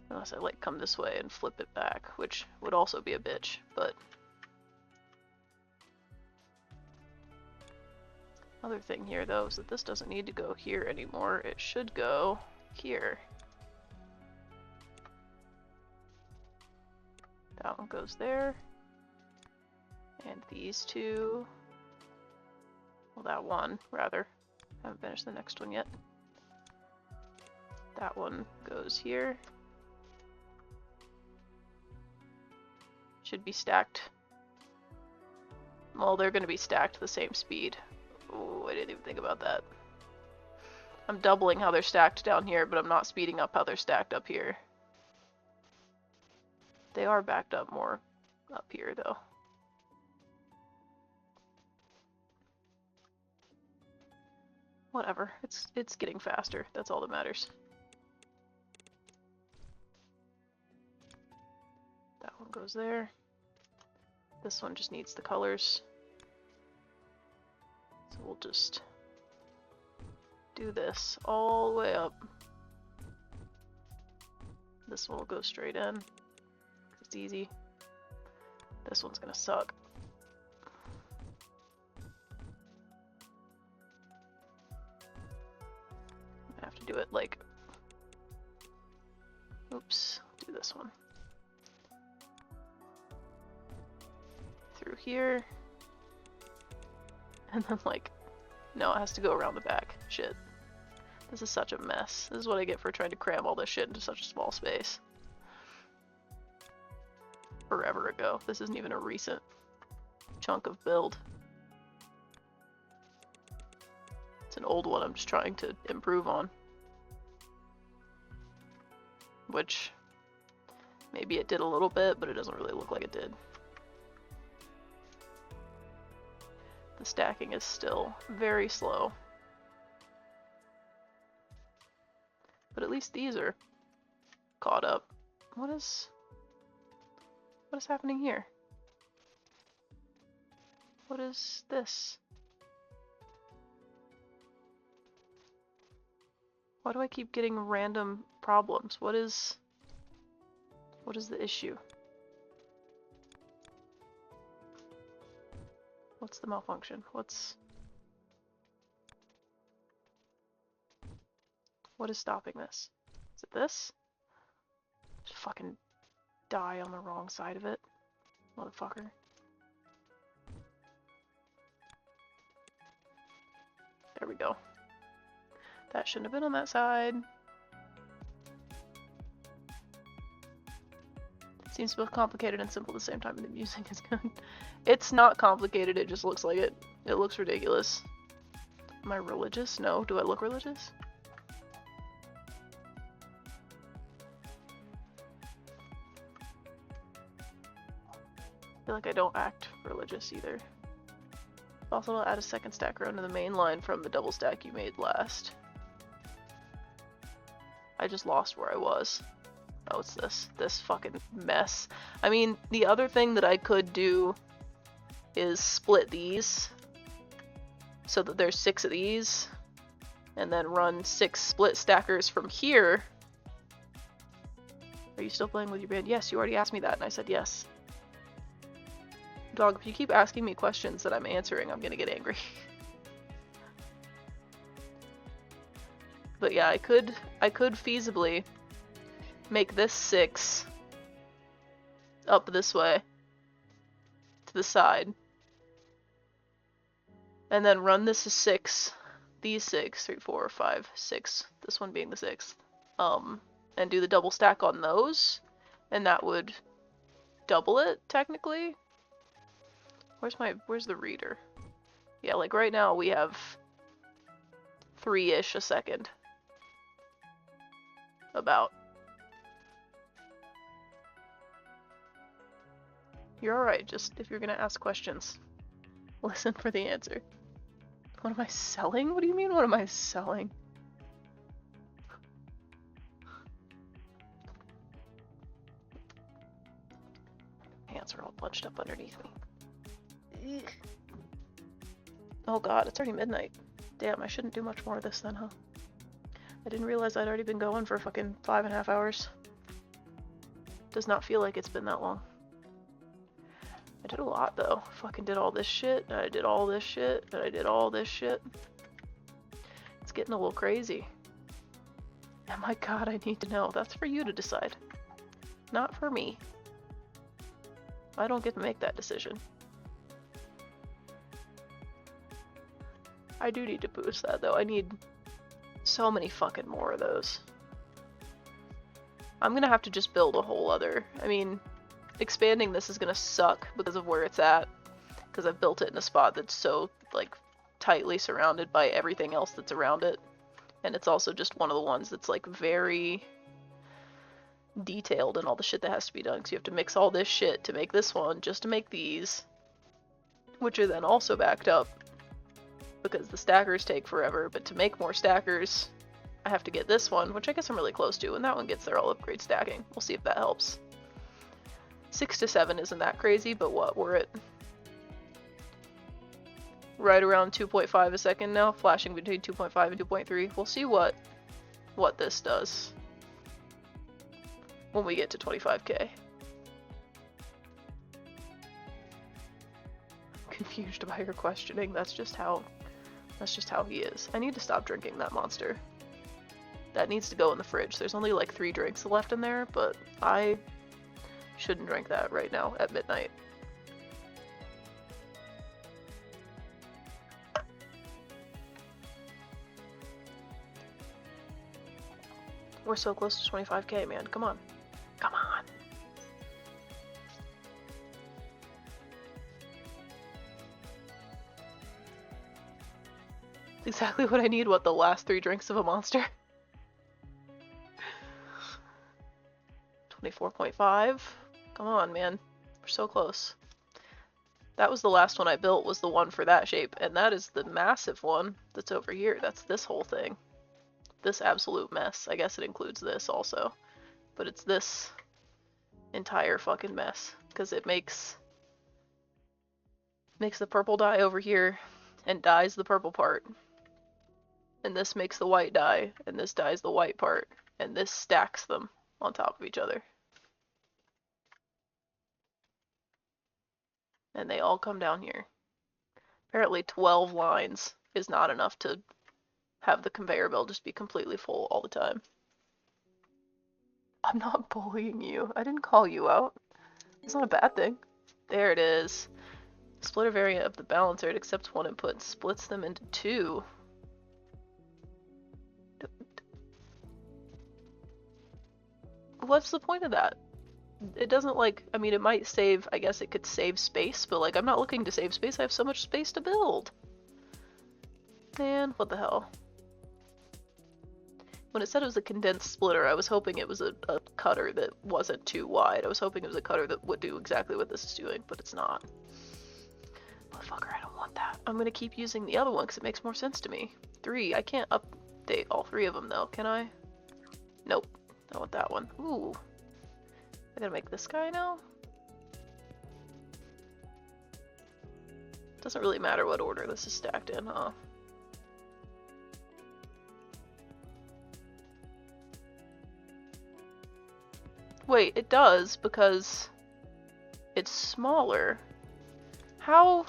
Unless I like come this way and flip it back, which would also be a bitch, but... Other thing here though is that this doesn't need to go here anymore. It should go here. That one goes there. And these two... Well, that one, rather. Haven't finished the next one yet. That one goes here. Should be stacked. Well, they're going to be stacked the same speed. Oh, I didn't even think about that. I'm doubling how they're stacked down here, but I'm not speeding up how they're stacked up here. They are backed up more up here, though. Whatever. It's getting faster. That's all that matters. That one goes there. This one just needs the colors. So we'll just do this all the way up. This one will go straight in. It's easy. This one's gonna suck. I have to do it like... Oops, do this one. Through here. And then like... No, it has to go around the back. Shit. This is such a mess. This is what I get for trying to cram all this shit into such a small space. Forever ago. This isn't even a recent chunk of build. It's an old one I'm just trying to improve on. Which, maybe it did a little bit, but it doesn't really look like it did. The stacking is still very slow. But at least these are caught up. What is happening here? What is this? Why do I keep getting random problems? What is the issue? What's the malfunction? What is stopping this? Is it this? Just fucking die on the wrong side of it, motherfucker. There we go. That shouldn't have been on that side. It seems both complicated and simple at the same time, and the music is good. It's not complicated, it just looks like it. It looks ridiculous. Am I religious? No. Do I look religious? I feel like I don't act religious either. Also, I'll add a second stack row to the main line from the double stack you made last. I just lost where I was. Oh, it's this fucking mess. I mean, the other thing that I could do is split these so that there's 6 of these, and then run 6 split stackers from here. Are you still playing with your band? Yes, you already asked me that, and I said yes. Dog, if you keep asking me questions that I'm answering, I'm gonna get angry. But yeah, I could feasibly make this 6 up this way to the side, and then run this as 6, these 6, 3, 4, 5, 6, this one being the 6th, and do the double stack on those, and that would double it technically. Where's the reader? Yeah, like right now we have 3-ish a second. About. You're alright, just if you're gonna ask questions, listen for the answer. What am I selling? What do you mean, what am I selling? Hands are all bunched up underneath me. Ugh. Oh god, it's already midnight. Damn, I shouldn't do much more of this then, huh? I didn't realize I'd already been going for fucking 5.5 hours. Does not feel like it's been that long. I did a lot though. Fucking did all this shit, and I did all this shit, and I did all this shit. It's getting a little crazy. Oh my god, I need to know. That's for you to decide. Not for me. I don't get to make that decision. I do need to boost that though. I need so many fucking more of those. I'm gonna have to just build a whole other... I mean, expanding this is gonna suck because of where it's at. Because I've built it in a spot that's so, like, tightly surrounded by everything else that's around it. And it's also just one of the ones that's, like, very detailed in all the shit that has to be done. So you have to mix all this shit to make this one, just to make these. Which are then also backed up. Because the stackers take forever, but to make more stackers, I have to get this one, which I guess I'm really close to, and that one gets there, I'll upgrade stacking. We'll see if that helps. 6 to 7 isn't that crazy, but what, we're at right around 2.5 a second now, flashing between 2.5 and 2.3. We'll see what this does when we get to 25k. Confused by your questioning, that's just how he is. I need to stop drinking that monster. That needs to go in the fridge. There's only like 3 drinks left in there, but I shouldn't drink that right now at midnight. We're so close to 25k, man. Come on. Come on. It's exactly what I need, what, the last 3 drinks of a monster? 24.5? Come on, man. We're so close. That was the last one I built, was the one for that shape, and that is the massive one that's over here. That's this whole thing. This absolute mess. I guess it includes this also. But it's this entire fucking mess. Because it makes the purple dye over here and dyes the purple part. And this makes the white dye, and this dyes the white part, and this stacks them on top of each other. And they all come down here. Apparently 12 lines is not enough to have the conveyor belt just be completely full all the time. I'm not bullying you. I didn't call you out. It's not a bad thing. There it is. Splitter variant of the balancer. It accepts 1 input and splits them into 2. What's the point of that? It doesn't, like, I mean, it might save, I guess it could save space, but, like, I'm not looking to save space. I have so much space to build. Man, what the hell? When it said it was a condensed splitter, I was hoping it was a cutter that wasn't too wide. I was hoping it was a cutter that would do exactly what this is doing, but it's not. Motherfucker, I don't want that. I'm gonna keep using the other one because it makes more sense to me. 3, I can't update all 3 of them though, can I? Nope. I want that one. Ooh. I gotta make this guy now? Doesn't really matter what order this is stacked in, huh? Wait, it does because it's smaller. How?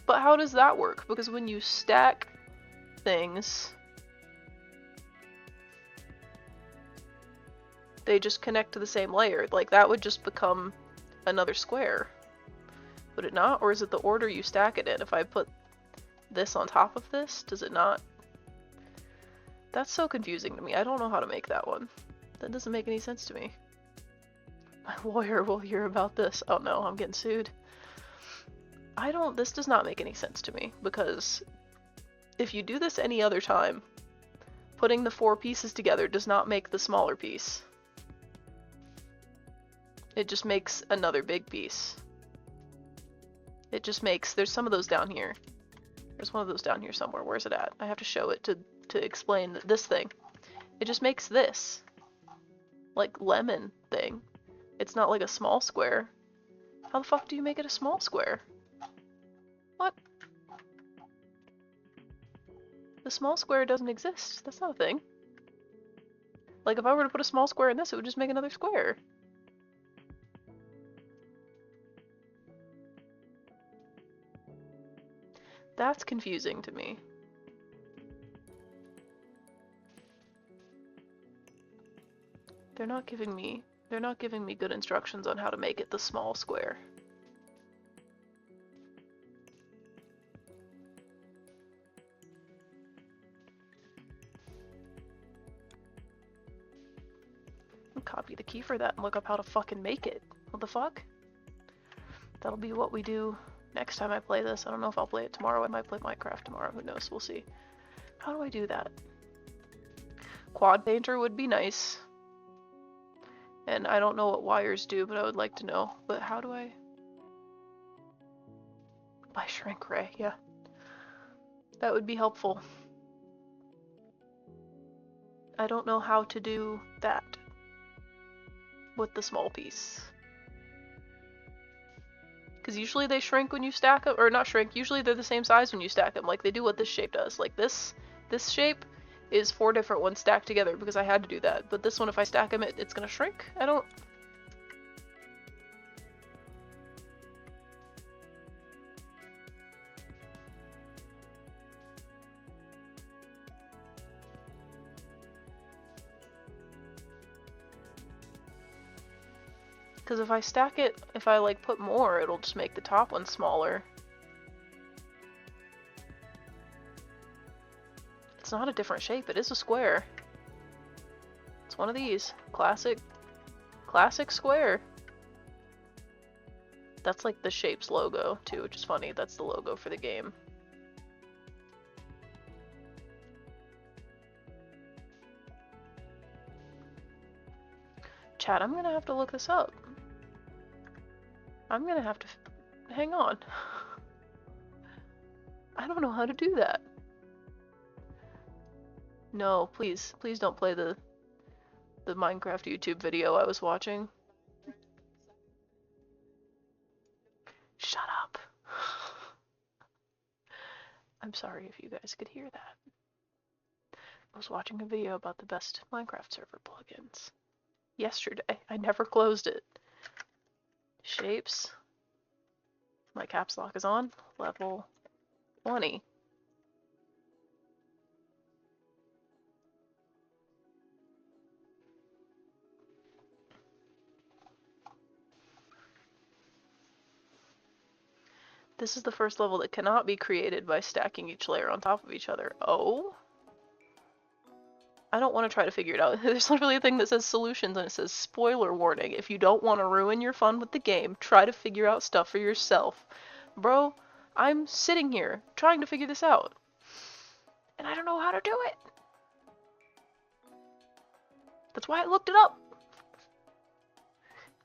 But how does that work? Because when you stack things, they just connect to the same layer. Like, that would just become another square. Would it not? Or is it the order you stack it in? If I put this on top of this, does it not? That's so confusing to me. I don't know how to make that one. That doesn't make any sense to me. My lawyer will hear about this. Oh no, I'm getting sued. This does not make any sense to me, because if you do this any other time, putting the 4 pieces together does not make the smaller piece. It just makes another big piece. It just makes, there's some of those down here. There's one of those down here somewhere. Where's it at? I have to show it to explain this thing. It just makes this, like, lemon thing. It's not like a small square. How the fuck do you make it a small square? What? The small square doesn't exist. That's not a thing. Like, if I were to put a small square in this, it would just make another square. That's confusing to me. They're not giving me good instructions on how to make it the small square. I'll copy the key for that and look up how to fucking make it. What the fuck? That'll be what we do next time I play this. I don't know if I'll play it tomorrow. I might play Minecraft tomorrow. Who knows? We'll see. How do I do that? Quad painter would be nice. And I don't know what wires do, but I would like to know. But how do I? By shrink ray, yeah. That would be helpful. I don't know how to do that with the small piece. Because usually they shrink when you stack them, or not shrink, usually they're the same size when you stack them. Like, they do what this shape does. Like, this shape is 4 different ones stacked together because I had to do that. But this one, if I stack them, it's gonna shrink? I don't... Because if I stack it, if I, like, put more, it'll just make the top one smaller. It's not a different shape, it is a square. It's one of these. Classic square. That's like the shape's logo, too, which is funny. That's the logo for the game. Chat, I'm gonna have to look this up. I'm gonna have to... Hang on. I don't know how to do that. No, please don't play the Minecraft YouTube video I was watching. Shut up. I'm sorry if you guys could hear that. I was watching a video about the best Minecraft server plugins. Yesterday. I never closed it. Shapes. My caps lock is on. Level 20. This is the first level that cannot be created by stacking each layer on top of each other. Oh? I don't want to try to figure it out. There's literally a thing that says solutions and it says spoiler warning. If you don't want to ruin your fun with the game, try to figure out stuff for yourself. Bro, I'm sitting here trying to figure this out. And I don't know how to do it. That's why I looked it up.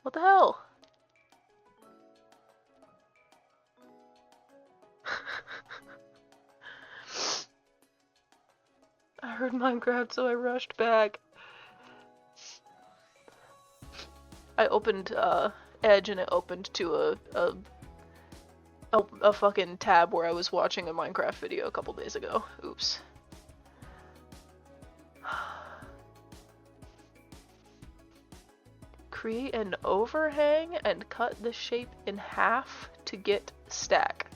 What the hell? I heard Minecraft, so I rushed back. I opened Edge and it opened to a fucking tab where I was watching a Minecraft video a couple days ago. Oops. Create an overhang and cut the shape in half to get stack.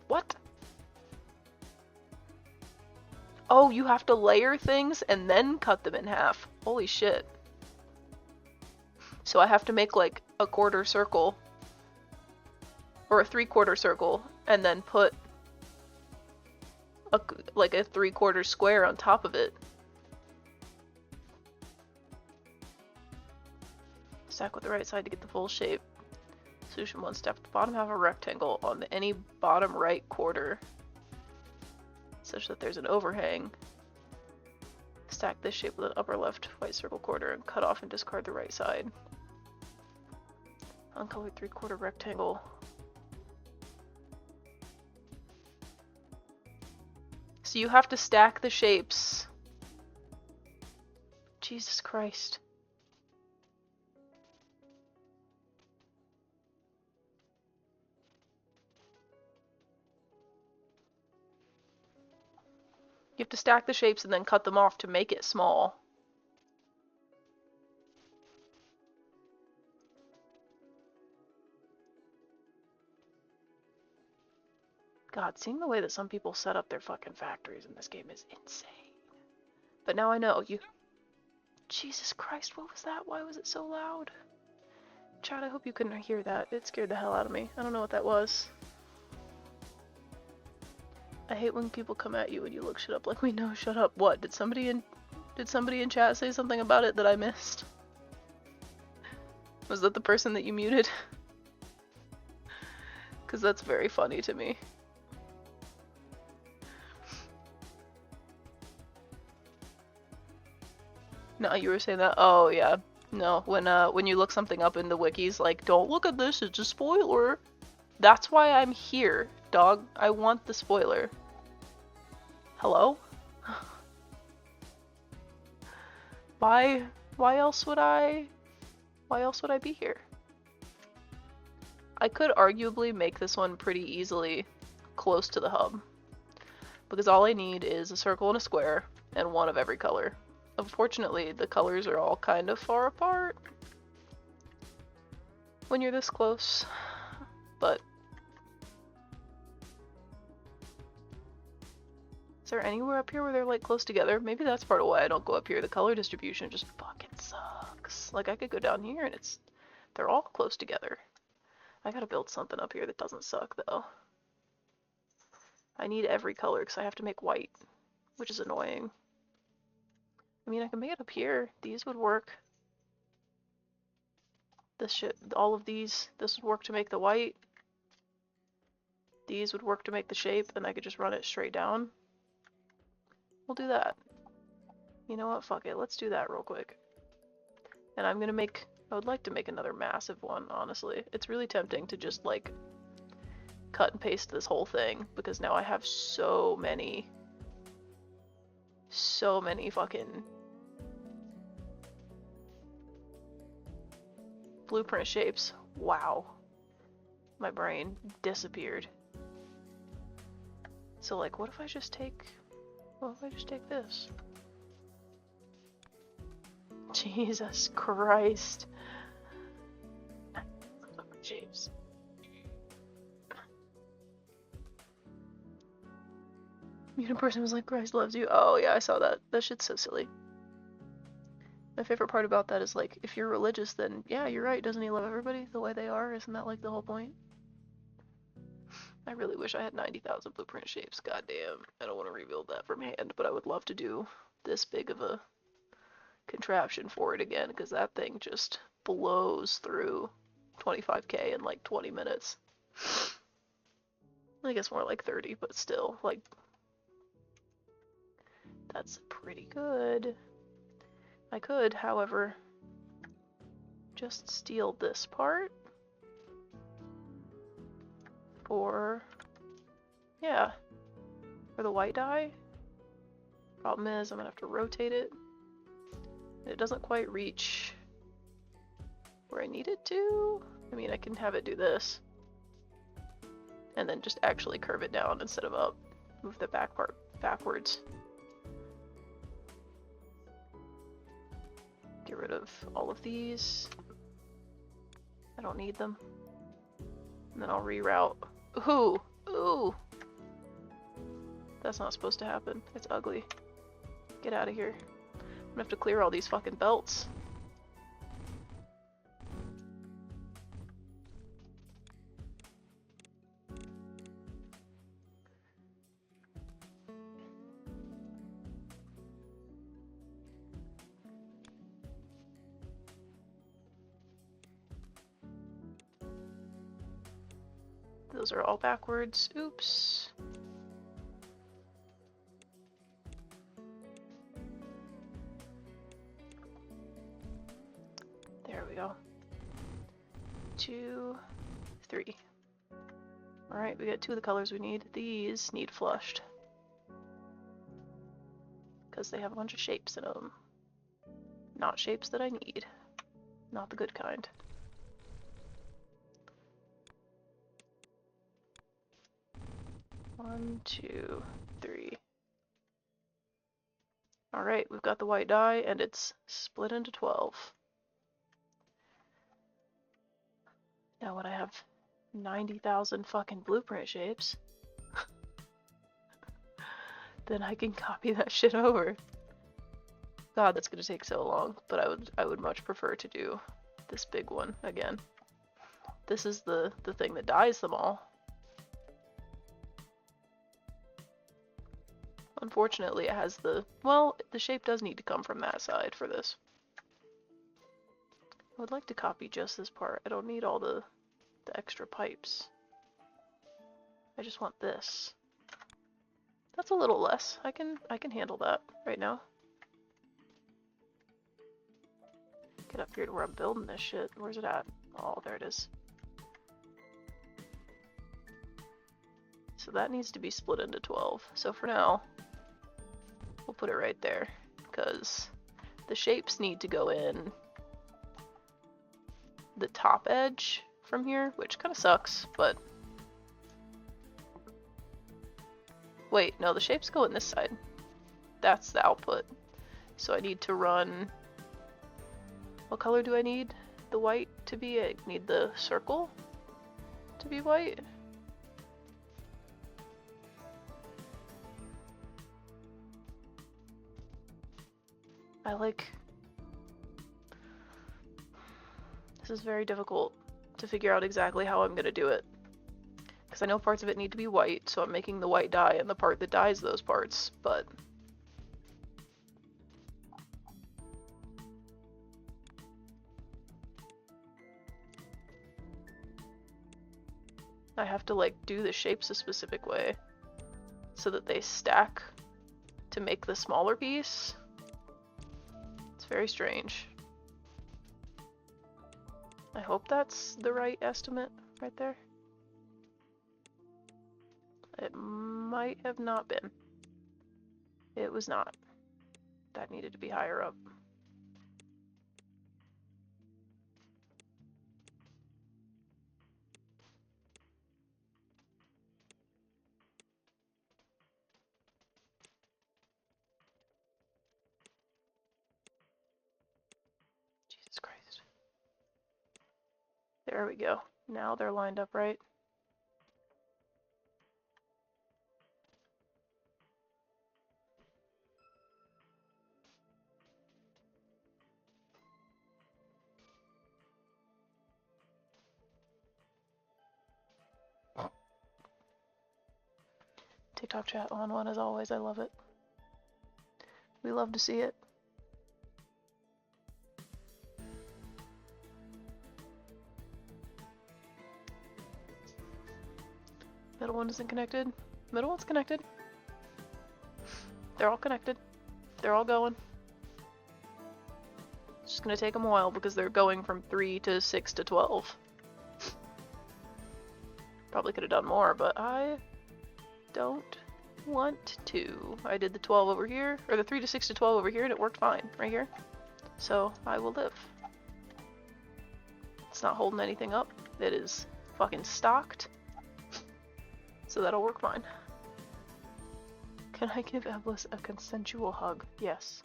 What? Oh, you have to layer things and then cut them in half. Holy shit. So I have to make like a quarter circle or a 3/4 circle and then put like a 3/4 square on top of it. Stack with the right side to get the full shape. Solution 1, step at the bottom half of a rectangle on any bottom right quarter, such that there's an overhang. Stack this shape with an upper left white circle quarter and cut off and discard the right side. Uncolored 3/4 rectangle. So you have to stack the shapes. Jesus Christ. You have to stack the shapes and then cut them off to make it small. God, seeing the way that some people set up their fucking factories in this game is insane. But now I know, you... Jesus Christ, what was that? Why was it so loud? Chad, I hope you couldn't hear that. It scared the hell out of me. I don't know what that was. I hate when people come at you and you look shit up like we know. Shut up. What? Did somebody in chat say something about it that I missed? Was that the person that you muted? Because that's very funny to me. No, you were saying that? Oh, yeah. No, when you look something up in the wikis, like, don't look at this, it's a spoiler. That's why I'm here, dog. I want the spoiler. Hello? Why else would I be here? I could arguably make this one pretty easily close to the hub. Because all I need is a circle and a square, and one of every color. Unfortunately, the colors are all kind of far apart when you're this close, but is there anywhere up here where they're like close together? Maybe that's part of why I don't go up here. The color distribution just fucking sucks. Like I could go down here and they're all close together. I gotta build something up here that doesn't suck though. I need every color because I have to make white, which is annoying. I mean, I can make it up here. These would work. This shit, all of these, this would work to make the white. These would work to make the shape, and I could just run it straight down. We'll do that. You know what, fuck it, let's do that real quick. And I'm gonna make, I would like to make another massive one, honestly. It's really tempting to just, like, cut and paste this whole thing, because now I have so many fucking blueprint shapes. Wow. My brain disappeared. So like, what if I just take this? Jesus Christ. Shapes. Mutant person was like, Christ loves you. Oh yeah, I saw that. That shit's so silly. My favorite part about that is like, if you're religious, then yeah, you're right. Doesn't he love everybody the way they are? Isn't that like the whole point? I really wish I had 90,000 blueprint shapes. Goddamn, I don't want to rebuild that from hand, but I would love to do this big of a contraption for it again, because that thing just blows through 25k in like 20 minutes. I guess more like 30, but still, like, that's pretty good. I could, however, just steal this part for, yeah, for the white dye. Problem is, I'm gonna have to rotate it. It doesn't quite reach where I need it to. I mean, I can have it do this, and then just actually curve it down instead of up. Move the back part backwards. Get rid of all of these. I don't need them. And then I'll reroute. Ooh! Ooh! That's not supposed to happen. It's ugly. Get out of here. I'm gonna have to clear all these fucking belts. Those are all backwards. Oops. There we go. 2, 3. Alright, we got 2 of the colors we need. These need flushed, because they have a bunch of shapes in them. Not shapes that I need. Not the good kind. One, 2, 3. Alright, we've got the white dye, and it's split into 12. Now when I have 90,000 fucking blueprint shapes, then I can copy that shit over. God, that's gonna take so long, but I would much prefer to do this big one again. This is the thing that dyes them all. Unfortunately, it has the, well, the shape does need to come from that side for this. I would like to copy just this part. I don't need all the extra pipes. I just want this. That's a little less. I can handle that right now. Get up here to where I'm building this shit. Where's it at? Oh, there it is. So that needs to be split into 12. So for now, we'll put it right there, because the shapes need to go in the top edge from here, which kind of sucks, but... Wait, no, the shapes go in this side. That's the output. So I need to run... What color do I need the white to be? I need the circle to be white. I like... This is very difficult to figure out exactly how I'm gonna do it. Because I know parts of it need to be white, so I'm making the white dye and the part that dyes those parts, but... I have to, like, do the shapes a specific way so that they stack to make the smaller piece. It's very strange. I hope that's the right estimate right there. It might have not been. It was not. That needed to be higher up. Jesus Christ. There we go. Now they're lined up right. TikTok chat on one as always. I love it. We love to see it. Middle one isn't connected. Middle one's connected. They're all connected. They're all going. It's just gonna take them a while because they're going from 3 to 6 to 12. Probably could have done more, but I don't want to. I did the 12 over here, or the 3 to 6 to 12 over here, and it worked fine right here. So I will live. It's not holding anything up. It is fucking stocked. So that'll work fine. Can I give Eblis a consensual hug? Yes.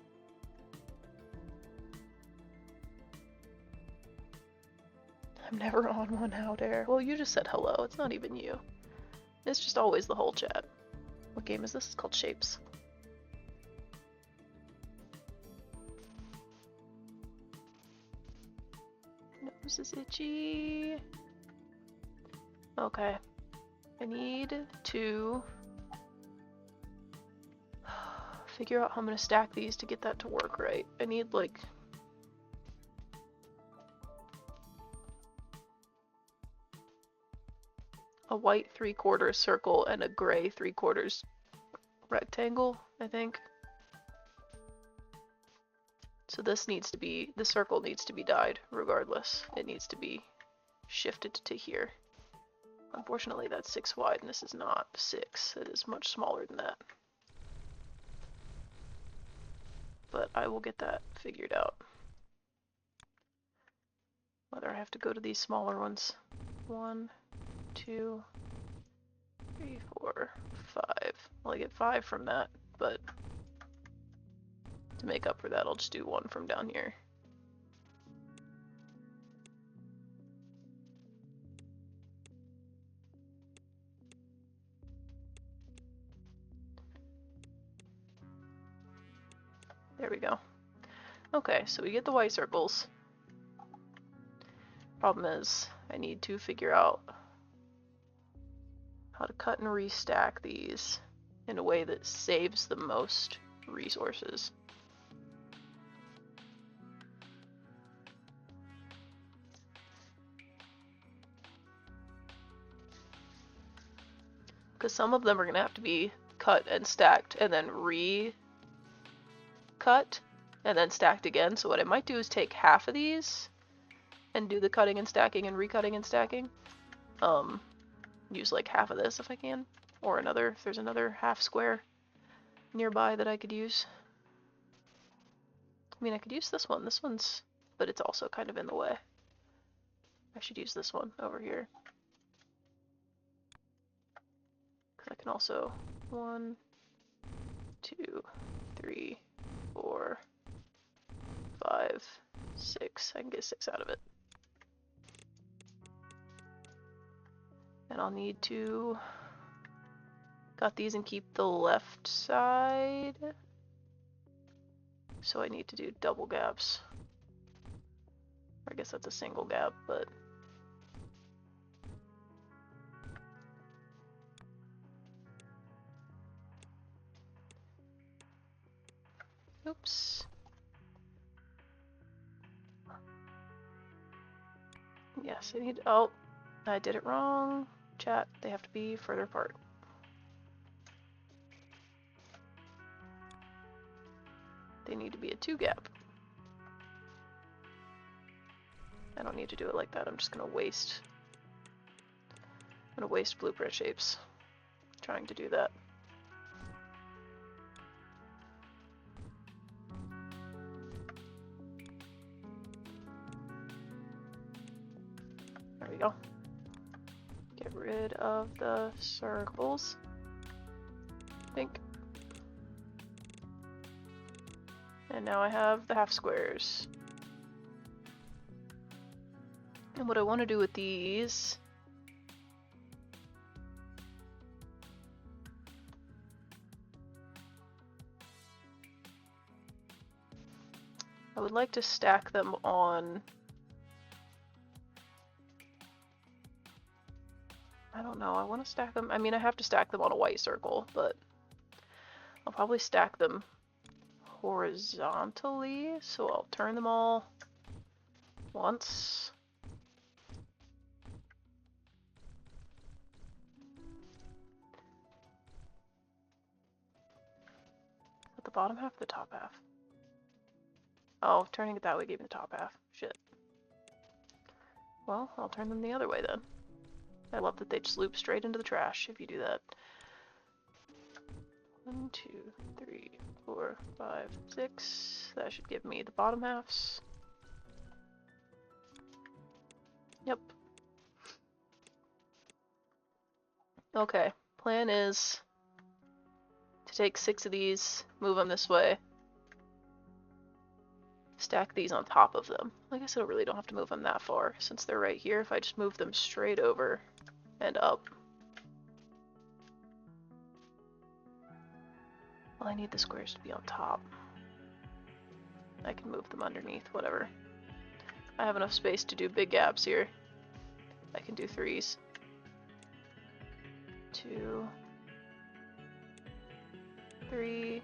I'm never on one now, Dare. Well, you just said hello. It's not even you. It's just always the whole chat. What game is this? It's called Shapes. Nose is itchy. Okay. I need to figure out how I'm gonna stack these to get that to work right. I need, like... a white 3/4 circle and a gray 3/4 rectangle, I think. So this needs to be, the circle needs to be dyed regardless. It needs to be shifted to here. Unfortunately that's 6 wide and this is not 6. It is much smaller than that. But I will get that figured out. Whether I have to go to these smaller ones. 1, 2, 3, 4, 5. Well, I get 5 from that, but To make up for that, I'll just do one from down here. There we go. Okay, so we get the white circles. Problem is, I need to figure out how to cut and restack these in a way that saves the most resources. Because some of them are going to have to be cut and stacked and then re-cut and then stacked again. So what I might do is take half of these and do the cutting and stacking and recutting and stacking. Use like half of this if I can, or another, if there's another half square nearby that I could use. I mean, I could use this one. This one's, but it's also kind of in the way. I should use this one over here. Because I can also 1, 2, 3, 4, 5, 6. I can get 6 out of it. And I'll need to cut these and keep the left side. So I need to do double gaps. I guess that's a single gap, but oops. Yes, I need, oh, I did it wrong. Chat, they have to be further apart. They need to be a 2 gap. I don't need to do it like that. I'm just gonna waste blueprint shapes trying to do that. There we go. Get rid of the circles. I think. And now I have the half squares. And what I want to do with these I would like to stack them on, I don't know, I want to stack them, I mean I have to stack them on a white circle, but I'll probably stack them horizontally, so I'll turn them all once. At the bottom half or the top half? Oh, turning it that way gave me the top half. Shit. Well, I'll turn them the other way then. I love that they just loop straight into the trash if you do that. 1, 2, 3, 4, 5, 6. That should give me the bottom halves. Yep. Okay, plan is to take 6 of these, move them this way, stack these on top of them. I guess I really don't have to move them that far since they're right here. If I just move them straight over and up. Well, I need the squares to be on top. I can move them underneath, whatever. I have enough space to do big gaps here. I can do 3s. 2, 3.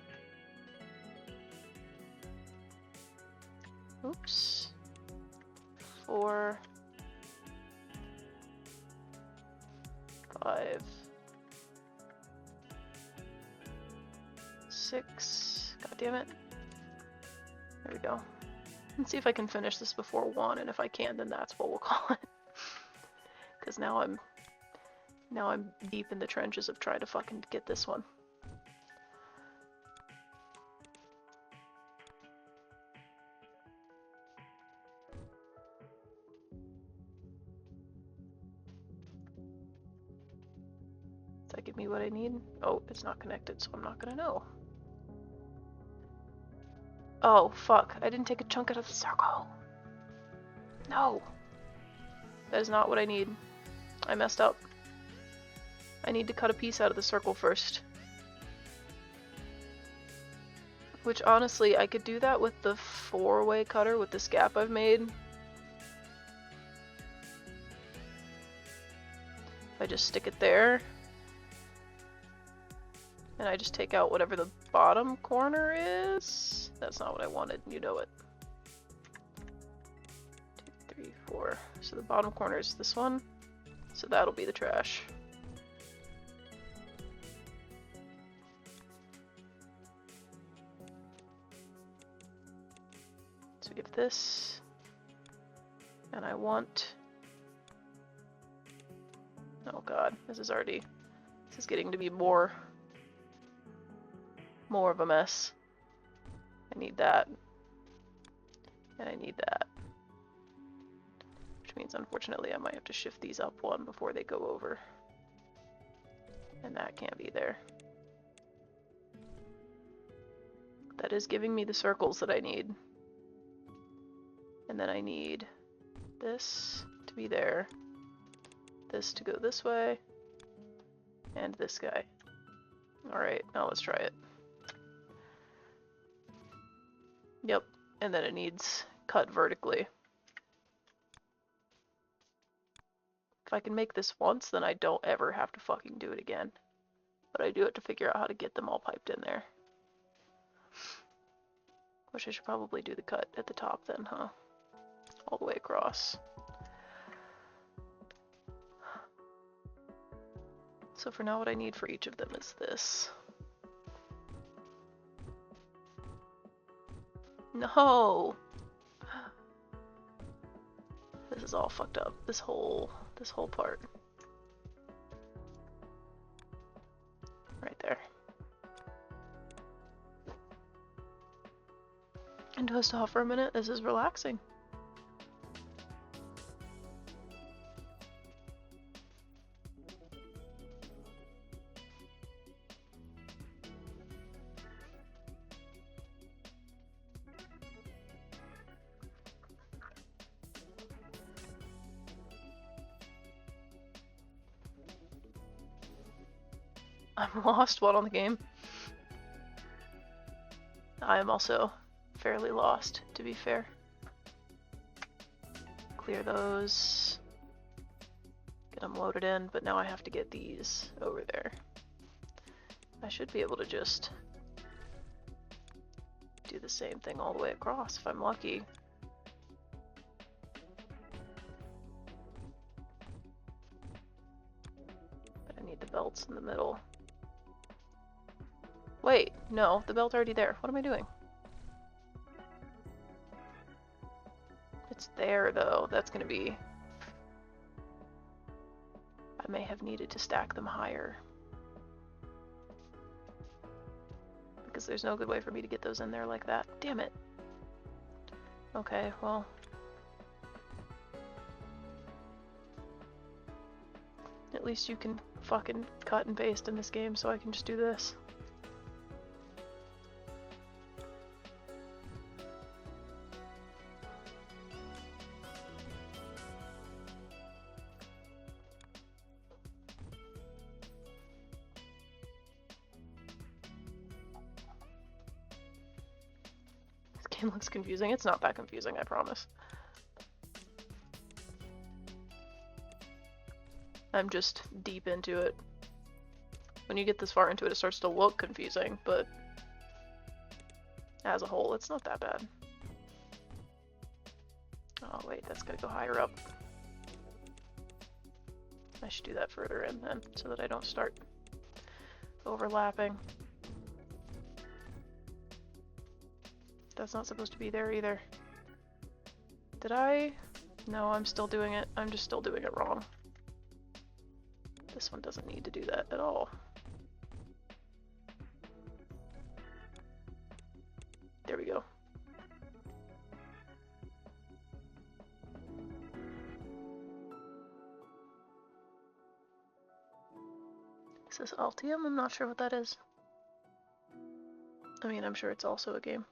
Oops. 4, 5, 6. God damn it. There we go. Let's see if I can finish this before 1, and if I can, then that's what we'll call it. Because now I'm deep in the trenches of trying to fucking get this one. Does that give me what I need? Oh, it's not connected, so I'm not gonna know. Oh, fuck. I didn't take a chunk out of the circle. No. That is not what I need. I messed up. I need to cut a piece out of the circle first. Which, honestly, I could do that with the 4-way cutter with this gap I've made. If I just stick it there. And I just take out whatever the bottom corner is. That's not what I wanted, you know it. 2, 3, 4. So the bottom corner is this one. So that'll be the trash. So we have this. And I want... Oh god, this is getting to be more of a mess. I need that. And I need that. Which means, unfortunately, I might have to shift these up one before they go over. And that can't be there. That is giving me the circles that I need. And then I need this to be there. This to go this way. And this guy. Alright, now let's try it. Yep, and then it needs cut vertically. If I can make this once, then I don't ever have to fucking do it again. But I do it to figure out how to get them all piped in there. Wish I should probably do the cut at the top then, huh? All the way across. So for now, what I need for each of them is this. No! This is all fucked up. This whole part. Right there. And toast off for a minute. This is relaxing. I'm lost. What on the game? I am also fairly lost, to be fair. Clear those. Get them loaded in, but now I have to get these over there. I should be able to just do the same thing all the way across if I'm lucky. But I need the belts in the middle. Wait, no, the belt's already there. What am I doing? It's there, though. That's gonna be... I may have needed to stack them higher. Because there's no good way for me to get those in there like that. Damn it. Okay, well... At least you can fucking cut and paste in this game, so I can just do this. Game looks confusing. It's not that confusing, I promise. I'm just deep into it. When you get this far into it, it starts to look confusing, but as a whole, it's not that bad. Oh wait, that's gotta go higher up. I should do that further in then, so that I don't start overlapping. That's not supposed to be there either. Did I? No, I'm still doing it. I'm just still doing it wrong. This one doesn't need to do that at all. There we go. Is this Altium? I'm not sure what that is. I mean, I'm sure it's also a game.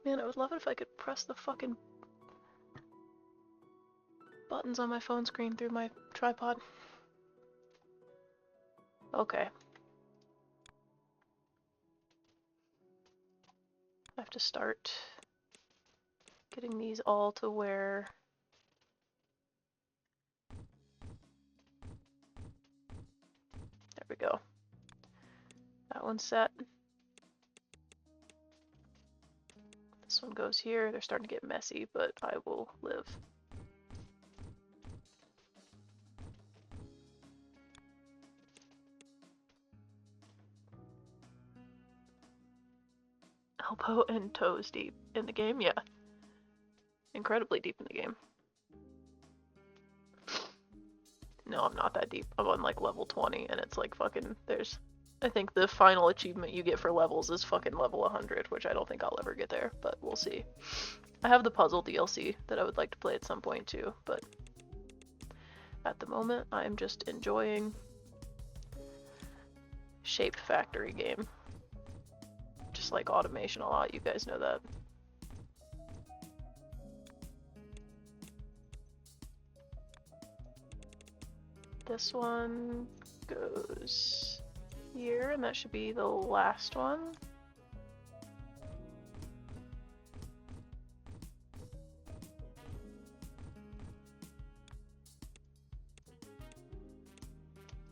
Man, I would love it if I could press the fucking buttons on my phone screen through my tripod. Okay. I have to start getting these all to where there we go. That one's set. This one goes here. They're starting to get messy, but I will live. Elbow and toes deep in the game, yeah. Incredibly deep in the game. No, I'm not that deep. I'm on like level 20 and it's like fucking, there's, I think the final achievement you get for levels is fucking level 100, which I don't think I'll ever get there, but we'll see. I have the puzzle DLC that I would like to play at some point too, but at the moment I'm just enjoying Shape Factory game. Just like automation a lot, you guys know that. This one goes here, and that should be the last one.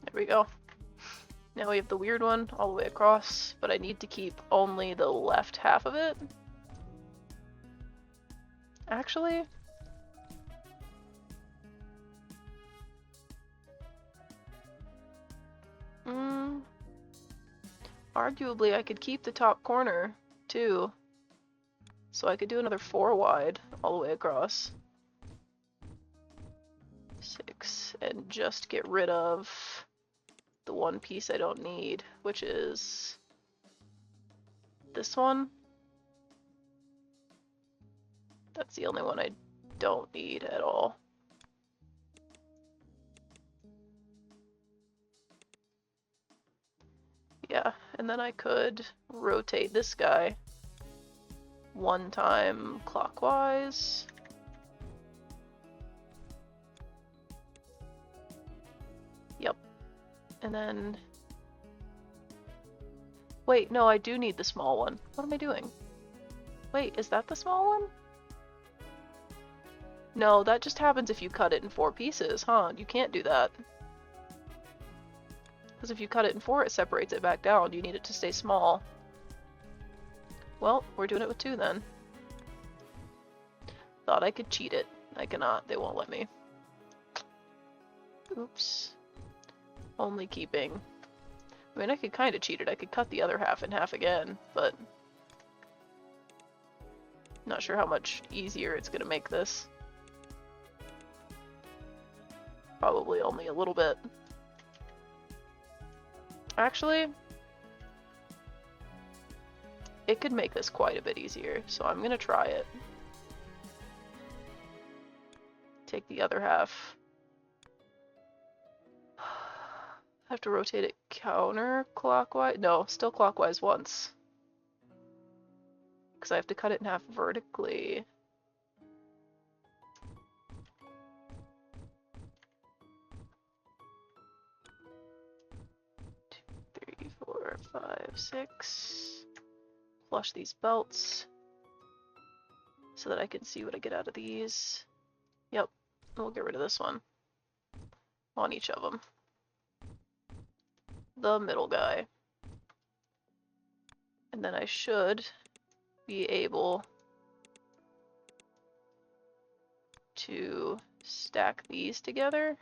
There we go. Now we have the weird one all the way across, but I need to keep only the left half of it. Actually, arguably I could keep the top corner too. So I could do another 4 wide all the way across. 6, and just get rid of the one piece I don't need, which is this one. That's the only one I don't need at all. Yeah, and then I could rotate this guy 1 time clockwise. Yep. And then... Wait, no, I do need the small one. What am I doing? Wait, is that the small one? No, that just happens if you cut it in 4 pieces, huh? You can't do that. Because if you cut it in 4, it separates it back down. You need it to stay small. Well, we're doing it with 2 then. Thought I could cheat it. I cannot. They won't let me. Oops. Only keeping... I mean, I could kind of cheat it. I could cut the other half in half again, but... Not sure how much easier it's going to make this. Probably only a little bit. Actually, it could make this quite a bit easier, so I'm gonna try it. Take the other half. I have to rotate it counterclockwise? No, still clockwise once. Because I have to cut it in half vertically. 3, 4, 5, 6. Flush these belts so that I can see what I get out of these. Yep, we'll get rid of this one on each of them. The middle guy. And then I should be able to stack these together.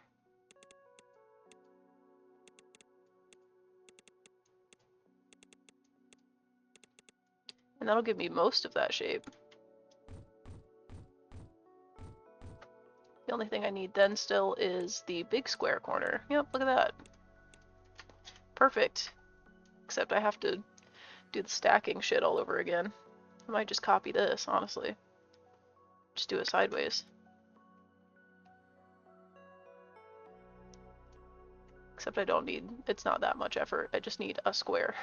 And that'll give me most of that shape. The only thing I need then still is the big square corner. Yep, look at that. Perfect. Except I have to do the stacking shit all over again. I might just copy this, honestly. Just do it sideways. Except I don't need, it's not that much effort. I just need a square.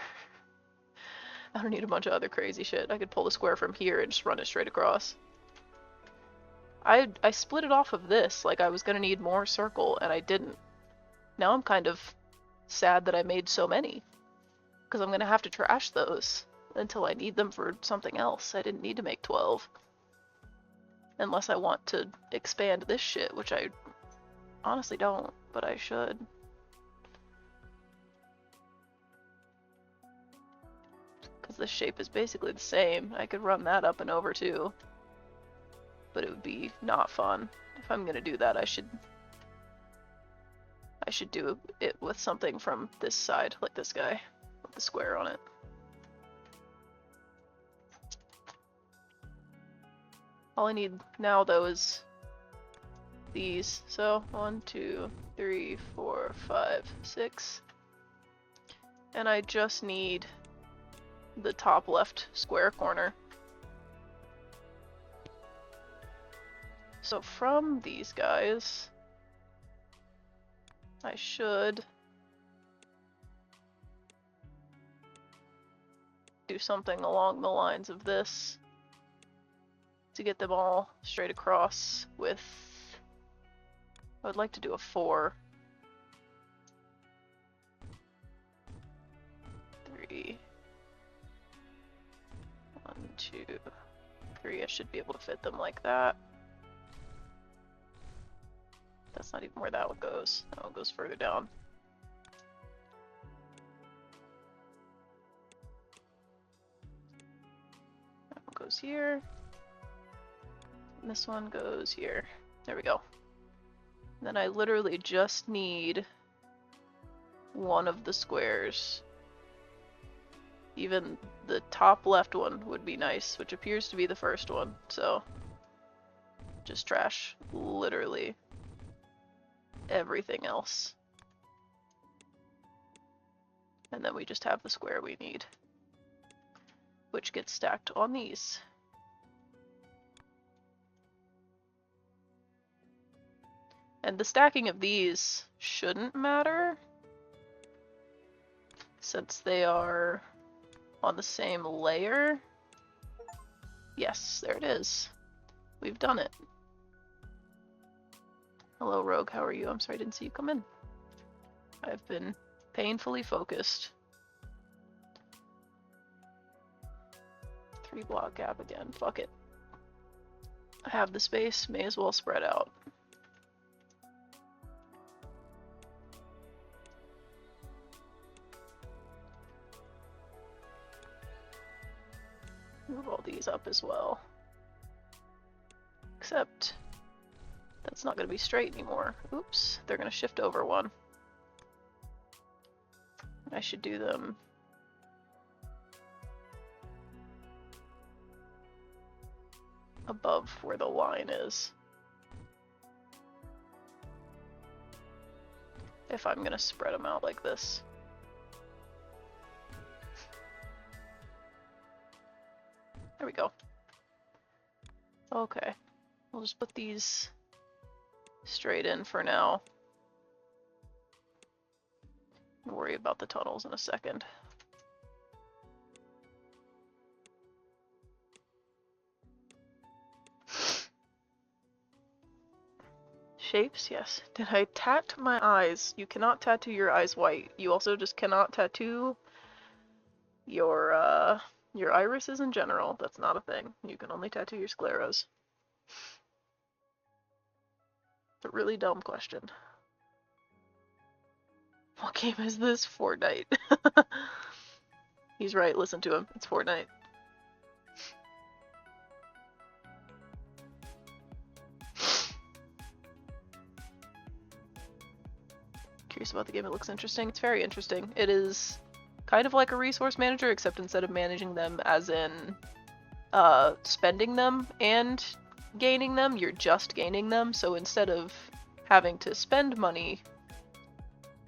I don't need a bunch of other crazy shit. I could pull the square from here and just run it straight across. I split it off of this, like I was gonna need more circle, and I didn't. Now I'm kind of sad that I made so many, because I'm gonna have to trash those until I need them for something else. I didn't need to make 12. Unless I want to expand this shit, which I honestly don't, but I should. Because this shape is basically the same. I could run that up and over too. But it would be not fun. If I'm gonna do that, I should do it with something from this side, like this guy, with the square on it. All I need now though is these. So 1, 2, 3, 4, 5, 6. And I just need the top left square corner. So from these guys, I should do something along the lines of this to get them all straight across with, I would like to do a 4. 3. 1, 2, 3. I should be able to fit them like that. That's not even where that one goes. That one goes further down. That one goes here. And this one goes here. There we go. And then I literally just need one of the squares. Even the top left one would be nice, which appears to be the first one. So just trash literally everything else. And then we just have the square we need, which gets stacked on these. And the stacking of these shouldn't matter, since they are on the same layer. Yes, there it is. We've done it. Hello, Rogue. How are you? I'm sorry I didn't see you come in. I've been painfully focused. 3 block gap again. Fuck it. I have the space. May as well spread out. Move all these up as well. Except that's not going to be straight anymore. Oops, they're going to shift over one. I should do them above where the line is. If I'm going to spread them out like this. There we go. Okay, we'll just put these straight in for now. We'll worry about the tunnels in a second. Shapes, yes. Did I tat my eyes? You cannot tattoo your eyes white. You also just cannot tattoo your irises in general. That's not a thing. You can only tattoo your scleros. It's a really dumb question. What game is this? Fortnite. He's right, listen to him. It's Fortnite. Curious about the game. It looks interesting. It's very interesting. It is kind of like a resource manager, except instead of managing them as in spending them and gaining them, you're just gaining them. So instead of having to spend money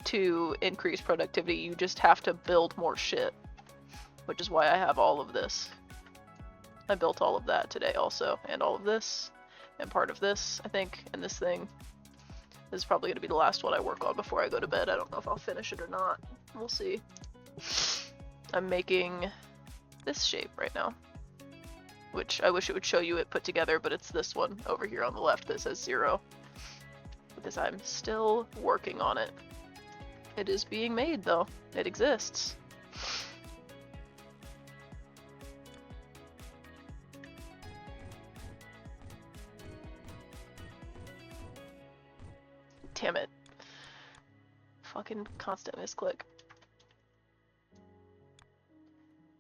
to increase productivity, you just have to build more shit, which is why I have all of this. I built all of that today also, and all of this, and part of this, I think, and this thing. This is probably going to be the last one I work on before I go to bed. I don't know if I'll finish it or not. We'll see. I'm making this shape right now. Which I wish it would show you it put together, but it's this one over here on the left that says 0. Because I'm still working on it. It is being made though. It exists. Damn it. Fucking constant misclick.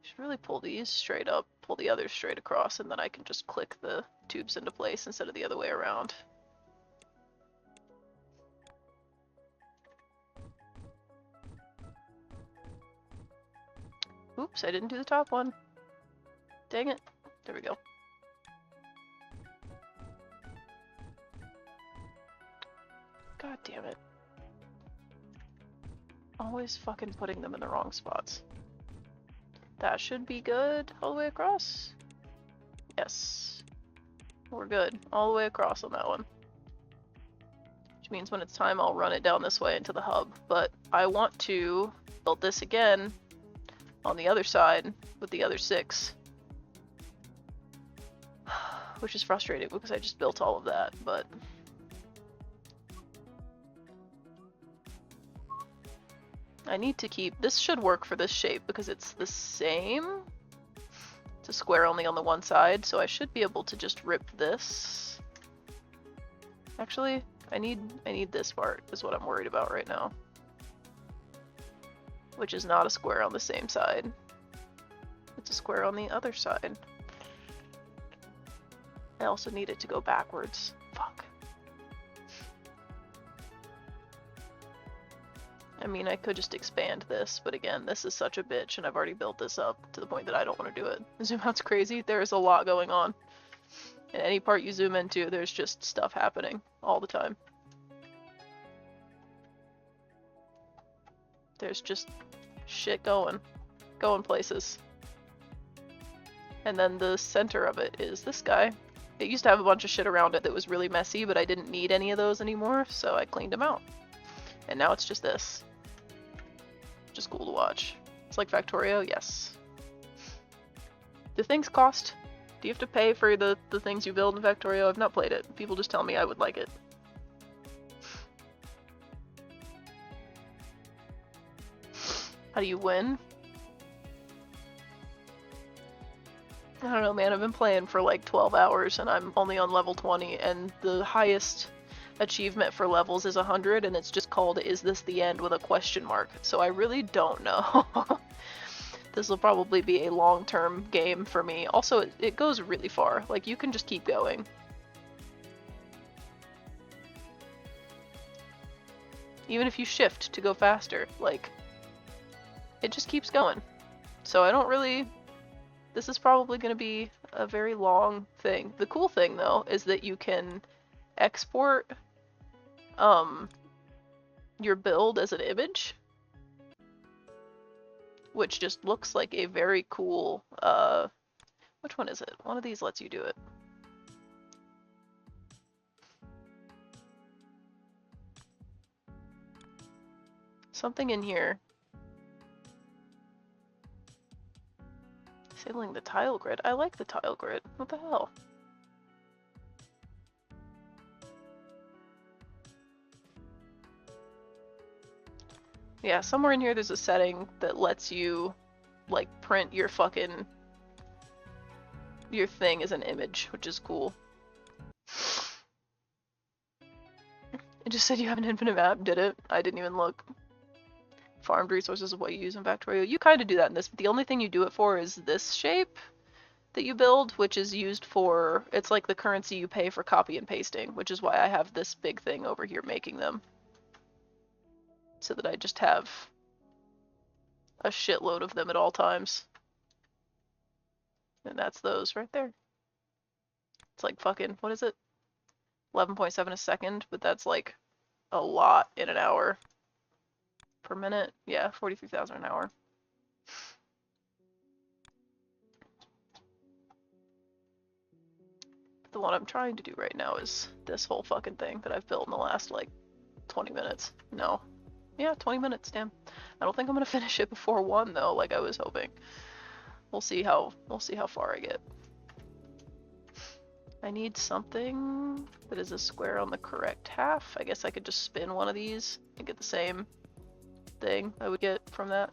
Should really pull these straight up, pull the others straight across, and then I can just click the tubes into place instead of the other way around. Oops, I didn't do the top one. Dang it. There we go. God damn it. Always fucking putting them in the wrong spots. That should be good all the way across. Yes. We're good all the way across on that one. Which means when it's time I'll run it down this way into the hub. But I want to build this again on the other side with the other 6. Which is frustrating because I just built all of that, but I need to keep, this should work for this shape because it's the same. It's a square only on the one side, so I should be able to just rip this. Actually, I need this part is what I'm worried about right now. Which is not a square on the same side. It's a square on the other side. I also need it to go backwards. Fuck. I mean, I could just expand this, but again, this is such a bitch, and I've already built this up to the point that I don't want to do it. Zoom out's crazy. There is a lot going on. In any part you zoom into, there's just stuff happening all the time. There's just shit going places. And then the center of it is this guy. It used to have a bunch of shit around it that was really messy, but I didn't need any of those anymore, so I cleaned them out. And now it's just this. Just cool to watch. It's like Factorio, yes. Do things cost? Do you have to pay for the things you build in Factorio? I've not played it. People just tell me I would like it. How do you win? I don't know, man. I've been playing for like 12 hours and I'm only on level 20, and the highest achievement for levels is 100, and it's just called "Is this the end?" with a question mark. So I really don't know. This will probably be a long-term game for me. Also, it goes really far. Like, you can just keep going. Even if you shift to go faster, like, it just keeps going. So I don't really... This is probably going to be a very long thing. The cool thing, though, is that you can export your build as an image, which just looks like a very cool, which one is it? One of these lets you do it. Something in here. Disabling the tile grid. I like the tile grid. What the hell? Yeah, somewhere in here there's a setting that lets you, like, print your fucking... your thing as an image, which is cool. It just said you have an infinite map, did it? I didn't even look. Farmed resources is what you use in Factorio. You kind of do that in this, but the only thing you do it for is this shape that you build, which is used for... it's like the currency you pay for copy and pasting, which is why I have this big thing over here making them. So that I just have a shitload of them at all times. And that's those right there. It's like fucking, what is it? 11.7 a second, but that's like a lot in an hour. Per minute? Yeah, 43,000 an hour. The one I'm trying to do right now is this whole fucking thing that I've built in the last like 20 minutes. No. Yeah, 20 minutes, damn. I don't think I'm gonna finish it before 1 though, like I was hoping. We'll see how far I get. I need something that is a square on the correct half. I guess I could just spin one of these and get the same thing I would get from that.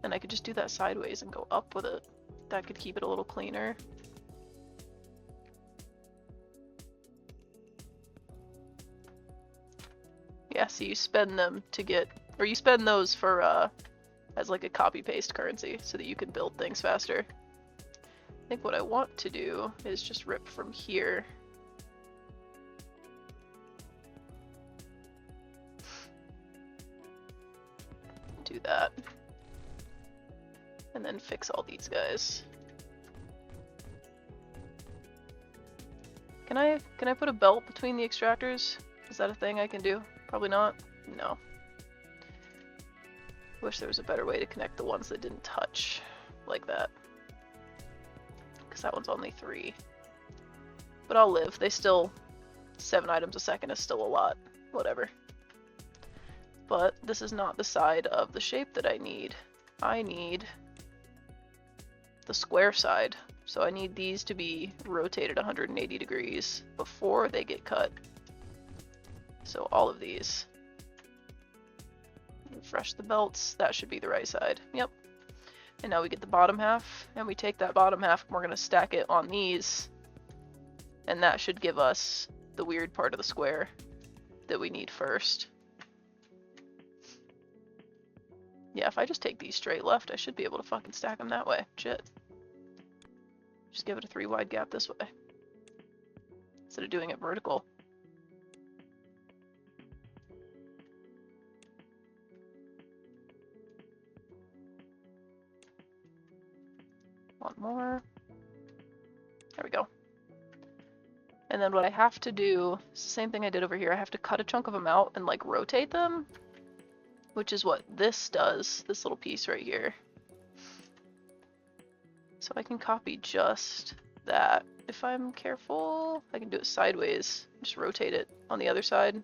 And I could just do that sideways and go up with it. That could keep it a little cleaner. Yeah, so you spend them to get, or you spend those for, as like a copy-paste currency so that you can build things faster. I think what I want to do is just rip from here. Do that. And then fix all these guys. Can I put a belt between the extractors? Is that a thing I can do? Probably not. No. Wish there was a better way to connect the ones that didn't touch like that. Because that one's only 3. But I'll live. They still... 7 items a second is still a lot. Whatever. But this is not the side of the shape that I need. I need the square side. So I need these to be rotated 180 degrees before they get cut. So all of these. Refresh the belts. That should be the right side. Yep. And now we get the bottom half, and we take that bottom half and we're going to stack it on these. And that should give us the weird part of the square that we need first. Yeah, if I just take these straight left, I should be able to fucking stack them that way. Shit. Just give it a 3 wide gap this way. Instead of doing it vertical. One more. There we go. And then what I have to do, is the same thing I did over here, I have to cut a chunk of them out and like rotate them, which is what this does, this little piece right here. So I can copy just that. If I'm careful, I can do it sideways, just rotate it on the other side.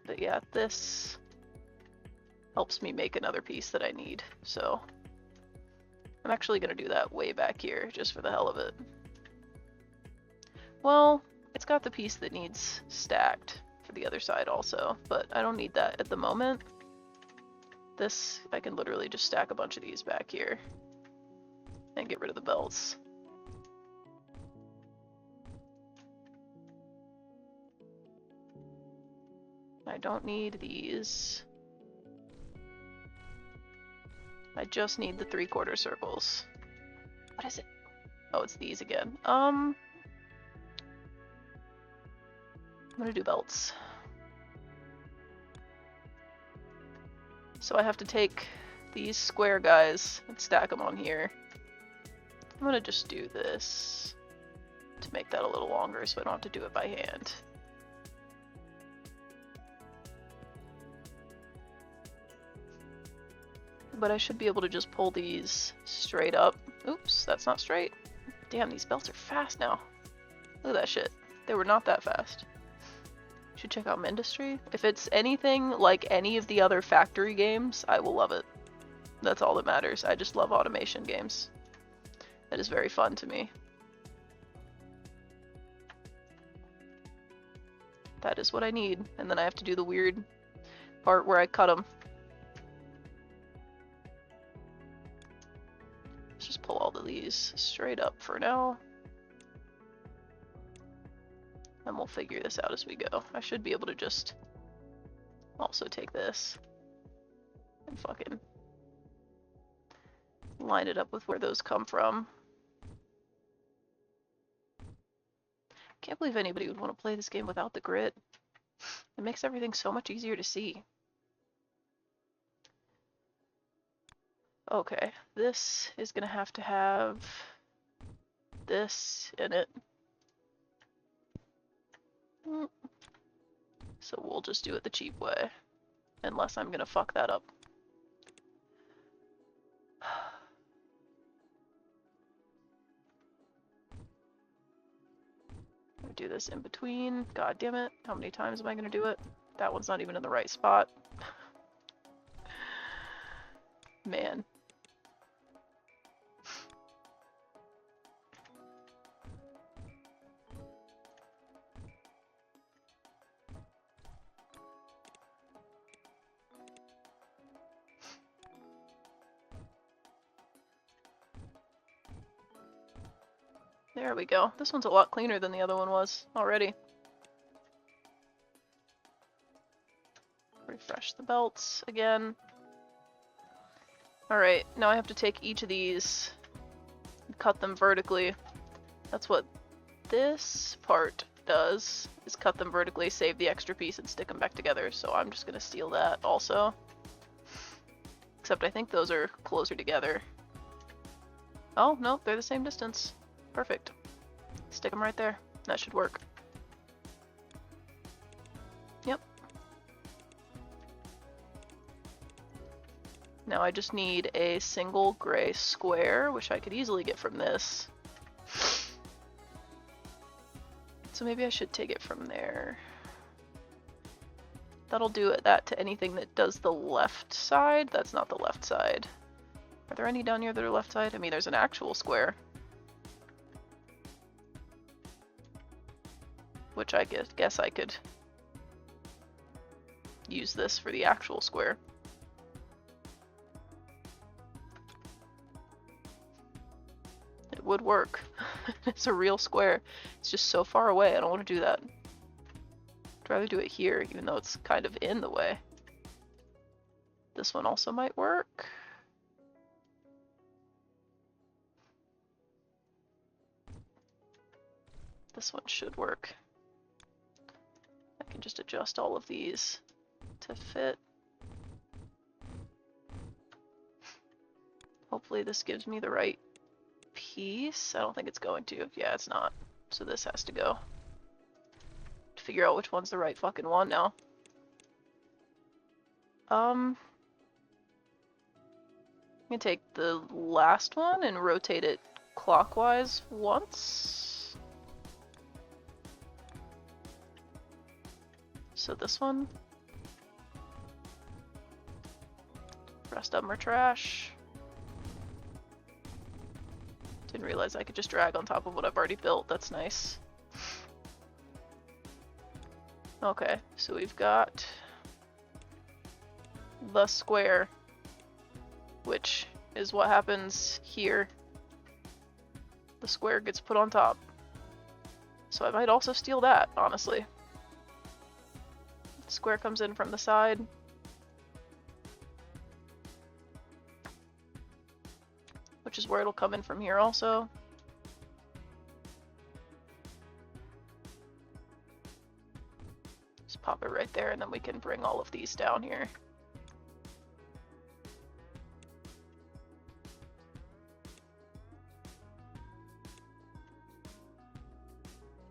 But yeah, this helps me make another piece that I need, so I'm actually going to do that way back here, just for the hell of it. Well, it's got the piece that needs stacked for the other side also, but I don't need that at the moment. This, I can literally just stack a bunch of these back here and get rid of the belts. I don't need these. I just need the 3/4 circles. What is it? Oh, it's these again. I'm gonna do belts. So I have to take these square guys and stack them on here. I'm gonna just do this to make that a little longer so I don't have to do it by hand. But I should be able to just pull these straight up. Oops, that's not straight. Damn, these belts are fast now. Look at that shit. They were not that fast. Should check out Mendistry. If it's anything like any of the other factory games, I will love it. That's all that matters. I just love automation games. That is very fun to me. That is what I need. And then I have to do the weird part where I cut them. Let's just pull all of these straight up for now. And we'll figure this out as we go. I should be able to just also take this and fucking line it up with where those come from. Can't believe anybody would want to play this game without the grid. It makes everything so much easier to see. Okay, this is gonna have to have this in it. So we'll just do it the cheap way, unless I'm gonna fuck that up. I'm gonna do this in between. God damn it, how many times am I gonna do it? That one's not even in the right spot. Man. There we go. This one's a lot cleaner than the other one was already. Refresh the belts again. Alright, now I have to take each of these and cut them vertically. That's what this part does, is cut them vertically, save the extra piece, and stick them back together. So I'm just gonna steal that also. Except I think those are closer together. Oh, no, they're the same distance. Perfect. Stick them right there. That should work. Yep. Now I just need a single gray square, which I could easily get from this. So maybe I should take it from there. That'll do that to anything that does the left side. That's not the left side. Are there any down here that are left side? I mean, there's an actual square. Which I guess I could use this for the actual square. It would work. It's a real square. It's just so far away. I don't want to do that. I'd rather do it here, even though it's kind of in the way. This one also might work. This one should work. I can just adjust all of these to fit. Hopefully this gives me the right piece. I don't think it's going to. Yeah, it's not. So this has to go. To figure out which one's the right fucking one now. I'm gonna take the last one and rotate it clockwise once. So this one. Rest of them are trash. Didn't realize I could just drag on top of what I've already built. That's nice. Okay, so we've got the square, which is what happens here. The square gets put on top. So I might also steal that, honestly. The square comes in from the side. Which is where it'll come in from here also. Just pop it right there and then we can bring all of these down here.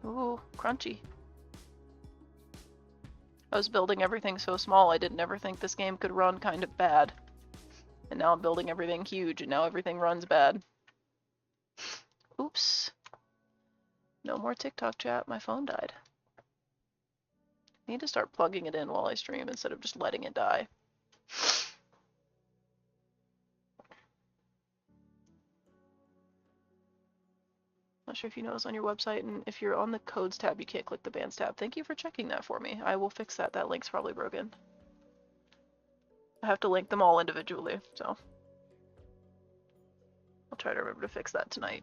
Ooh, crunchy. I was building everything so small I didn't ever think this game could run kind of bad. And now I'm building everything huge and now everything runs bad. Oops. No more TikTok chat, my phone died. I need to start plugging it in while I stream instead of just letting it die. Not sure if you know it's on your website, and if you're on the codes tab, you can't click the bands tab. Thank you for checking that for me. I will fix that. That link's probably broken. I have to link them all individually, so I'll try to remember to fix that tonight.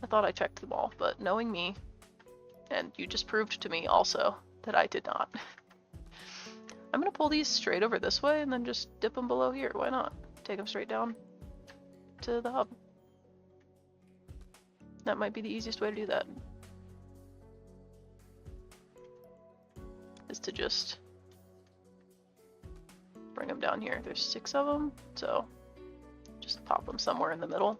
I thought I checked them all, but knowing me, and you just proved to me also that I did not. I'm gonna pull these straight over this way and then just dip them below here. Why not? Take them straight down to the hub. That might be the easiest way to do that. Is to just bring them down here. There's 6 of them, so just pop them somewhere in the middle.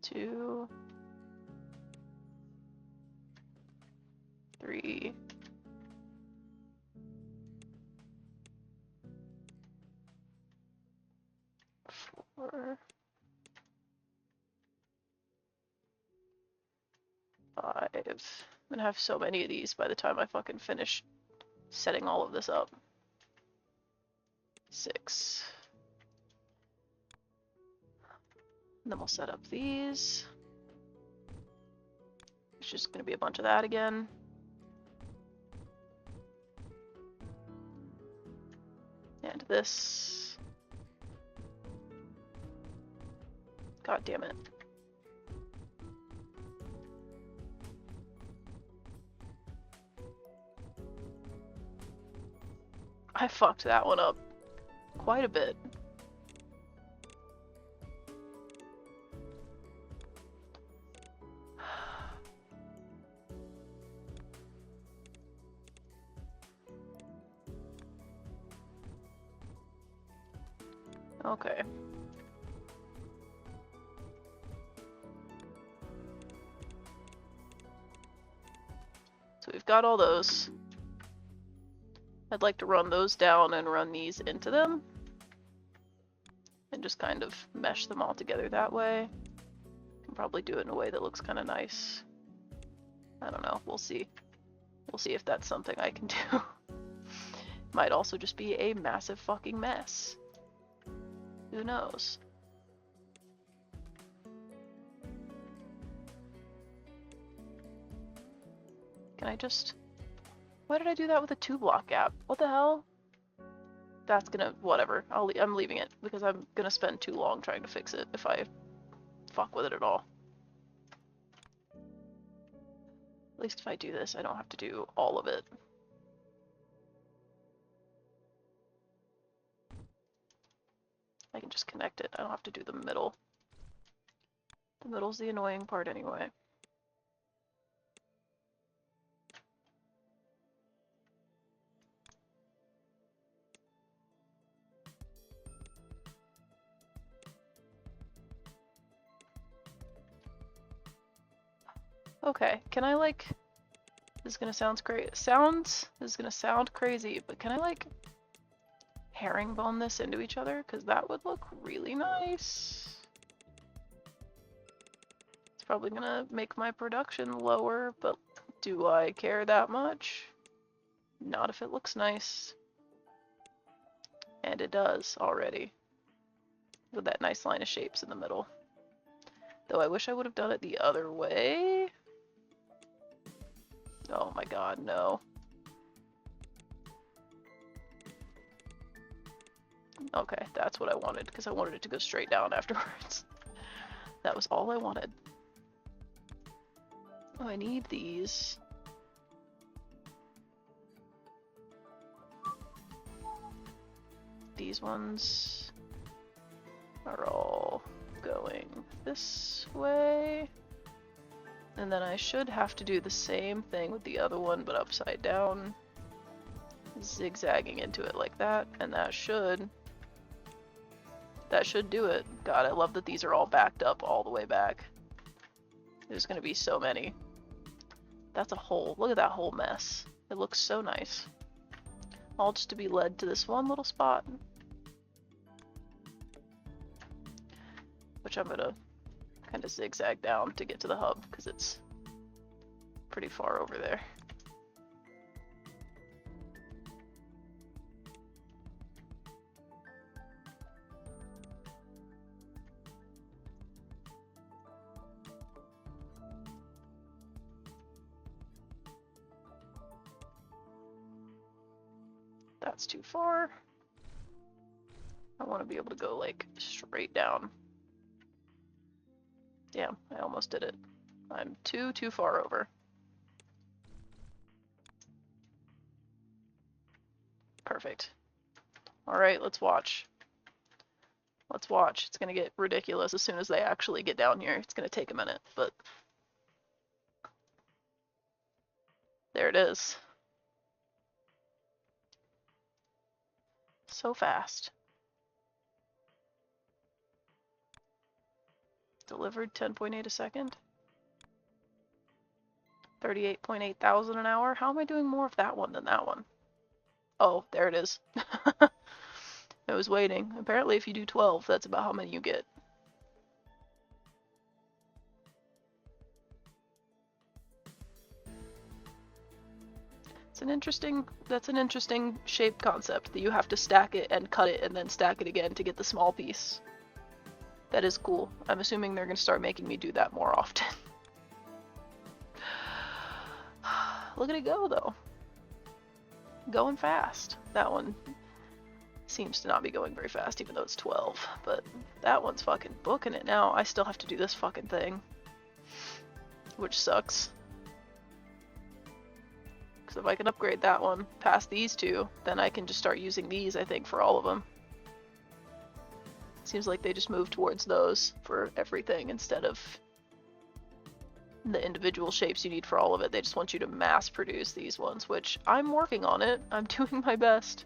Two, 3, 4, I'm gonna have so many of these by the time I fucking finish setting all of this up. 6. And then we'll set up these. It's just gonna be a bunch of that again. And this. God damn it. I fucked that one up quite a bit. Okay. So we've got all those. I'd like to run those down and run these into them. And just kind of mesh them all together that way. Can probably do it in a way that looks kind of nice. I don't know, we'll see. We'll see if that's something I can do. Might also just be a massive fucking mess. Who knows? Can I just... Why did I do that with a 2-block gap? What the hell? That's gonna... whatever. I'm leaving it, because I'm gonna spend too long trying to fix it if I fuck with it at all. At least if I do this, I don't have to do all of it. I can just connect it. I don't have to do the middle. The middle's the annoying part anyway. Okay, can I like... This is gonna sound great. This is gonna sound crazy, but can I like herringbone this into each other? Because that would look really nice. It's probably gonna make my production lower, but do I care that much? Not if it looks nice. And it does already. With that nice line of shapes in the middle. Though I wish I would have done it the other way. Oh my god, no. Okay, that's what I wanted, because I wanted it to go straight down afterwards. That was all I wanted. Oh, I need these. These ones are all going this way. And then I should have to do the same thing with the other one, but upside down. Zigzagging into it like that, and that should do it. God, I love that these are all backed up all the way back. There's gonna be so many. That's a hole. Look at that whole mess. It looks so nice. All just to be led to this one little spot. Which I'm gonna kind of zigzag down to get to the hub, because it's pretty far over there. That's too far. I want to be able to go like straight down. Damn, I almost did it. I'm too far over. Perfect. Alright, let's watch. Let's watch. It's gonna get ridiculous as soon as they actually get down here. It's gonna take a minute, but... There it is. So fast. Delivered 10.8 a second. 38.8 thousand an hour. How am I doing more of that one than that one? Oh, there it is. I was waiting. Apparently if you do 12, that's about how many you get. That's an interesting shape concept, that you have to stack it and cut it and then stack it again to get the small piece. That is cool. I'm assuming they're going to start making me do that more often. Look at it go, though. Going fast. That one seems to not be going very fast, even though it's 12. But that one's fucking booking it now. I still have to do this fucking thing, which sucks. Because if I can upgrade that one past these two, then I can just start using these, I think, for all of them. Seems like they just move towards those for everything instead of the individual shapes you need for all of it. They just want you to mass produce these ones, which I'm working on it. I'm doing my best.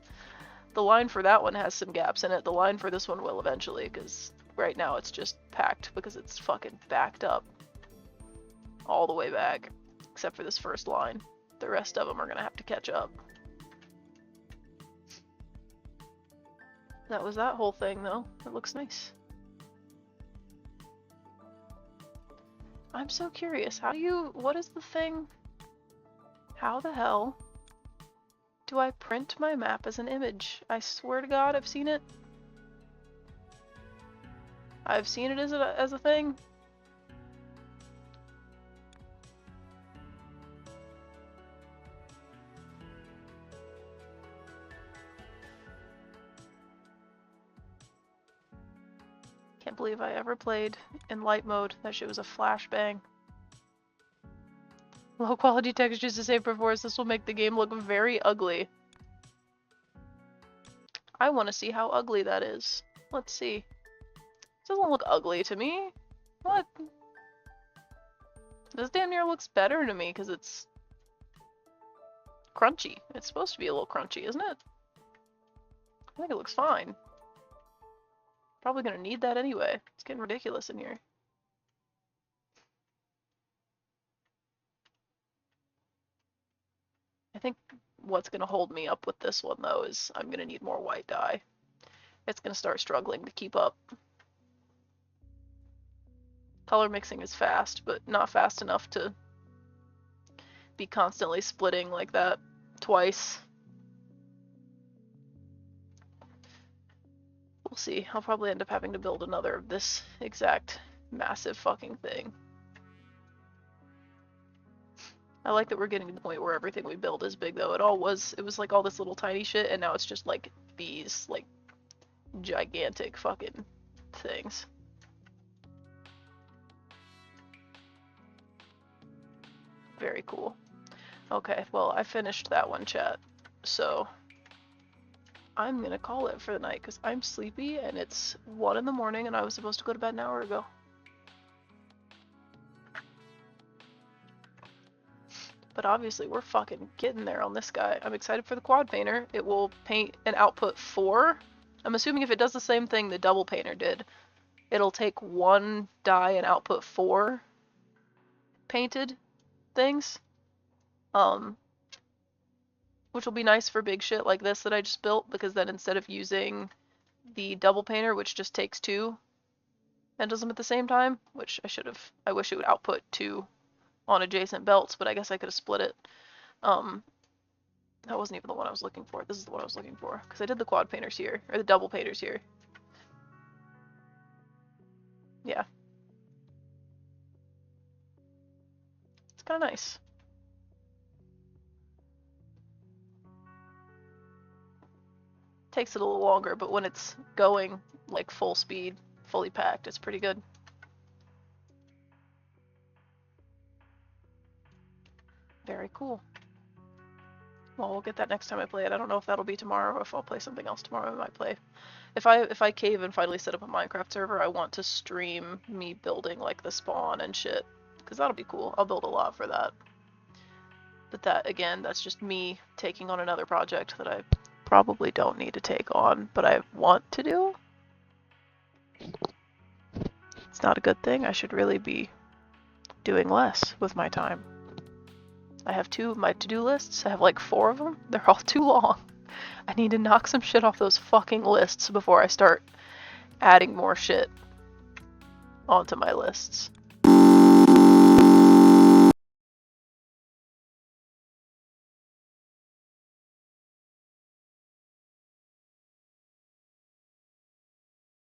The line for that one has some gaps in it. The line for this one will eventually, because right now it's just packed because it's fucking backed up. All the way back, except for this first line. The rest of them are gonna have to catch up. That was that whole thing, though. It looks nice. I'm so curious. What is the thing? How the hell do I print my map as an image? I swear to God, I've seen it. I've seen it as a thing. Can't believe I ever played in light mode. That shit was a flashbang. Low quality textures to save performance. This will make the game look very ugly. I want to see how ugly that is. Let's see. It doesn't look ugly to me. What? This damn near looks better to me because it's crunchy. It's supposed to be a little crunchy, isn't it? I think it looks fine. Probably gonna need that anyway. It's getting ridiculous in here. I think what's gonna hold me up with this one, though, is I'm gonna need more white dye. It's gonna start struggling to keep up. Color mixing is fast, but not fast enough to be constantly splitting like that twice. We'll see. I'll probably end up having to build another of this exact massive fucking thing. I like that we're getting to the point where everything we build is big, though. It was like all this little tiny shit, and now it's just like these, like, gigantic fucking things. Very cool. Okay, well, I finished that one, chat. So I'm gonna call it for the night because I'm sleepy and it's 1 in the morning and I was supposed to go to bed an hour ago. But obviously we're fucking getting there on this guy. I'm excited for the quad painter. It will paint an output 4. I'm assuming if it does the same thing the double painter did, it'll take 1 die and output 4 painted things. Which will be nice for big shit like this that I just built, because then instead of using the double painter, which just takes 2 and does them at the same time, which I wish it would output 2 on adjacent belts, but I guess I could have split it. That wasn't even the one I was looking for. This is the one I was looking for, because I did the quad painters here, or the double painters here. Yeah. It's kind of nice. Takes it a little longer, but when it's going like full speed, fully packed, it's pretty good. Very cool. Well, we'll get that next time I play it. I don't know if that'll be tomorrow or if I'll play something else tomorrow. I might play. If I cave and finally set up a Minecraft server, I want to stream me building like the spawn and shit, because that'll be cool. I'll build a lot for that. But that, again, that's just me taking on another project that I probably don't need to take on, but I want to do. It's not a good thing. I should really be doing less with my time. I have 2 of my to-do lists. I have like 4 of them. They're all too long. I need to knock some shit off those fucking lists before I start adding more shit onto my lists.